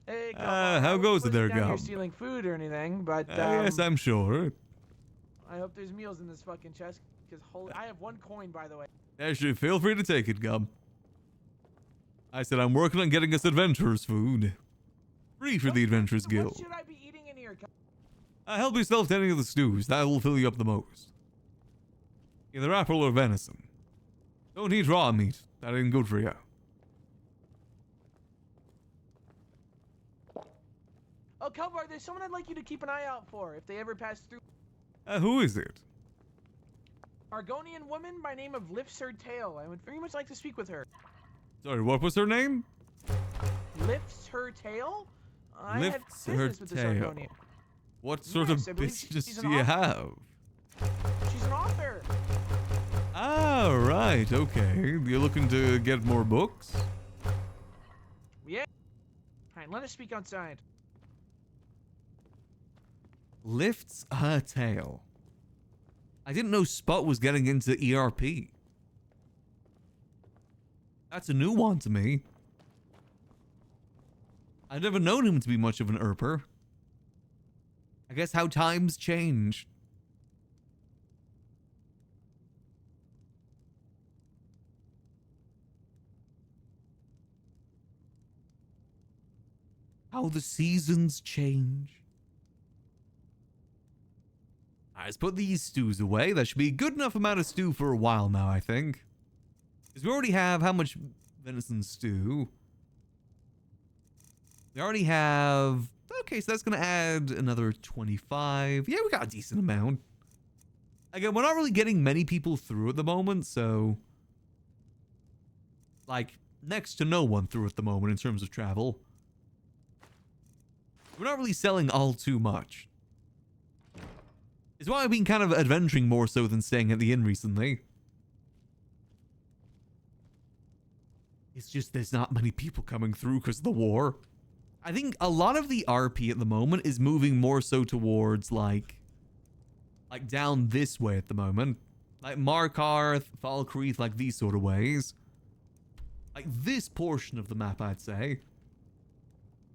Hey, how goes it there, Gob? You're Gob? stealing food or anything, but Yes, I'm sure. I hope there's meals in this fucking chest, because I have 1 coin, by the way. Actually, feel free to take it, Gob. I said I'm working on getting us adventurers food. Free for the Adventurers Guild. What should I be eating in here? Help yourself to any of the stews. That will fill you up the most. Either apple or venison. Don't eat raw meat. That ain't good for you. Oh, Kelvaar, there's someone I'd like you to keep an eye out for if they ever pass through. Who is it? Argonian woman by name of Lifts Her Tail. I would very much like to speak with her. Sorry, what was her name? Lifts Her Tail? I had Lifts her business with this tail. Argonian. What sort Yes, I of believe business she's do an you author. have? She's an author. Ah, right, okay. You're looking to get more books? Yeah. Alright, let us speak outside. Lifts her tail. I didn't know Spot was getting into ERP. That's a new one to me. I've never known him to be much of an ERPer. I guess how times change. How the seasons change. Let's put these stews away. That should be a good enough amount of stew for a while now, I think. Because we already have how much venison stew? We already have... Okay, so that's going to add another 25. Yeah, we got a decent amount. Again, we're not really getting many people through at the moment, so... Like, next to no one through at the moment in terms of travel. We're not really selling all too much. It's why I've been kind of adventuring more so than staying at the inn recently. It's just there's not many people coming through because of the war. I think a lot of the RP at the moment is moving more so towards like down this way at the moment. Like Markarth, Falkreath, like these sort of ways. Like this portion of the map, I'd say.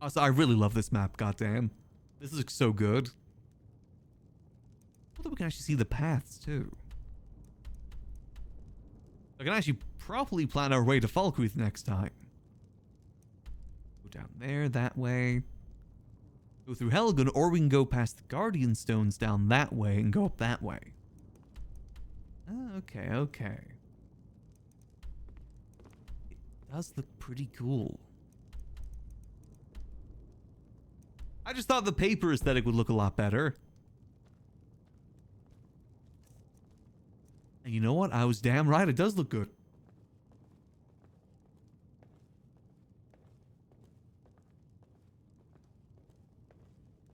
Also, I really love this map, goddamn. This looks so good. I thought we can actually see the paths too. I can actually properly plan our way to Falkreath next time. Go down there, that way. Go through Helgen, or we can go past the Guardian Stones down that way and go up that way. Oh, okay, okay. It does look pretty cool. I just thought the paper aesthetic would look a lot better. And you know what? I was damn right. It does look good.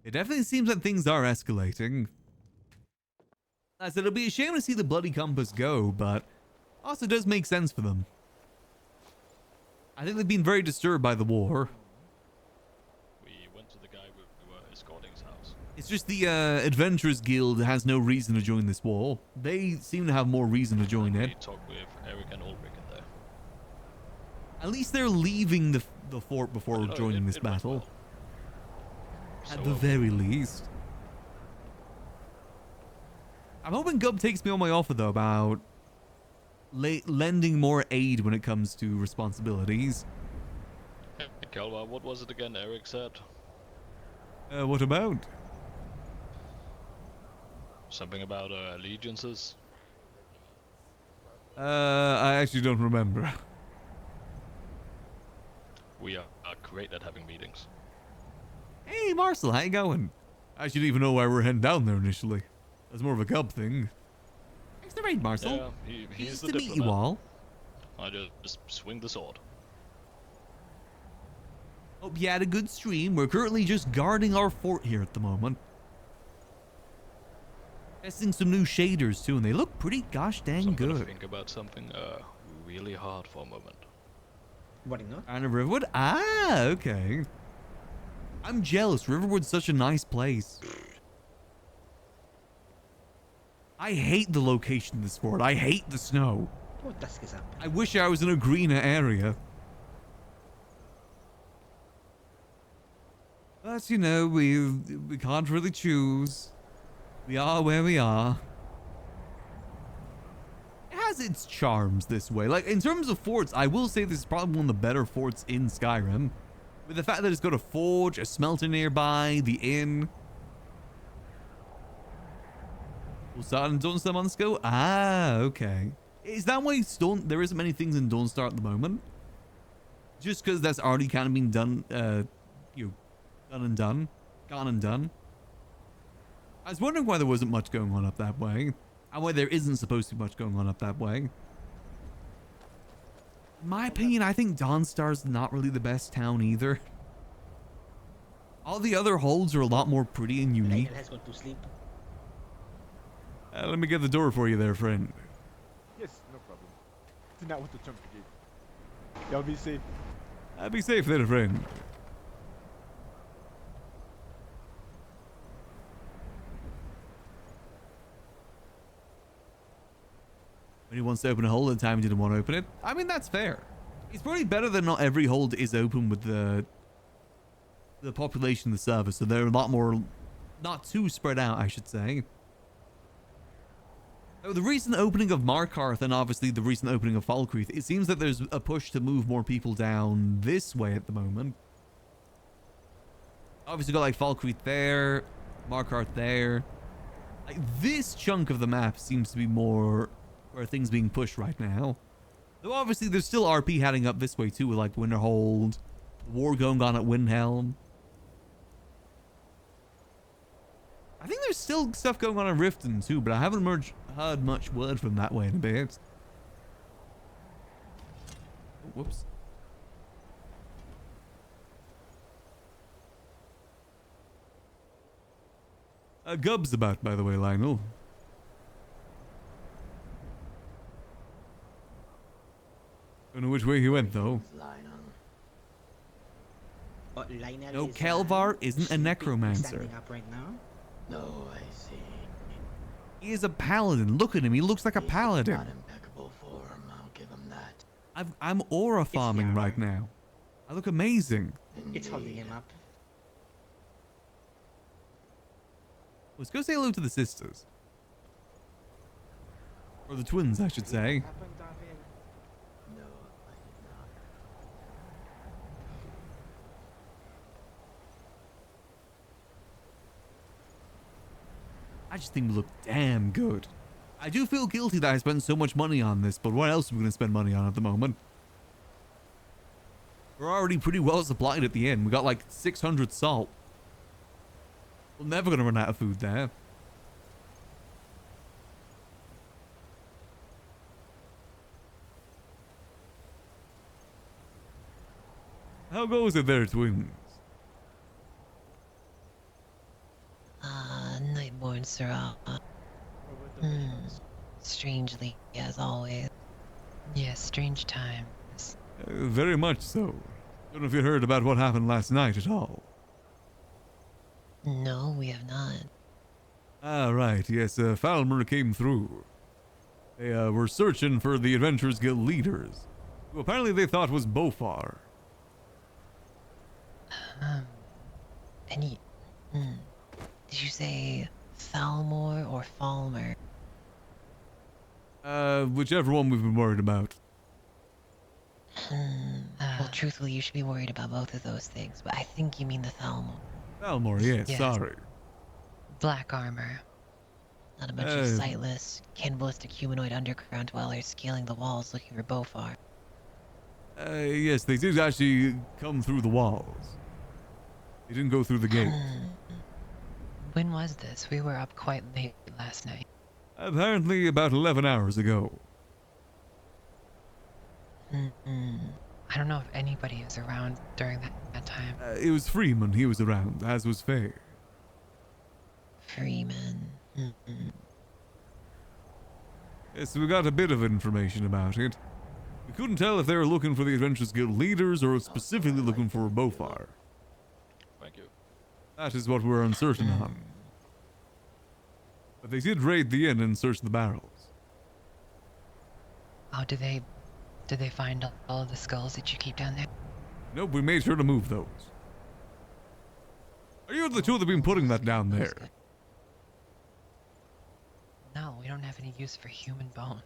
It definitely seems that things are escalating. I said it'll be a shame to see the Bloody Compass go, but also does make sense for them. I think they've been very disturbed by the war. We went to the guy we were escorting's house. It's just the Adventurers Guild has no reason to join this war. They seem to have more reason to join it. We talked with Eric and Ulrich in there. At least they're leaving the fort before joining this battle. Well. At the very least. I'm hoping Gub takes me on my offer, though, about lending more aid when it comes to responsibilities. Kelvaar, what was it again Eric said? What about? Something about allegiances? I actually don't remember. We are great at having meetings. Hey, Marcel, how you going? I should even know why we're heading down there initially. That's more of a cub thing. Thanks the raid, Marcel. Yeah, he's Nice the to meet you diplomat. all. I just swing the sword. Hope you had a good stream. We're currently just guarding our fort here at the moment. Testing some new shaders too, and they look pretty gosh dang So I'm gonna good. think about something really hard for a moment. What you know? Anna Riverwood? Ah, okay. I'm jealous. Riverwood's such a nice place. I hate the location of this fort. I hate the snow. What dusk is up? I wish I was in a greener area. But, you know, we can't really choose. We are where we are. It has its charms this way. Like, in terms of forts, I will say this is probably one of the better forts in Skyrim. With the fact that it's got a forge, a smelter nearby, the inn. We'll start in Dawnstar months ago? Ah, okay. Is that why there isn't many things in Dawnstar at the moment? Just because that's already kind of been done, gone and done. I was wondering why there wasn't much going on up that way. And why there isn't supposed to be much going on up that way. In my opinion, I think Dawnstar's not really the best town either. All the other holds are a lot more pretty and unique. Let's go to sleep. Let me get the door for you there, friend. Yes, no problem. It's not what the term gave. Y'all be safe. Be safe there, friend. When he wants to open a hold at the time he didn't want to open it. I mean, that's fair. It's probably better that not every hold is open with the population of the server, so they're a lot more, not too spread out, I should say. The recent opening of Markarth and obviously the recent opening of Falkreath, it seems that there's a push to move more people down this way at the moment. Obviously got like Falkreath there, Markarth there. Like this chunk of the map seems to be more where things being pushed right now. Though obviously there's still RP heading up this way too with like Winterhold, war going on at Windhelm. I think there's still stuff going on in Riften too, but I haven't heard much word from that way in a bit. Oh, whoops. Gub's about, by the way, Lionel. Don't know which way he went, though. No, Kelvaar isn't a necromancer. Up right now? No, I see. He is a paladin. Look at him. He looks like a paladin. Not impeccable form, I'll give him that. I'm aura farming right now. I look amazing. It's holding him up. Let's go say hello to the sisters. Or the twins, I should say. I just think we look damn good. I do feel guilty that I spent so much money on this, but what else are we going to spend money on at the moment? We're already pretty well supplied at the inn. We got like 600 salt. We're never going to run out of food there. How goes it there, twins? Nightborne, sir. Strangely, as always. Yes, strange times. Very much so. Don't know if you heard about what happened last night at all. No, we have not. Ah, right. Yes, Falmer came through. They were searching for the Adventurers Guild leaders, who apparently they thought was Bofar. Any... Did you say Falmor or Falmer? Whichever one we've been worried about. Well, truthfully, you should be worried about both of those things, but I think you mean the Falmor. Falmor, yes, sorry. Black armor. Not a bunch of sightless, cannibalistic humanoid underground dwellers scaling the walls looking for Bofar. Yes, they did actually come through the walls. They didn't go through the gate. When was this? We were up quite late last night. Apparently about 11 hours ago. I don't know if anybody is around during that time. It was Freeman, he was around, as was Faye. Freeman. Yes, we got a bit of information about it. We couldn't tell if they were looking for the Adventurers Guild leaders or specifically looking for Bofar. Thank you. That is what we're uncertain on. But they did raid the inn and search the barrels. Oh, did they find all of the skulls that you keep down there? Nope, we made sure to move those. Are you the two that have been putting that down there? No, we don't have any use for human bone.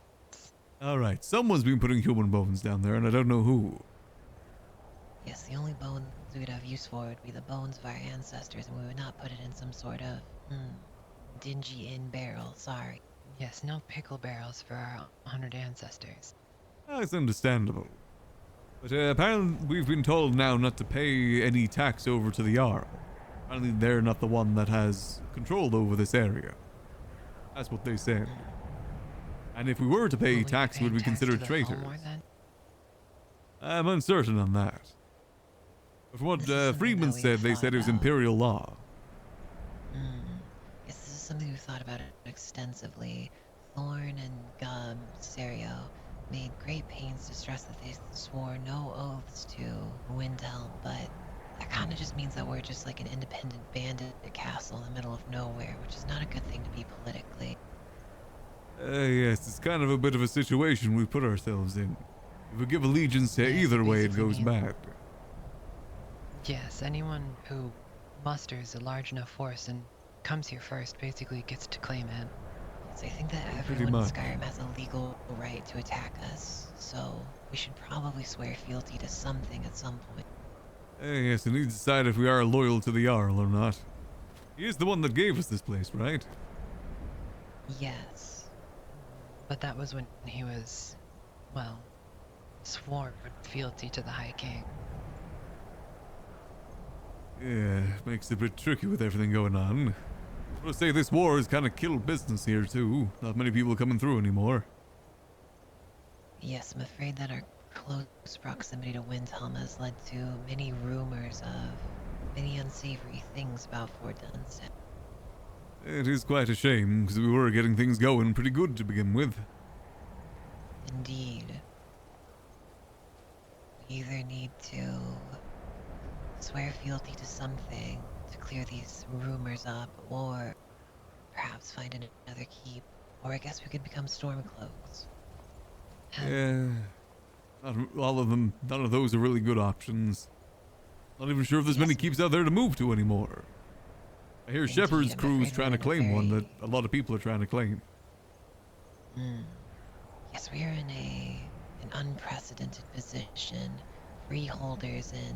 Alright, someone's been putting human bones down there and I don't know who. Yes, the only bones we would have use for would be the bones of our ancestors, and we would not put it in some sort of, dingy inn barrel, sorry. Yes, no pickle barrels for our honored ancestors. That's understandable. But apparently we've been told now not to pay any tax over to the Jarl. Apparently they're not the one that has control over this area. That's what they said. And if we were to pay tax, would we consider traitors? I'm uncertain on that. But from what Freeman said, they said it was imperial law. Yes, this is something we've thought about extensively. Thorn and Serio made great pains to stress that they swore no oaths to Windhelm, but that kind of just means that we're just like an independent bandit castle in the middle of nowhere, which is not a good thing to be politically. Yes, it's kind of a bit of a situation we put ourselves in. If we give allegiance to either way, it goes bad. Yes, anyone who musters a large enough force and comes here first basically gets to claim it. So I think that everyone in Skyrim has a legal right to attack us, so we should probably swear fealty to something at some point. Yes, we need to decide if we are loyal to the Jarl or not. He is the one that gave us this place, right? Yes. But that was when he was, well, swore fealty to the High King. Yeah, makes it a bit tricky with everything going on. I would say this war has kind of killed business here too. Not many people coming through anymore. Yes, I'm afraid that our close proximity to Windhelm has led to many rumors of many unsavory things about Fort Dunstep. It is quite a shame, because we were getting things going pretty good to begin with. Indeed. We either need to swear fealty to something to clear these rumors up, or perhaps find another keep, or I guess we could become Stormcloaks. Yeah, not all of them, none of those are really good options. Not even sure if there's many keeps out there to move to anymore. I hear Shepard's crew's trying to claim one that a lot of people are trying to claim. Yes, we are in an unprecedented position. Freeholders in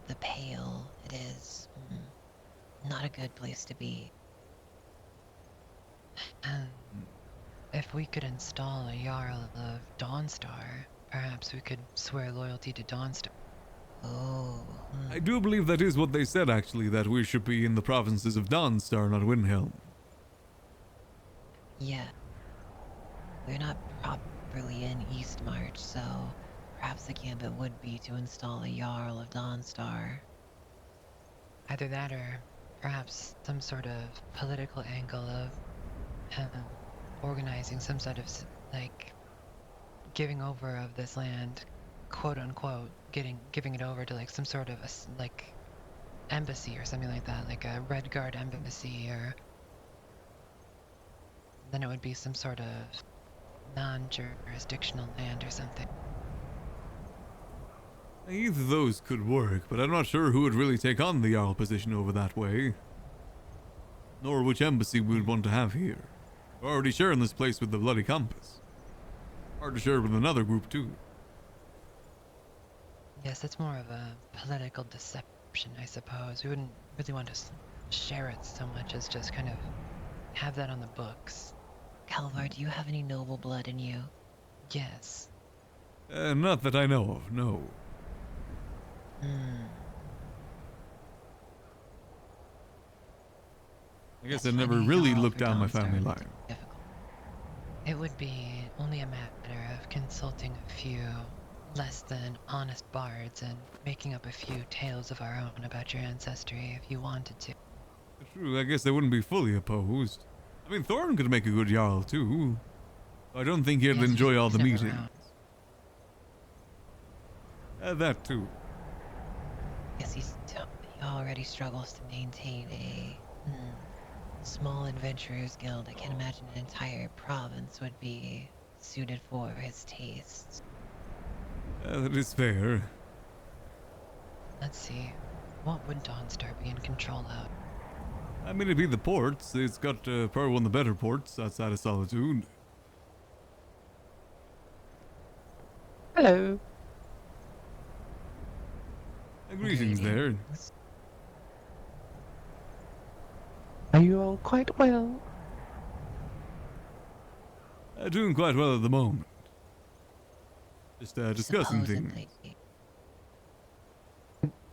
the Pale, it is not a good place to be. If we could install a Jarl of Dawnstar, perhaps we could swear loyalty to Dawnstar. Oh. I do believe that is what they said, actually, that we should be in the provinces of Dawnstar, not Windhelm. Yeah. We're not properly in Eastmarch, so perhaps the gambit would be to install a Jarl of Dawnstar. Either that or perhaps some sort of political angle of organizing some sort of, like, giving over of this land, quote unquote, giving it over to like some sort of like embassy or something like that, like a Red Guard embassy, or then it would be some sort of non-jurisdictional land or something. Either of those could work, but I'm not sure who would really take on the Jarl position over that way. Nor which embassy we would want to have here. We're already sharing this place with the Bloody Compass. Hard to share with another group too. Yes, that's more of a political deception, I suppose. We wouldn't really want to share it so much as just kind of have that on the books. Kelvaar, do you have any noble blood in you? Yes. Not that I know of, no. I guess It's I never funny, really y'all looked for down my Dawnstar family would be line. difficult. It would be only a matter of consulting a few less than honest bards and making up a few tales of our own about your ancestry if you wanted to. True, I guess I wouldn't be fully opposed. I mean, Thorn could make a good Jarl, too. I don't think he'd Yes, enjoy all the never meetings. around. That, too. Yes, he already struggles to maintain a small adventurers guild. I can't imagine an entire province would be suited for his tastes. That is fair. Let's see. What would Dawnstar be in control of? I mean, it'd be the ports. It's got probably one of the better ports outside of Solitude. Hello. Greetings there. Are you all quite well? Doing quite well at the moment. Just discussing things.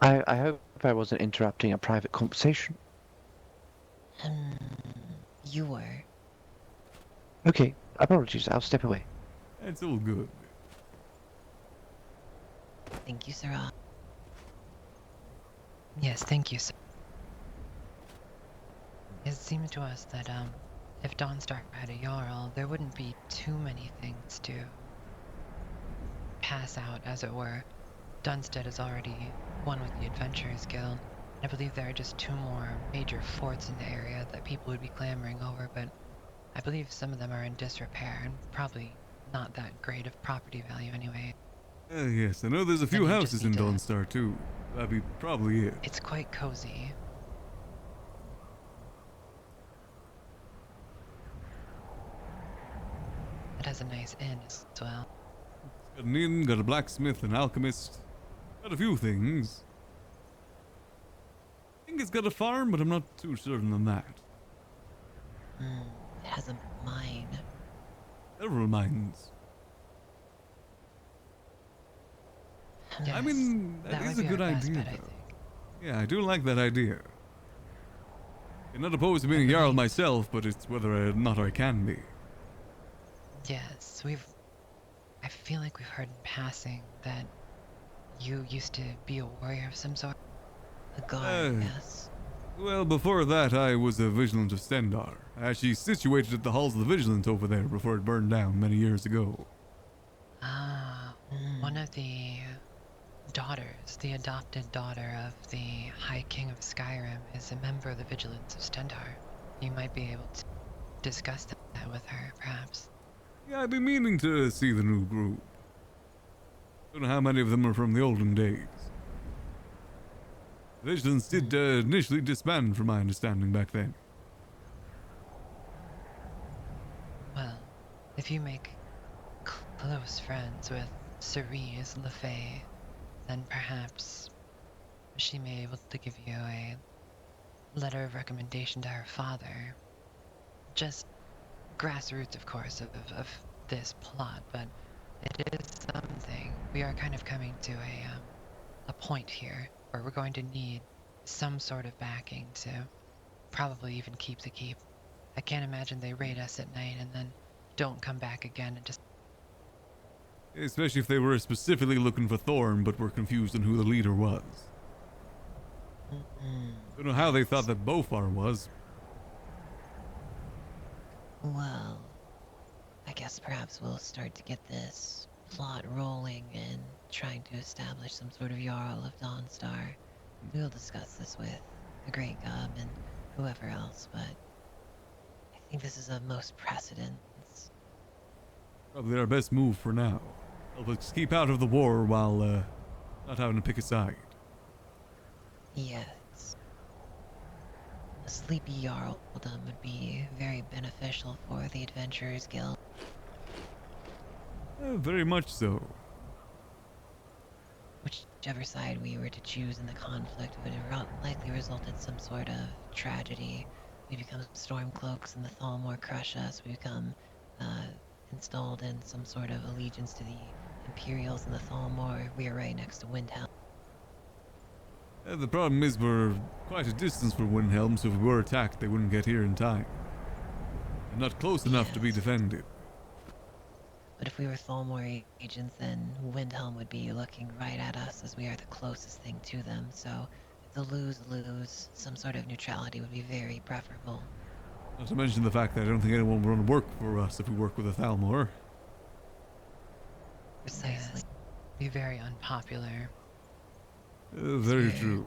I hope I wasn't interrupting a private conversation. You were. Okay, apologies, I'll step away. It's all good. Thank you, Sarah. Yes, thank you, sir. It seems to us that, if Dawnstar had a Jarl, there wouldn't be too many things to pass out, as it were. Dunstead is already one with the Adventurers Guild. I believe there are just 2 more major forts in the area that people would be clamoring over, but I believe some of them are in disrepair and probably not that great of property value anyway. Yes, I know there's a few houses in Dawnstar, too. That'd be probably it. It's quite cozy. It has a nice inn as well. Got an inn, got a blacksmith, an alchemist. Got a few things. I think it's got a farm, but I'm not too certain on that. It has a mine. Several mines. Yes, I mean, that is a good idea, though. Yeah, I do like that idea. I'm not opposed to being a Jarl myself, but it's whether or not I can be. Yes, I feel like we've heard in passing that you used to be a warrior of some sort. A guard, yes. Well, before that, I was a Vigilant of Stendar. Actually situated at the Halls of the Vigilant over there before it burned down many years ago. One of the daughters, the adopted daughter of the High King of Skyrim, is a member of the Vigilance of Stendar. You might be able to discuss that with her, perhaps. Yeah, I've been meaning to see the new group. Don't know how many of them are from the olden days. Vigilance did initially disband, from my understanding, back then. Well, if you make close friends with Cerise LeFay, then perhaps she may be able to give you a letter of recommendation to her father. Just grassroots, of course, of this plot, but it is something. We are kind of coming to a point here where we're going to need some sort of backing to probably even keep the keep. I can't imagine they raid us at night and then don't come back again and just... Especially if they were specifically looking for Thorn, but were confused on who the leader was. Don't know how they thought that Bofar was. Well, I guess perhaps we'll start to get this plot rolling and trying to establish some sort of Jarl of Dawnstar. We'll discuss this with the Great Gub and whoever else, but I think this is of most precedence. Probably our best move for now. Help us keep out of the war while not having to pick a side. Yes. A sleepy Jarldom would be very beneficial for the Adventurers Guild. Very much so. Whichever side we were to choose in the conflict would likely result in some sort of tragedy. We become Stormcloaks and the Thalmor crush us. We become installed in some sort of allegiance to the Imperials and the Thalmor. We are right next to Windhelm. The problem is we're quite a distance from Windhelm, so if we were attacked, they wouldn't get here in time. And not close enough to be defended. But if we were Thalmor agents, then Windhelm would be looking right at us as we are the closest thing to them, so it's a lose-lose. Some sort of neutrality would be very preferable. Not to mention the fact that I don't think anyone would want to work for us if we work with a Thalmor. Precisely. Be very unpopular. Very true.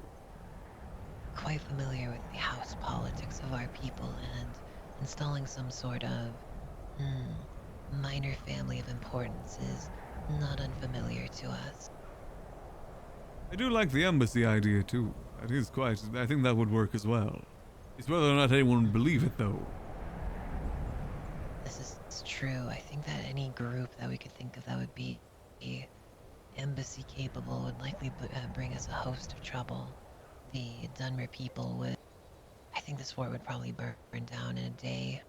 Quite familiar with the house politics of our people, and installing some sort of minor family of importance is not unfamiliar to us. I do like the embassy idea too. That is quite. I think that would work as well. It's whether or not anyone would believe it though. This is true. I think that any group that we could think of that would be embassy capable would likely bring us a host of trouble. The Dunmer people would. I think this fort would probably burn down in a day.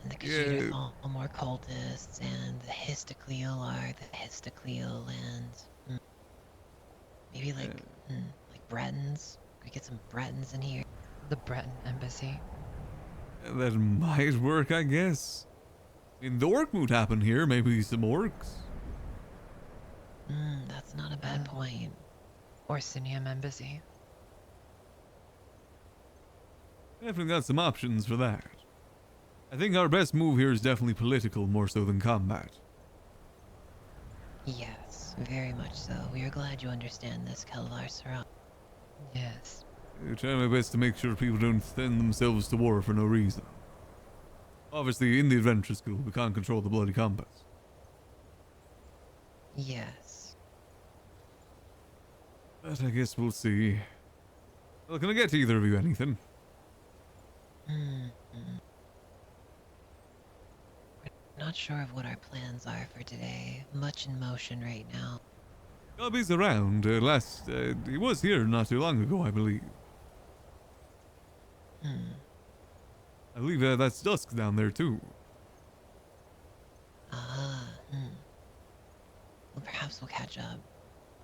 And the Khajiit are all more cultists, and the Histicleal are the Histicleal, and maybe like Bretons. We get some Bretons in here. The Breton embassy. That might work, I guess. I mean, the orc moot happened here. Maybe some orcs. That's not a bad point. Orsinium embassy. Definitely got some options for that. I think our best move here is definitely political more so than combat. Yes, very much so. We are glad you understand this, Kelvaar Sarah. Yes. I try my best to make sure people don't send themselves to war for no reason. Obviously, in the adventure school, we can't control the bloody compass. Yes. But I guess we'll see. Well, can I get to either of you anything? Not sure of what our plans are for today. Much in motion right now. Gobby's around. He was here not too long ago, I believe. I believe that's Dusk down there too. Well, perhaps we'll catch up.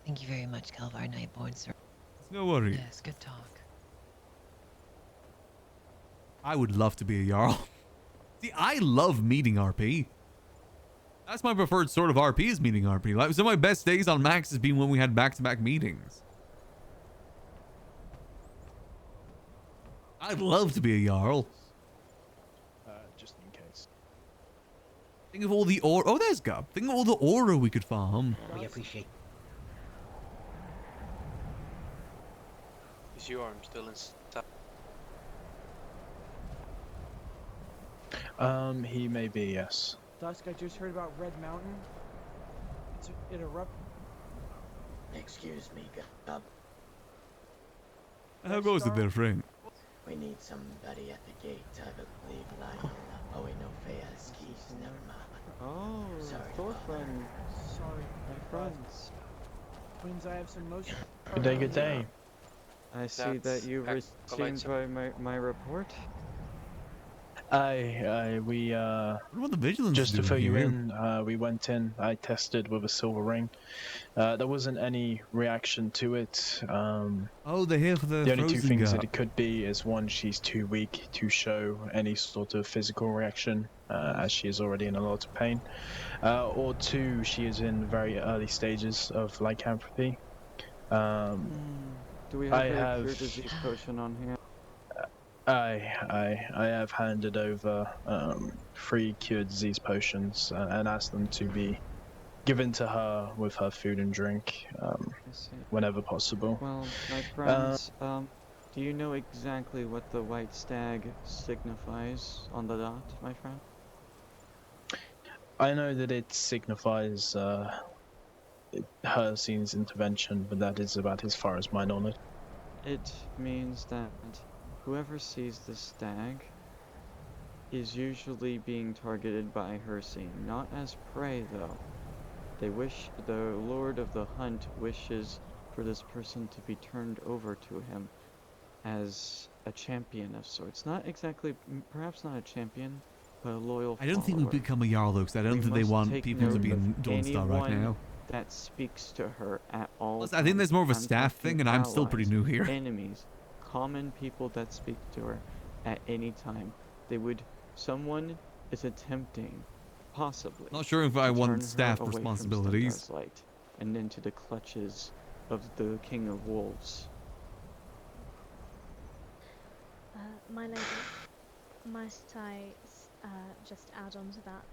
Thank you very much, Kelvaar Nightborne, sir. It's no worries. Yes, good talk. I would love to be a Jarl. See, I love meeting RP. That's my preferred sort of RP, is meeting RP. Like, some of my best days on Max has been when we had back-to-back meetings. I'd love to be a Jarl. Just in case. Think of all the aura. Oh, there's Gub. Think of all the aura we could farm. We appreciate. Is your arm still inside? He may be, yes. Dusk, I just heard about Red Mountain. It erupted. Excuse me, Gub. How goes it there, Frank? We need somebody at the gate, I believe, lying. Oh, wait, no, Fea's keys, never mind. Oh, Sorry, Thorfinn. Sorry. My friends. Twins, I have some motion. Good day, good day. I see that you've received my report. We what about the vigilance just to fill you here? in, we went in, I tested with a silver ring. There wasn't any reaction to it. Oh, they have the only two frozen things guy. that it could be is one, she's too weak to show any sort of physical reaction, as she is already in a lot of pain. Or two, she is in very early stages of lycanthropy. Do we have a cure disease potion on hand? I have handed over 3 cure disease potions and asked them to be given to her with her food and drink whenever possible. Well, my friends, do you know exactly what the white stag signifies on the dot, my friend? I know that it signifies Hersine's intervention, but that is about as far as my knowledge. It means that whoever sees the stag is usually being targeted by Hersine, not as prey though. The Lord of the Hunt wishes for this person to be turned over to him as a champion of sorts. Not exactly, perhaps not a champion, but a loyal I don't think we follower. become a Jarl though, because I don't think they must want take people to note be of in Dawnstar right anyone now. that speaks to her at all Plus, I think there's more of a staff thing, and I'm still pretty new here. Enemies, common people that speak to her at any time. Someone is attempting, possibly, Not sure if I to want turn her staff away from responsibilities. Stendar's light and into the clutches of the King of Wolves. My lady, might I just add on to that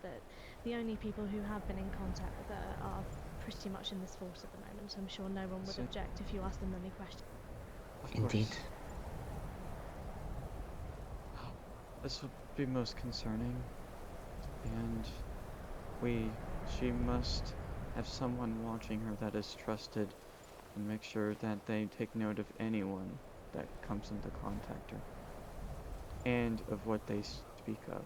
the only people who have been in contact with her are pretty much in this fort at the moment. I'm sure no one would object if you asked them any questions. Indeed. This would be most concerning, and she must have someone watching her that is trusted, and make sure that they take note of anyone that comes into contact her, and of what they speak of.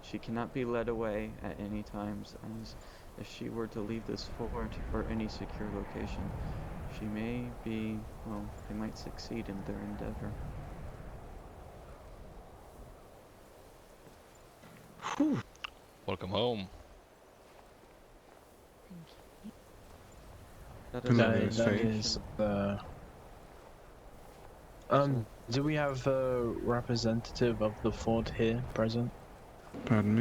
She cannot be led away at any times, as if she were to leave this fort or any secure location, she may be, well, they might succeed in their endeavor. Whew. Welcome home. That is do we have a representative of the fort here present? Pardon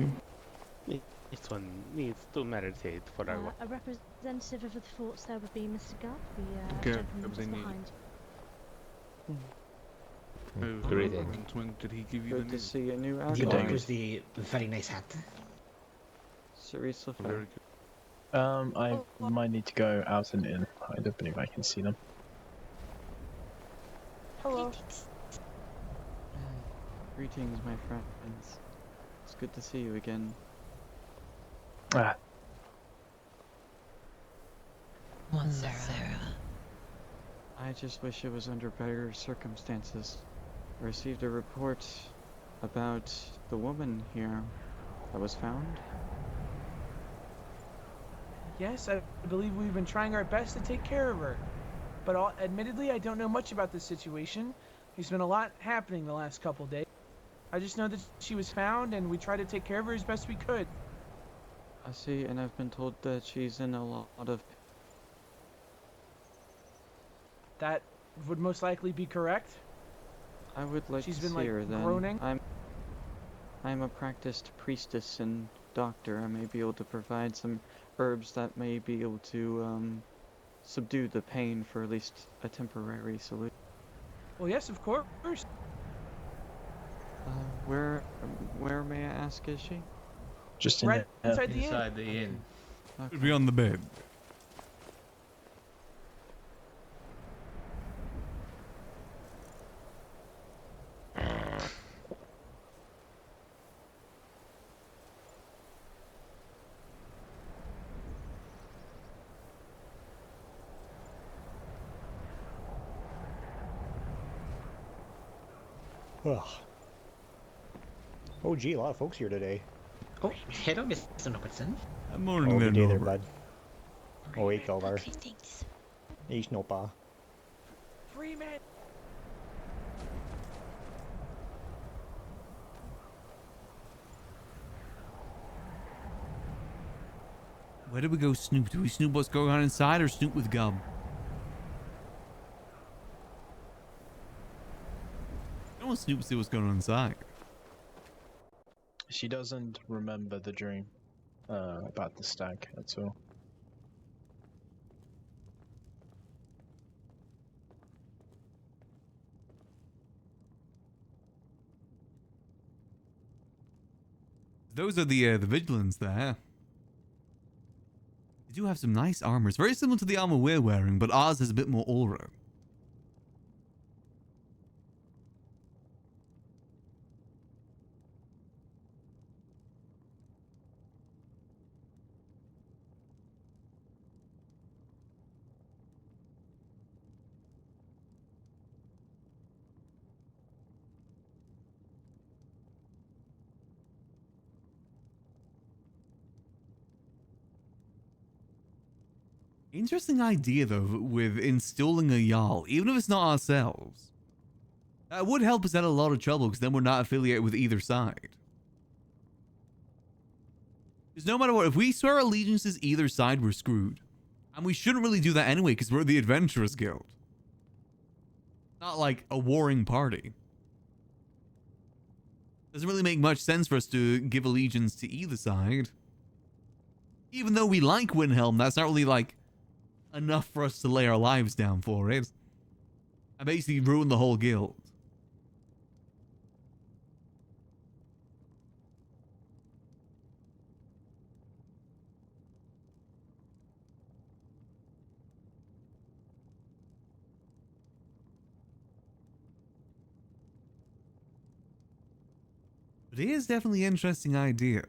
me? This one needs to meditate for a while. A representative of the forts there would be Mr. Gubb, the Okay, gentleman just behind. Oh, Greetings. When did he give you Good the to news? see a new The outfit. dog was the very nice hat. Cerisa Very Fair. good. I might need to go out and in. I don't believe I can see them. Hello. Greetings, my friends. It's good to see you again. Ah, Sarah. I just wish it was under better circumstances. I received a report about the woman here that was found. Yes, I believe we've been trying our best to take care of her. But admittedly, I don't know much about this situation. There's been a lot happening the last couple days. I just know that she was found, and we tried to take care of her as best we could. I see, and I've been told that she's in a lot of... That would most likely be correct. I would like She's to been, see like, her then. groaning. I'm a practiced priestess and doctor. I may be able to provide some herbs that may be able to subdue the pain for at least a temporary solution. Well, yes, of course. Where may I ask is she? just in Right there. inside the inn. Should be on the bed. Ugh. Oh gee, a lot of folks here today. Oh, hello, Mr. Robertson. Morning Oh, there, good day there, Norbert. bud. Oh, hey, Kelvaar. Greetings. Hey, Snowpaw. Free man. Where do we go snoop? Do we snoop what's going on inside or snoop with Gub? I don't want Snoop to see what's going on inside. She doesn't remember the dream about the stag at all. Those are the vigilants there. They do have some nice armor. It's very similar to the armor we're wearing, but ours has a bit more aura. Interesting idea, though, with installing a Jarl, even if it's not ourselves. That would help us out a lot of trouble, because then we're not affiliated with either side. Because no matter what, if we swear allegiances either side, we're screwed. And we shouldn't really do that anyway, because we're the Adventurers Guild. Not like a warring party. Doesn't really make much sense for us to give allegiance to either side. Even though we like Windhelm, that's not really like enough for us to lay our lives down for it. I basically ruined the whole guild. But it is definitely an interesting idea.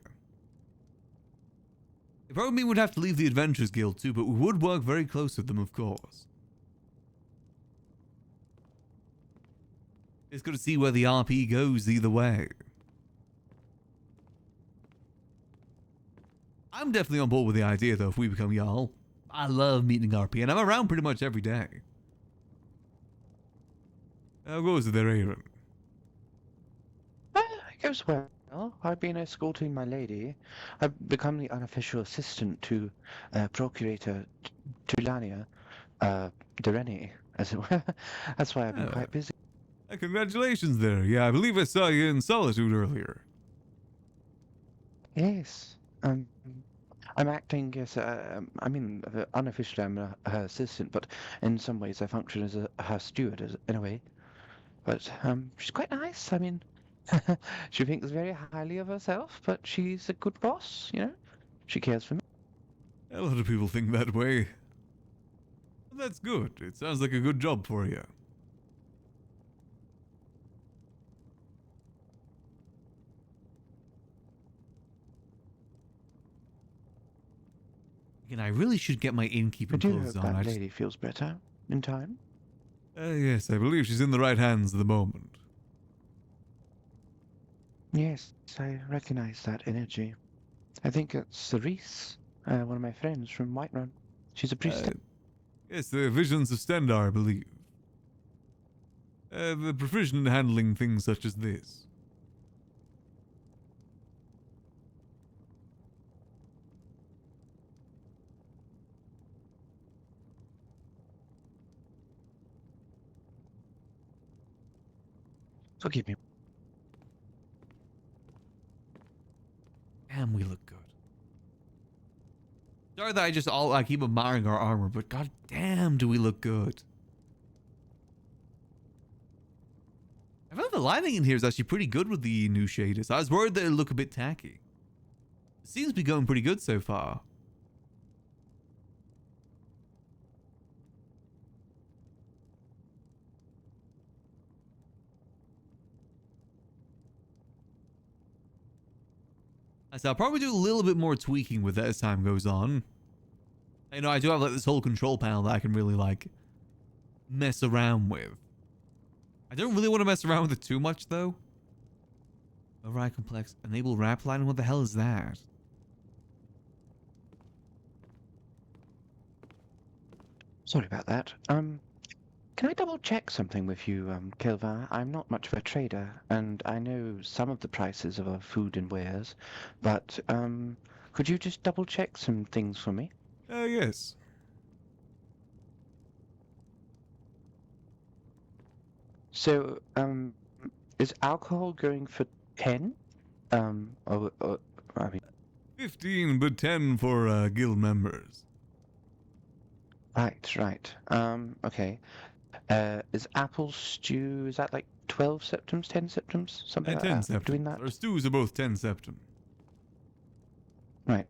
It probably mean we'd have to leave the Adventurers Guild too, but we would work very close with them, of course. It's good to see where the RP goes either way. I'm definitely on board with the idea though if we become Jarl. I love meeting RP and I'm around pretty much every day. How goes it there, Aaron? It goes well. I've been escorting my lady. I've become the unofficial assistant to Procurator Tulania Dereni, as it were. That's why I've been quite busy. Congratulations there. Yeah, I believe I saw you in Solitude earlier. Yes. I'm acting as unofficially I'm her assistant, but in some ways I function as her steward, in a way. But she's quite nice. I mean, she thinks very highly of herself, but she's a good boss, you know? She cares for me. A lot of people think that way. Well, that's good. It sounds like a good job for you. And I really should get my innkeeping I do clothes hope on. that lady feels better in time. Yes, I believe she's in the right hands at the moment. Yes, I recognize that energy. I think it's Cerise, one of my friends from Whiterun. She's a priestess. Yes, the visions of Stendar, I believe. The proficient in handling things such as this. Forgive me. Damn, we look good. Sorry that I keep admiring our armor, but god damn do we look good. I found the lighting in here is actually pretty good with the new shaders. I was worried that it'd look a bit tacky. It seems to be going pretty good so far. So I'll probably do a little bit more tweaking with that as time goes on. You know, I do have like this whole control panel that I can really like mess around with. I don't really want to mess around with it too much though. Override complex, enable rap line, what the hell is that? Sorry about that. Can I double check something with you, Kelvaar? I'm not much of a trader, and I know some of the prices of our food and wares, but, could you just double check some things for me? Yes. So, is alcohol going for 10? I mean... 15, but 10 for, guild members. Right. Okay. Is apple stew, is that like 12 septums, 10 septums? Something like 10 that? septum. Doing that? Our stews are both 10 septum. Right.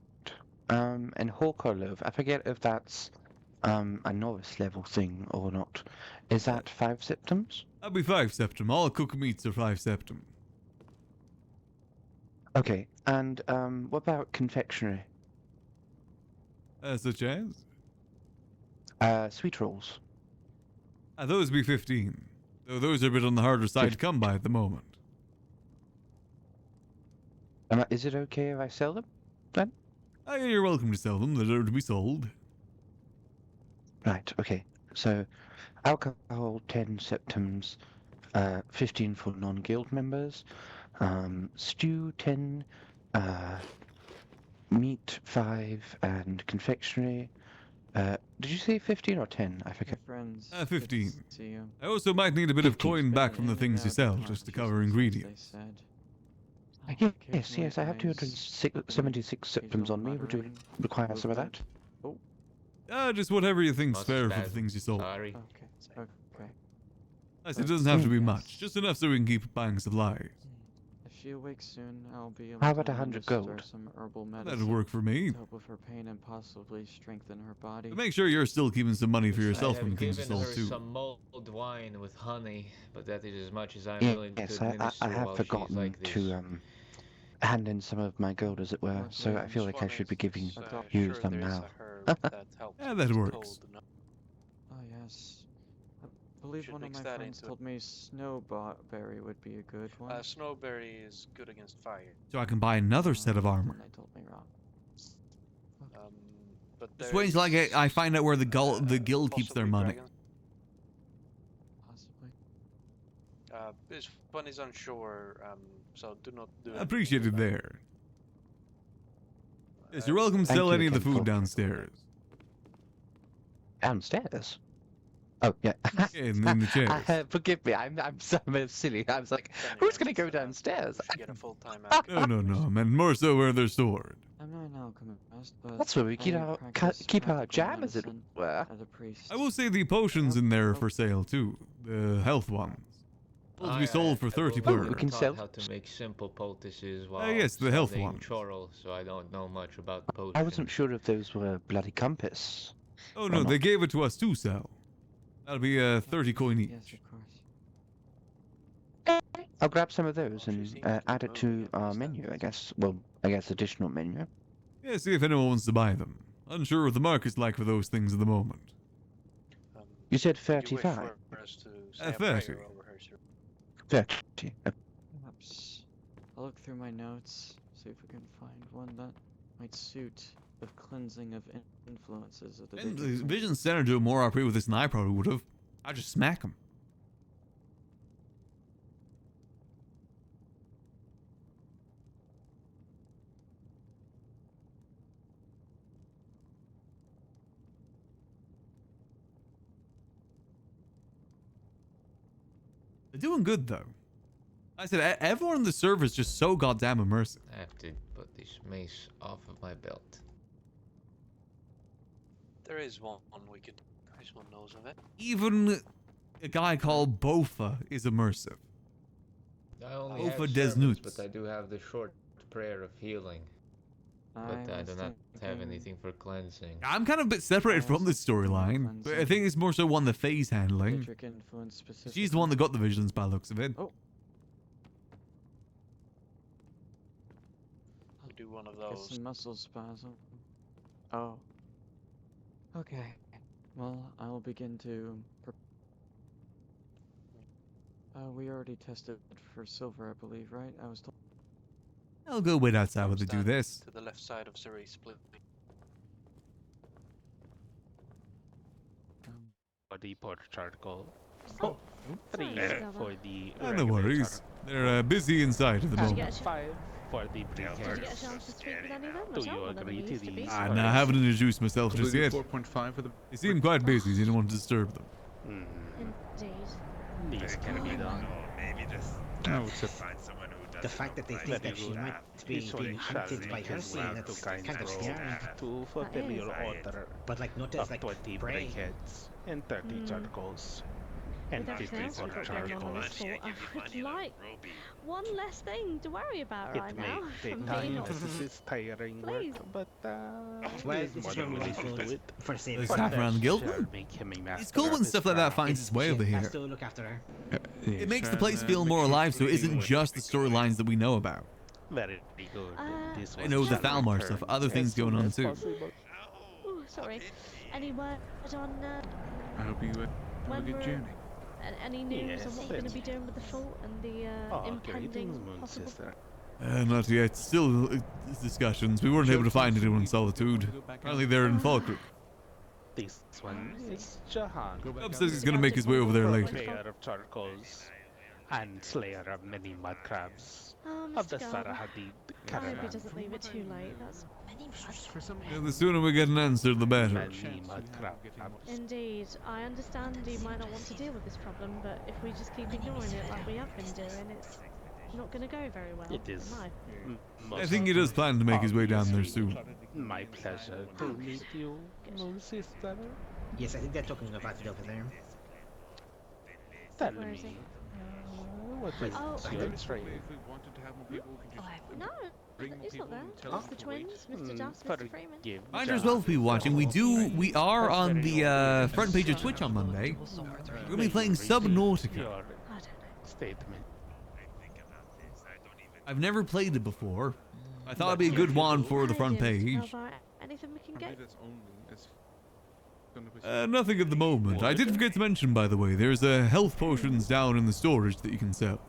And Hawker loaf, I forget if that's a novice level thing or not. Is that 5 septums? That'll be 5 septum. All cooked meats are 5 septum. Okay. And what about confectionery? Such as? Sweet rolls. Those be 15. Though those are a bit on the harder side to come by at the moment. Is it okay if I sell them, then? Yeah, you're welcome to sell them. They're to be sold. Right, okay. So, alcohol 10 septums, 15 for non-guild members, stew 10, meat 5, and confectionery Did you say 15 or 10? I Hey forget. friends. 15. Good to see you. I also might need a bit of 15. coin back Been from the in and things you out of sell, the just to cartridges cover since ingredients. They said. Yes, Occasionally yes, I have guys, 276 symptoms on me. Would you muttering, require some of movement. that? Oh, Just whatever you think's Must fair for have- the things you sold. Sorry. okay. I said it doesn't have to be Yes. much, just enough so we can keep buying supplies. If she awakes soon, I'll be able How to about 100 administer gold? some herbal medicine That'd work for me. to help with her pain and possibly strengthen her body. But make sure you're still keeping some money for yourself I from the have things you given sold her too. some mulled wine with honey, but that is as much as I'm Yeah, willing to yes, administer I have while she's forgotten like this. to hand in some of my gold, as it were. So I feel like I should be giving you some now. Yeah, that works. Oh yes. I believe one of my friends told me snowberry would be a good one. Snowberry is good against fire. So I can buy another set of armor. They told me wrong. But Just wait until I find out where the guild keeps their money. Possibly. This one is unsure, so do not do anything Appreciated with that. there. Yes, you're welcome to Thank sell you any of the again, food Paul. downstairs. Downstairs? Oh, yeah. In the chairs. Forgive me, I'm so silly. I was like, who's going to go downstairs? Get a full-time No, I meant more so where they're stored. I'm not an alchemist, but That's where we keep I our, practice keep our practical jam, as it medicine were. as a priest. I will say the potions in there are for sale too. The health ones. Those will be sold for 30 per. We can sell how to make simple poultices while yes, the health studying ones. Chorrel, so I don't know much about potions. I wasn't sure if those were bloody compass. Oh or no, not. they gave it to us to sell. That'll be 30 coin each. Yes, of course. I'll grab some of those and add it to our menu, I guess. Well, I guess additional menu. Yeah, see if anyone wants to buy them. Unsure what the market's like for those things at the moment. You said You wish 35. for us to say a 30. prayer over her, sir. 30. Perhaps I'll look through my notes, see if we can find one that might suit the cleansing of influences of the And Vision the Center. Vision Center do more RP with this than I probably would have. I'd just smack him. They're doing good though. I said everyone in the server is just so goddamn immersive. I have to put this mace off of my belt. There is one wicked. This one knows of it. Even a guy called Bofa is immersive. I only Alpha have des sermons, Nuts. but I do have the short prayer of healing. But I do not have anything for cleansing. I'm kind of a bit separated from this storyline, but I think it's more so one that Faye's handling. Citric influence specific. She's the one that got the visions by the looks of it. Oh. I'll do one of Get those. some muscle spasm. Oh. Okay. Well, I'll begin to. We already tested for silver, I believe, right? I was told. I'll go wait outside while they do this. To the left side of Ceres, please. For the port charcoal. Oh, Three sorry, Kelvaar. for the. No regular worries. They're busy inside at the Did you moment. get a Five for the Did you get a briquettes. chance to speak with any of them? Do I you don't know them agree to used to be these? so And I haven't introduced myself just yet. 4.5 for the. They seem quite busy, so you don't want to disturb them. Indeed. These can be done. Maybe just No, it's a find someone who doesn't The fact that they look think like that she you. might be This being one shall hunted by make her his scene, way that's to kind of Keizaal scary. to fulfill your order But like, not as of like 20 prey. briquettes and 30 charcoals and With 50 everything else for we've got going on in charcoals. this fort, I would like one less thing to worry about right It may now. take from time being as honest. this is tiring Please. work, but Well, he's this more is where than we willing need to do food it. for saving. There's half around the guild. Shall make him a It's master cool of when his stuff like that craft. finds its way over Has here. to look after her. It makes the place feel more alive, so it isn't just the storylines that we know about. Very good. This I was know the shall Thalmar return stuff, other as things going soon on as too. possible. Ooh, sorry. Any word on I hope you have a when good we're journey. any news Yes, on what we're going to be thank doing with the fort and the Oh, impending greetings, Moon possible? Sister. Not yet. Still discussions. We weren't able to find anyone in Solitude. Apparently they're in Falkirk. This one is Jahan. Bob says he's gonna make his way over there later. Purveyor of charcoals and slayer of many mud crabs. Oh, of the Mr. Sarah Gelvaar. Hadid I hope he caravan. doesn't leave it too late. That's Yeah, the sooner we get an answer, the better. Many mud crabs. indeed. I understand he might not want to deal with this problem, but if we just keep ignoring it like we have been doing, it's not going to go very well. It is. I think he does plan to make his way down there soon. My pleasure to meet you, moon sister. Yes, I think they're talking about it over there. Tell Where is me, he? what is Oh, your If trade? we wanted to have more people, we can just No, bring more it's people not there. and tell It's them the to wait. twins, Mr. Duff, Mr. Freeman. Give Might as well be watching. We are on the front page of Twitch on Monday. We're gonna be playing Subnautica. your statement. I've never played it before. I thought it'd be a good one for the front page. Kelvaar, anything we can I get? believe that's only. It's gonna be Nothing at the moment. I did forget to mention, by the way, there's health potions down in the storage that you can sell.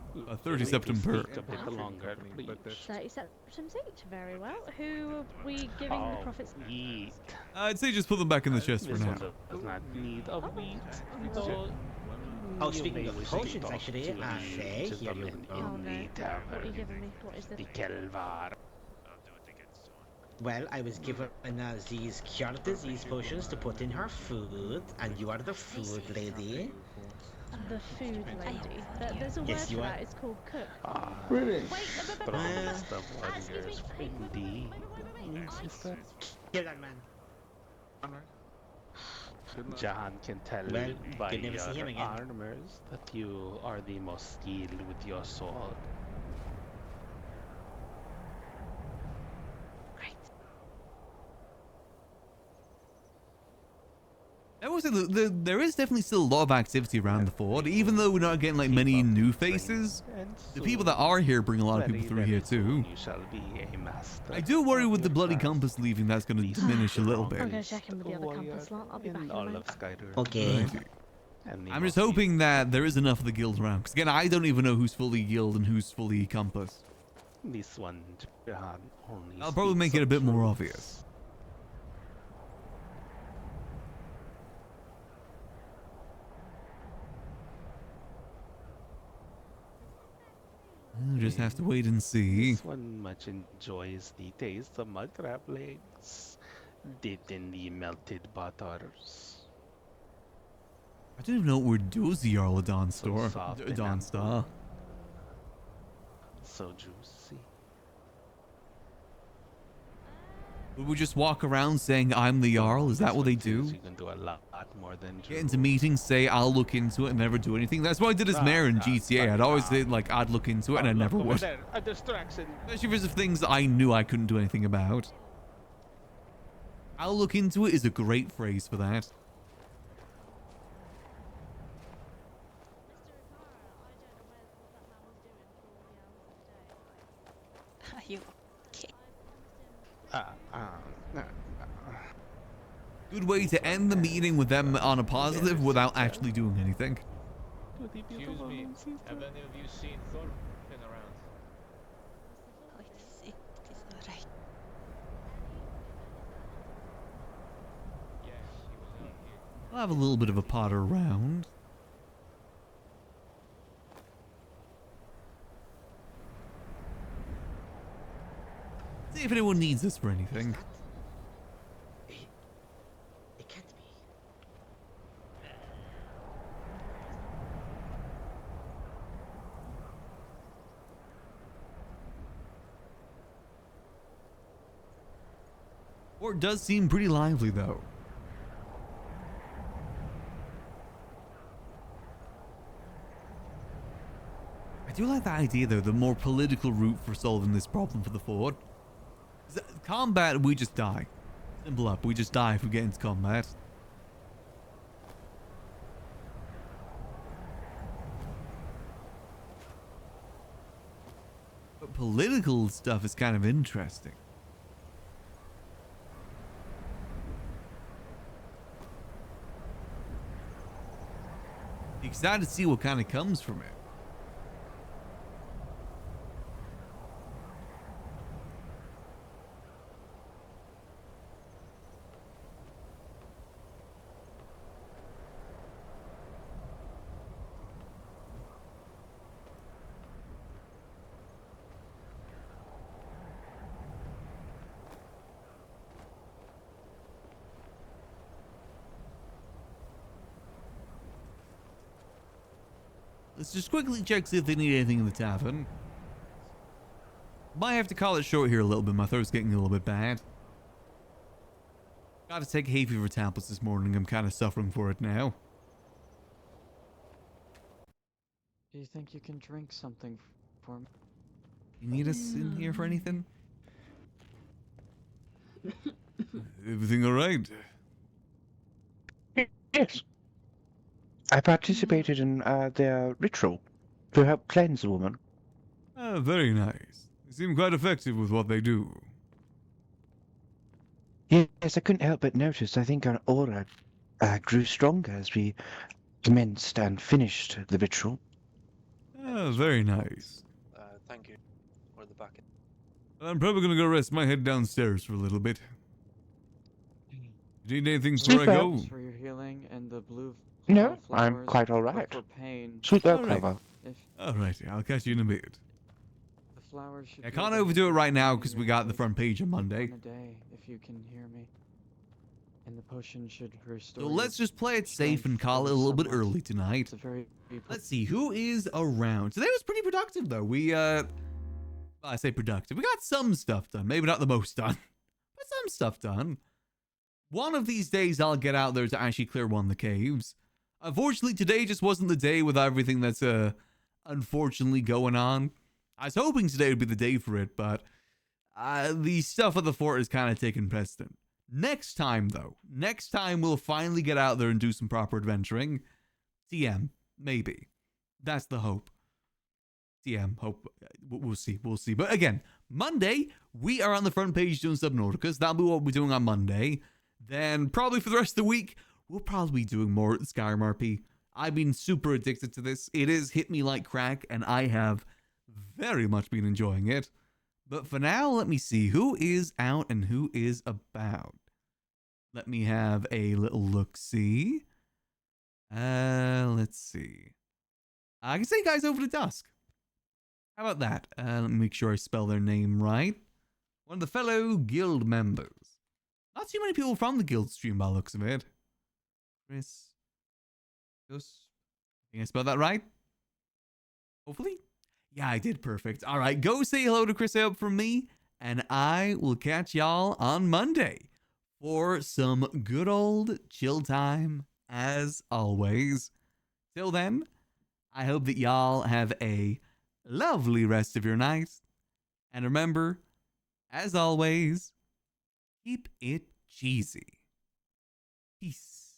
30 septum per. Speak a bit longer, please. 30 septims each. Very well. Who are we giving the profits? Eat. I'd say just put them back in the chest for This now. one does not need a wheat. Oh, You speaking may of wish to potions, talk actually, to I the say, here you gentleman go. Oh in no. the What are you tavern, giving me? What is this? the Kelvaar. Well, I was given these cure disease potions to put in her food, and you are the food lady. The food lady. There's a word Yes, for you are. that. It's called cook. Really? Wait, Strongest of excuse me. warriors, indeed. Moon sister. Kill that man. Jahan can tell Well, by you'll never see him your again. armors that you are the most skilled with your sword. I will say there is definitely still a lot of activity around the fort, even though we're not getting like many new faces. The people that are here bring a lot of people through here too. You shall be a master. I do worry with the bloody compass leaving, that's going to diminish a little bit. I'll go check in with the other compass lot. I'll be back in a all minute. of Skyrim. Okay. Right. And the I'm just most hoping that there is enough of the guilds around. Because again, I don't even know who's fully guild and who's fully compass. This one, Jahan, only I'll probably speaks make it a of bit more truth. obvious. We'll just have to wait and see. This one much enjoys the taste of mud crab legs dipped in the melted butters. I don't even know what we're doing the Jarl of Dawn So store. soft and Dawn ample. Star. So juicy. Would we just walk around saying I'm the Jarl? Is that what they do? You can do a lot more than Get into meetings, say I'll look into it and never do anything. That's what I did as mayor in GTA. I'd always say like I'd look into it and I never over would. there, a distraction. Especially if it's things I knew I couldn't do anything about. I'll look into it is a great phrase for that. Are you okay? Good way to end the meeting with them on a positive without actually doing anything. Excuse me, have any of you seen Thorfinn around? Oh, it's alright. Yes, he was out here. I'll have a little bit of a potter around. See if anyone needs this for anything. It can't be. Or it does seem pretty lively though. I do like the idea though, the more political route for solving this problem for the fort. Combat, we just die. Simple up, we just die if we get into combat. But political stuff is kind of interesting. Excited to see what kind of comes from it. Let's just quickly check, see if they need anything in the tavern. Might have to call it short here a little bit. My throat's getting a little bit bad. Got to take hay fever tablets this morning. I'm kind of suffering for it now. Do you think you can drink something for me? You need us in here for anything? Everything all right? Yes. I participated in their ritual to help cleanse the woman. Ah, very nice. They seem quite effective with what they do. Yes, I couldn't help but notice. I think our aura grew stronger as we commenced and finished the ritual. Ah, very nice. Thank you for the bucket. I'm probably gonna go rest my head downstairs for a little bit. You need anything Sleep before I well. go? For your healing and the blue No, I'm flowers, quite all but right. For pain. Sleep well, All right. Kelvaar. If Alright, I'll catch you in a bit. the flowers should I be can't able to overdo it right now contain because your we got the healing front page on Monday. on a day, if you can hear me. And the potion should restore So your let's just play it safe strength and call it a over little bit summer. early tonight. It's a very Let's see, who is around? Today was pretty productive though. Well, I say productive. We got some stuff done. Maybe not the most done, but some stuff done. One of these days I'll get out there to actually clear one of the caves. Unfortunately, today just wasn't the day with everything that's unfortunately going on. I was hoping today would be the day for it, but the stuff at the fort is kind of taking precedent. Next time, though, we'll finally get out there and do some proper adventuring. TM, maybe. That's the hope. TM, hope. We'll see. But again, Monday, we are on the front page doing Subnauticus. That'll be what we're doing on Monday. Then, probably for the rest of the week, we'll probably be doing more Skyrim RP. I've been super addicted to this. It has hit me like crack, and I have very much been enjoying it. But for now, let me see who is out and who is about. Let me have a little look-see. Let's see. I can say guys over to dusk. How about that? Let me make sure I spell their name right. One of the fellow guild members. Not too many people from the guild stream by the looks of it. Chris. Gus. I think I spelled that right. Hopefully. Yeah, I did perfect. All right, go say hello to Chris up from me, and I will catch y'all on Monday for some good old chill time, as always. Till then, I hope that y'all have a lovely rest of your night. And remember, as always, keep it cheesy. Peace.